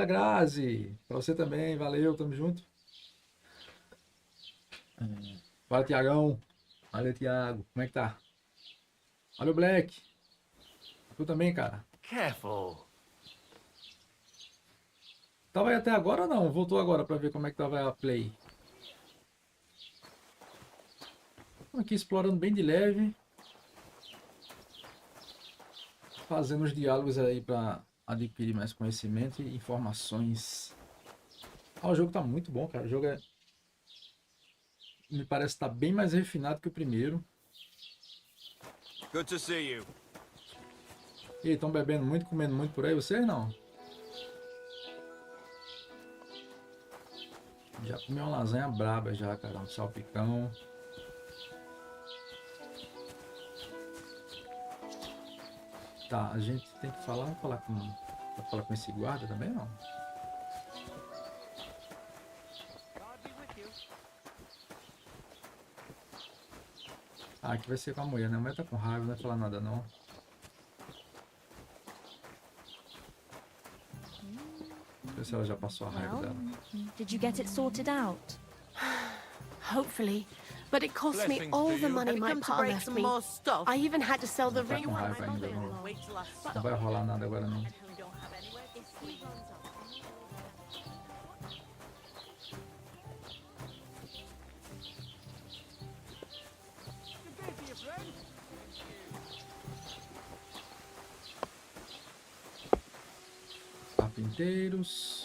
Grazi, pra você também, valeu, tamo junto. Fala, Tiagão. Valeu, Tiago. Como é que tá? Olha o Black. Tu também, cara. Careful. Tava aí até agora ou não? Voltou agora pra ver como é que tava a play. Aqui explorando bem de leve. Fazendo os diálogos aí pra adquirir mais conhecimento e informações. O jogo tá muito bom, cara. O jogo me parece estar bem mais refinado que o primeiro. Good to see you. E aí, estão bebendo muito, comendo muito por aí? Vocês não? Já comi uma lasanha braba já, cara. Um salpicão. Tá, a gente tem que falar com esse guarda também, não? Ah, aqui vai ser com a mulher, né? A mulher tá com raiva, não vai falar nada não. Deixa eu ver se ela já passou a raiva dela. Did you get it sorted out? Hopefully. But it cost me all the money my pa left me. I even had to sell the Tá ring. com raiva ainda, não vai rolar nada agora não. Carpinteiros.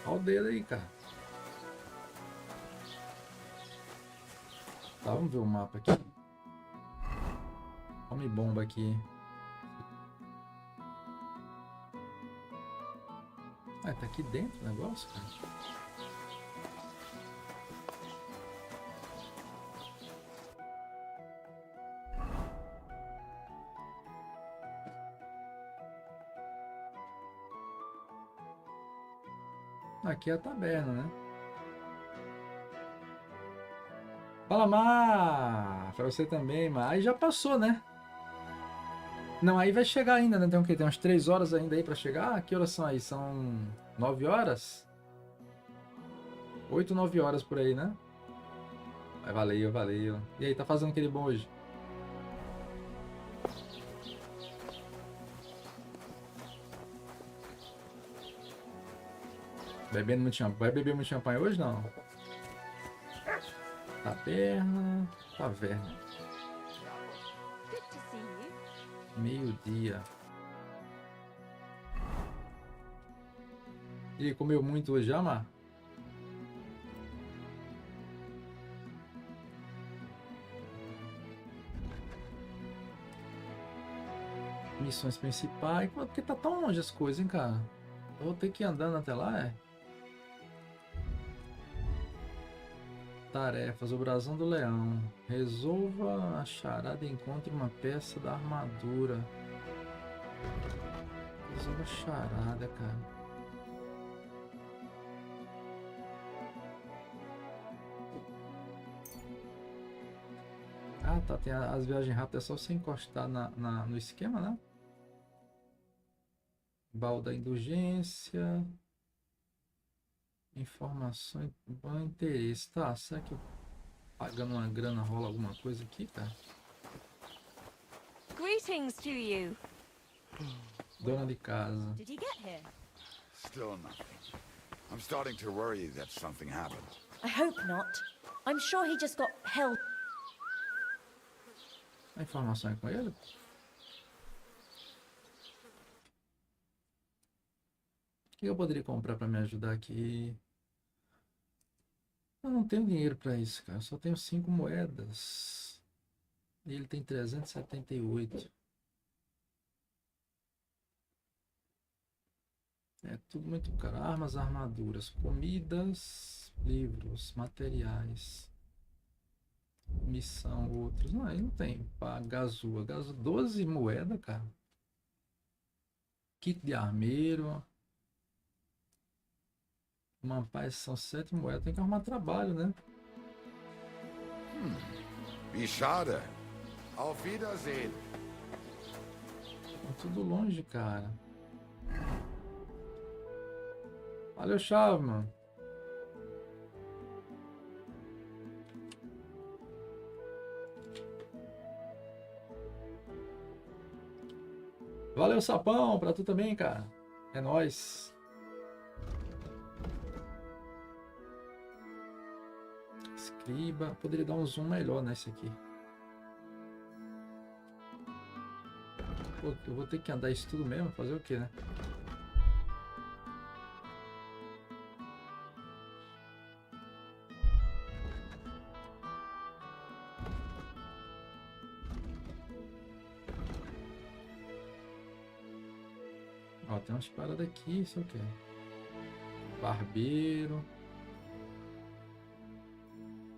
Olha o dedo aí, cara. Tá, vamos ver o mapa aqui. Homem bomba aqui. Ah, tá aqui dentro o negócio, cara. Aqui é a taberna, né? Fala, Mar! Pra você também, Mar. Aí já passou, né? Não, aí vai chegar ainda, né? Tem o quê? Tem umas 3 horas ainda aí pra chegar? Ah, que horas são aí? São 9 horas? 8, 9 horas por aí, né? Mas valeu, valeu. E aí, tá fazendo aquele bom hoje? Bebendo muito champanhe. Vai beber muito champanhe hoje, não? Taberna. Taverna. Meio-dia. E comeu muito hoje já, Mar? Missões principais. Porque tá tão longe as coisas, hein, cara? Eu vou ter que ir andando até lá, é? Tarefas, o brasão do leão. Resolva a charada e encontre uma peça da armadura. Resolva a charada, cara. Ah, tá. Tem as viagens rápidas, é só você encostar no esquema, né? Baú da indulgência. Informações, bom interesse. Tá, será que eu pagando uma grana rola alguma coisa aqui, cara? Greetings to you. Dona de casa. Did he get here? Still nothing. I'm starting to worry that something happened. I hope not. I'm sure he just got held. A informação é com ele? O que eu poderia comprar para me ajudar aqui? Eu não tenho dinheiro para isso, cara. Eu só tenho 5 moedas. E ele tem 378. É tudo muito caro. Armas, armaduras, comidas, livros, materiais. Missão, outros. Não, aí não tem. Pá, gazua. 12 moedas, cara. Kit de armeiro. Uma paz são 7 moedas. Tem que arrumar trabalho, né? Wie schade. Auf Wiedersehen. Tá tudo longe, cara. Valeu, chave, mano. Valeu, sapão, pra tu também, cara. É nóis. Escriba. Poderia dar um zoom melhor nesse aqui. Pô, eu vou ter que andar isso tudo mesmo? Fazer o quê, né? Ó, tem umas paradas aqui, isso é o quê? Barbeiro.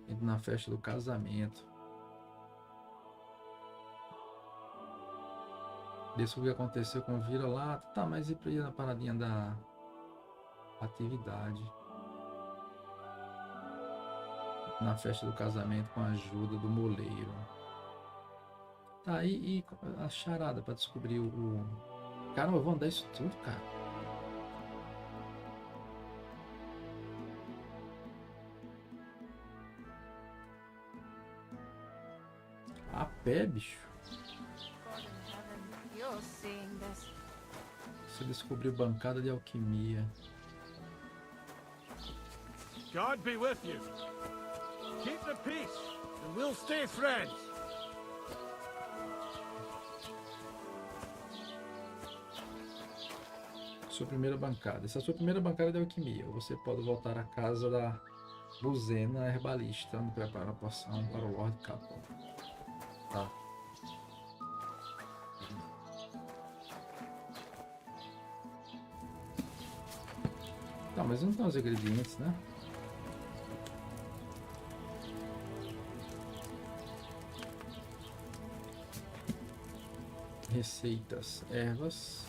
Indo na festa do casamento. Desse o que aconteceu com o vira-lata. Tá, mas e pra ir na paradinha da atividade? Na festa do casamento com a ajuda do moleiro. Tá, e a charada pra descobrir o... Caramba, eu vou andar isso tudo, cara. A pé, bicho. Você descobriu bancada de alquimia. God be with you. Keep the peace, and we'll stay friends. Sua primeira bancada. Essa é a sua primeira bancada de alquimia. Você pode voltar à casa da Buzena herbalista, onde prepara a poção para o Lord Capon. Tá. Tá, mas não tem os ingredientes, né? Receitas, ervas.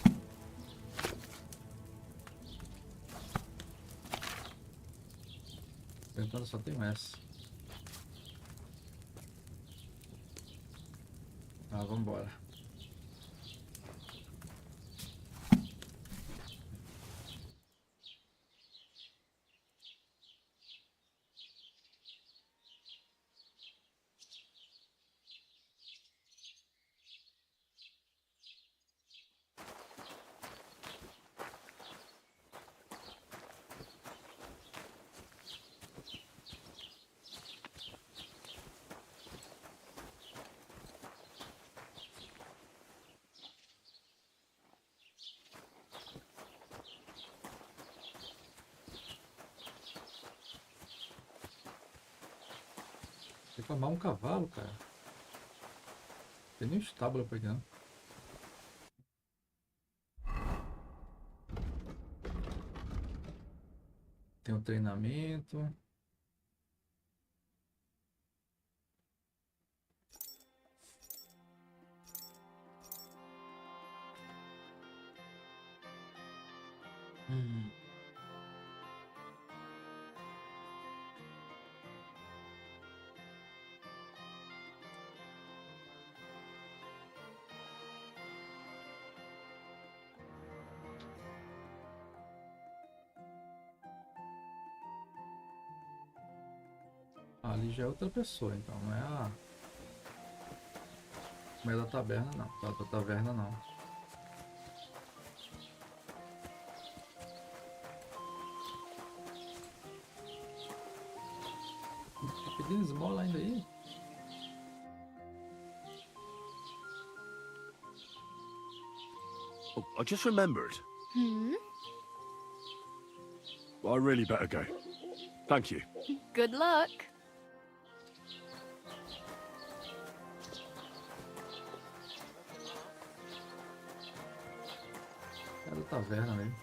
Então só tem essa. Ah, vamos embora. Tem que amar um cavalo, cara. Tem nem estábulo pra pegar. Tem um treinamento. Ali já é outra pessoa, então não é a... Não é da taberna, não. Da taverna, não. Tá pedindo esmola ainda aí? Oh, I just remembered. I really better go. Thank you. Good luck. É da taverna mesmo.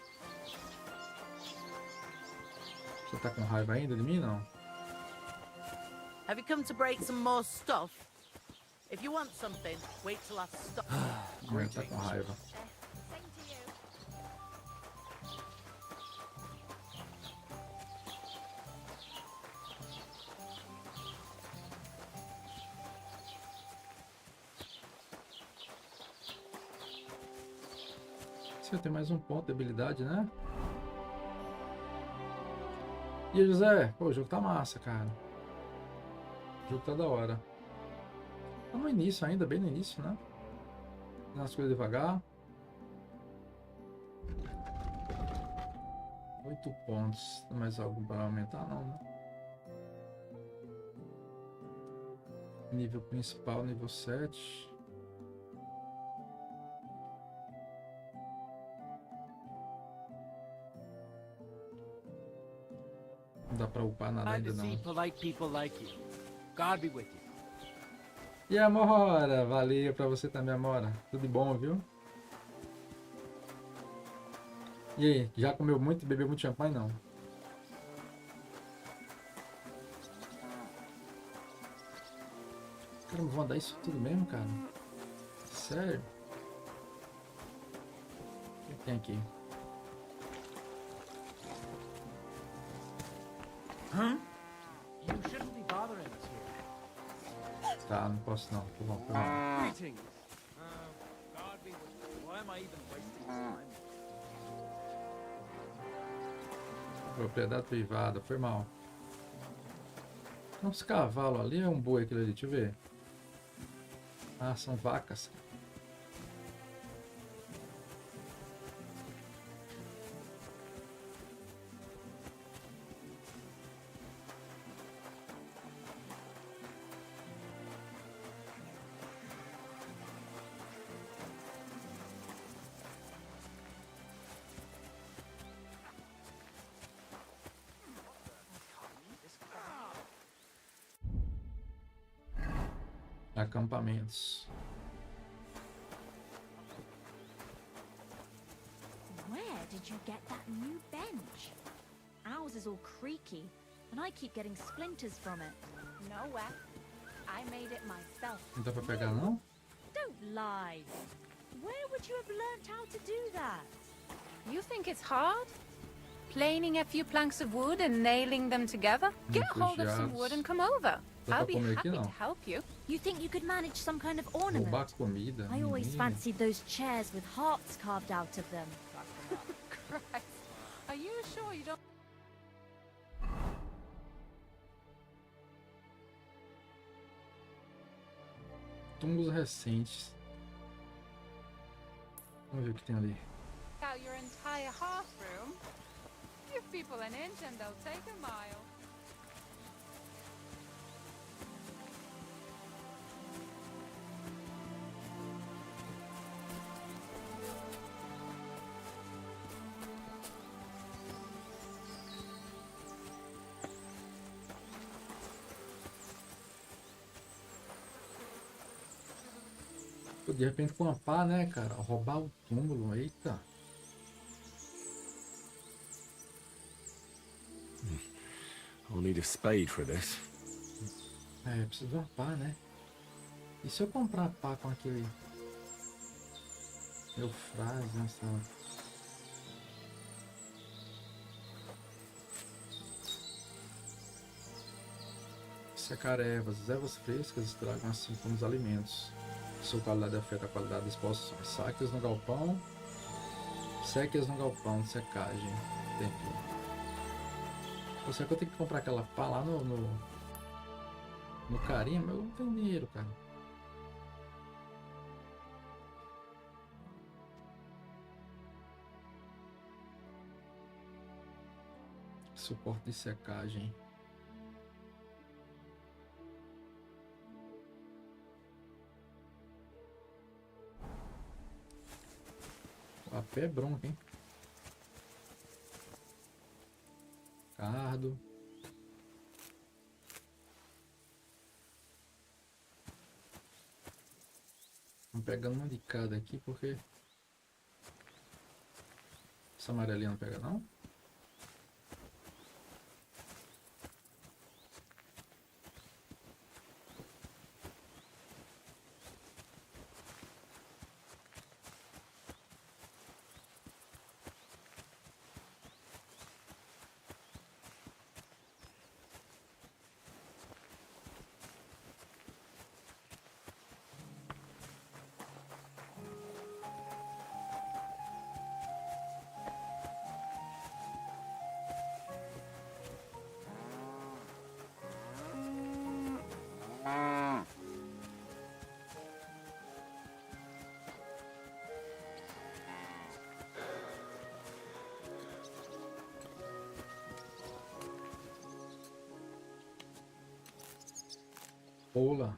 Você tá com raiva ainda de mim, não? Have you come to break some more stuff? If you want something, wait till I stop. Não, tá com raiva. Você tem mais um ponto de habilidade, né? E aí, José? Pô, o jogo tá massa, cara. O jogo tá da hora. Tá no início ainda, bem no início, né? As coisas devagar. 8 pontos. Tem mais algo para aumentar? Não, né? Nível principal, nível 7. Não dá pra upar nada ainda não. E a Amora, valeu pra você também, Amora. Tudo de bom, viu? E aí, já comeu muito e bebeu muito champanhe? Não. Caramba, vão dar isso tudo mesmo, cara? Sério? O que tem aqui? You shouldn't be bothering us here. Tá, não posso não. Foi bom, foi mal. Greetings. God be with you. Why am I even wasting time? Propriedade privada, foi mal. Tem uns cavalos ali, é um boi aquele ali, deixa eu ver. Ah, são vacas. Acampamentos. Where did you get that new bench? Ours is all creaky, and I keep getting splinters from it. Nowhere. I made it myself. Não dá pra pegar não? Don't lie. Where would you have learnt how to do that? You think it's hard? Planing a few planks of wood and nailing them together? Get hold of some wood and come over. I'll be happy to help you. You think you could manage some kind of ornament? Roubar comida. I always fancied those chairs with hearts carved out of them. Christ. Are you sure you don't... Túmulos recentes. Vamos ver o que tem ali. Out your entire hearth room? Give people an inch and they'll take a mile. Pô, de repente com uma pá, né, cara? Roubar o túmulo, eita. I'll need a spade for this. É, preciso de uma pá, né? E se eu comprar pá com aquele... Meu frase, nessa... Secar ervas frescas estragam assim como os alimentos. Sua qualidade afeta a qualidade das exposições. Saque-as no galpão. Seque-as no galpão de secagem. Tempo. Ou será que eu tenho que comprar aquela pá lá no carinha? Mas eu não tenho dinheiro, cara. Suporte de secagem. A pé é bronca, hein? Cardo. Vamos pegando uma de cada aqui, porque... Essa amarelinha não pega, não? Ola.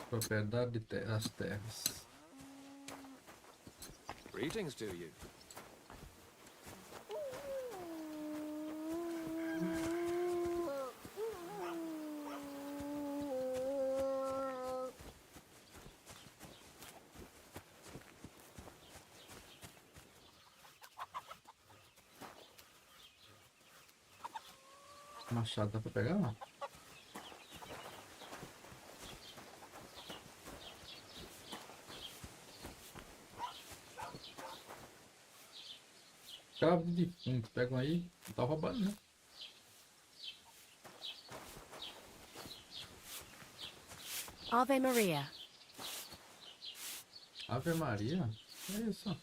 Propriedade das terras. Greetings to you. Machado dá pra pegar, não? Cravo de defunto, pegam aí, não tá roubando, né? Ave Maria. Ave Maria? É isso.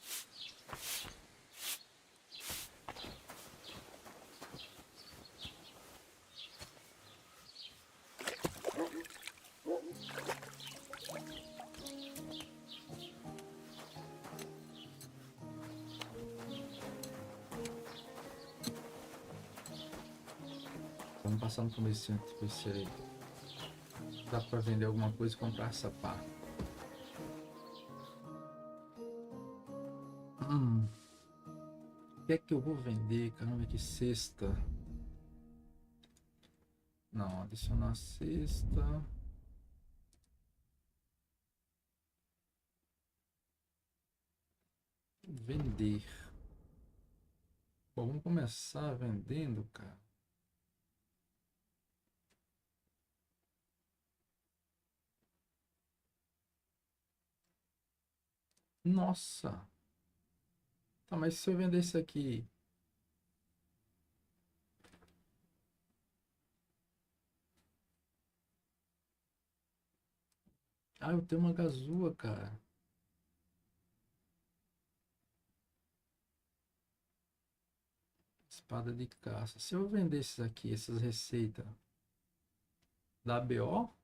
Vamos passar no comerciante, ver se dá pra vender alguma coisa e comprar sapato. O que é que eu vou vender? Caramba, que cesta. Não, adicionar a cesta. Vender. Bom, vamos começar vendendo, cara. Nossa! Tá, mas se eu vender isso aqui... Ah, eu tenho uma gazua, cara. Espada de caça. Se eu vender esses aqui, essas receitas da BO...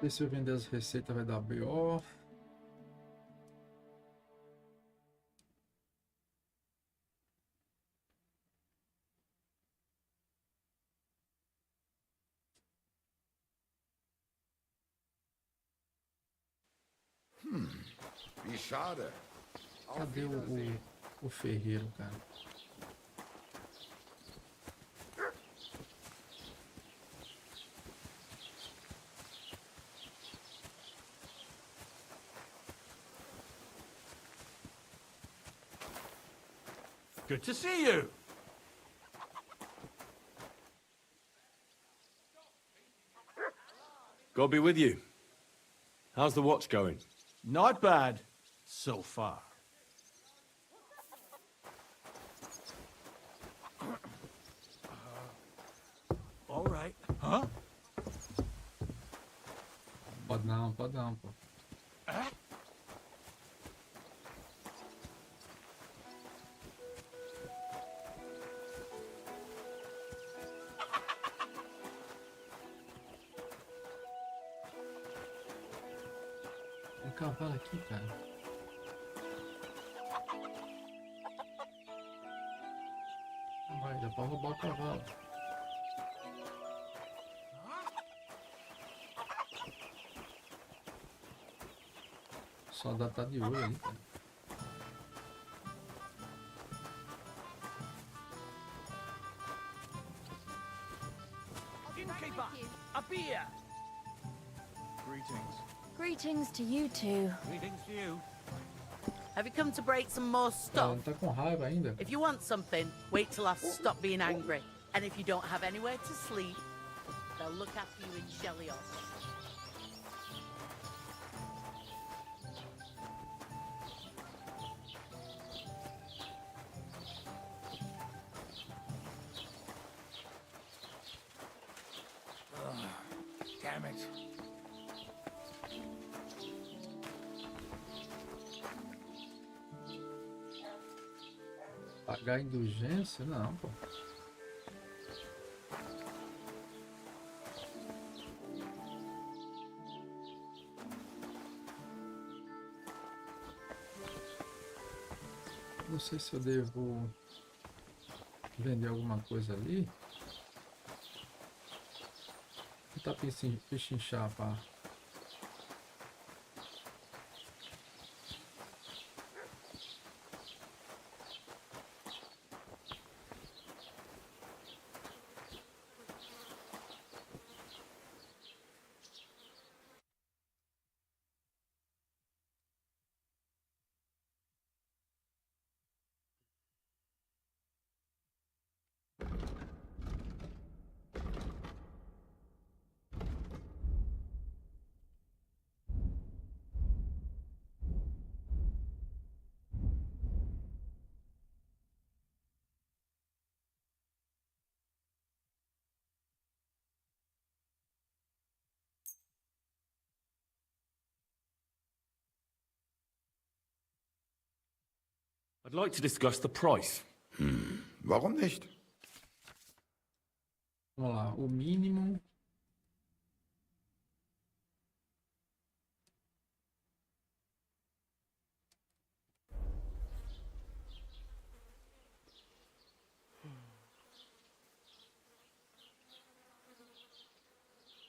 Se eu vender as receitas vai dar BO. Bichada. Cadê o ferreiro, cara? Good to see you. God be with you. How's the watch going? Not bad, so far. All right. Huh? Pode não, pô. Um cavalo aqui, cara. Vai, dá pra roubar o cavalo. O soldado tá de olho ali, cara. Innkeeper, a beer. Greetings. Greetings to you two. Greetings to you. Have you come to break some more stuff? Tá com raiva ainda. If you want something, wait till I've stopped being angry. And if you don't have anywhere to sleep, they'll look after you in Shelios. Damn it. Pagar indulgência? Não, pô. Não sei se eu devo vender alguma coisa ali. Tá pechinchar, pá. I'd like to discuss the price. Warum nicht? Vamos lá, o mínimo.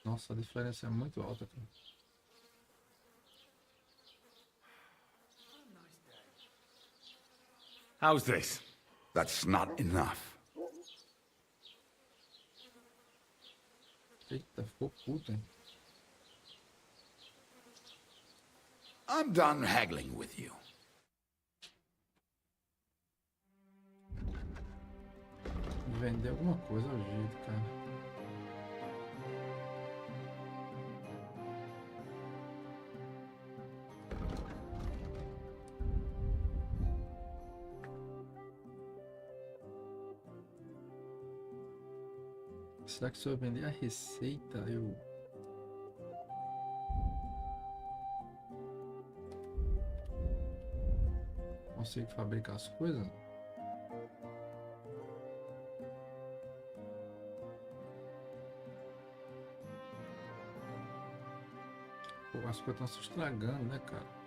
Nossa, a diferença é muito alta aqui. How's this? That's not enough. Eita, ficou puto, hein? I'm done haggling with you. Vender alguma coisa ao jeito, cara. Será que se eu vender a receita, eu... consigo fabricar as coisas? Pô, as coisas estão se estragando, né, cara?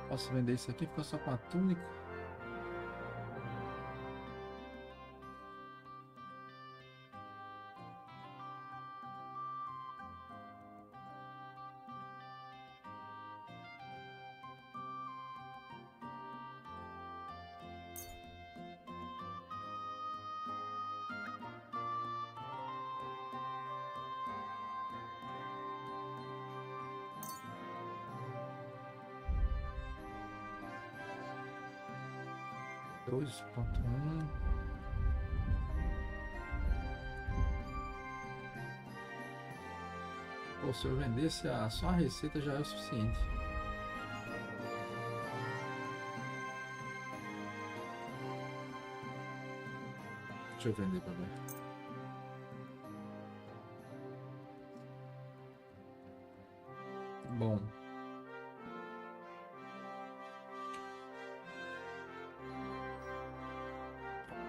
Posso vender isso aqui? Ficou só com a túnica. Dois ponto um. Pô, se eu vendesse só a receita já é o suficiente. Deixa eu vender pra ver. Bom.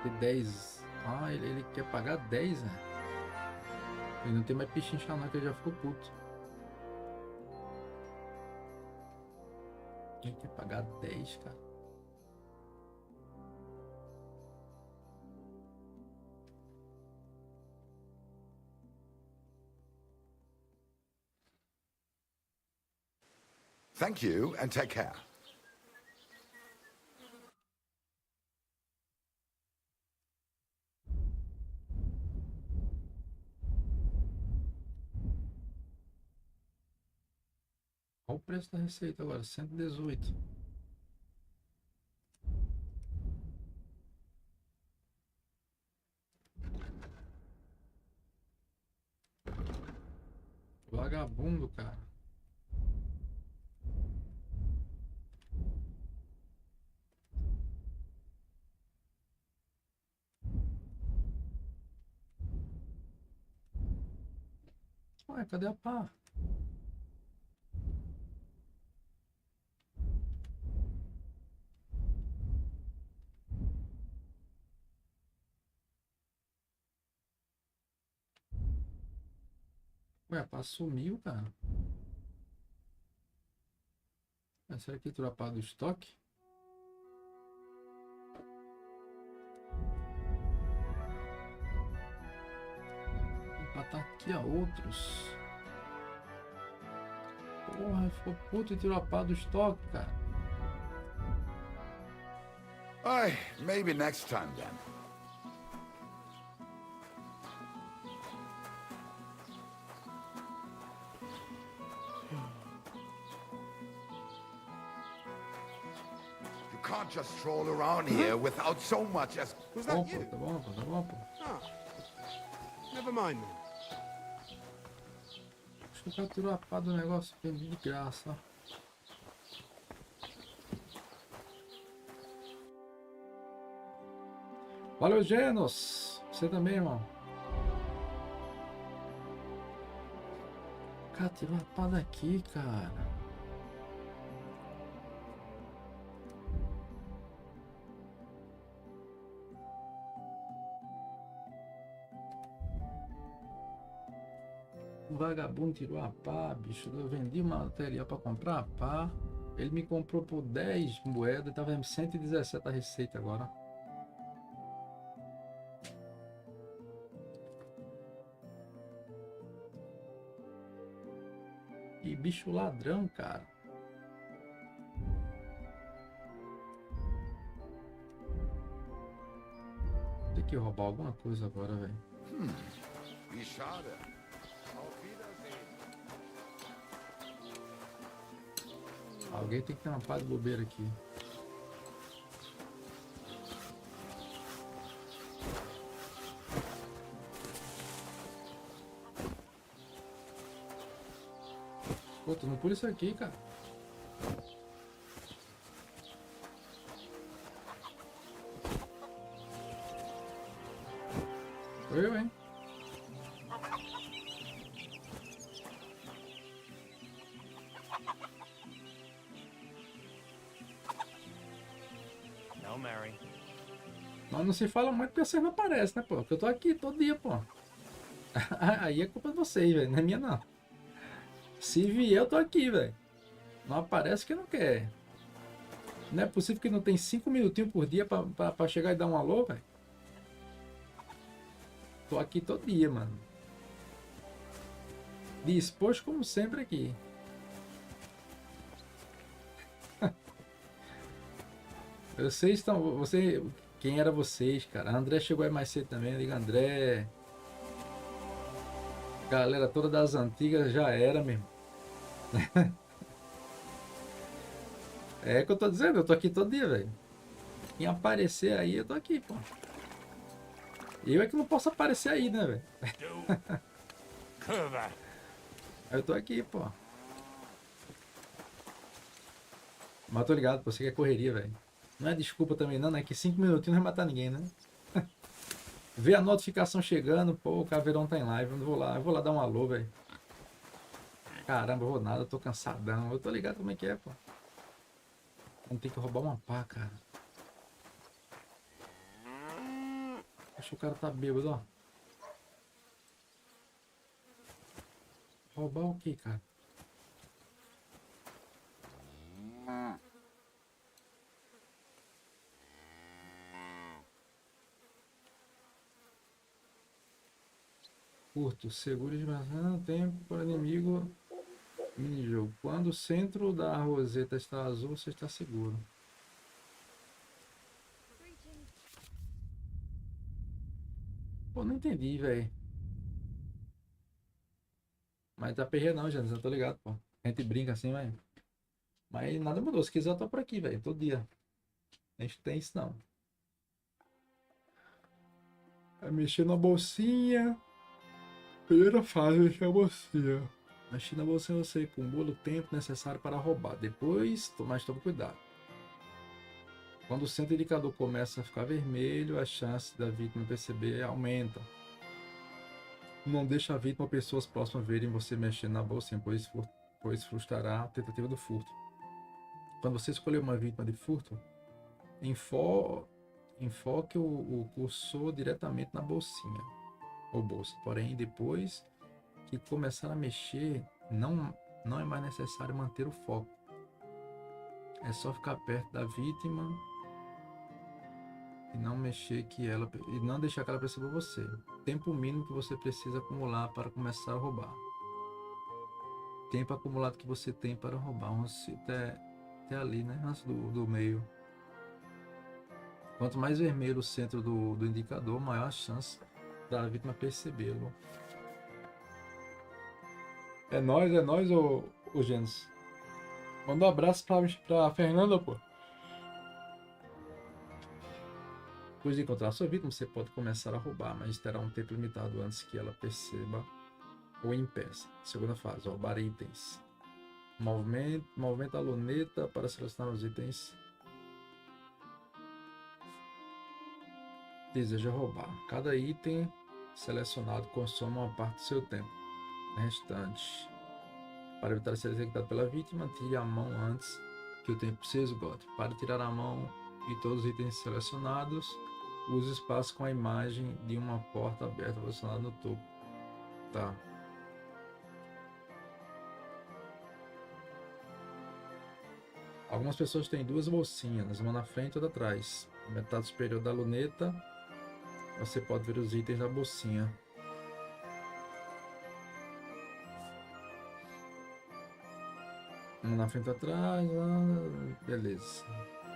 Ter 10. Ah, ele quer pagar 10, né? Ele não tem mais pichincha não, que ele já ficou puto. Ele quer pagar 10, cara. Thank you and take care. Qual o preço da receita agora? 118. Vagabundo, cara. Ué, cadê a pá? Ué, a pá sumiu, cara. Será que tirou a pá do estoque? Pra tá aqui, ó, outros. Porra, ficou puto e tirou a pá do estoque, cara. Aye, maybe next time then. You can't just stroll around here without so much as... Was that you? Tá bom, tá bom, pô. Ah, never mind then. Acho que o cara tirou a pá do negócio de graça, ó. Valeu, Genos! Você também, irmão. Cara, tirou a pá daqui, cara. O vagabundo tirou a pá, bicho. Eu vendi o material para comprar a pá. Ele me comprou por 10 moedas e tava em 117 a receita agora. Que bicho ladrão, cara. Tem que roubar alguma coisa agora, velho. Bichada. Alguém tem que ter uma pá de bobeira aqui. Pô, tu não pula isso aqui, cara. Eu, hein? Não, Mary. Mas não se fala muito porque vocês não aparecem, né, pô? Porque eu tô aqui todo dia, pô. Aí é culpa de vocês, velho. Não é minha, não. Se vier, eu tô aqui, velho. Não aparece que não quer. Não é possível que não tem 5 minutinhos por dia pra chegar e dar um alô, velho. Tô aqui todo dia, mano. Disposto como sempre aqui. Vocês estão... Quem era vocês, cara? A André chegou aí mais cedo também. Eu digo, André... Galera toda das antigas já era mesmo. É que eu tô dizendo, eu tô aqui todo dia, velho. Quem aparecer aí, eu tô aqui, pô. Eu é que não posso aparecer aí, né, velho? Eu tô aqui, pô. Mas tô ligado, pô, você quer correria, velho. Não é desculpa também não, né? Que 5 minutinhos não vai matar ninguém, né? Vê a notificação chegando, pô, o Caveirão tá em live, eu vou lá dar um alô, velho. Caramba, eu vou nada, eu tô cansadão. Eu tô ligado como é que é, pô. Vamos ter que roubar uma pá, cara. Acho que o cara tá bêbado, ó. Roubar o que, cara? Curto, seguro de bastante tempo para inimigo. Minijogo. Quando o centro da roseta está azul, você está seguro. Pô, não entendi, velho. Mas tá perreiro não, gente. Eu tô ligado, pô. A gente brinca assim, velho. Mas nada mudou. Se quiser, eu tô por aqui, velho. Todo dia. A gente tem isso, não. É mexer na bolsinha. Primeira fase, mexer na bolsinha. Mexer na bolsinha você acumula o tempo necessário para roubar. Depois, mas tome cuidado. Quando o centro indicador começa a ficar vermelho, a chance da vítima perceber aumenta. Não deixe a vítima ou pessoas próximas verem você mexendo na bolsinha, pois frustrará a tentativa do furto. Quando você escolher uma vítima de furto, enfoque o cursor diretamente na bolsinha ou bolsa. Porém, depois que começar a mexer, não é mais necessário manter o foco. É só ficar perto da vítima e não deixar que ela perceba você. Tempo mínimo que você precisa acumular para começar a roubar. Tempo acumulado que você tem para roubar. Até ali, né? Antes do meio. Quanto mais vermelho o centro do indicador, maior a chance da vítima percebê-lo. É nóis, ô Gênesis. Manda um abraço pra Fernanda, pô. Depois de encontrar sua vítima, você pode começar a roubar, mas terá um tempo limitado antes que ela perceba ou impeça. Segunda fase, roubar itens. Movimenta a luneta para selecionar os itens. Deseja roubar. Cada item selecionado consome uma parte do seu tempo restante. Para evitar ser executado pela vítima, tire a mão antes que o tempo se esgote. Para tirar a mão e todos os itens selecionados, use o espaço com a imagem de uma porta aberta posicionada no topo. Tá. Algumas pessoas têm duas bolsinhas, uma na frente e outra atrás. Na metade superior da luneta, você pode ver os itens da bolsinha. Uma na frente e atrás, beleza.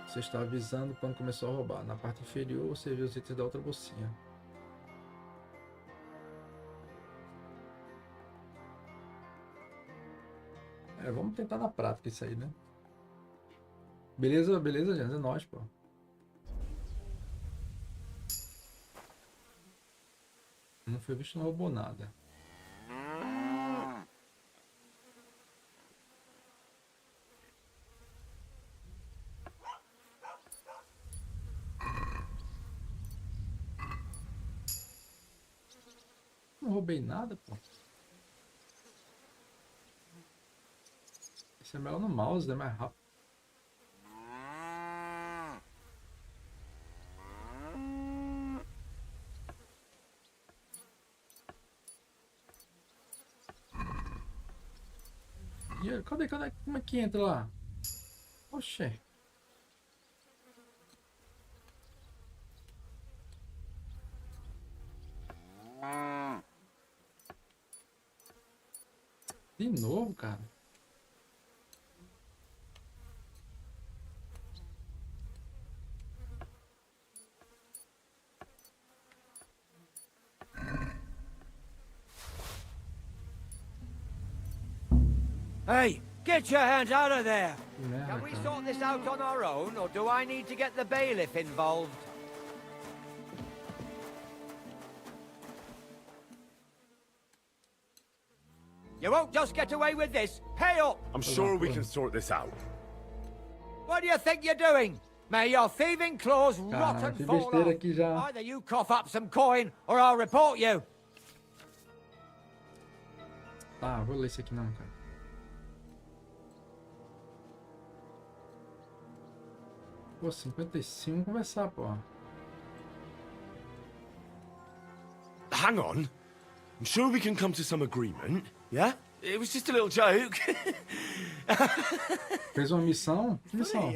Você está avisando quando começou a roubar. Na parte inferior, você vê os itens da outra bolsinha. Vamos tentar na prática isso aí, né? Beleza, gente? É nóis, pô. Não foi visto, não roubou nada. roubei nada, pô. Esse é melhor no mouse, é mais rápido. E cadê? Como é que entra lá? Oxê. De novo, cara. Hey, get your hands out of there! Can we sort this out on our own, or do I need to get the bailiff involved? You won't just get away with this. Pay up! I'm sure we can sort this out. What do you think you're doing? May your thieving claws rot and fall off. Either you cough up some coin, or I'll report you. Tá, vou ler isso aqui não, cara. Pô, 55, conversar, pô. Hang on. I'm sure we can come to some agreement, yeah? It was just a little joke. Fez uma missão? Que missão?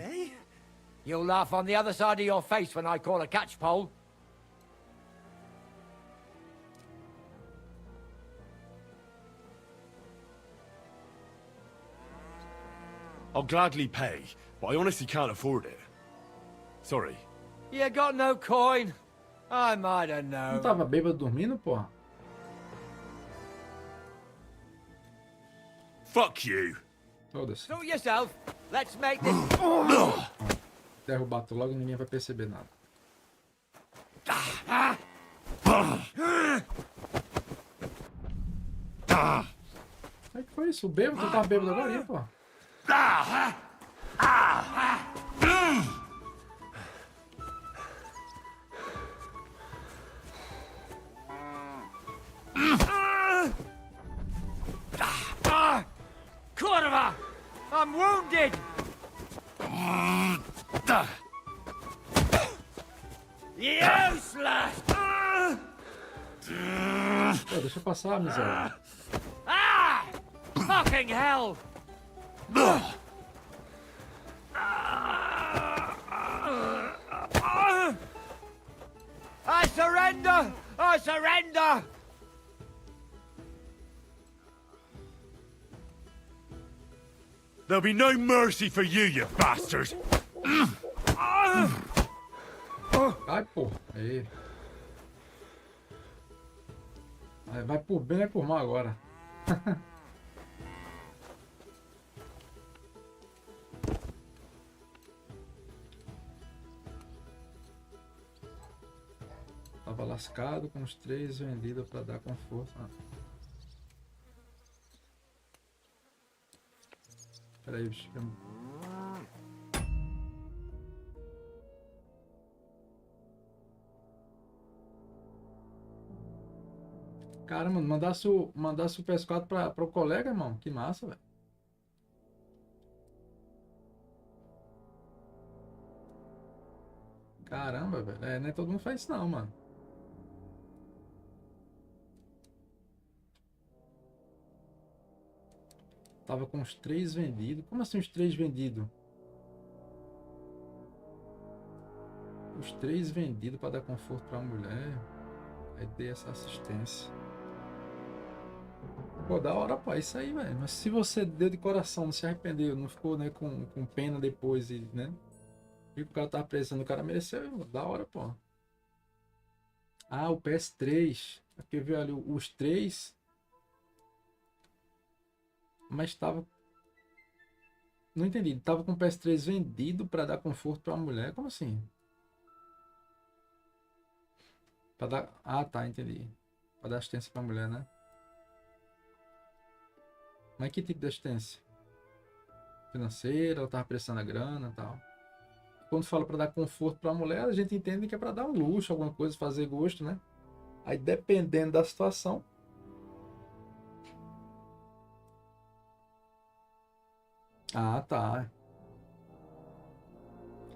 You'll laugh on the other side of your face when I call a catchpole. I'll gladly pay, but I honestly can't afford it. Sorry. You got no coin? I might have known. Não tava bêbado dormindo, porra? Fuck you. Foda-se. Suit yourself. Let's make this. Derrubar tu logo e ninguém vai perceber nada. O que foi isso? O bêbado? Tu tava bêbado agora, hein, porra? Kurva! I'm wounded! Useless! Pô, deixa eu passar, miséria. Ah! Fucking hell! I surrender! I surrender! There'll be no mercy for you, you bastard! Ai, pô. Aí. Vai por bem, vai por mal agora. Tava lascado com os 3 vendidos para dar conforto. Pera aí, bicho. Caramba, mandasse o PS4 para o colega, irmão. Que massa, velho. Caramba, velho. Nem todo mundo faz isso não, mano. Tava com os 3 vendidos. Como assim os 3 vendidos? Os 3 vendidos para dar conforto para a mulher. Aí dei essa assistência. Pô, da hora, pô. É isso aí, velho. Mas se você deu de coração, não se arrependeu, não ficou, né, com pena depois, e, né? E o cara tava precisando, o cara mereceu. Da hora, pô. Ah, o PS3. Aqui viu ali os 3. Mas tava... Não entendi. Tava com o PS3 vendido para dar conforto para a mulher. Como assim? Para dar... Ah, tá. Entendi. Para dar assistência para a mulher, né? Mas que tipo de assistência? Financeira? Ela tava precisando a grana e tal. Quando fala para dar conforto para a mulher, a gente entende que é para dar um luxo, alguma coisa, fazer gosto, né? Aí dependendo da situação, Ah, tá.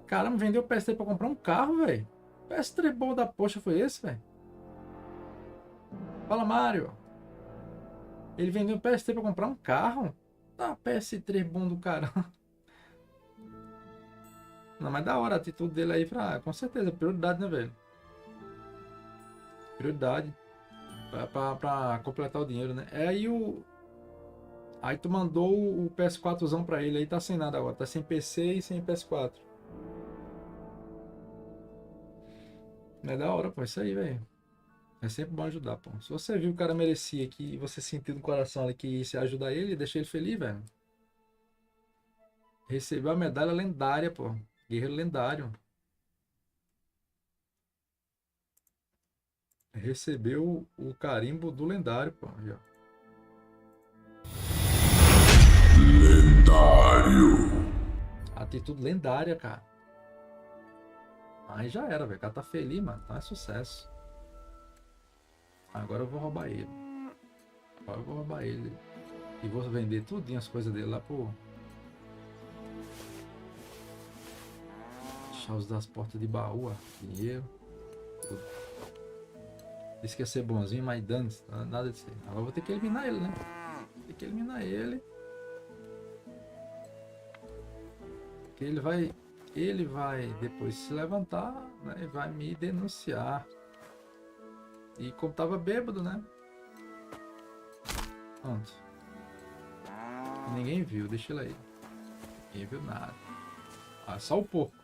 Caramba, vendeu o PS3 pra comprar um carro, velho. PS3 bom da poxa foi esse, velho? Fala, Mario. Ele vendeu o PS3 pra comprar um carro? Tá, PS3 bom do caramba. Não, mas da hora a atitude dele aí pra... Com certeza, prioridade, né, velho? Prioridade. Pra completar o dinheiro, né? É aí o... Aí tu mandou o PS4zão pra ele aí, tá sem nada agora. Tá sem PC e sem PS4. É da hora, pô. Isso aí, velho. É sempre bom ajudar, pô. Se você viu que o cara merecia aqui e você sentiu no coração ali que se ajudar ele, deixa ele feliz, velho. Recebeu a medalha lendária, pô. Guerreiro lendário. Recebeu o carimbo do lendário, pô. Aí, ó. Lendário. Atitude lendária, cara. Aí já era, velho. O cara tá feliz, mano. Então é sucesso. Agora eu vou roubar ele. Agora eu vou roubar ele. E vou vender tudinho as coisas dele lá pro... Chaves das portas de baú, ó. Dinheiro. Tudo. Disse que ia ser bonzinho, mas dando nada de ser. Agora eu vou ter que eliminar ele, né? Tem que eliminar ele. Que ele vai depois se levantar, né? E vai me denunciar. E como tava bêbado, né? Pronto. Ninguém viu, deixa ele aí. Ninguém viu nada. Ah, só o porco.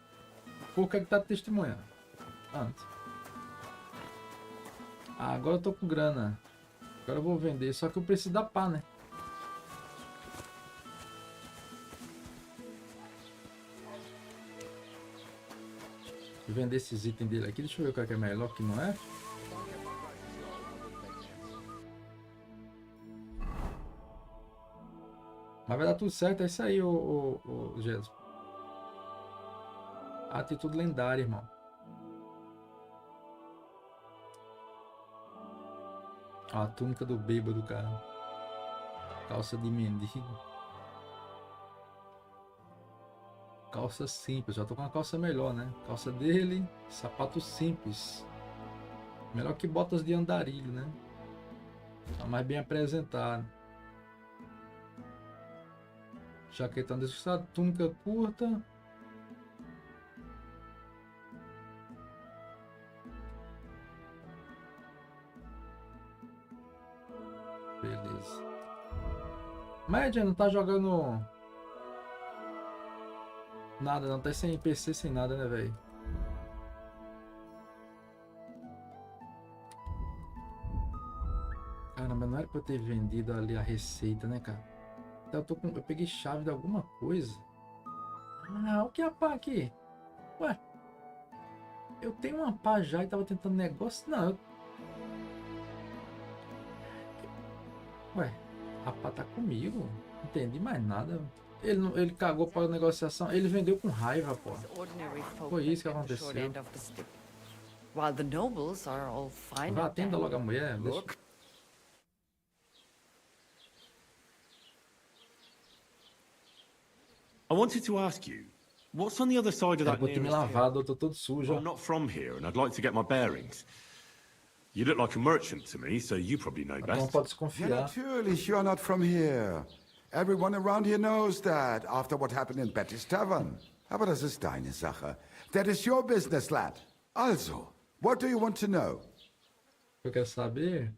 O porco é que tá testemunhando. Pronto. Ah, agora eu tô com grana. Agora eu vou vender, só que eu preciso da pá, né? Vou vender esses itens dele aqui. Deixa eu ver o que é melhor, o que não é. Mas vai dar tudo certo, é isso aí, o Jesus. Atitude lendária, irmão. Ó, a túnica do bêbado, cara. Calça de mendigo. Calça simples, já tô com uma calça melhor, né? Calça dele, sapato simples. Melhor que botas de andarilho, né? Tá mais bem apresentado. Jaquetão descostado, túnica curta. Beleza. Mas não tá jogando nada, não tá sem PC, sem nada, né, velho? Caramba, não era pra eu ter vendido ali a receita, né, cara? Eu peguei chave de alguma coisa. Ah, o que é a pá aqui? Ué, eu tenho uma pá já e tava tentando negócio. Não, Ué, a pá tá comigo. Não entendi mais nada. Ele cagou para a negociação. Ele vendeu com raiva, pô. Foi isso que aconteceu. Vá, atenda logo a mulher. Deixa... I wanted to ask you, what's on the other side of that nearest lavado, eu tô todo sujo. I'm not from here, and I'd like to get my bearings. You look like a merchant to me, so you probably know best. Não pode desconfiar. Natürlich, you're not from here. Everyone around here knows that, after what happened in Betty's Tavern. Aber das ist deine Sache. That is your business, lad. Also, what do you want to know? Eu quero saber...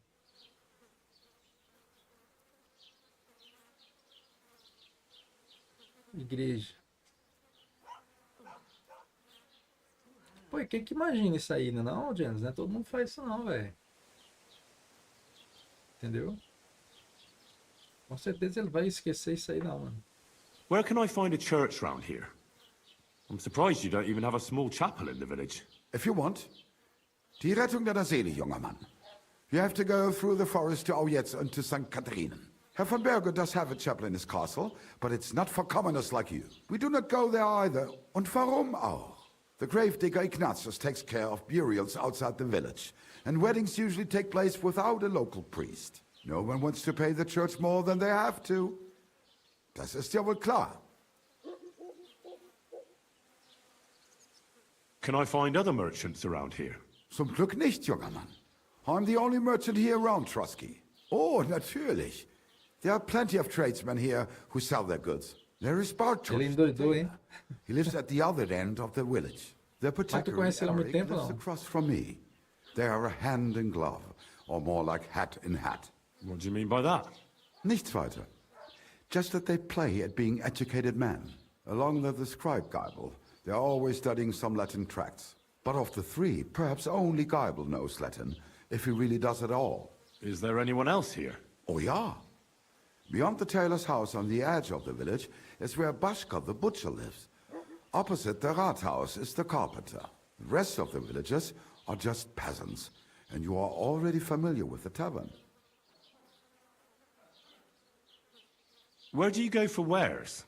Igreja. Pô, quem que imagina isso aí, né? Não, James, né? Todo mundo faz isso não, velho. Entendeu? Com certeza ele vai esquecer isso aí não, mano. Where can I find a church round here? I'm surprised you don't even have a small chapel in the village. If you want. Die Rettung deiner Seele, junger Mann. You have to go through the forest to Aujetz and to St. Katharinen. Herr von Berger does have a chapel in his castle, but it's not for commoners like you. We do not go there either. Und warum auch? The gravedigger Ignatius takes care of burials outside the village, and weddings usually take place without a local priest. No one wants to pay the church more than they have to. Das ist ja wohl klar. Can I find other merchants around here? Zum Glück nicht, junger Mann. I'm the only merchant here around, Trusky. Oh, natürlich. There are plenty of tradesmen here who sell their goods. There is Bartos. He lives at the other end of the village. The particular Eric lives across from me. They are a hand in glove, or more like hat in hat. What do you mean by that? Nichts weiter. Just that they play at being educated men. Along with the scribe Geibel, they are always studying some Latin tracts. But of the three, perhaps only Geibel knows Latin, if he really does at all. Is there anyone else here? Oh, yeah. Beyond the tailor's house on the edge of the village is where Bashka the butcher lives. Opposite the Rathaus is the carpenter. The rest of the villagers are just peasants, and you are already familiar with the tavern. Where do you go for wares?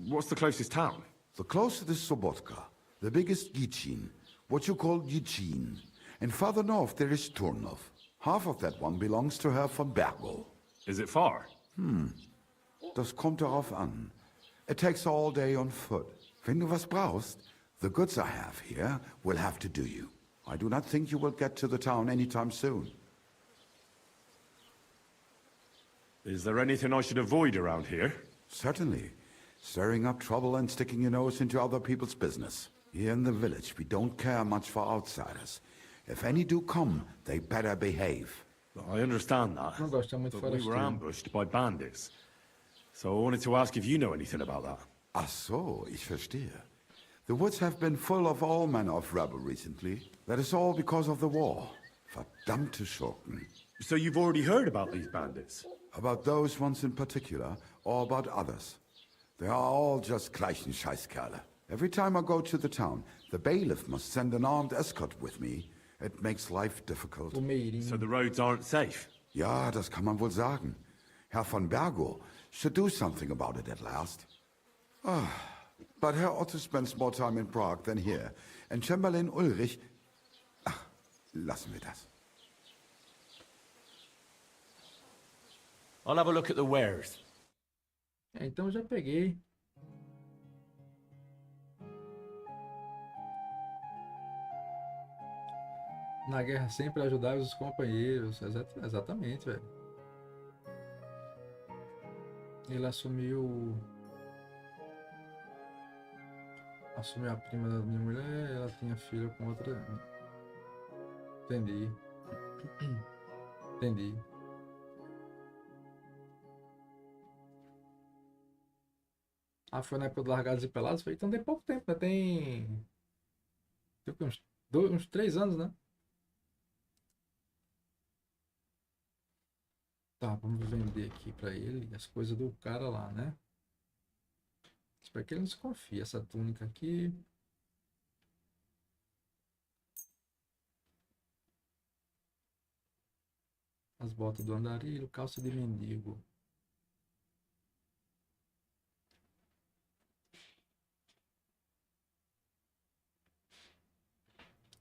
What's the closest town? The closest is Sobotka, the biggest Yichin, what you call Yichin. And further north there is Turnov. Half of that one belongs to Herr von Bergo. Is it far? Das kommt darauf an. It takes all day on foot. Wenn du was brauchst, the goods I have here will have to do you. I do not think you will get to the town anytime soon. Is there anything I should avoid around here? Certainly. Stirring up trouble and sticking your nose into other people's business. Here in the village, we don't care much for outsiders. If any do come, they better behave. I understand that, but we were ambushed by bandits. So I wanted to ask if you know anything about that. Ach so, ich verstehe. The woods have been full of all manner of rebel recently. That is all because of the war. Verdammte Schurken. So you've already heard about these bandits? About those ones in particular, or about others. They are all just gleichen Scheißkerle. Every time I go to the town, the bailiff must send an armed escort with me. It makes life difficult. So the roads aren't safe? Ja, das kann man wohl sagen. Herr von Bergo should do something about it at last. But Herr Otto spends more time in Prague than here. And Chamberlain Ulrich... Ach, lassen wir das. I'll have a look at the wares. Então já peguei. Na guerra sempre ajudar os companheiros. Exatamente, velho. Ele assumiu a prima da minha mulher, ela tinha filha com outra. Entendi. Entendi. Ah, foi na época do Largados e Pelados? Foi, então tem pouco tempo, né? Tem uns 3 anos, né? Tá, vamos vender aqui pra ele as coisas do cara lá, né? Espero que ele não desconfie. Essa túnica aqui. As botas do andarilho, calça de mendigo.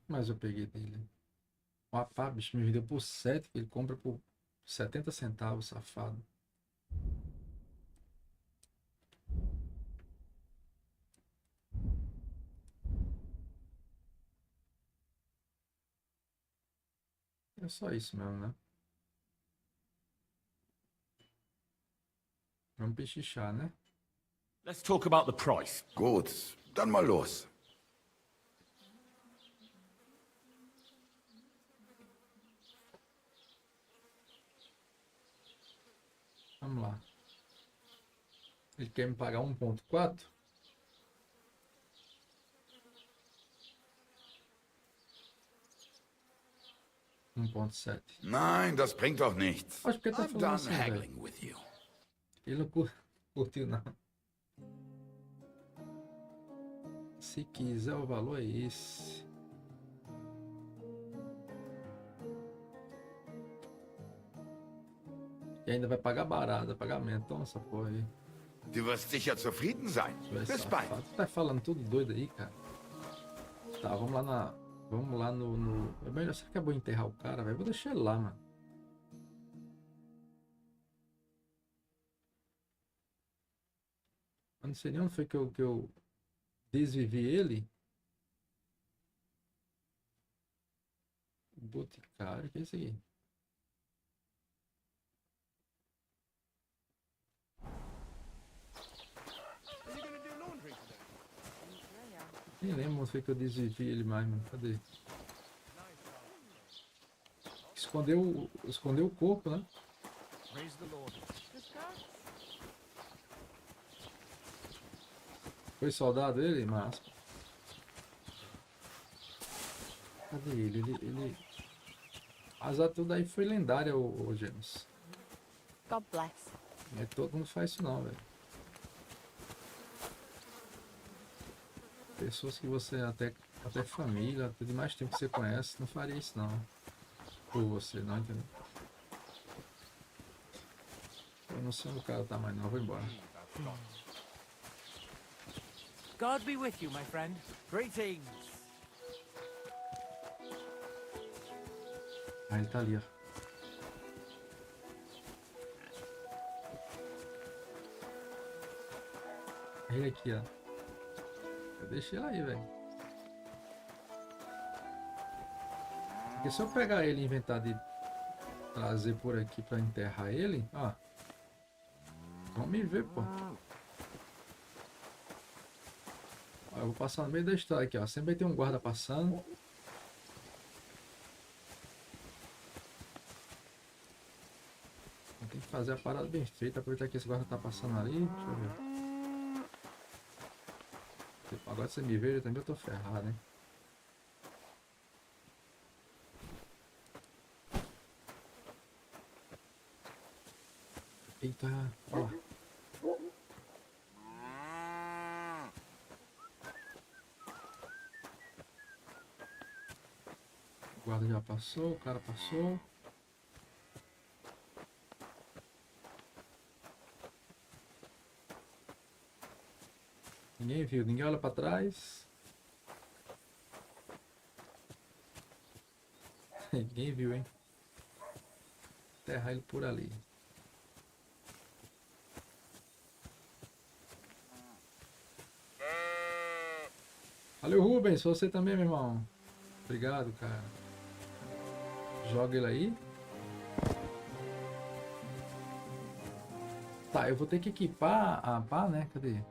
Mas eu peguei dele. O pá, bicho, me vendeu por 7, que ele compra por 70 centavos, safado. É só isso mesmo, né? Vamos pechichar, né? Let's talk about the price. Gut, dann mal los. Vamos lá. Ele quer me pagar 1.4? Nein, das bringt doch nichts. Acho que ele tá I'm falando done assim, haggling velho. with you. Ele não curtiu, não. Se quiser, o valor é esse. E ainda vai pagar barato, vai pagamento. Toma essa porra aí. Du wirst sicher zufrieden sein. Bis bald. Tu tá falando tudo doido aí, cara. Tá, vamos lá na... Vamos lá no... É melhor, será que é bom enterrar o cara, velho? Vou deixar ele lá, mano. Eu não sei nem onde foi que eu desvivi ele. Boticário, o que é isso aqui? Nem lembro onde foi que eu desviei ele mais, mano. Cadê? Escondeu o corpo, né? Foi soldado ele? Massa. Cadê ele... As tudo aí foi lendária, o James. God bless. Não é todo mundo faz isso não, velho. Pessoas que você até família, até de mais tempo que você conhece, não faria isso não. Por você, não, entendeu? Eu não sei onde o cara tá mais não, eu vou embora. God be with you, my friend. Greetings. Ah, ele tá ali, ó. Ele aqui, ó. Eu deixei ele aí, velho. Porque se eu pegar ele e inventar de trazer por aqui pra enterrar ele, ó. Vão me ver, pô. Ó, eu vou passar no meio da história aqui, ó. Sempre vai ter um guarda passando. Tem que fazer a parada bem feita, aproveitar que esse guarda tá passando ali. Deixa eu ver. Agora você me vê, eu também tô ferrado, hein? Eita, ó. O guarda já passou, o cara passou. Ninguém viu, ninguém olha pra trás. Ninguém viu, hein? Enterrar ele por ali. Valeu, Rubens, você também, meu irmão. Obrigado, cara. Joga ele aí. Tá, eu vou ter que equipar a pá, né? Cadê?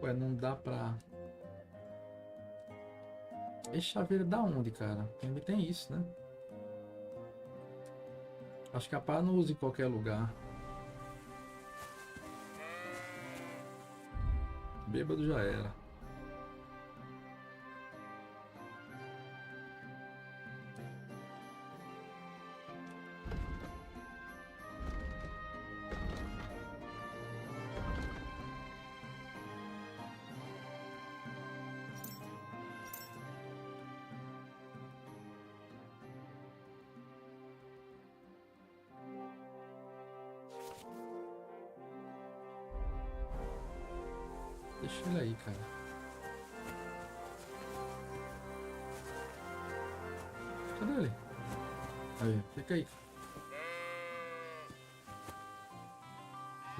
Ué, não dá pra... Esse chaveiro da onde, cara? Também tem isso, né? Acho que a pá não usa em qualquer lugar. Bêbado já era. Deixa ele aí, cara. Cadê ele? Aí, fica aí.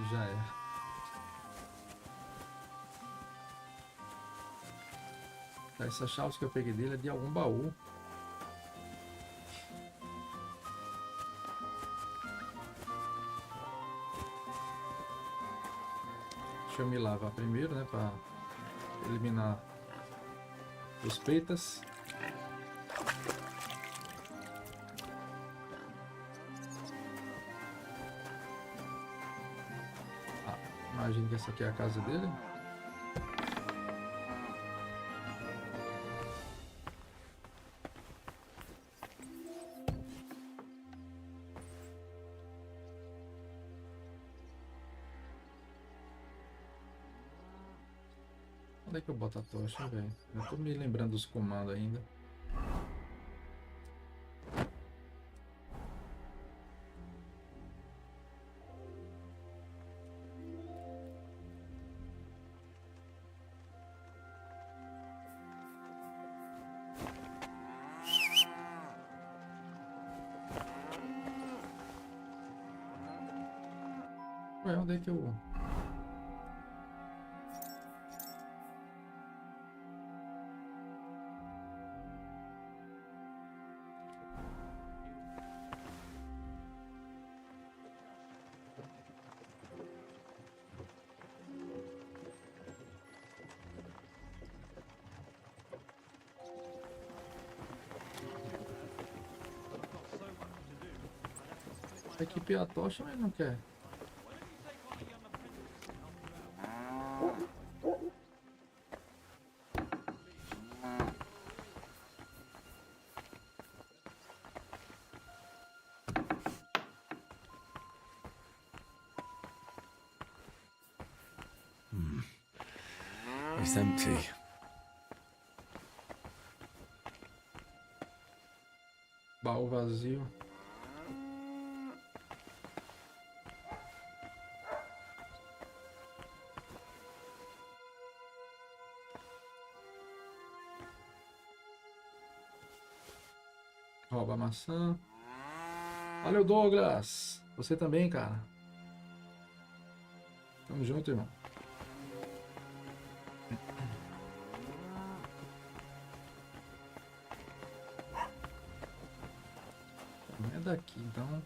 Já é. Tá, essas chaves que eu peguei dele é de algum baú. Deixa eu me lavar primeiro, né, para eliminar suspeitas. Ah, imagino que essa aqui é a casa dele. Onde é que eu boto a tocha, velho? Eu tô me lembrando dos comandos ainda. Ué, onde é que eu... Equipe a tocha, mas não quer. It's empty. Baú vazio. Rouba a maçã. Valeu, Douglas. Você também, cara. Tamo junto, irmão. Não é daqui, então.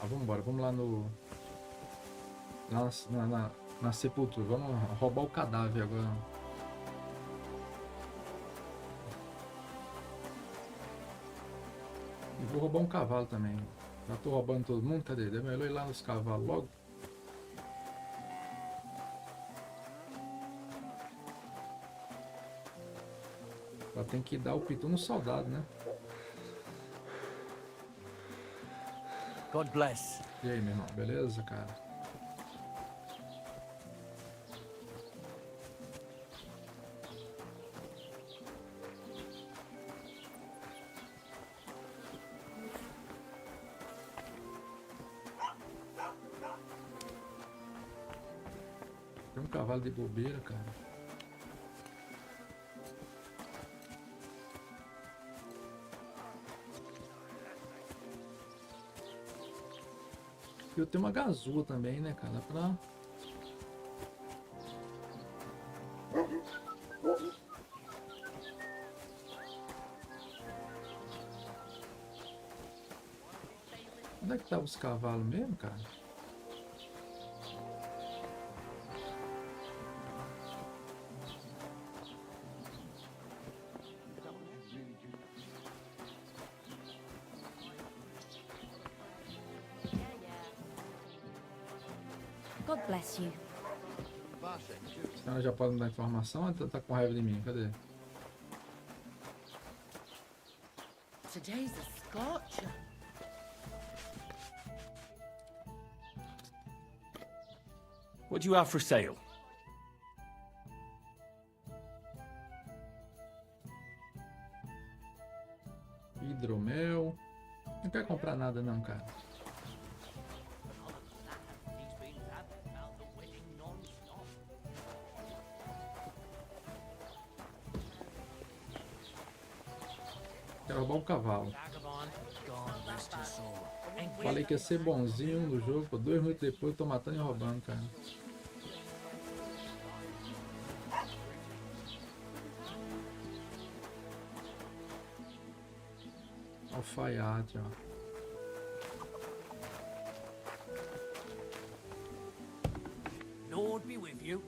Vamos embora. Vamos lá no... Na sepultura. Vamos roubar o cadáver agora. E vou roubar um cavalo também. Já tô roubando todo mundo. Cadê? É melhor ir lá nos cavalos logo. Só tem que dar o pitu no soldado, né? God bless. E aí, meu irmão? Beleza, cara? Tem um cavalo de bobeira, cara. Eu tenho uma gazua também, né, cara? Pra... Onde é que tá os cavalos mesmo, cara? God bless you. A senhora já pode me dar informação ou tá com raiva de mim? Cadê? Today's a scorcher. What do you have for sale? Hidromel. Não quero comprar nada não, cara. Quero roubar um cavalo. Falei que ia ser bonzinho no jogo, pô, 2 minutos depois eu tô matando e roubando, cara. Alfaiate, ó. Lord be with you.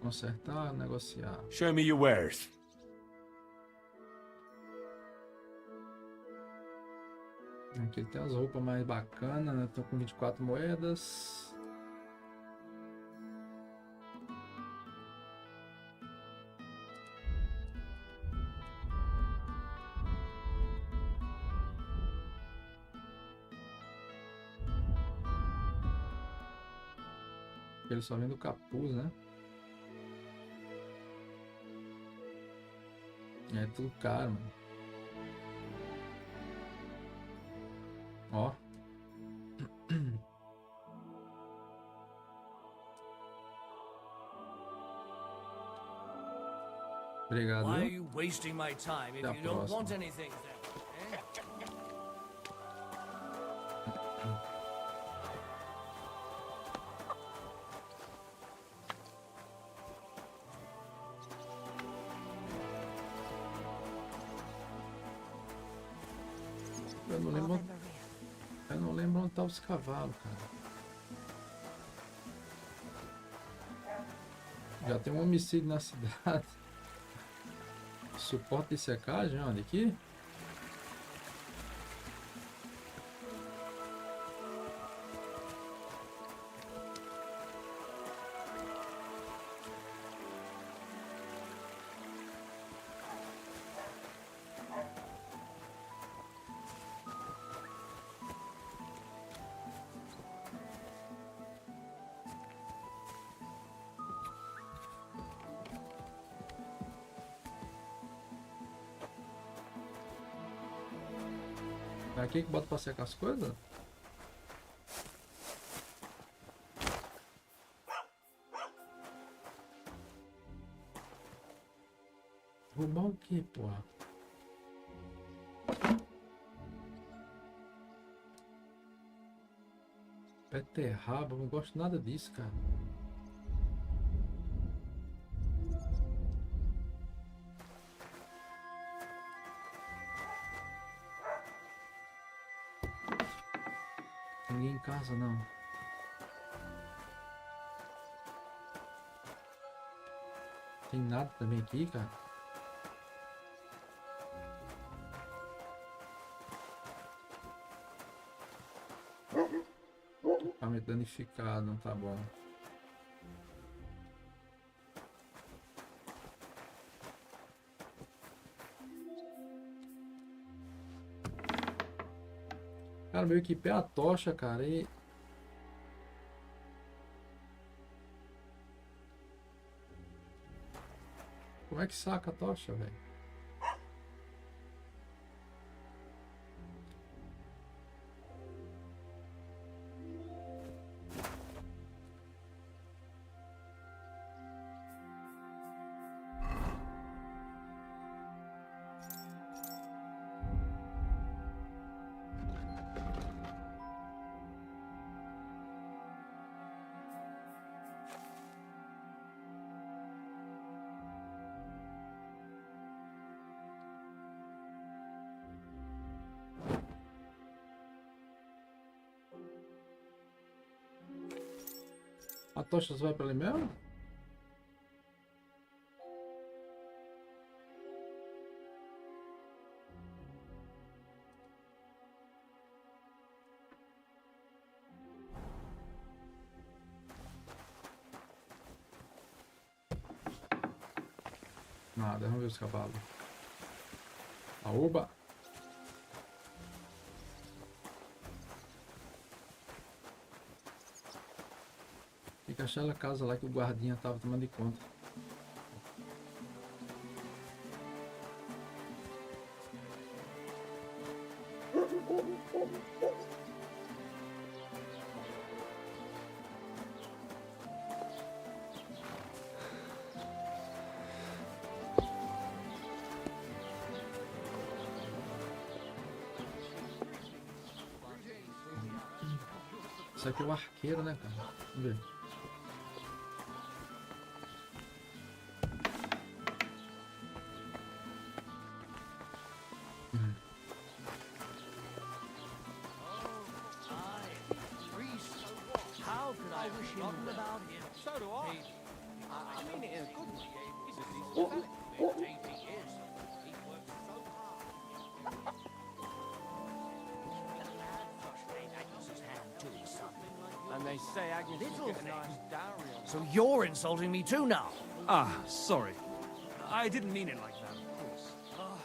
Consertar, negociar. Show me your wares. Aqui tem as roupas mais bacanas, né? Tô com 24 moedas. Ele só vem do capuz, né? É tudo caro, mano. Ó. Obrigado. Why are you wasting my time if you don't want anything then? Eu não lembro onde tá os cavalos, cara. Já tem um homicídio na cidade. Suporte de secagem, onde aqui? É aqui que bota pra secar as coisas? Roubar o que, porra? Beterraba, não gosto nada disso, cara. Ninguém em casa, não. Tem nada também aqui, cara. Equipamento danificado, não tá bom. Cara, meu equipe é a tocha, cara, e... Como é que saca a tocha, velho? A tocha vai para ali mesmo? Nada, vamos ver os cavalos. Aoba! Tem que achar a casa lá que o guardinha tava tomando de conta. Isso aqui é o arqueiro, né, cara? Vamos ver. So you're insulting me too now? Ah, sorry. I didn't mean it like that, of course. Well...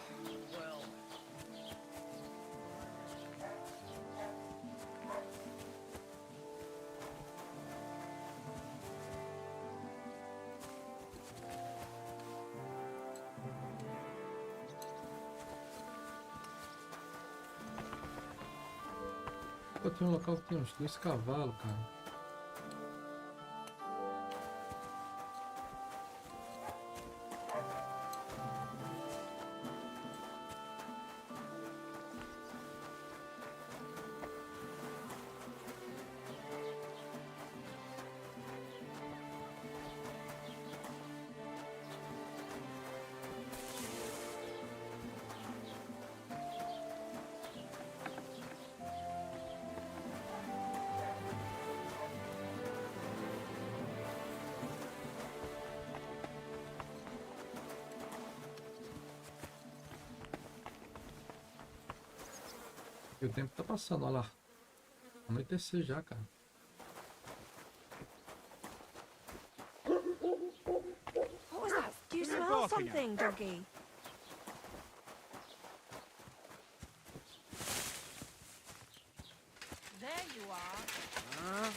Pô, tem um local que tem uns 2 cavalos, cara. o tempo tá passando, olha lá. Anoitecer já, cara. What was that? Do you smell something, doggy? There you are.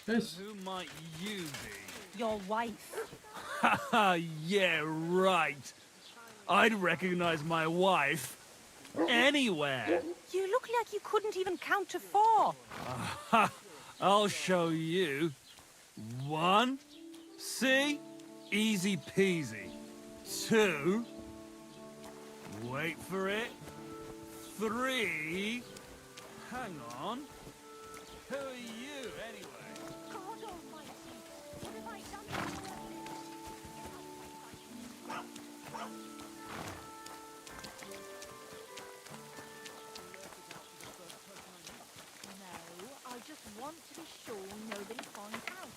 Yes. Who might you be? Your wife. Haha, yeah, right. I'd recognize my wife anywhere. You look like you couldn't even count to 4. Aha, I'll show you. 1, see? Easy peasy. 2, wait for it. 3, hang on. Who are you, anyway? God almighty. What have I done to you? No, I just want to be sure nobody finds out.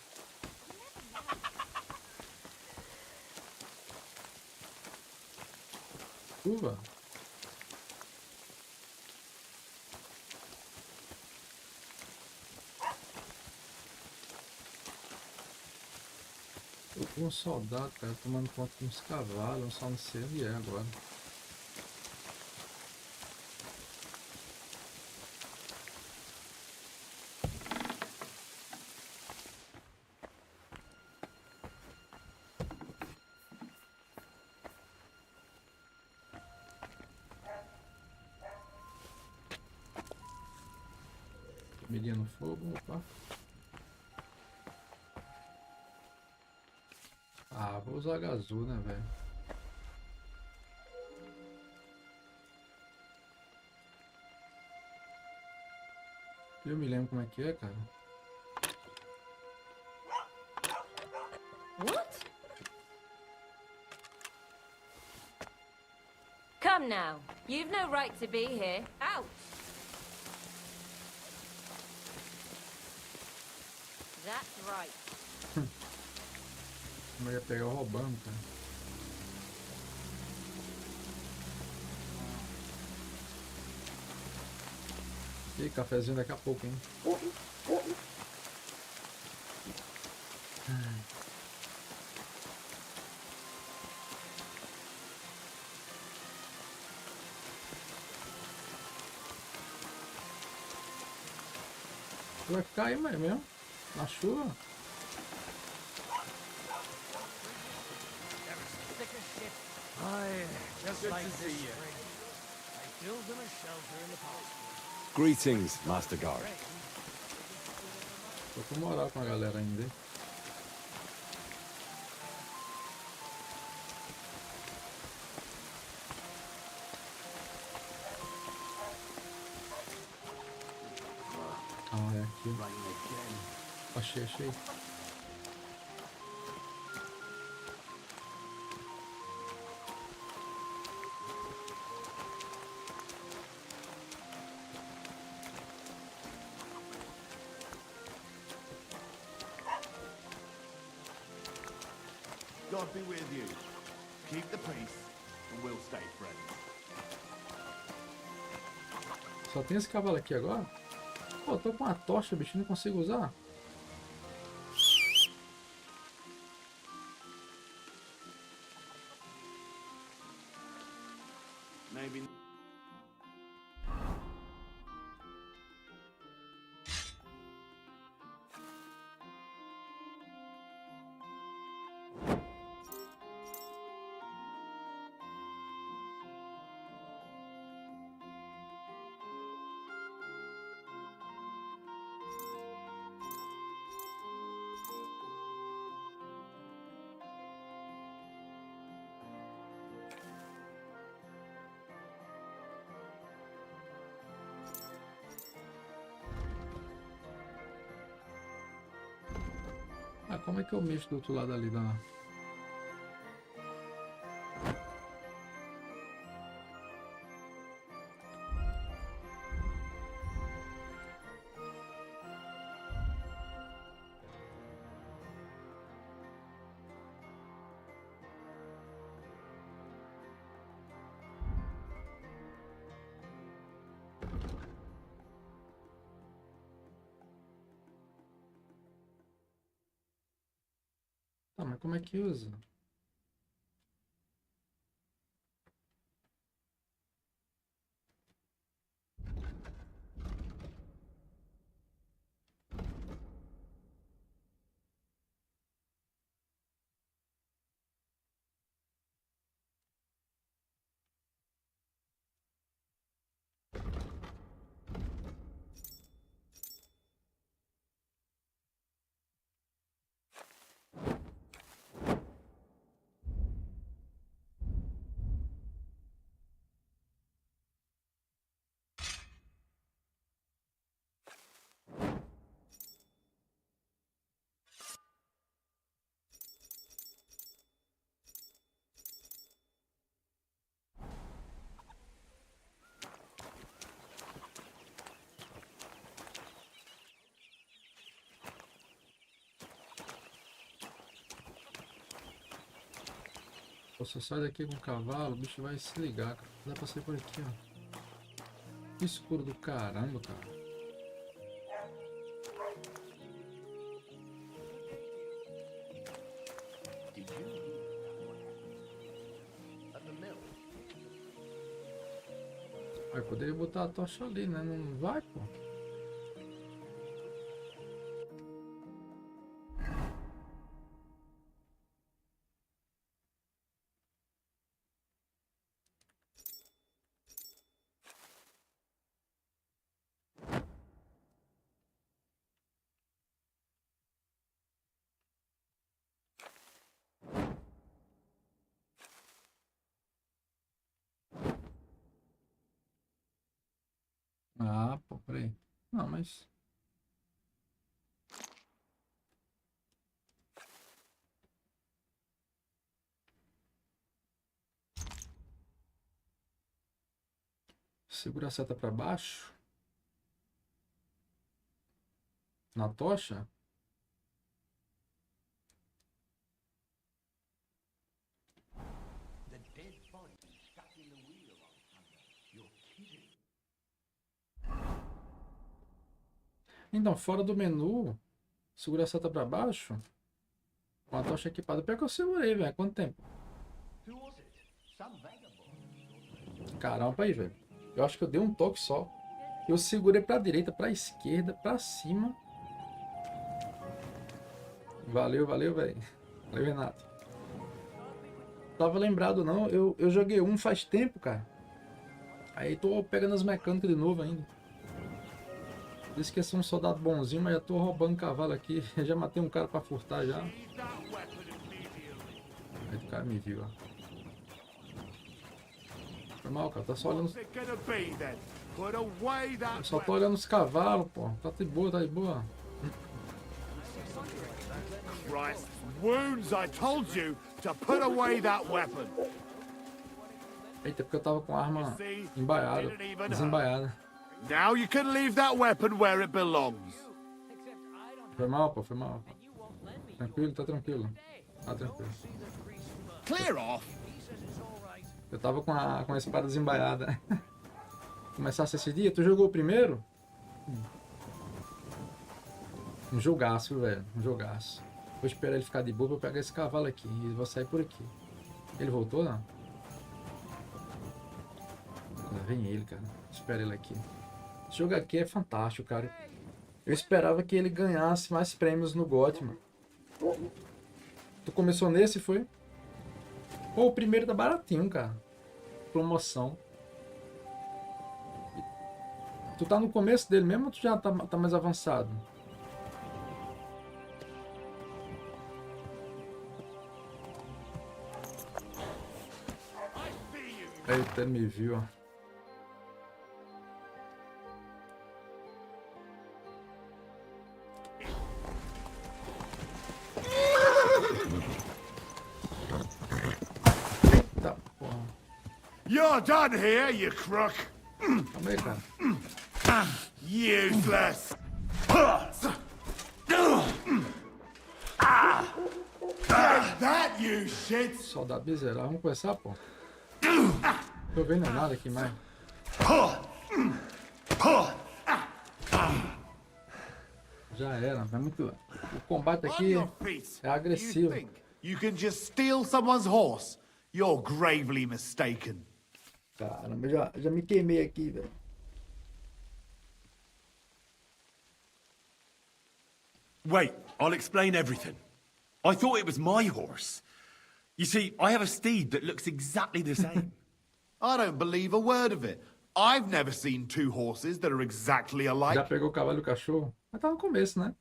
Curva. Eu vi um soldado, cara, tomando conta de uns cavalos, eu só não sei onde é agora. Comidinha no fogo, opa. Ah, vou usar H-Azul, né, velho? Eu me lembro como é que é, cara. What? Come now. You've no right to be here. Out! That's right. Eu ia pegar roubando, cara. Ih, cafezinho daqui a pouco, hein? Vai ficar aí mesmo? Na chuva? Just good to see you. I build them a shelter in the past. Greetings, Master Guard. Tô com moral com a galera ainda, hein? Ah, é aqui. Achei. God be with you. Keep the peace, and we'll stay friends. Só tem esse cavalo aqui agora? Pô, eu tô com uma tocha, bicho, não consigo usar. Maybe. Ah, como é que eu mexo do outro lado ali da... Mas como é que usa? Você sai daqui com o cavalo, o bicho vai se ligar, cara. Dá pra sair por aqui, ó. Que escuro do caramba, cara. Aí poderia botar a tocha ali, né? Não vai, pô. Ah, pô, peraí. Não, mas... Segura a seta pra baixo. Na tocha. Então, fora do menu, segura a seta pra baixo. Com a tocha equipada. Pior que eu segurei, velho. Quanto tempo? Caramba aí, velho. Eu acho que eu dei um toque só. Eu segurei pra direita, pra esquerda, pra cima. Valeu, valeu, velho. Valeu, Renato. Tava lembrado não. Eu joguei um faz tempo, cara. Aí tô pegando as mecânicas de novo ainda. Disse que ia ser um soldado bonzinho, mas já tô roubando cavalo aqui. Já matei um cara pra furtar já. Aí o cara me viu, ó. Foi mal, cara. Tá só olhando... Eu só tô olhando os cavalos, pô. Tá de boa, tá de boa. Christ, wounds! I told you to put away that weapon. Eita, porque eu tava com a arma embaiada, desembaiada. Now you can leave that weapon where it belongs. Foi mal, pô, foi mal. Tranquilo, tá tranquilo. Tá tranquilo. Clear off. Eu tava com a espada desembaiada. Começasse esse dia, tu jogou o primeiro? Um jogaço, velho. Um jogaço. Vou esperar ele ficar de boa pra eu pegar esse cavalo aqui. E vou sair por aqui. Ele voltou, não? Lá vem ele, cara. Espera ele aqui. Esse jogo aqui é fantástico, cara. Eu esperava que ele ganhasse mais prêmios no GOT, mano. Tu começou nesse, foi? Pô, o primeiro tá baratinho, cara. Promoção. Tu tá no começo dele mesmo ou tu já tá mais avançado? Eita, ele me viu, ó. Eita, porra. You're done here, you crook. Calma aí, cara. Useless. That you shit. Soldado visceral, vamos começar, pô. Tô vendo nada aqui mais. Já era, é muito. O combate aqui é agressivo. You can just steal someone's horse. You're gravely mistaken. Caramba, já me queimei aqui, velho. Wait, I'll explain everything. I thought it was my horse. You see, I have a steed that looks exactly the same. I don't believe a word of it. I've never seen two horses that are exactly alike. Já pegou o cavalo e o cachorro? Mas tá no começo, né?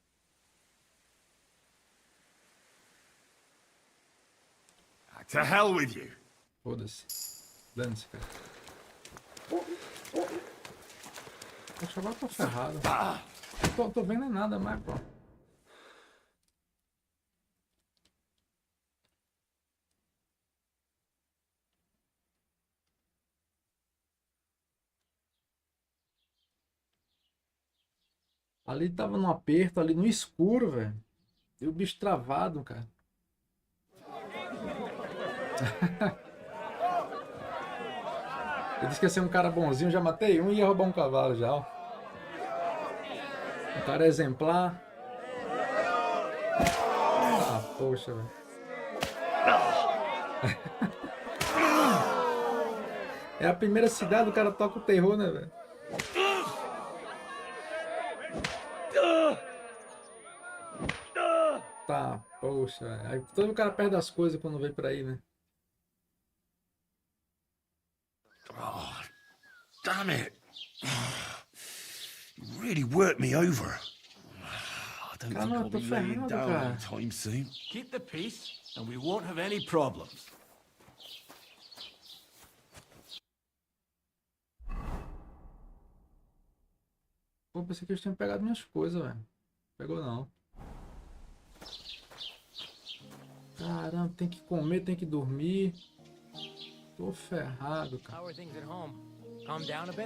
To hell with you. Foda-se. Dane-se, cara. Acho que agora eu tô ferrado. Tô vendo nada mais, pô. Ali tava no aperto, ali no escuro, velho. E o bicho travado, cara. Eu disse que ia ser um cara bonzinho, já matei um e ia roubar um cavalo já, ó. Um cara exemplar. Ah, poxa, velho. É a primeira cidade, o cara toca o terror, né, velho? Tá, poxa, velho. Aí todo o cara perde as coisas quando vem pra aí, né? Oh, damn it. You really worked me over. I don't think I'll be laying down anytime soon. Keep the peace, and we won't have any problems. Pô, pensei que eles tinham pegado minhas coisas, velho. Pegou não. Caramba, tem que comer, tem que dormir. Tô ferrado, cara.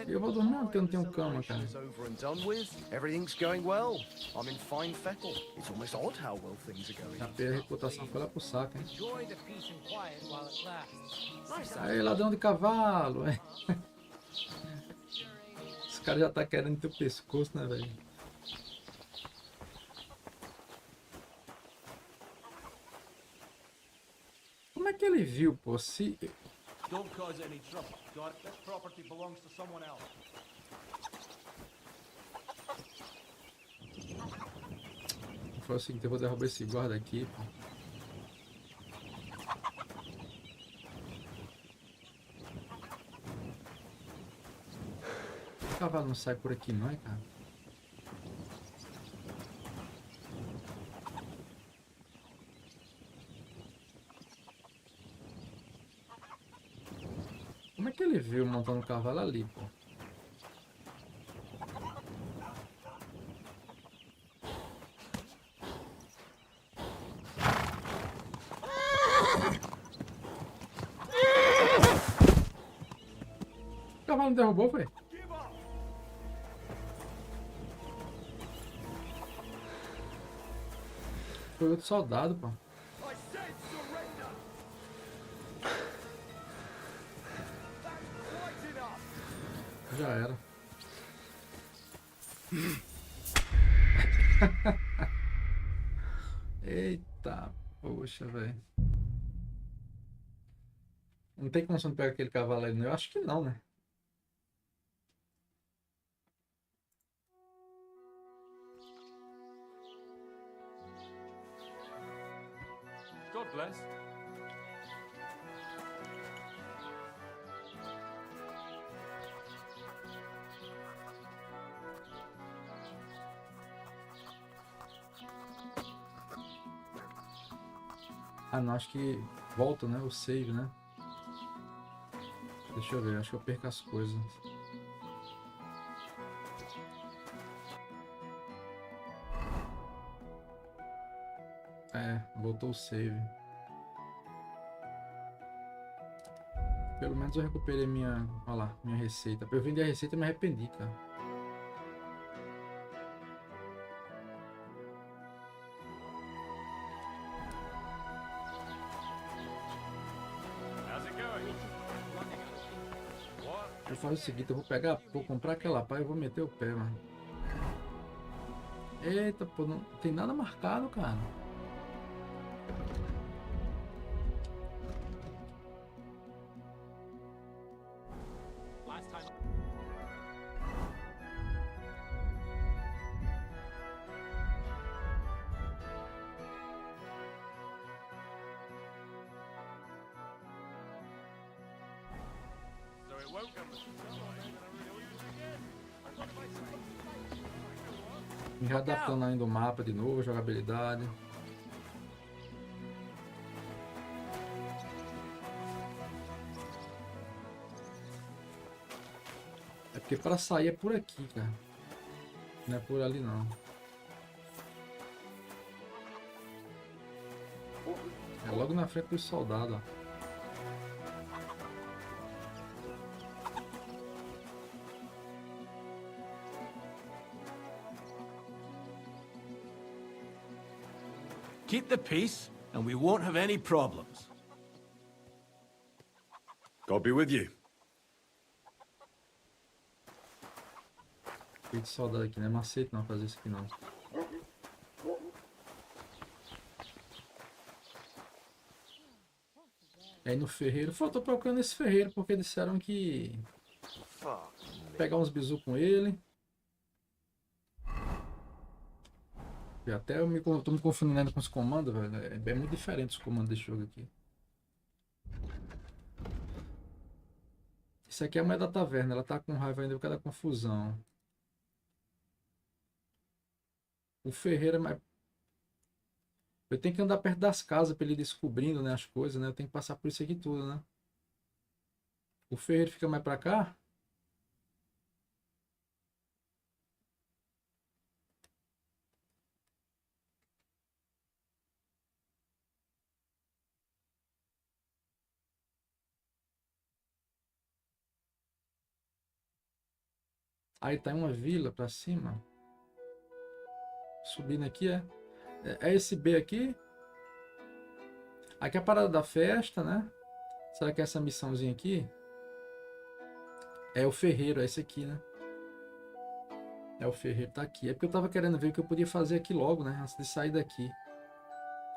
Eu vou dormir porque eu não tenho cama, cara. A reputação foi lá pro saco, hein? Aí, ladrão de cavalo. Esse cara já tá querendo teu pescoço, né, velho? Como é que ele viu, pô? Se... Don't cause any trouble. Got it? This property belongs to someone else. Vou fazer o seguinte, eu vou derrubar esse guarda aqui, pô. O cavalo não sai por aqui, não é, cara? Como é que ele viu montando um cavalo ali, pô? O cavalo não derrubou, foi? Foi outro soldado, pô. Já era. Eita, poxa, velho. Não tem condição de pegar aquele cavalo aí, não? Eu acho que não, né? God bless. Ah, não, acho que volta, né? O save, né? Deixa eu ver, acho que eu perco as coisas. É, voltou o save. Pelo menos eu recuperei minha... Olha lá, minha receita. Eu vendi a receita e me arrependi, cara. Eu faço o seguinte, eu vou pegar, vou comprar aquela pá e vou meter o pé, mano. Eita, pô, não tem nada marcado, cara. Me readaptando ainda o mapa de novo, jogabilidade. É porque para sair é por aqui, cara. Não é por ali não. É logo na frente dos soldados, ó. Keep the peace, and we won't have any problems. God be with you. Feito soldado aqui, não é macete não fazer isso aqui não. Aí no ferreiro, eu tô procurando esse ferreiro porque disseram que pegar uns bizu com ele. E até tô me confundindo com os comandos, velho. É muito diferente os comandos desse jogo aqui. Isso aqui é a mulher da taverna, ela tá com raiva ainda por causa da confusão. O ferreiro é mais... Eu tenho que andar perto das casas pra ele ir descobrindo, né, as coisas, né? Eu tenho que passar por isso aqui tudo, né? O ferreiro fica mais pra cá. Aí tá em uma vila pra cima. Subindo aqui, é esse B aqui. Aqui é a parada da festa, né? Será que é essa missãozinha aqui? É o ferreiro, é esse aqui, né? É o ferreiro, tá aqui. É porque eu tava querendo ver o que eu podia fazer aqui logo, né? Antes de sair daqui.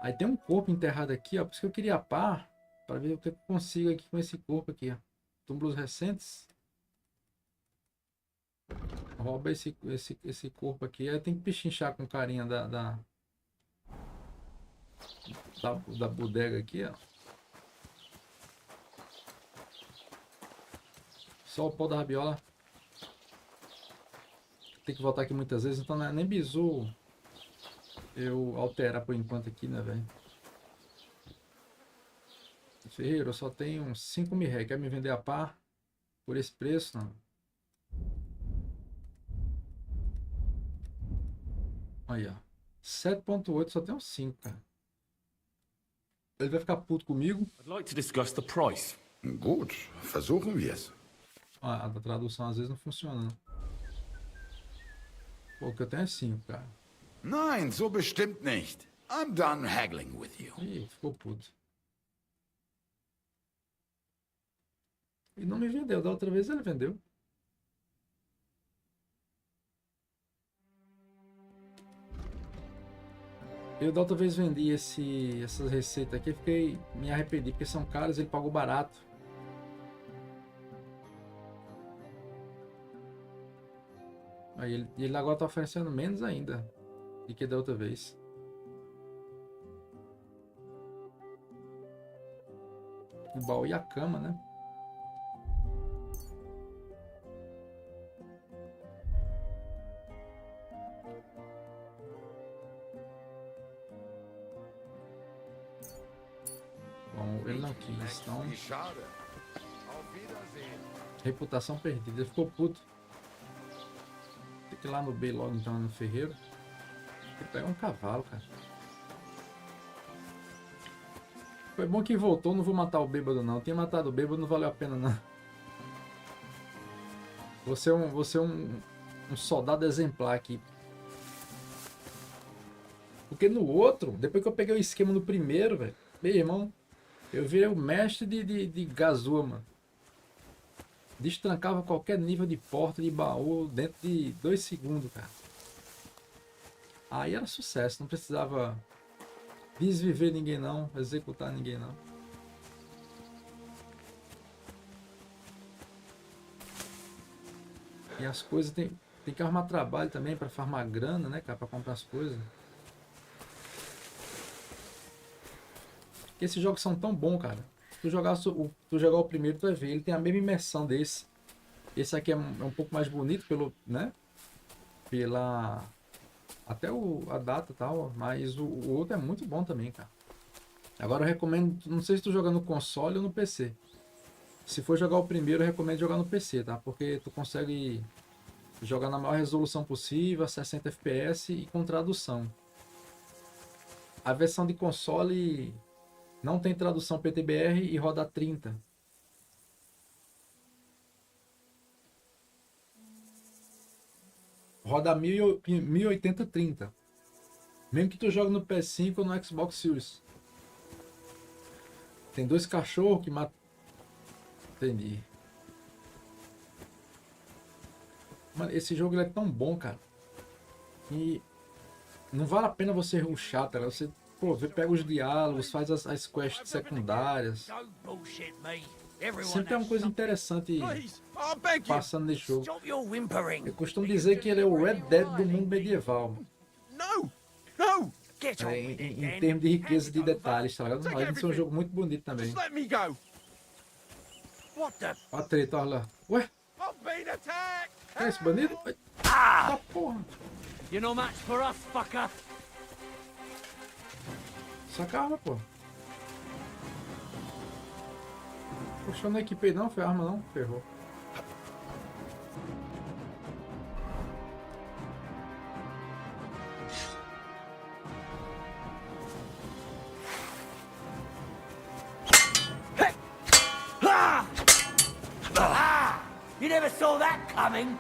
Aí tem um corpo enterrado aqui, ó. Por isso que eu queria pá. Pra ver o que eu consigo aqui com esse corpo aqui, ó. Túmulos recentes. Rouba esse corpo aqui. Aí tem que pichinchar com carinha da bodega aqui, ó. Só o pó da rabiola. Tem que voltar aqui muitas vezes, então não é nem bizu eu alterar por enquanto aqui, né, velho? Ferreiro, eu só tenho uns 5 mil reais. Quer me vender a pá por esse preço? Não. Aí, ó. 7.8, só tem uns 5, cara. Ele vai ficar puto comigo. I'd like to discuss the price. Gut, versuchen wir es. A tradução às vezes não funciona, né? Pô, o que eu tenho é 5, cara. Nein, so bestimmt nicht. I'm done haggling with you. Ih, ficou puto. E não me vendeu. Da outra vez ele vendeu. Eu da outra vez vendi essas receitas aqui, me arrependi porque são caras, ele pagou barato. Aí ele agora tá oferecendo menos ainda do que da outra vez. O baú e a cama, né? Bom, ele não quis, então... Reputação perdida, ele ficou puto. Tem que ir lá no B logo então, no ferreiro. Tem que pegar um cavalo, cara. Foi bom que voltou, não vou matar o bêbado não. Eu tinha matado o bêbado, não valeu a pena não. Você é um soldado exemplar aqui. Porque no outro, depois que eu peguei o esquema no primeiro, velho, meu irmão, eu virei o mestre de gazua, mano. Destrancava qualquer nível de porta, de baú, dentro de 2 segundos, cara. Aí era sucesso, não precisava desviver ninguém não, executar ninguém não. E as coisas tem que arrumar trabalho também para farmar grana, né, cara, para comprar as coisas. Porque esses jogos são tão bons, cara. tu jogar o primeiro, tu vai ver, ele tem a mesma imersão desse. Esse aqui é um pouco mais bonito pelo, né? Pela até a data e tal, mas o outro é muito bom também, cara. Agora eu recomendo, não sei se tu joga no console ou no PC. Se for jogar o primeiro, eu recomendo jogar no PC, tá? Porque tu consegue jogar na maior resolução possível, 60 FPS e com tradução. A versão de console não tem tradução PTBR e roda a 30. Roda 1080-30. Mesmo que tu jogue no PS5 ou no Xbox Series. Tem dois cachorros que matam. Entendi. Mano, esse jogo ele é tão bom, cara. E não vale a pena você rushar, tá? Você, pô, pega os diálogos, faz as quests secundárias. Sempre é uma coisa interessante passando nesse jogo. Eu costumo dizer que ele é o Red Dead do mundo medieval. Em termos de riqueza de detalhes, tá ligado? Além de ser um jogo muito bonito também. Olha a treta, olha lá. Ué? É esse bandido? Ah, porra! Saca a arma, pô. Poxa, eu não equipei não, foi arma não, ferrou. You never saw that coming.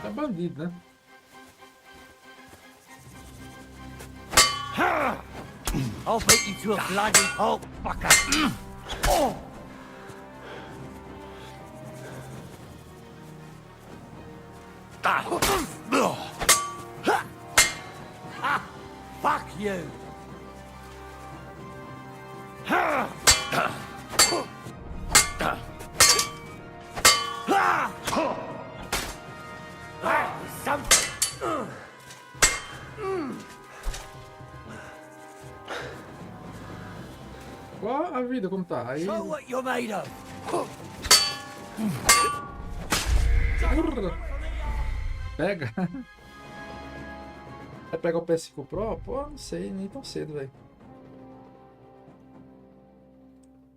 É bandido, né? I'll beat you to a bloody pulp, fucker. Oh. Fuck you. Qual a vida como tá? Aí... Show what you're made of. Pega. Vai pegar o PS5 Pro? Pô, não sei, nem tão cedo, velho.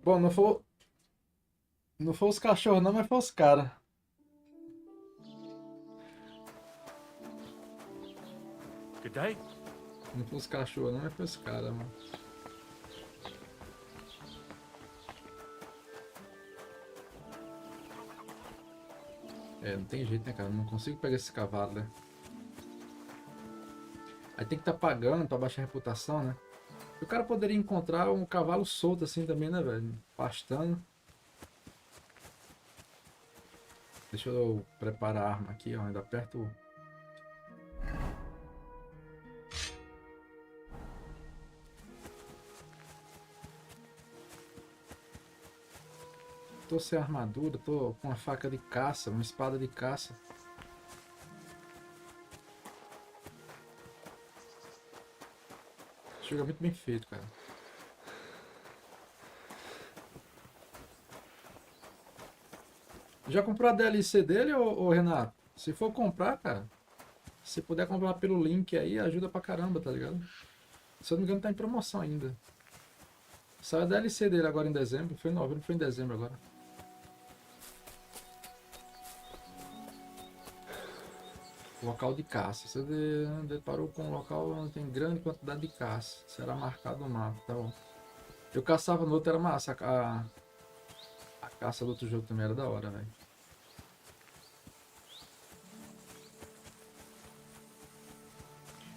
Bom, não foi os cachorros não, mas foi os caras. Good day. Não foi os cachorros não, mas foi os caras, mano. É, não tem jeito, né, cara? Não consigo pegar esse cavalo, né? Aí tem que estar pagando pra baixar a reputação, né? O cara poderia encontrar um cavalo solto assim também, né, velho? Pastando. Deixa eu preparar a arma aqui, ó. Ainda aperto. Tô sem armadura, tô com uma faca de caça, uma espada de caça. Chega muito bem feito, cara. Já comprou a DLC dele, ô Renato? Se for comprar, cara, se puder comprar pelo link aí, ajuda pra caramba, tá ligado? Se eu não me engano, tá em promoção ainda. Saiu a DLC dele agora em dezembro. Foi em novembro, foi em dezembro agora. Local de caça. Você deparou com um local onde tem grande quantidade de caça. Será marcado no mapa, tá bom. Eu caçava no outro, era massa. A caça do outro jogo também era da hora, velho.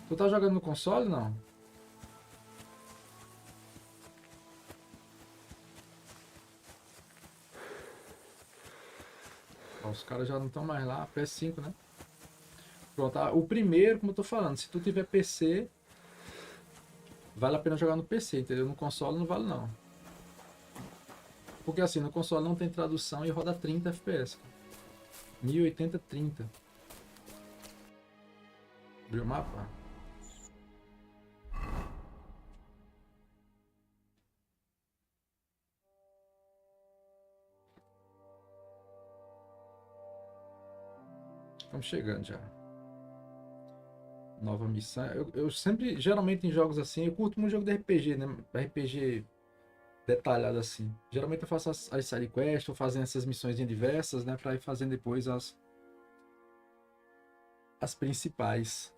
Tu tá jogando no console, não? Ó, os caras já não estão mais lá. PS5, né? Pronto, o primeiro, como eu tô falando, se tu tiver PC, vale a pena jogar no PC, entendeu? No console não vale não. Porque assim, no console não tem tradução e roda 30 FPS. 1080-30. Abriu o mapa? Estamos chegando já. Nova missão. Eu sempre, geralmente em jogos assim, eu curto muito jogo de RPG, né? RPG detalhado assim. Geralmente eu faço as side quests, ou fazendo essas missões diversas, né? Pra ir fazendo depois as principais.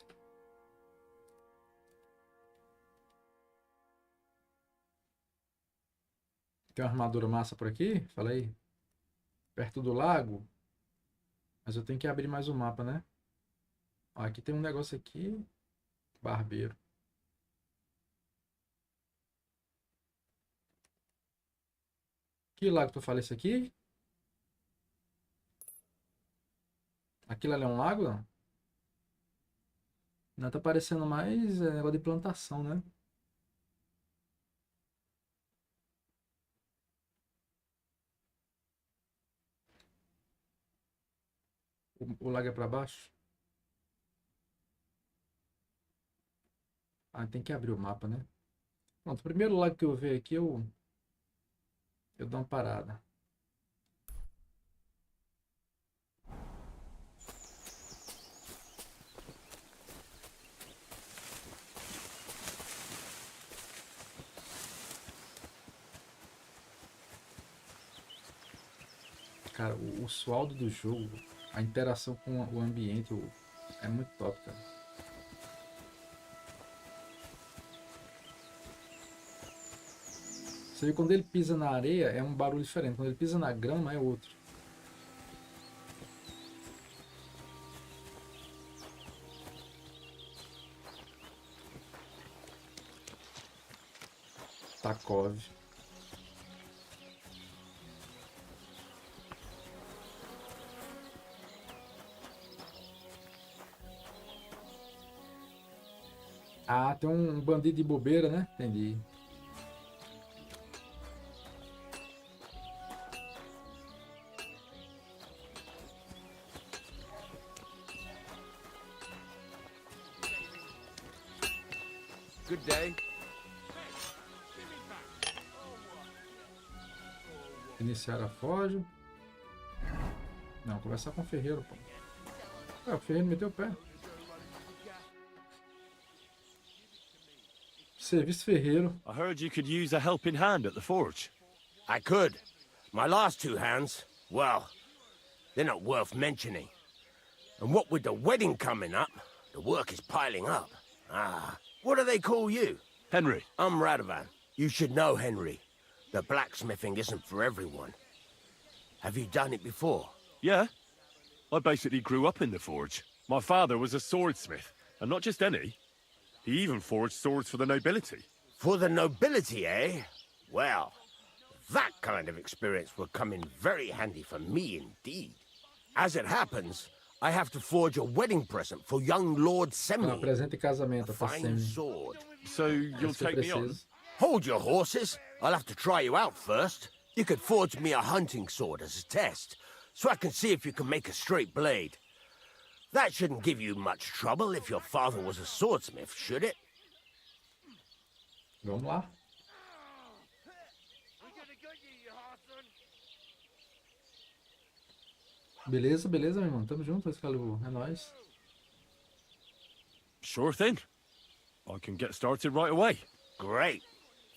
Tem uma armadura massa por aqui? Fala aí. Perto do lago. Mas eu tenho que abrir mais o mapa, né? Ó, aqui tem um negócio aqui. Barbeiro. Que lago tu fala isso aqui? Aquilo ali é um lago, não? Não, tá parecendo mais negócio de plantação, né? O lago é pra baixo? Ah, tem que abrir o mapa, né? Pronto, o primeiro lago que eu ver aqui, eu dou uma parada. Cara, o sualdo do jogo, a interação com o ambiente é muito top, cara. Você vê, quando ele pisa na areia é um barulho diferente, quando ele pisa na grama é outro. Takov. Ah, tem um bandido de bobeira, né? Entendi. Good day. Iniciar a foge. Não, conversar com o ferreiro, pô. Ah, o ferreiro meteu o pé. Serviço ferreiro. I heard you could use a helping hand at the forge. I could. My last two hands, well, they're not worth mentioning. And what with the wedding coming up, the work is piling up. Ah, what do they call you? Henry. I'm Radovan. You should know, Henry. The blacksmithing isn't for everyone. Have you done it before? Yeah. I basically grew up in the forge. My father was a swordsmith, and not just any. He even forged swords for the nobility. For the nobility, eh? Well, that kind of experience will come in very handy for me indeed. As it happens, I have to forge a wedding present for young Lord Semmi. Presente de casamento, a fine sword. So you'll take me on? Hold your horses. I'll have to try you out first. You could forge me a hunting sword as a test, so I can see if you can make a straight blade. That shouldn't give you much trouble if your father was a swordsmith, should it? Vamos lá. Beleza, beleza, meu irmão. Tamo junto, Excalibur. É nóis. Sure thing. I can get started right away. Great.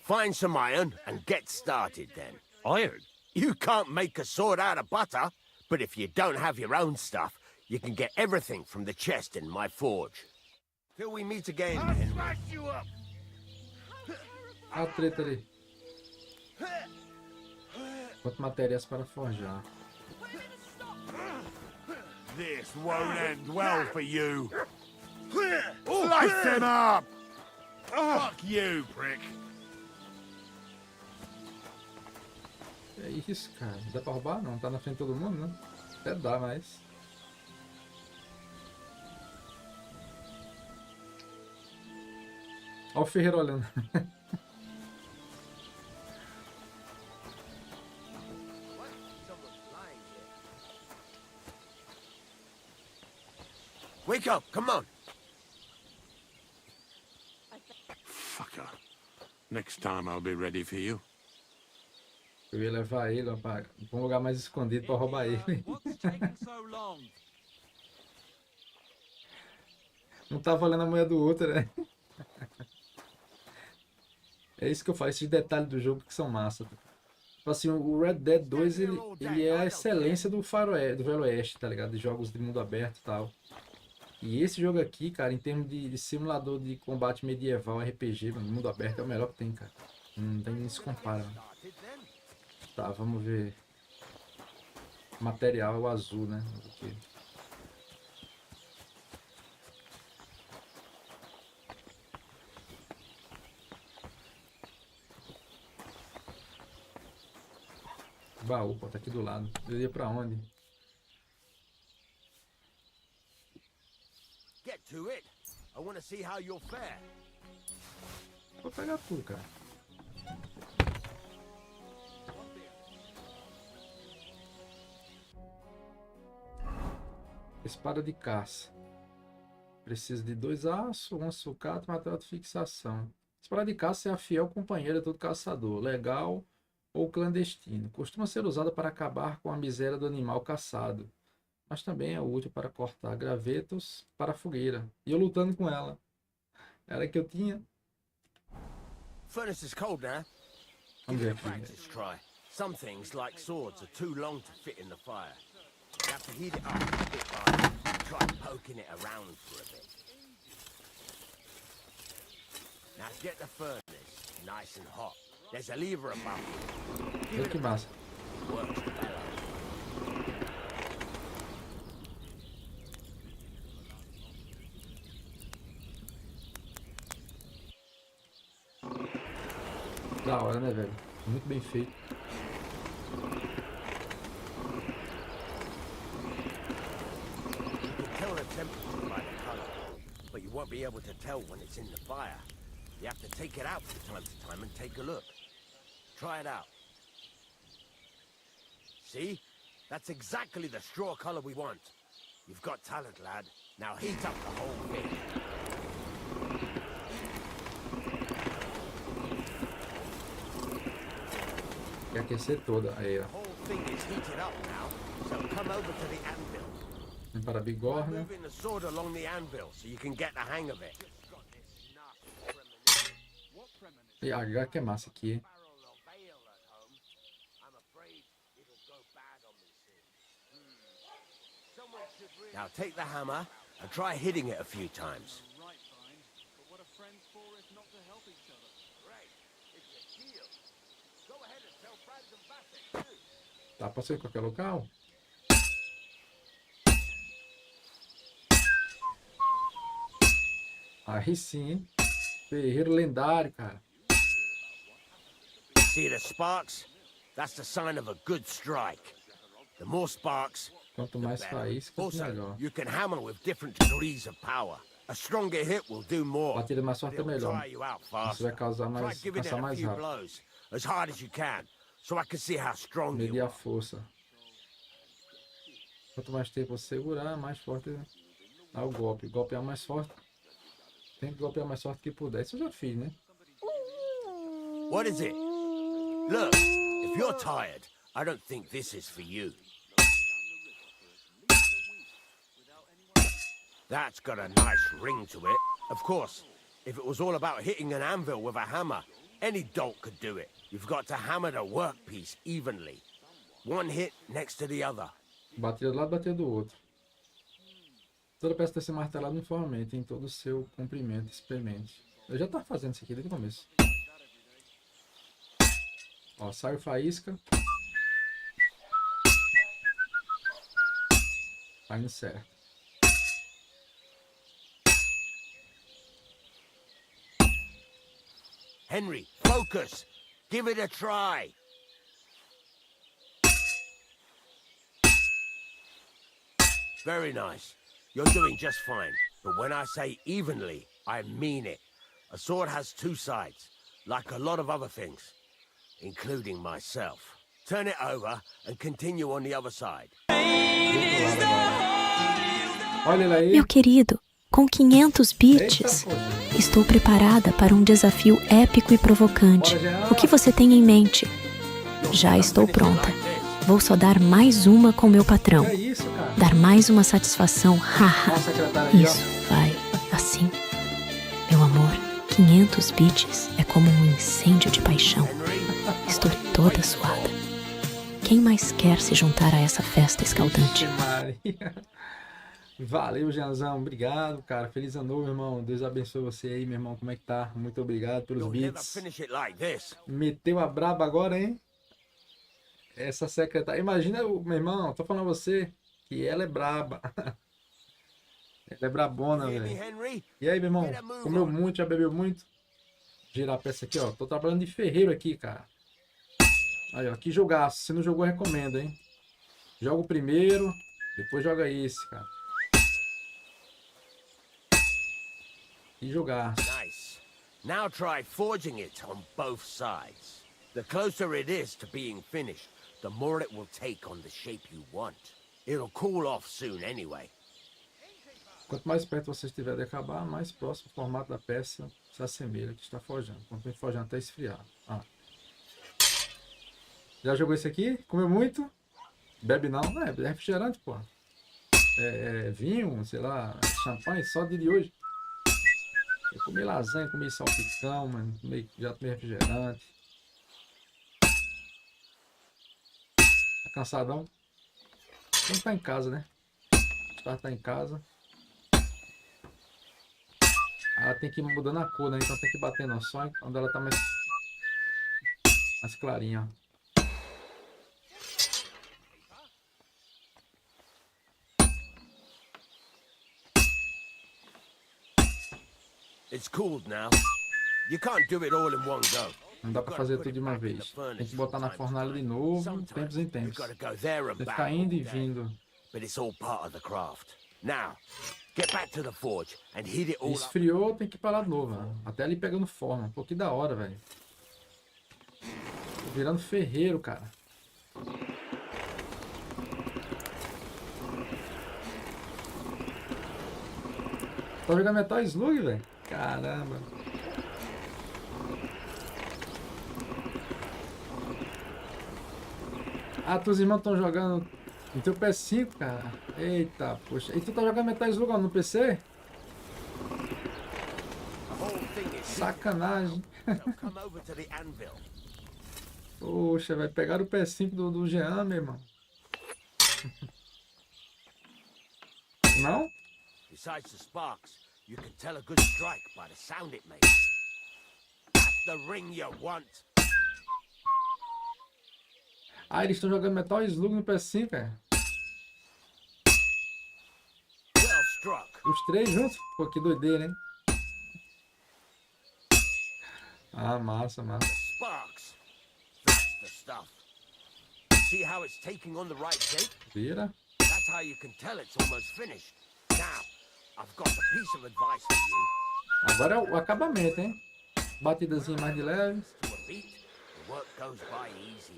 Find some iron and get started then. Iron? You can't make a sword out of butter, but if you don't have your own stuff, you can get everything from the chest in my forge. Till we meet again, Henry. A treta ali. Quanto matérias para forjar. This won't end well for you. Slice him up! Fuck you, prick. É isso, cara. Dá pra roubar? Não. Tá na frente de todo mundo, né? Até dá, mas... Olha o ferreiro olhando. Wake up, come on. Fucker. Next time I'll be ready for you. Eu ia levar ele pra um lugar mais escondido pra roubar ele. Não tá valendo a mulher do outro, né? É isso que eu falo, esses detalhes do jogo que são massa. Tipo assim, o Red Dead 2, ele é a excelência do Velho Oeste, tá ligado? De jogos de mundo aberto e tal. E esse jogo aqui, cara, em termos de simulador de combate medieval, RPG, mano, mundo aberto, é o melhor que tem, cara. Não tem nem se compara, mano. Tá, vamos ver. Material é o azul, né? Aqui. Baú, pô, tá aqui do lado. Eu ia pra onde? Get to it. I want to see how you'll fare. Vou pegar tudo, cara. Espada de caça. Precisa de 2 aços, 1 sucata e material de fixação. Espada de caça é a fiel companheira de todo caçador, legal ou clandestino. Costuma ser usada para acabar com a miséria do animal caçado, mas também é útil para cortar gravetos para a fogueira. E eu lutando com ela. Era que eu tinha. Furnace is cold now. Vamos ver aqui. Practice try. Some things, like swords, are too long to fit in the fire. You have to heat it up a bit higher. Try poking it around for a bit. Now get the furnace nice and hot. There's a lever above you. Olha que massa. Works the bellows. Da hora, né, velho? Muito bem feito. You can tell the temperature by the color, but you won't be able to tell when it's in the fire. You have to take it out from time to time and take a look. Try it out. See? That's exactly the straw color we want. You've got talent, lad. Now heat up the whole thing. Quer aquecer toda. Aí, ó. The whole thing is heated up now, so come over to the anvil. Vem para a bigorna. Moving the sword along the anvil so you can get the hang of it. E H que é massa aqui, hein? Now take the hammer and try hitting it a few times. Tá, posso ir em qualquer local? Aí sim, hein? Ferreiro lendário, cara. See the sparks? That's the sign of a good strike. The more sparks, Quanto mais faísca, melhor. you can hammer with different degrees of power. A stronger hit will do more. Batida mais forte é melhor. Try you out Isso faster. vai causar Try mais, giving it causar a mais few rápido. blows, as hard as you can, so I can see how strong you Medir a are. força. Quanto mais tempo você segurar, mais forte é o golpe. Golpear mais forte. Tem que golpear mais forte que puder. Isso eu já fiz, né? What is it? Look, if you're tired, I don't think this is for you. That's got a nice ring to it. Of course, if it was all about hitting an anvil with a hammer, any dolt could do it. You've got to hammer the workpiece evenly. One hit next to the other. Batida do lado, batida do outro. Toda peça deve ser martelada uniformemente em todo o seu comprimento. Experimente. Eu já tava fazendo isso aqui desde o começo. Ó, sai faísca. Tá indo certo. Henry, focus. Give it a try. Very nice. You're doing just fine. But when I say evenly, I mean it. A sword has two sides, like a lot of other things, including myself. Turn it over and continue on the other side. Olha ele aí. Meu querido, com 500 bits, estou preparada para um desafio épico e provocante. O que você tem em mente? Já estou pronta. Vou só dar mais uma com meu patrão. Dar mais uma satisfação. Haha. Isso vai 500 bits é como um incêndio de paixão. Estou toda suada. Quem mais quer se juntar a essa festa escaldante? Valeu, Janzão. Obrigado, cara. Feliz ano novo, irmão. Deus abençoe você aí, meu irmão. Como é que tá? Muito obrigado pelos bits. Meteu a braba agora, hein? Essa secretária. Imagina, meu irmão, tô falando a você que ela é braba. Ela é brabona, velho. E aí, meu irmão? Comeu muito, já bebeu muito? Girar a peça aqui, ó. Tô trabalhando de ferreiro aqui, cara. Aí, ó. Que jogaço. Se não jogou, recomendo, hein? Joga o primeiro, depois joga esse, cara. E jogar. Nice. Now try forging it on both sides. The closer it is to being finished, the more it will take on the shape you want. It'll cool off soon anyway. Quanto mais perto você estiver de acabar, mais próximo o formato da peça se assemelha que está forjando. Continue forjando até esfriar. Ah. Já jogou esse aqui? Comeu muito? Bebe não? É refrigerante, pô. É vinho, sei lá, champanhe, só de hoje. Eu comi lasanha, comi salpicão, mano. Já tomei refrigerante. Tá cansadão? Não tá em casa, né? Tá em casa. Ela tem que ir mudando a cor, né? Então tem que bater no só quando ela tá mais clarinha, ó. It's cooled now. You can't do it all in one go. Não dá pra fazer tudo de uma vez. Tem que botar na fornalha de novo, tempos em tempos. Tem que ficar indo e vindo. But it's all part of the craft. Now, get back to the forge and heat it all up. Esfriou, tem que parar de novo, ó. Até ali pegando forma. Pô, que da hora, velho. Tô virando ferreiro, cara. Tá jogando Metal Slug, velho? Caramba. Ah, teus irmãos estão jogando no teu PS5, cara. Eita, poxa. E tu tá jogando Metal Slug no PC? Sacanagem. Poxa, vai pegar o PS5 do Jean, meu irmão. Não? Besides the sparks, you can tell a good strike by the sound it makes. That's the ring you want. Ah, eles estão jogando Metal Slug no PS5, cara. Well struck. Os três juntos? Pô, que doideira, hein? Ah, massa, massa. Sparks. That's the stuff. See how it's taking on the right shape? Vira. That's how you can tell it's almost finished. Now, I've got a piece of advice for you. Agora é o acabamento, hein? Batidazinha mais de leve. To a beat, the work goes by easy.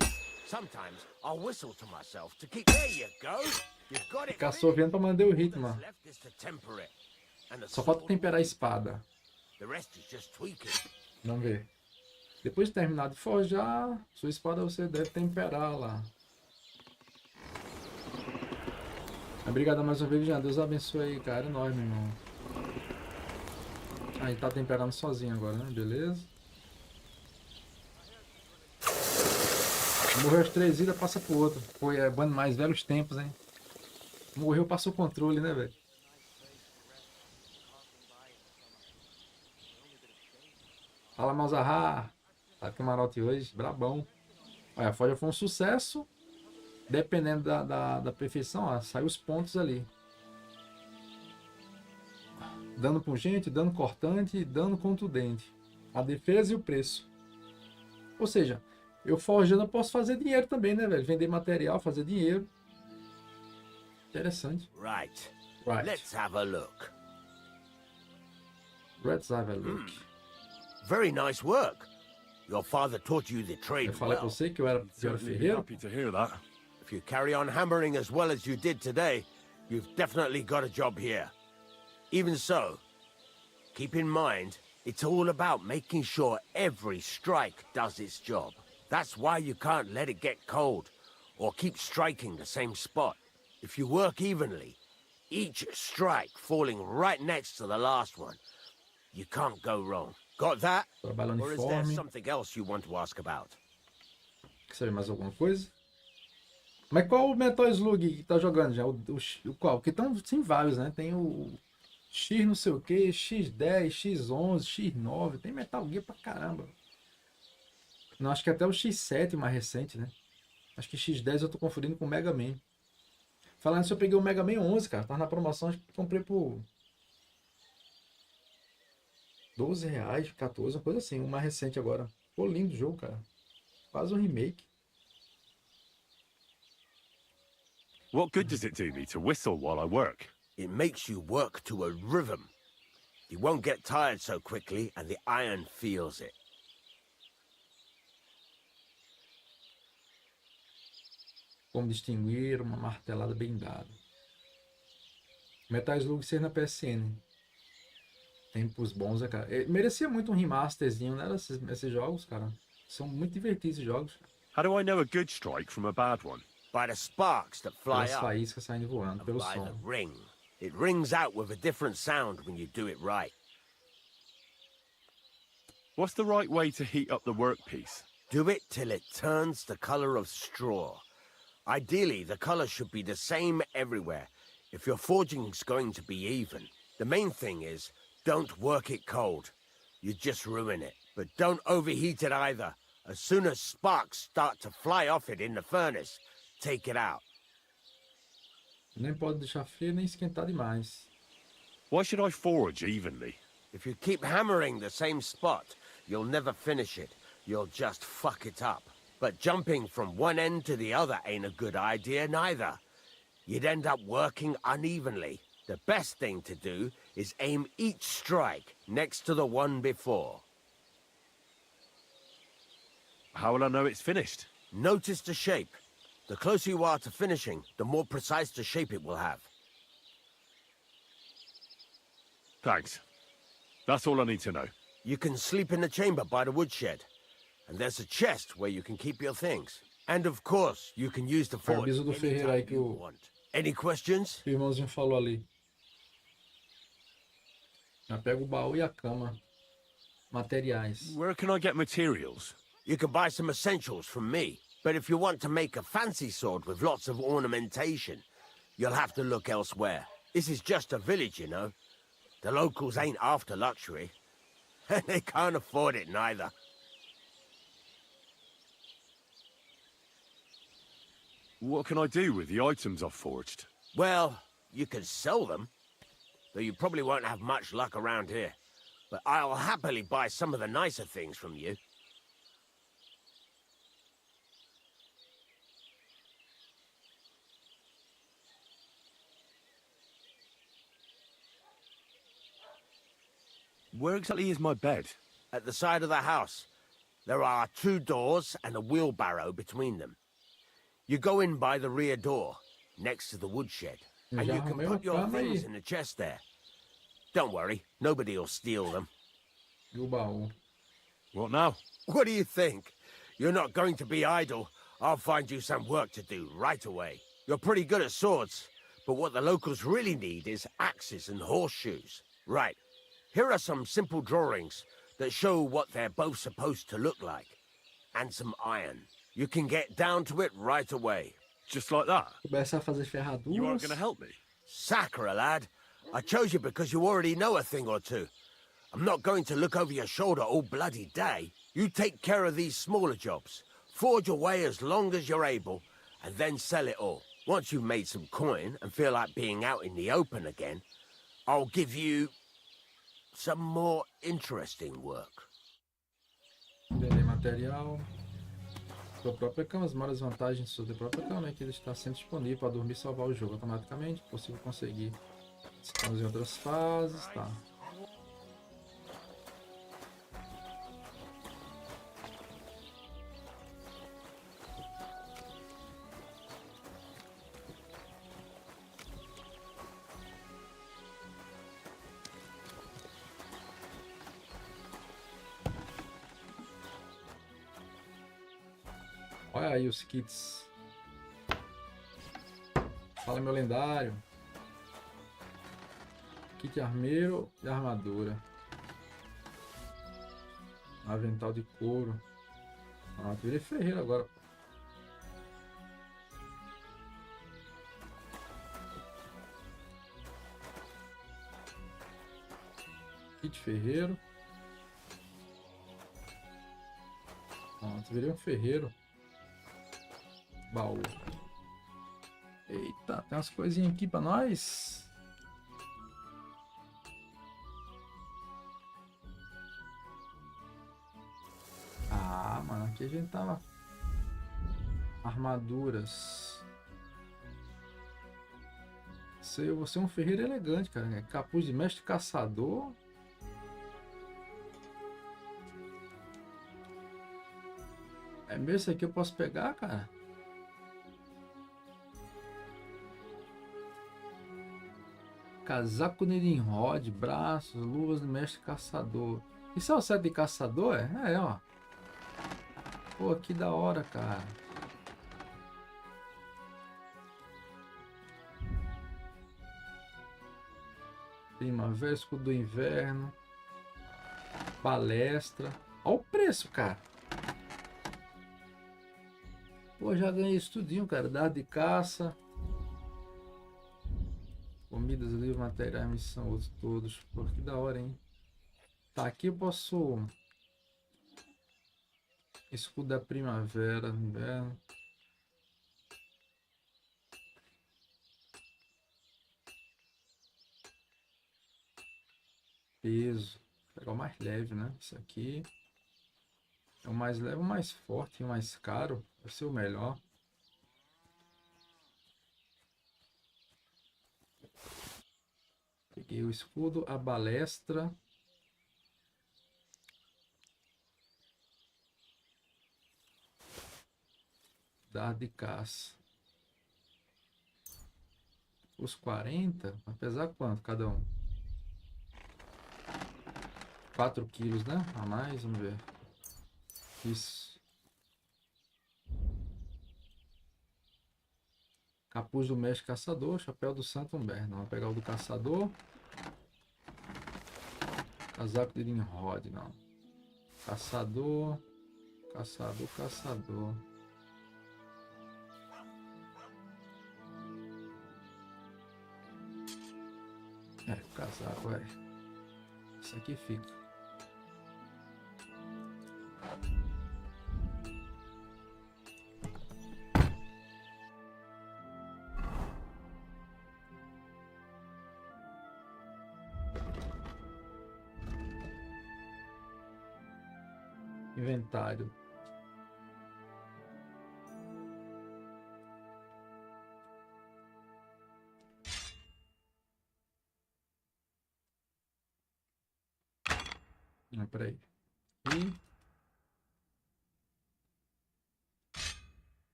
Sometimes I'll whistle to myself to keep. There you go. You've got it. Ficar assoviando pra manter o ritmo, ó. Left is to temper it. And the Só falta temperar a espada. The rest is just tweaking. Vamos ver. Depois de terminar de forjar, sua espada você deve temperar lá. Obrigado mais uma vez, Jean. Deus abençoe aí, cara. É nóis, meu irmão. Aí tá temperando sozinho agora, né? Beleza. Morreu as 3 vidas, passa pro outro. Foi bando mais velhos tempos, hein? Morreu, passou o controle, né, velho? Fala, Malzahar. Tá de camarote hoje, brabão. Olha, a forja foi um sucesso. Dependendo da perfeição, ó, saiu os pontos ali. Dano pungente, dano cortante e dano contundente. A defesa e o preço. Ou seja, eu forjando eu posso fazer dinheiro também, né, velho? Vender material, fazer dinheiro. Interessante. Right. Let's have a look. Let's have a look. Very nice work. Your father taught you the trade Eu falei pra você que eu era ferreiro. Happy to hear that. If you carry on hammering as well as you did today, you've definitely got a job here. Even so, keep in mind, it's all about making sure every strike does its job. That's why you can't let it get cold, or keep striking the same spot. If you work evenly, each strike falling right next to the last one, you can't go wrong. Got that? Trabalho Or is there uniforme. something else you want to ask about? Quer saber mais alguma coisa? Mas qual o Metal Slug que tá jogando já? O qual? Porque tem vários, né? Tem o X não sei o que, X10, X11, X9. Tem Metal Gear pra caramba. Não, acho que até o X7 mais recente, né? Acho que X10 eu tô confundindo com o Mega Man. Falando isso, eu peguei o Mega Man 11, cara. Tava na promoção, acho que comprei por R$12, 14, uma coisa assim. O mais recente agora. Pô, lindo o jogo, cara. Quase um remake. What good does it do me to whistle while I work? It makes you work to a rhythm. You won't get tired so quickly, and the iron feels it. Como distinguir uma martelada bem dada. Metal Slug 6 na PSN. Tempos bons, cara. Merecia muito um remasterzinho, né? Esses jogos, cara. São muito divertidos esses jogos. How do I know a good strike from a bad one? By the sparks that fly Pelas up. faíscas saindo voando, pelo By the som. ring. It rings out with a different sound when you do it right. What's the right way to heat up the workpiece? Do it till it turns the color of straw. Ideally, the color should be the same everywhere. If your forging's going to be even, the main thing is, don't work it cold. You just ruin it. But don't overheat it either. As soon as sparks start to fly off it in the furnace, take it out. Nem pode deixar frio nem esquentar demais. Why should I forge evenly? If you keep hammering the same spot, you'll never finish it. You'll just fuck it up. But jumping from one end to the other ain't a good idea neither. You'd end up working unevenly. The best thing to do is aim each strike next to the one before. How will I know it's finished? Notice the shape. The closer you are to finishing, the more precise the shape it will have. Thanks. That's all I need to know. You can sleep in the chamber by the woodshed. And there's a chest where you can keep your things. And of course, you can use the Foi o forge aviso do Ferreira aí anytime que you o want. Any questions? irmãozinho falou ali. Já pega o baú e a cama. Materiais. Where can I get materials? You can buy some essentials from me. But if you want to make a fancy sword with lots of ornamentation, you'll have to look elsewhere. This is just a village, you know. The locals ain't after luxury. And they can't afford it neither. What can I do with the items I've forged? Well, you can sell them. Though you probably won't have much luck around here. But I'll happily buy some of the nicer things from you. Where exactly is my bed? At the side of the house. There are 2 doors and a wheelbarrow between them. You go in by the rear door, next to the woodshed, and you can put your things in the chest there. Don't worry, nobody'll steal them. E o baú. What now? What do you think? You're not going to be idle. I'll find you some work to do right away. You're pretty good at swords, but what the locals really need is axes and horseshoes. Right. Here are some simple drawings that show what they're both supposed to look like. And some iron. You can get down to it right away. Just like that? Começa a fazer ferraduras. You aren't going to help me? Sacre, lad. I chose you because you already know a thing or two. I'm not going to look over your shoulder all bloody day. You take care of these smaller jobs. Forge away as long as you're able, and then sell it all. Once you've made some coin and feel like being out in the open again, I'll give you some more interesting work. Vender material. Sua própria cama, as maiores vantagens de sua própria cama é que ele está sempre disponível para dormir e salvar o jogo automaticamente. Possível conseguir. Estamos em outras fases, tá. Olha aí os kits. Fala, meu lendário. Kit armeiro e armadura. Avental de couro. Ah, virei ferreiro agora. Kit ferreiro. Pronto, virei um ferreiro. Baú. Eita, tem umas coisinhas aqui pra nós. Ah, mano, aqui a gente tava... Armaduras. Você é um ferreiro elegante, cara. Capuz de mestre caçador. É mesmo, esse aqui eu posso pegar, cara? Casaco Nirinrod, braços, luvas do mestre caçador. Isso é o set de caçador? É, ó. Pô, que da hora, cara. Primavera, escudo do inverno. Palestra. Olha o preço, cara. Pô, já ganhei isso tudinho, cara. Dado de caça. Comidas, livros, materiais, missão, outros todos. Pô, que da hora, hein? Tá, aqui eu posso... Escudo da primavera, inverno. Peso. Vou pegar o mais leve, né? Isso aqui. É o mais leve, o mais forte e o mais caro. Vai ser o melhor. Peguei o escudo, a balestra. Dar de caça. Os 40. Vai pesar quanto cada um? 4 quilos, né? A mais, vamos ver. Isso. Capuz do mestre caçador, chapéu do santo Humberto. Vamos pegar o do caçador. Casaco de Nimrod, não. Caçador. Caçador, caçador. É, o casaco, é. Isso aqui fica. Inventário. Ah, peraí. E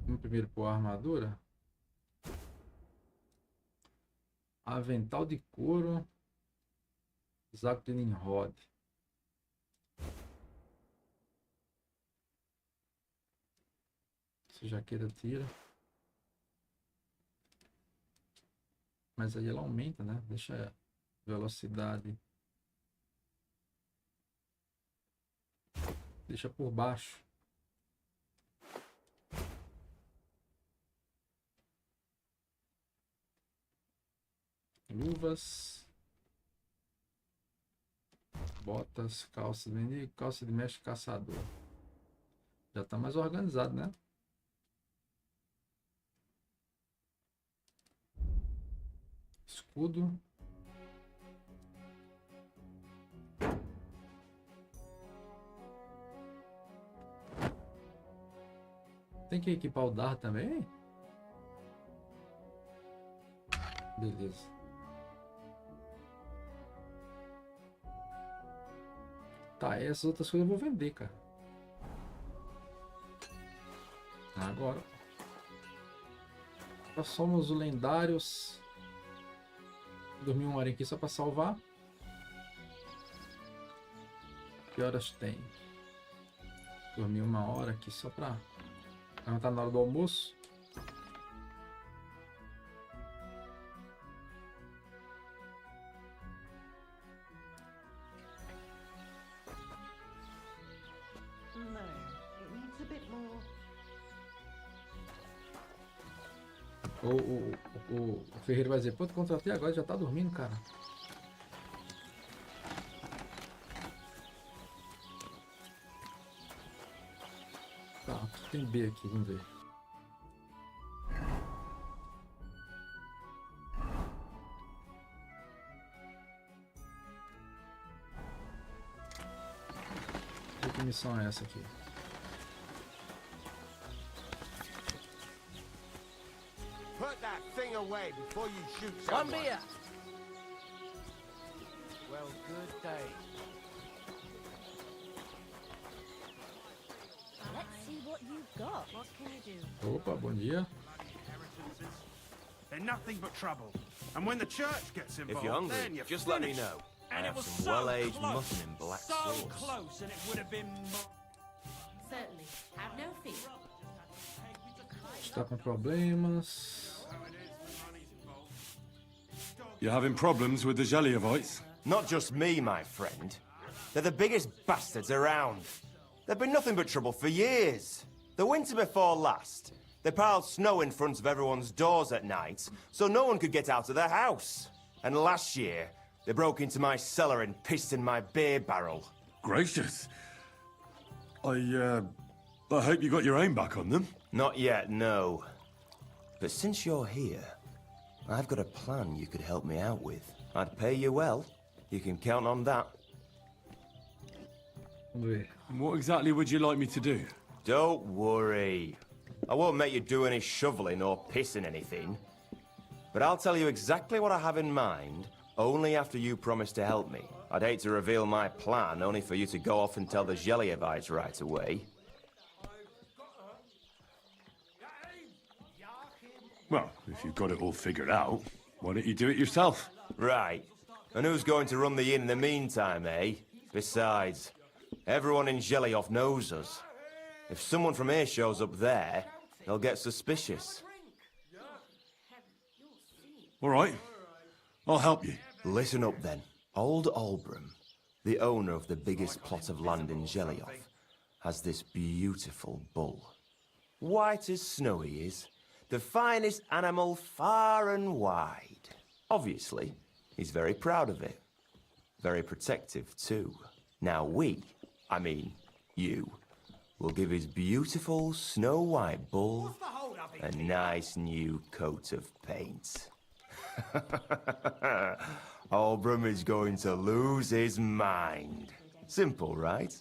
vamos primeiro pôr a armadura. Avental de couro. Casaco de Nimrod. Se jaqueira tira. Mas aí ela aumenta, né? Deixa a velocidade. Deixa por baixo. Luvas. Botas, calça de mendigo, calça de mestre caçador. Já tá mais organizado, né? Escudo. Tem que equipar o dardo também? Beleza. Tá, essas outras coisas eu vou vender, cara. Agora. Nós somos os lendários. Dormi uma hora aqui só para salvar. Que horas tem? Dormi uma hora aqui só para... Não tá na hora do almoço. O ferreiro vai dizer, pô, tu contratei agora, já tá dormindo, cara. Tá, tem B aqui, vamos ver. Que missão é essa aqui? Put that thing away before you shoot Come someone. here. Well, good day. Let's see what you've got. What can you do? Opa, bom dia. They're nothing but trouble. And when the church gets involved, If you're hungry, then you're just let me finished. know. I And it have was some so well-aged close, mutton in black so sauce. close, and it would have been. Certainly. Have no fear. Está com problemas. You're having problems with the Jelievites? Not just me, my friend. They're the biggest bastards around. They've been nothing but trouble for years. The winter before last, they piled snow in front of everyone's doors at night, so no one could get out of their house. And last year, they broke into my cellar and pissed in my beer barrel. Gracious. I hope you got your aim back on them. Not yet, no. But since you're here, I've got a plan you could help me out with. I'd pay you well. You can count on that. And what exactly would you like me to do? Don't worry. I won't make you do any shoveling or pissing anything. But I'll tell you exactly what I have in mind, only after you promise to help me. I'd hate to reveal my plan, only for you to go off and tell the Jelievites right away. Well, if you've got it all figured out, why don't you do it yourself? Right. And who's going to run the inn in the meantime, eh? Besides, everyone in Jelioff knows us. If someone from here shows up there, they'll get suspicious. All right. I'll help you. Listen up, then. Old Albram, the owner of the biggest plot of land in Jelioff, has this beautiful bull. White as snow he is. The finest animal far and wide. Obviously, he's very proud of it. Very protective, too. Now I mean you, will give his beautiful snow-white bull a nice new coat of paint. Albram is going to lose his mind. Simple, right?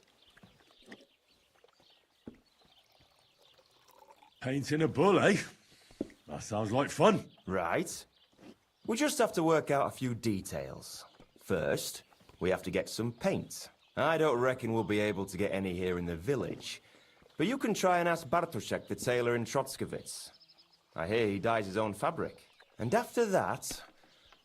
Painting a bull, eh? That sounds like fun. Right. We just have to work out a few details. First, we have to get some paint. I don't reckon we'll be able to get any here in the village. But you can try and ask Bartoszek, the tailor in Trotskovitz. I hear he dyes his own fabric. And after that,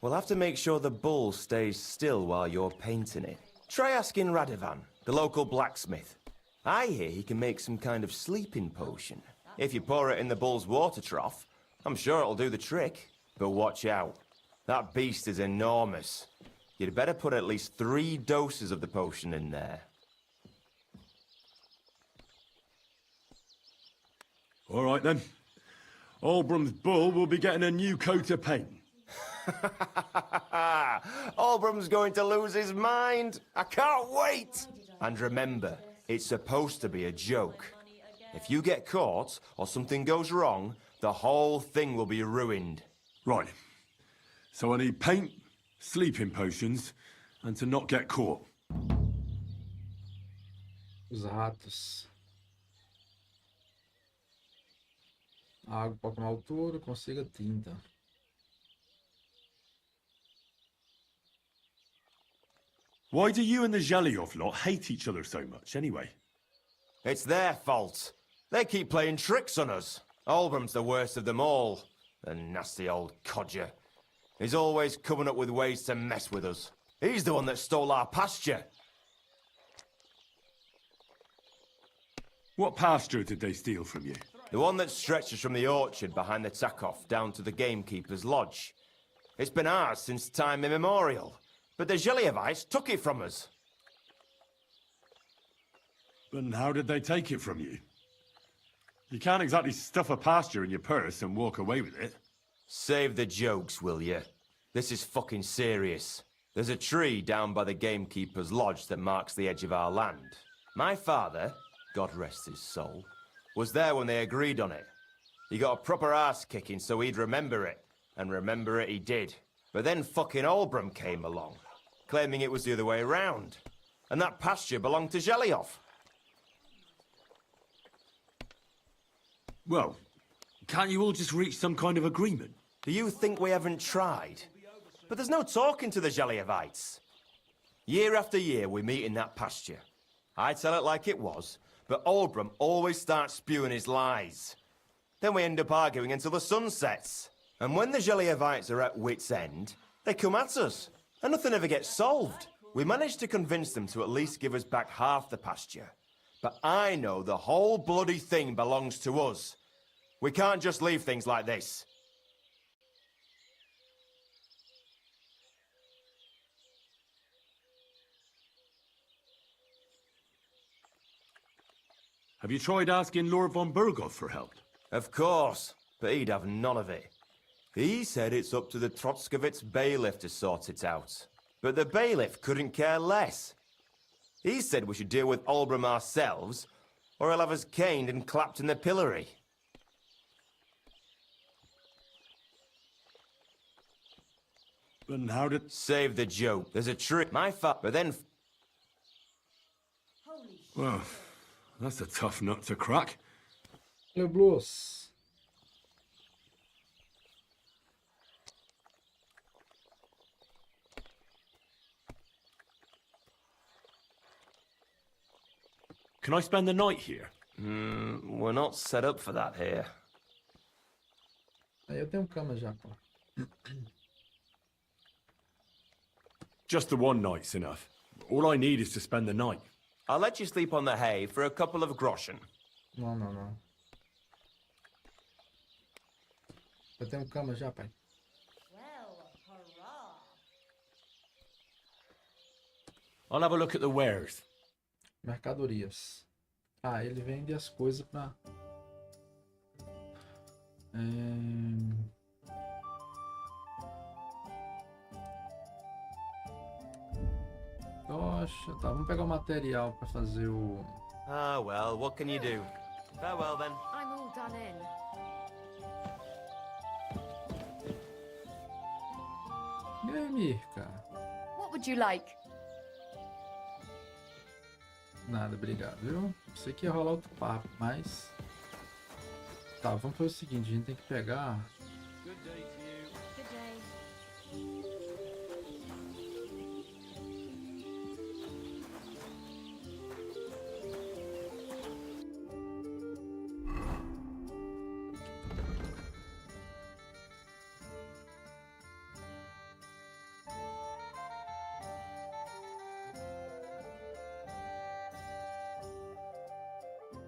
we'll have to make sure the bull stays still while you're painting it. Try asking Radovan, the local blacksmith. I hear he can make some kind of sleeping potion. If you pour it in the bull's water trough, I'm sure it'll do the trick. But watch out. That beast is enormous. You'd better put at least 3 doses of the potion in there. All right, then. Albram's bull will be getting a new coat of paint. Albram's going to lose his mind. I can't wait. And remember, it's supposed to be a joke. If you get caught or something goes wrong, the whole thing will be ruined. Right. So I need paint, sleeping potions, and to not get caught. Os ratos. Água para uma altura, consiga tinta. Why do you and the Jelioff lot hate each other so much, anyway? It's their fault. They keep playing tricks on us. Albram's the worst of them all. The nasty old codger. He's always coming up with ways to mess with us. He's the one that stole our pasture. What pasture did they steal from you? The one that stretches from the orchard behind the Takov down to the gamekeeper's lodge. It's been ours since time immemorial, but the Jelievites took it from us. And how did they take it from you? You can't exactly stuff a pasture in your purse and walk away with it. Save the jokes, will you? This is fucking serious. There's a tree down by the gamekeeper's lodge that marks the edge of our land. My father, God rest his soul, was there when they agreed on it. He got a proper ass kicking so he'd remember it. And remember it he did. But then fucking Olbram came along, claiming it was the other way around. And that pasture belonged to Zhelyov. Well, can't you all just reach some kind of agreement? Do you think we haven't tried? But there's no talking to the Zhelyevites. Year after year we meet in that pasture. I tell it like it was, but Olbram always starts spewing his lies. Then we end up arguing until the sun sets. And when the Zhelyevites are at wit's end, they come at us. And nothing ever gets solved. We managed to convince them to at least give us back half the pasture. But I know the whole bloody thing belongs to us. We can't just leave things like this. Have you tried asking Lord von Burgov for help? Of course, but he'd have none of it. He said it's up to the Trotskovitz bailiff to sort it out. But the bailiff couldn't care less. He said we should deal with Olbram ourselves, or he'll have us caned and clapped in the pillory. And how did... Save the joke. There's a trick. But then... Well, that's a tough nut to crack. Le blues. Can I spend the night here? We're not set up for that here. Eu tenho cama já, pô. Just the one night's enough. All I need is to spend the night. I'll let you sleep on the hay for a couple of groschen. Não, não, não. Eu tenho cama já, pai. I'll have a look at the wares. Mercadorias. Ah, ele vende as coisas pra... Poxa, tá. Vamos pegar o material pra fazer o... Ah, well, what can you do? Farewell, then. I'm all done in. E aí, Mirka? What would you like? Nada, obrigado, viu? Sei que ia rolar outro papo, mas... Tá, vamos fazer o seguinte, a gente tem que pegar... Good day.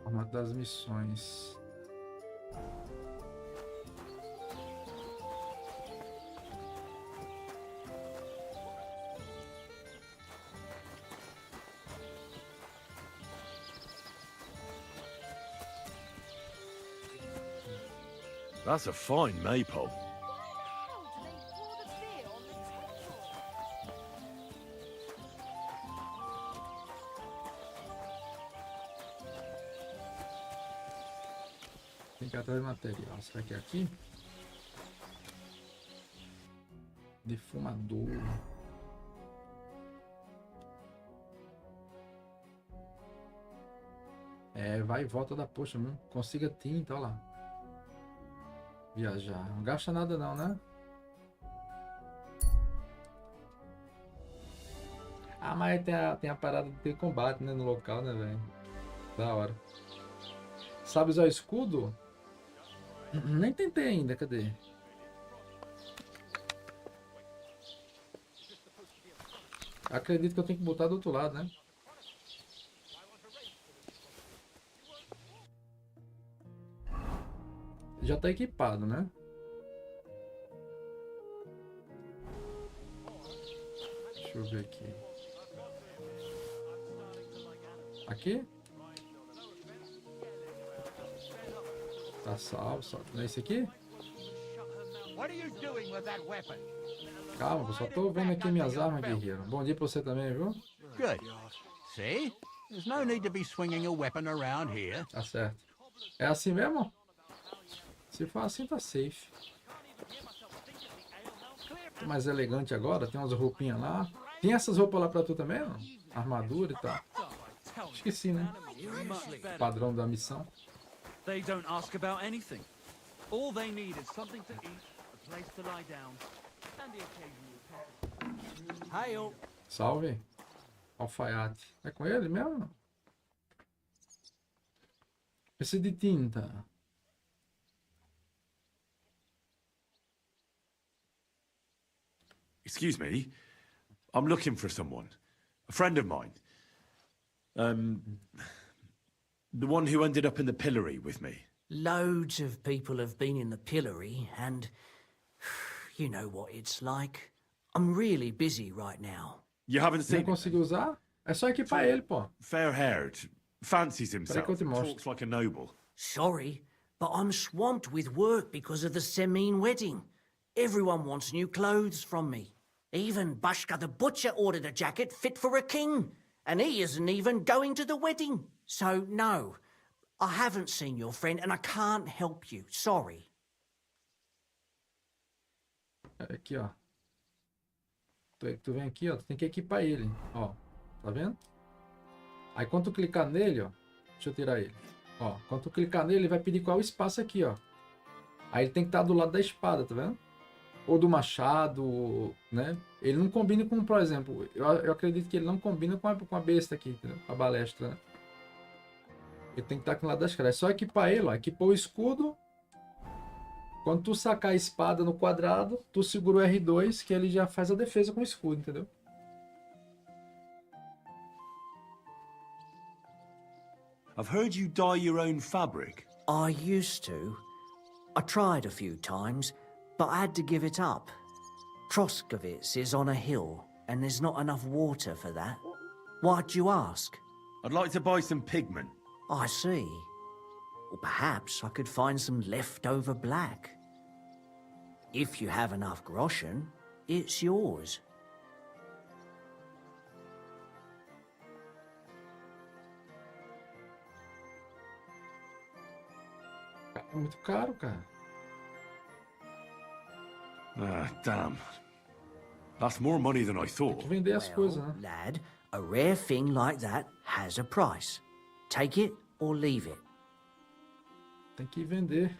Uma das missões. That's a fine maypole. Tem que ir atrás de material. Será que é aqui? Defumador. É, vai e volta da poxa, não consiga tinta, olha lá. Viajar. Não gasta nada não, né? Ah, mas tem a parada de ter combate, né, no local, né, velho? Da hora. Sabe usar o escudo? Nem tentei ainda, cadê? Acredito que eu tenho que botar do outro lado, né? Já tá equipado, né? Deixa eu ver aqui. Aqui? Tá salvo, salvo. Não é esse aqui? What are you doing with that weapon? Calma, eu só tô vendo aqui minhas armas, guerreiro. Bom dia pra você também, viu? Good. See? There's no need to be swinging a weapon around here. Tá certo. É assim mesmo? Se for assim, tá safe. Tô mais elegante agora, tem umas roupinhas lá. Tem essas roupas lá pra tu também, não? Armadura e tal. Esqueci, né? Padrão da missão. They don't ask about anything. All they need is something to eat, a place to lie down, and the occasional pet. Hail. Salve. Alfaiate. É com ele mesmo? Esse de tinta. Excuse me. I'm looking for someone. A friend of mine. The one who ended up in the pillory with me. Loads of people have been in the pillory, and you know what it's like. I'm really busy right now. You haven't seen Não conseguiu usar? É só equipar ele, pô. Fair-haired. Fancies himself. que eu te mostro. Talks like a noble. Sorry, but I'm swamped with work because of the Semine wedding. Everyone wants new clothes from me. Even Bashka the butcher ordered a jacket fit for a king, and he isn't even going to the wedding. So, no, I haven't seen your friend, and I can't help you. Sorry. Aqui, ó. Tu vem aqui, ó. Tu tem que equipar ele, ó. Tá vendo? Aí quando tu clicar nele, ó. Deixa eu tirar ele. Ó, quando tu clicar nele, ele vai pedir qual é o espaço aqui, ó. Aí ele tem que estar do lado da espada, tá vendo? Ou do machado, né? Ele não combina com, por exemplo, eu acredito que ele não combina com a besta aqui, entendeu? Com a balestra, né? Ele tem que estar aqui no lado das caras. É só equipar ele, ó. Equipou o escudo. Quando tu sacar a espada no quadrado, tu segura o R2, que ele já faz a defesa com o escudo, entendeu? I've heard you dye your own fabric. I used to. I tried a few times, but I had to give it up. Troskovitz is on a hill, and there's not enough water for that. Why'd you ask? I'd like to buy some pigment. I see. Well, perhaps I could find some leftover black. If you have enough groschen, it's yours. É muito caro, cara. Ah, damn. That's more money than I thought. Tem que vender as coisas, né? Lad, a rare thing like that has a price. Take it or leave it. Tem que vender.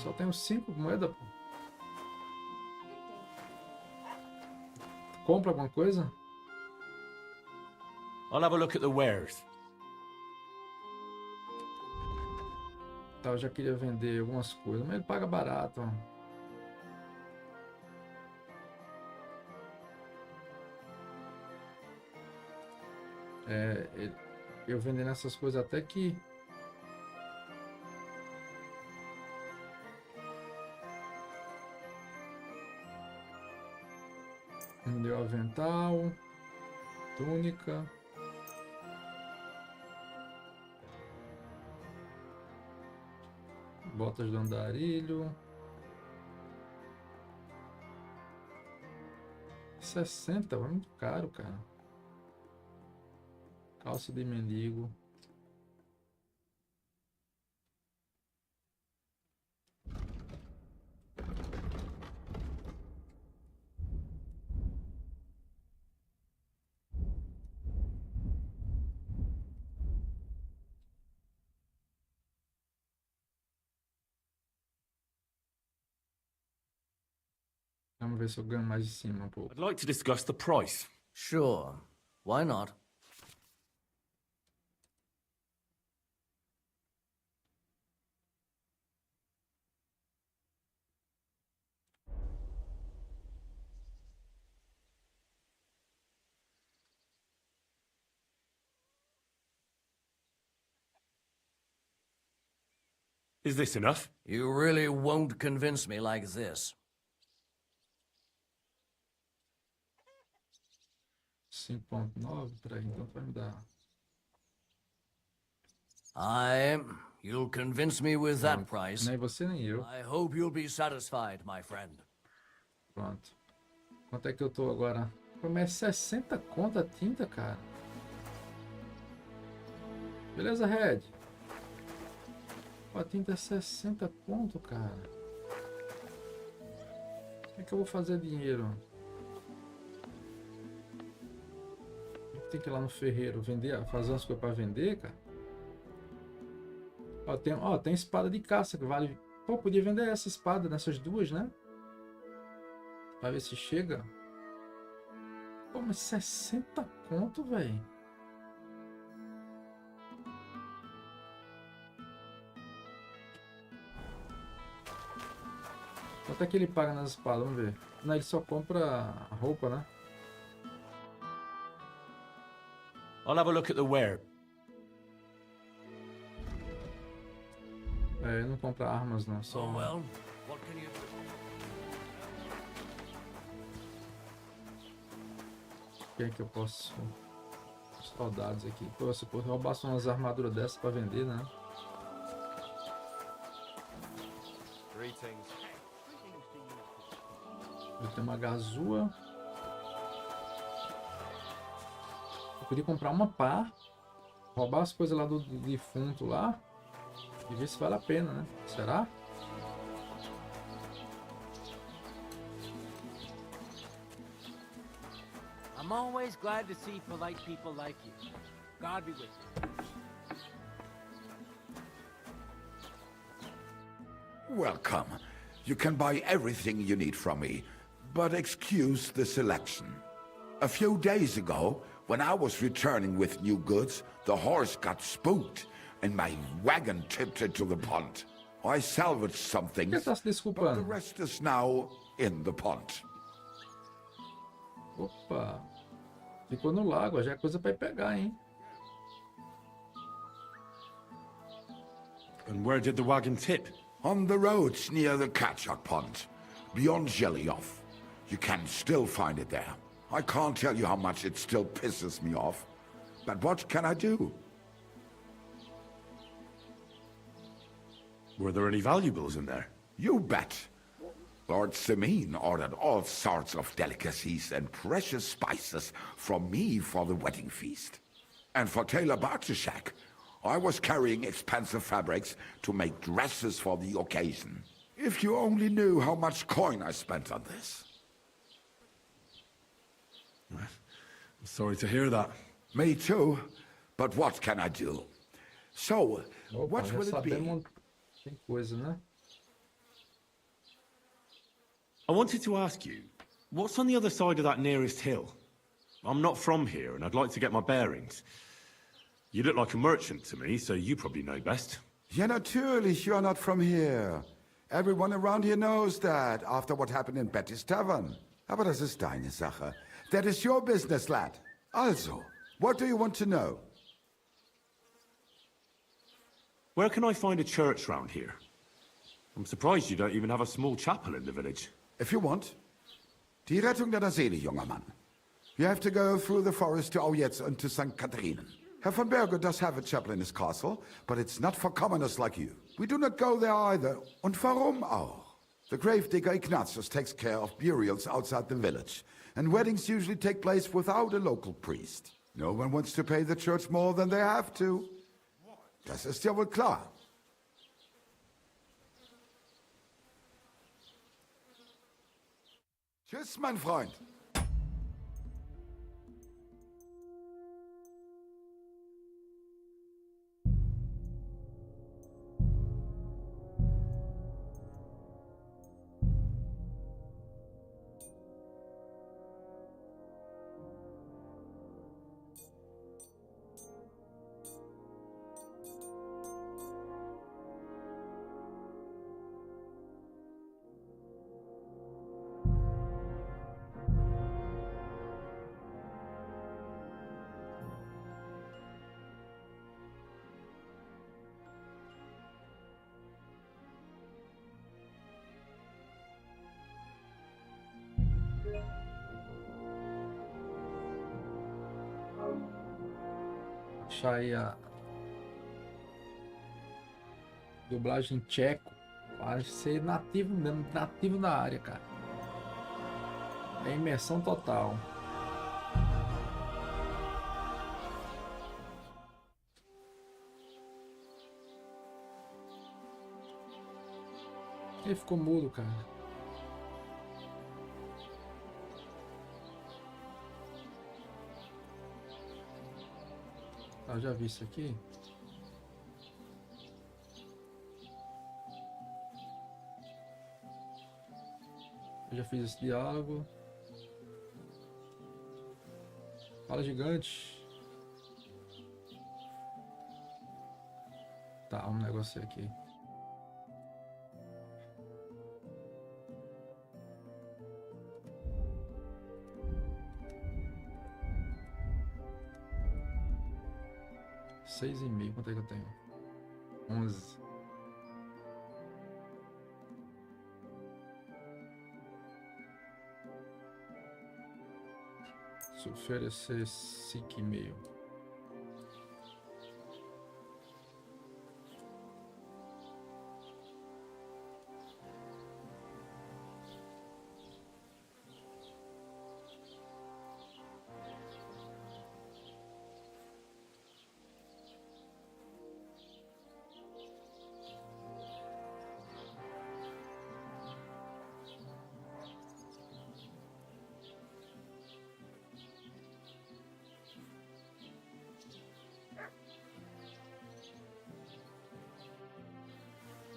Só tenho 5 moedas, pô. Compra alguma coisa? I'll have a look at the wares. Tá, eu já queria vender algumas coisas, mas ele paga barato, ó. Eu vendendo essas coisas até que... Me deu avental, túnica. Botas do andarilho. 60, é muito caro, cara. Calça de mendigo. Vamos ver se eu ganho mais de cima um pouco. I'd like to discuss the price. Sure. Why not? Is this enough? You really won't convince me like this. 5.9, peraí, então vai me dar. You'll convince me with that price. Nem você nem eu. I hope you'll be satisfied, my friend. Pronto. Quanto é que eu tô agora? Começa 60 conto a tinta, cara. Beleza, Red? A tinta é 60 conto, cara. O que eu vou fazer dinheiro? Tem que ir lá no ferreiro vender, fazer umas coisas pra vender, cara. Tem espada de caça que vale. Pô, podia vender essa espada nessas duas, né? Pra ver se chega. Pô, mas 60 conto, velho. Quanto é que ele paga nas espadas? Vamos ver. Não, ele só compra a roupa, né? I'll have a look at the wear. É, ele não compra armas, não. Só... Oh, well, what can you do? Quem é que eu posso... Soldados aqui. Pô, se eu roubasse umas armaduras dessas pra vender, né? Eu tenho uma gazua. Eu podia comprar uma pá, roubar as coisas lá do defunto lá e ver se vale a pena, né? Será? I'm always glad to see polite people like you. God be with you. Welcome. You can buy everything you need from me, but excuse the selection. A few days ago, when I was returning with new goods, the horse got spooked and my wagon tipped into the pond. I salvaged some things, but the rest is now in the pond. Opa! Ficou no lago, já é coisa pra ir pegar, hein? And where did the wagon tip? On the roads near the Katchak Pond, beyond Jelly-off. You can still find it there. I can't tell you how much it still pisses me off. But what can I do? Were there any valuables in there? You bet. Lord Semin ordered all sorts of delicacies and precious spices from me for the wedding feast. And for Taylor Bartushak, I was carrying expensive fabrics to make dresses for the occasion. If you only knew how much coin I spent on this. I'm sorry to hear that. Me too, but what can I do? So, what will it be? Tem coisa, né? I wanted to ask you, what's on the other side of that nearest hill? I'm not from here, and I'd like to get my bearings. You look like a merchant to me, so you probably know best. Ja, natürlich, you're not from here. Everyone around here knows that, after what happened in Betty's Tavern. Aber das ist deine Sache. That is your business, lad. Also, what do you want to know? Where can I find a church round here? I'm surprised you don't even have a small chapel in the village. If you want. Die Rettung deiner Seele, junger Mann. You have to go through the forest to Aujetz and to St. Katharinen. Herr von Berger does have a chapel in his castle, but it's not for commoners like you. We do not go there either. Und warum auch? The gravedigger Ignatius takes care of burials outside the village, and weddings usually take place without a local priest. No one wants to pay the church more than they have to. Das ist ja wohl klar. Tschüss, mein Freund. deixar aí a dublagem tcheco. Parece ser nativo mesmo, nativo da área, cara. É imersão total. Ele ficou mudo, cara. Tá, já vi isso aqui. Eu já fiz esse diálogo. Fala, gigante. Tá, um negócio aqui. Seis e meio, quanto é que eu tenho? 11. Se oferecer 5,5.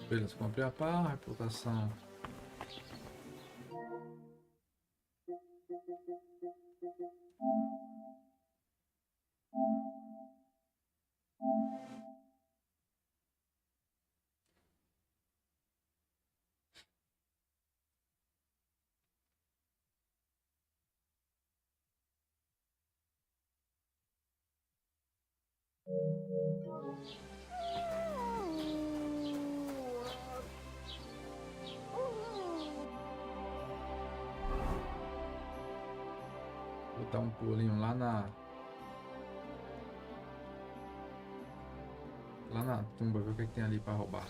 Beleza, comprei a pá, reputação. Vou dar um pulinho lá na tumba, ver o que tem ali para roubar.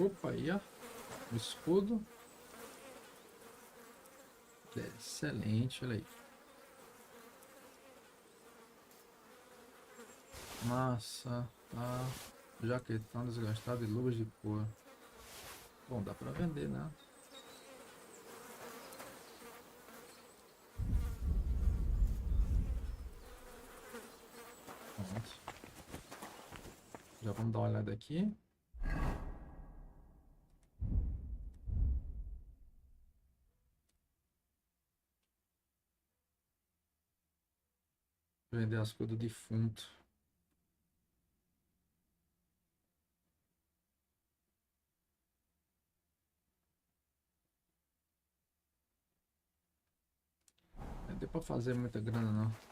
Opa, aí, ó. O escudo. Excelente, olha aí. Massa, tá. Jaquetão desgastado e luvas de couro. Bom, dá pra vender, né? Pronto. Já vamos dar uma olhada aqui. Vender as coisas do defunto. Não deu pra fazer muita grana, não.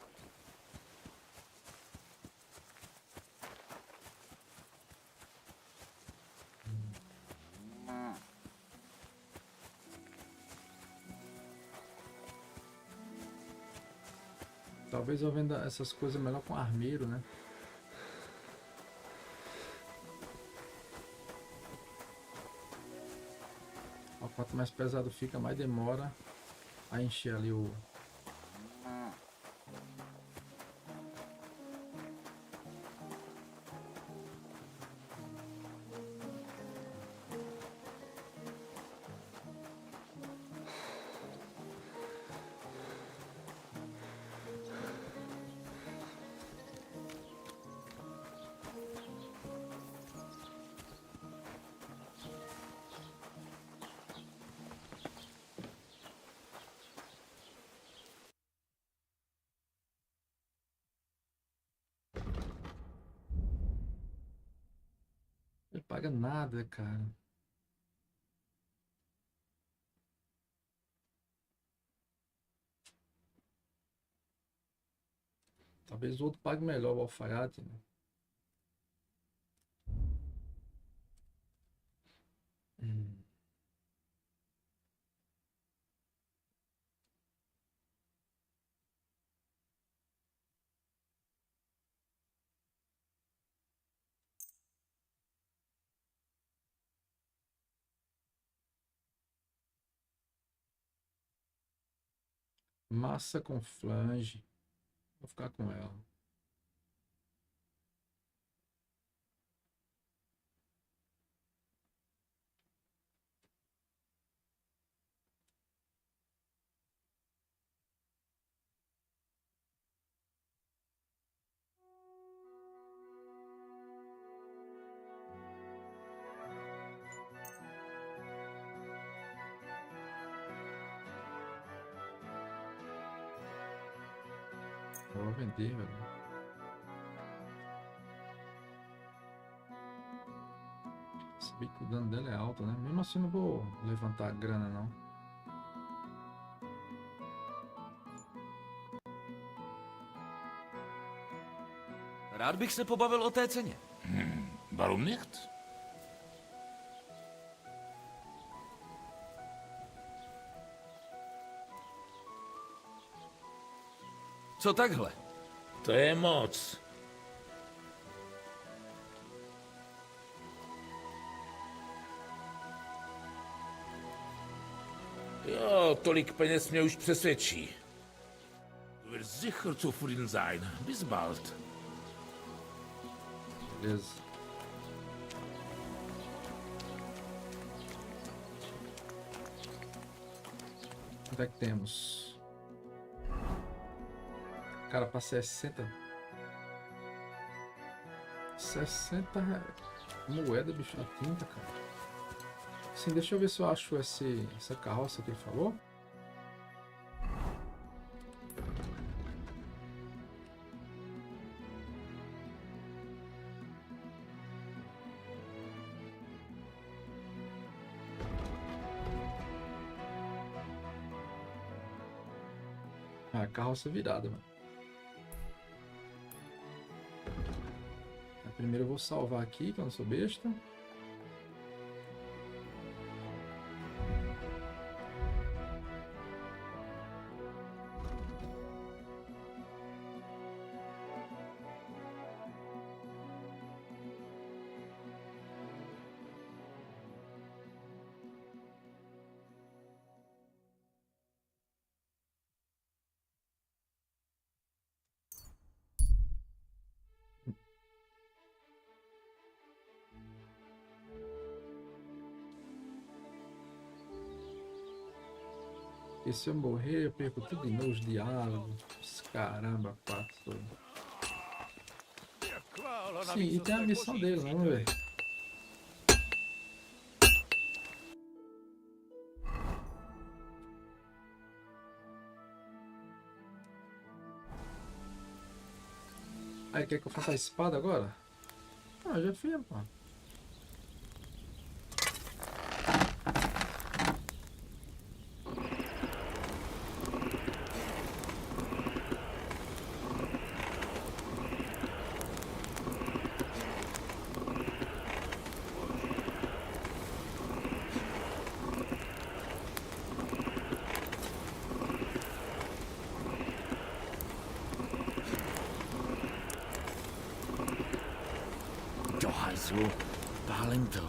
Talvez eu venda essas coisas melhor com armeiro, né? Quanto mais pesado fica, mais demora a encher ali o... Ele paga nada, cara. Talvez o outro pague melhor o alfaiate, né? Massa com flange. Vou ficar com ela. Vou vender, velho. Sabia que o dano dela é alto, né? Mesmo assim não vou levantar a grana, não. Rád bych se pobavil o té ceně. Warum nicht? Co takhle? To je moc. Jo, tolik peněz mě už přesvědčí. Du wirst sicher zufrieden sein. Bis bald. Beleza. Quanto é que temos? Cara, para 60 moeda, bicho, a tinta, cara. Sim, deixa eu ver se eu acho essa carroça que ele falou. Ah, carroça virada, mano. Primeiro eu vou salvar aqui, que eu não sou besta. E se eu morrer, eu perco tudo de novo, os diálogos. Caramba, quatro. Sim, e tem a missão dele, vamos ver. Aí, quer que eu faça a espada agora? Ah, já fiz, pô. Balím to.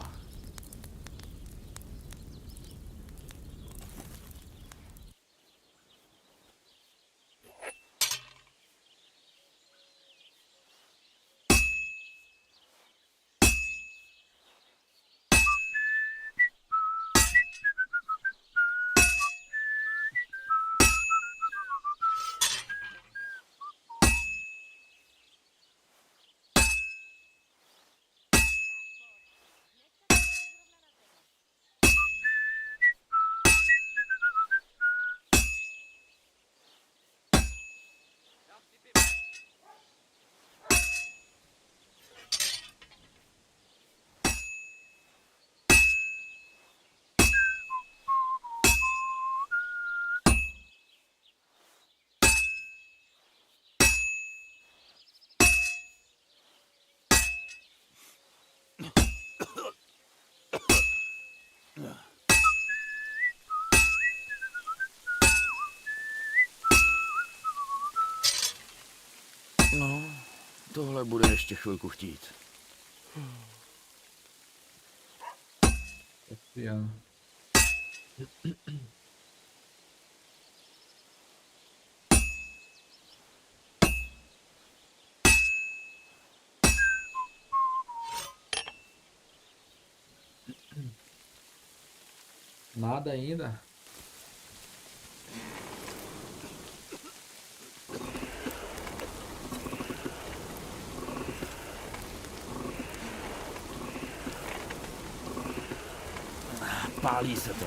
No, tohle bude ještě chvilku chtít. Nada ainda. Pálí se to.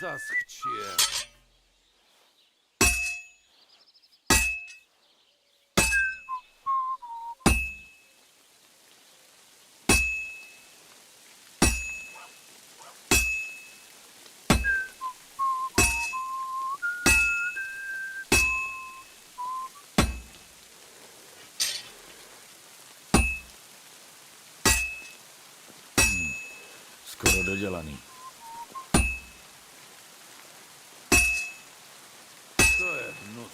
Zaschcie. Skoro dodělaný. To je hnus.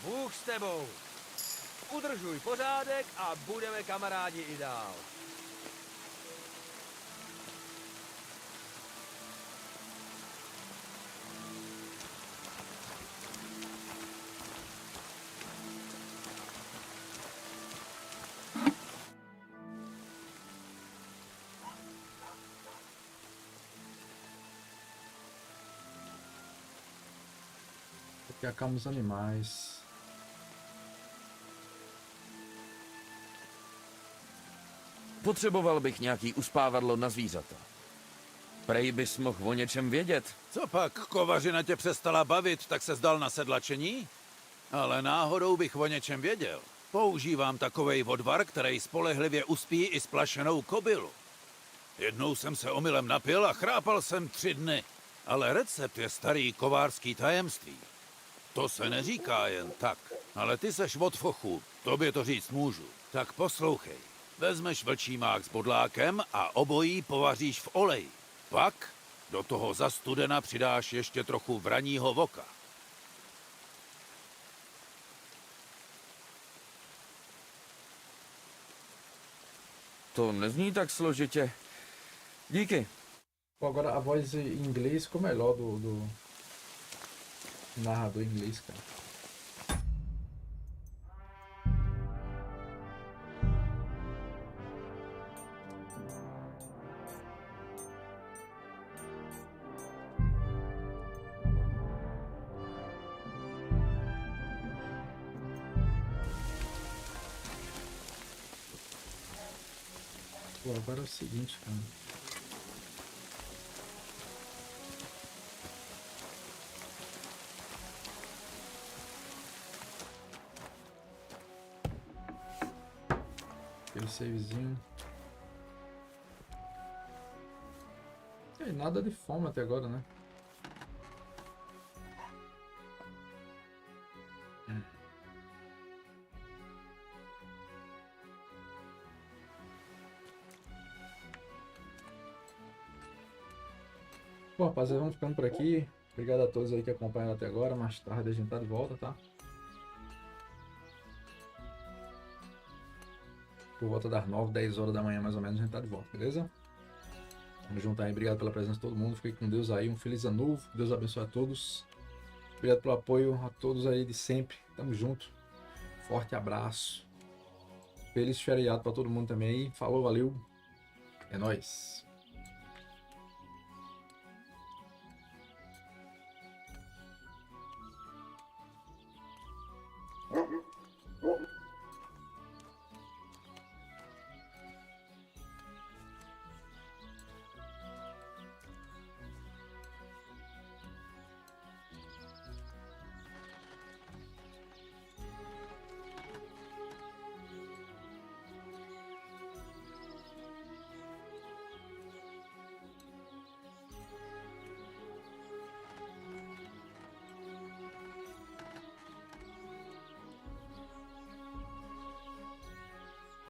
Bůh s tebou. Udržuj pořádek a budeme kamarádi i dál. Aqui acalma os animais. Potřeboval bych nějaký uspávadlo na zvířata. Prej bys mohl o něčem vědět. Co pak, kovařina tě přestala bavit, tak se zdal na sedlačení? Ale náhodou bych o něčem věděl. Používám takovej odvar, který spolehlivě uspí i splašenou kobylu. Jednou jsem se omylem napil a chrápal jsem 3 dny. Ale recept je starý kovářský tajemství. To se neříká jen tak. Ale ty seš od fochu, tobě to říct můžu. Tak poslouchej. Vezmeš vlčí mák s bodlákem a obojí povaříš v oleji. Pak do toho za studena přidáš ještě trochu vraního voka. To nezní tak složitě. Díky. Pô, agora a voz em inglês ficou melhor do narrador em inglês, cara. Pô, agora é o seguinte, cara. Aquele savezinho. E nada de fome até agora, né? Bom, rapaziada, vamos ficando por aqui. Obrigado a todos aí que acompanharam até agora. Mais tarde a gente tá de volta, tá? Por volta das 9, 10 horas da manhã mais ou menos a gente tá de volta, beleza? Tamo junto aí, obrigado pela presença de todo mundo. Fiquem com Deus aí, um feliz ano novo. Que Deus abençoe a todos. Obrigado pelo apoio a todos aí de sempre. Tamo junto. Forte abraço. Feliz feriado pra todo mundo também aí. Falou, valeu. É nóis.